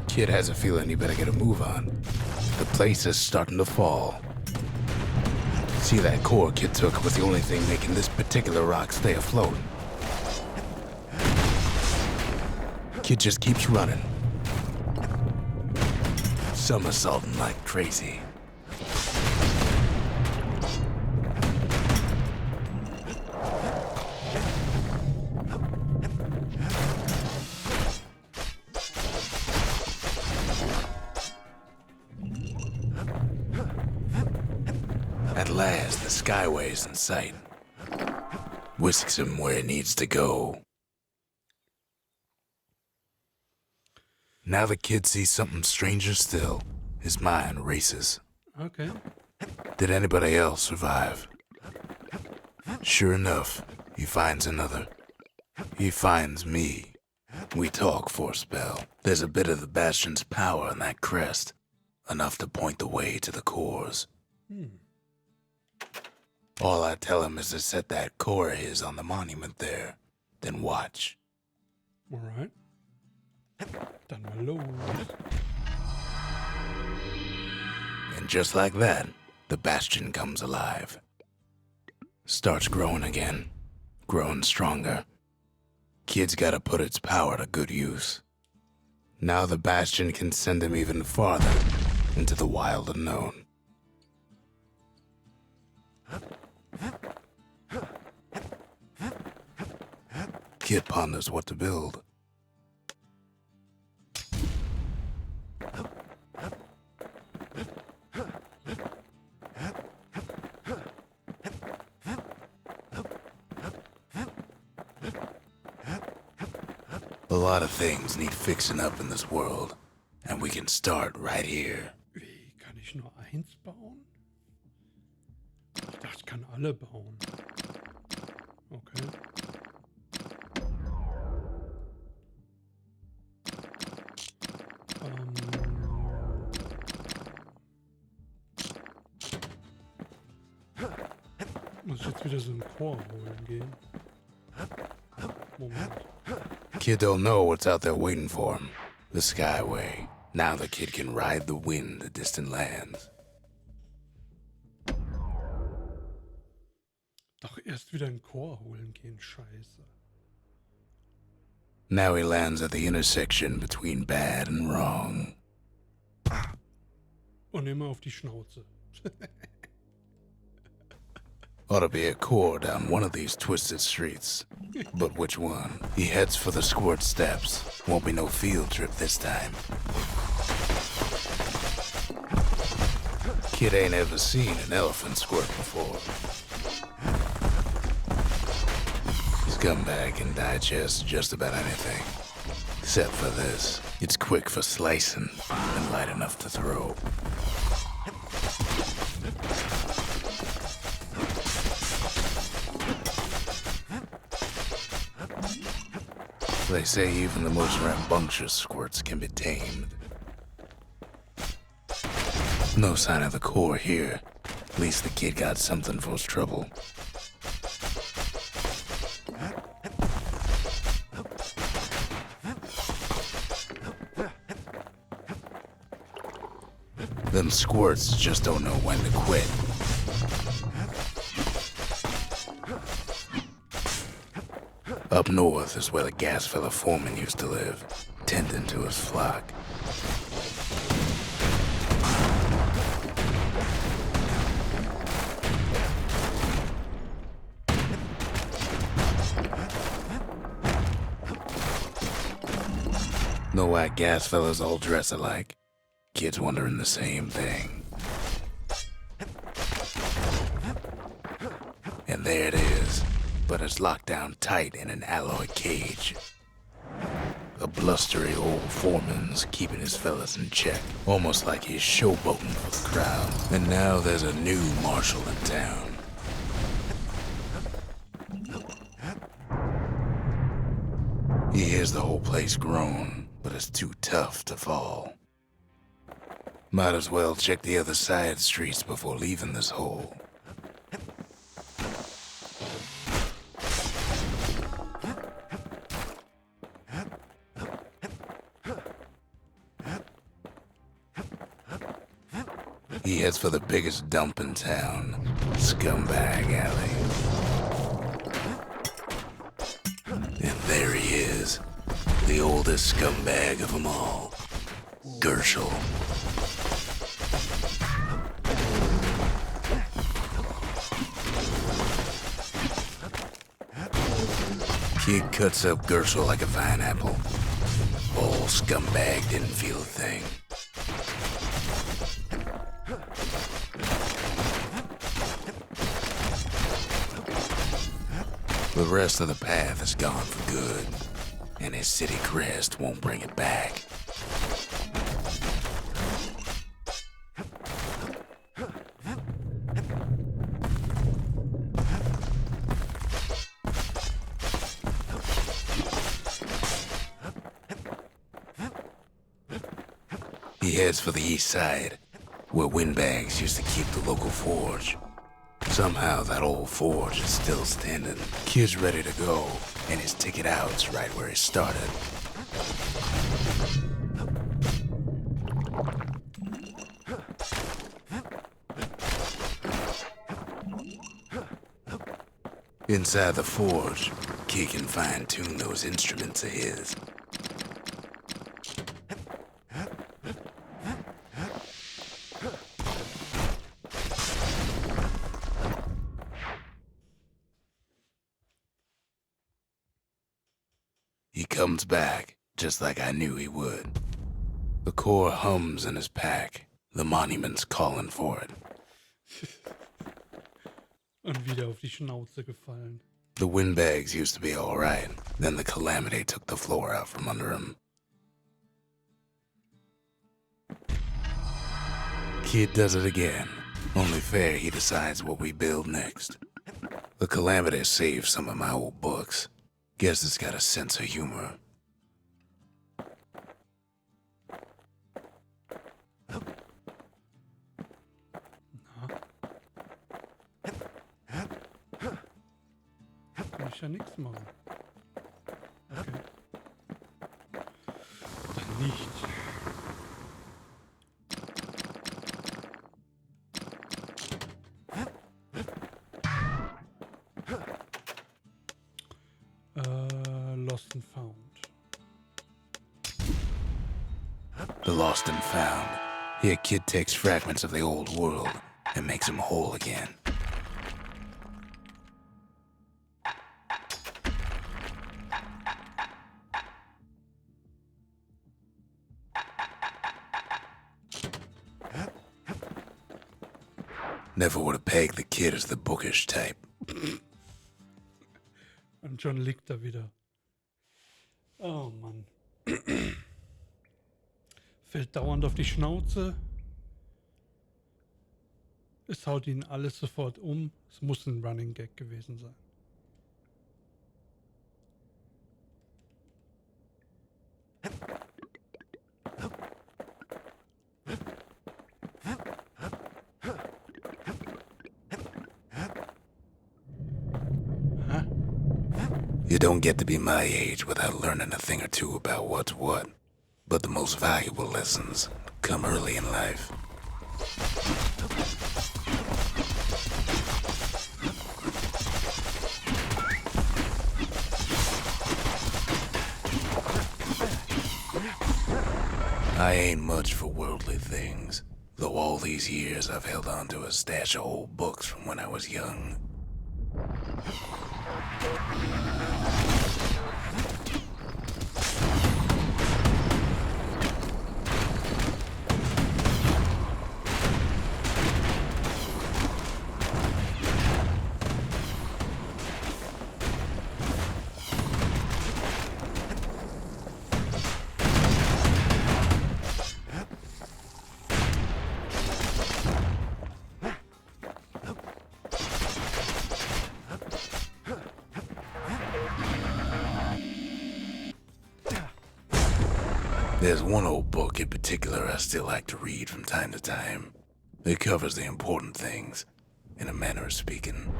Kid has a feeling he better get a move on. The place is starting to fall. See, that core Kid took was the only thing making this particular rock stay afloat. Kid just keeps running. Somersaulting like crazy. At last, the skyway's in sight. Whisks him where he needs to go. Now the kid sees something stranger still. His mind races. Okay. Did anybody else survive? Sure enough, he finds another. He finds me. We talk for a spell. There's a bit of the Bastion's power in that crest. Enough to point the way to the cores. All I tell him is to set that core of his on the monument there. Then watch. Alright. Done my load. And just like that, the Bastion comes alive. Starts growing again. Growing stronger. Kid's gotta put its power to good use. Now the Bastion can send him even farther into the wild unknown. Kid ponders what to build. A lot of things need fixing up in this world, and we can start right here. Wie, kann ich nur eins bauen? Ich dachte, ich kann alle bauen. Okay. ich jetzt wieder so einen Chor holen gehen? Moment. Kid don't know what's out there waiting for him. The Skyway. Now the kid can ride the wind to distant lands. Doch erst wieder einen Chor holen gehen, scheiße. Now he lands at the intersection between bad and wrong. Und immer auf die Schnauze. Ought to be a core down one of these twisted streets. But which one? He heads for the squirt steps. Won't be no field trip this time. Kid ain't ever seen an elephant squirt before. Scumbag can digest just about anything. Except for this. It's quick for slicing and light enough to throw. They say even the most rambunctious squirts can be tamed. No sign of the core here. At least the kid got something for his trouble. Them squirts just don't know when to quit. Up north is where the gas fella foreman used to live, tending to his flock. Know why gas fellas all dress alike? Kids wondering the same thing. And there it is, but it's locked down tight in an alloy cage. A blustery old foreman's keeping his fellas in check, almost like he's showboating for the crowd. And now there's a new marshal in town. He hears the whole place groan, but it's too tough to fall. Might as well check the other side streets before leaving this hole. He heads for the biggest dump in town, Scumbag Alley. And there he is, the oldest scumbag of them all, Gershel. Kid cuts up Gershel like a vine apple. Old Scumbag didn't feel a thing. The rest of the path is gone for good, and his city crest won't bring it back. He heads for the east side, where windbags used to keep the local forge. Somehow that old forge is still standing. Kid's ready to go, and his ticket out's right where he started. Inside the forge, Kid can fine-tune those instruments of his. He comes back, just like I knew he would. The core hums in his pack. The monument's calling for it. Und wieder auf die Schnauze gefallen. The windbags used to be all right. Then the calamity took the floor out from under him. Kid does it again. Only fair he decides what we build next. The calamity saved some of my old books. Guess it's got a sense of humor. ich ja nichts machen. Okay. Dann nicht. Lost and found. The lost and found. Here, a kid takes fragments of the old world and makes them whole again. Never would have pegged the kid as the bookish type. Und John liegt da wieder. Oh Mann. Fällt dauernd auf die Schnauze. Es haut ihn alles sofort um. Es muss ein Running Gag gewesen sein. You don't get to be my age without learning a thing or two about what's what. But the most valuable lessons come early in life. I ain't much for worldly things, though all these years I've held on to a stash of old books from when I was young. There's one old book in particular I still like to read from time to time. It covers the important things, in a manner of speaking.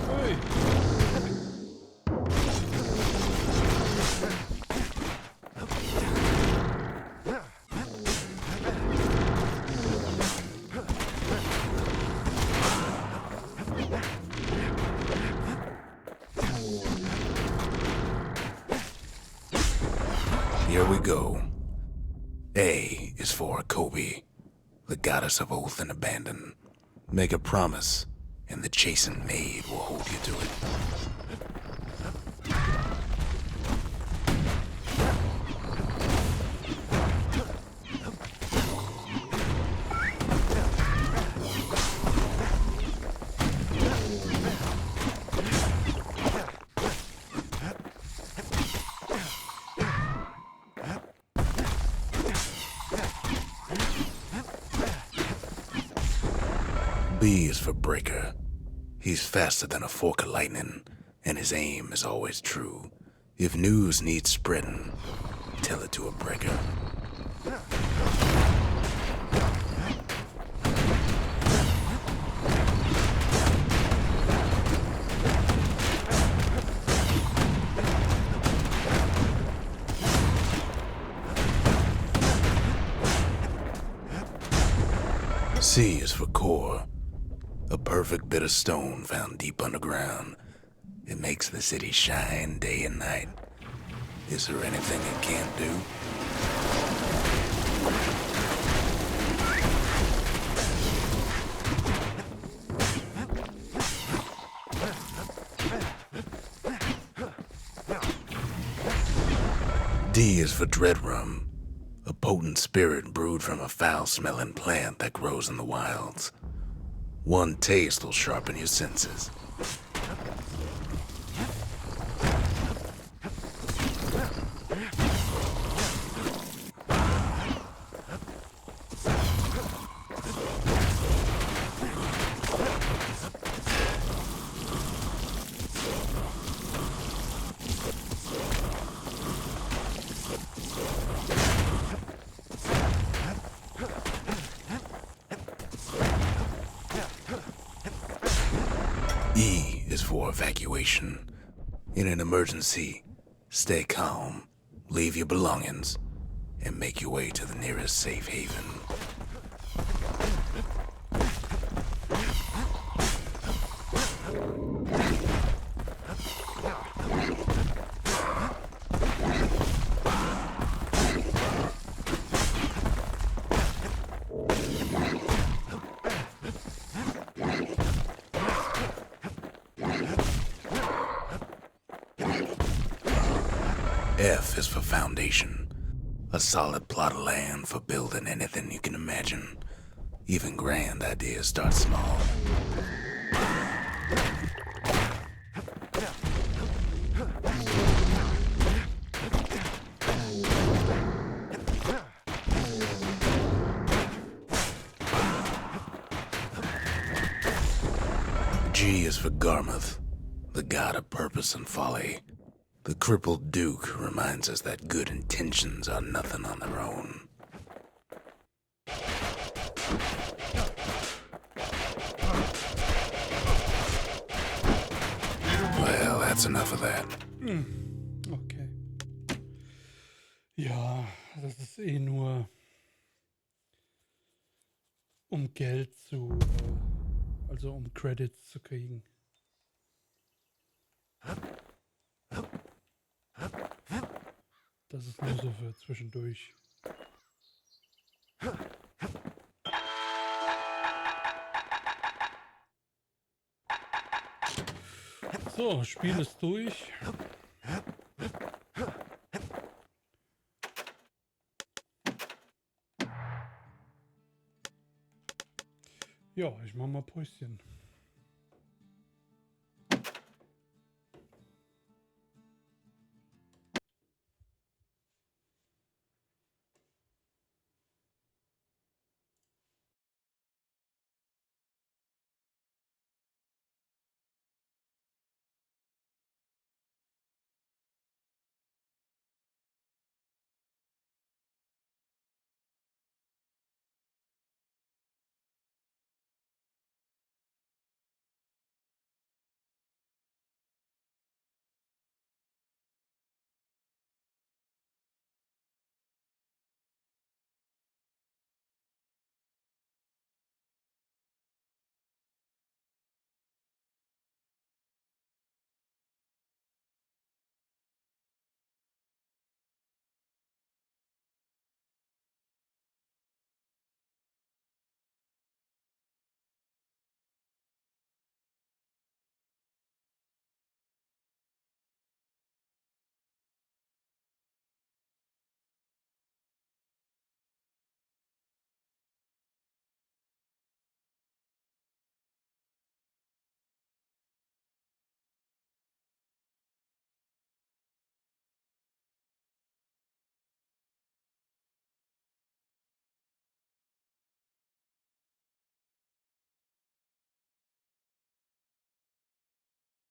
Hey. Here we go. A is for Kobe, the goddess of oath and abandon. Make a promise, and the chastened maid will hold you to it. B is for Breaker. He's faster than a fork of lightning, and his aim is always true. If news needs spreading, tell it to a breaker. C is for Core. A perfect bit of stone found deep underground. It makes the city shine day and night. Is there anything it can't do? D is for Dreadrum. A potent spirit brewed from a foul-smelling plant that grows in the wilds. One taste will sharpen your senses. E is for evacuation. In an emergency, stay calm, leave your belongings, and make your way to the nearest safe haven. F is for foundation. A solid plot of land for building anything you can imagine. Even grand ideas start small. G is for Garmuth, the god of purpose and folly. The crippled Duke reminds us that good intentions are nothing on their own. Well, that's enough of that. Okay. Ja, das ist eh nur um Geld zu, also um Credits zu kriegen. Das ist nur so für zwischendurch. So, Spiel ist durch. Ja, ich mach mal Päuschen.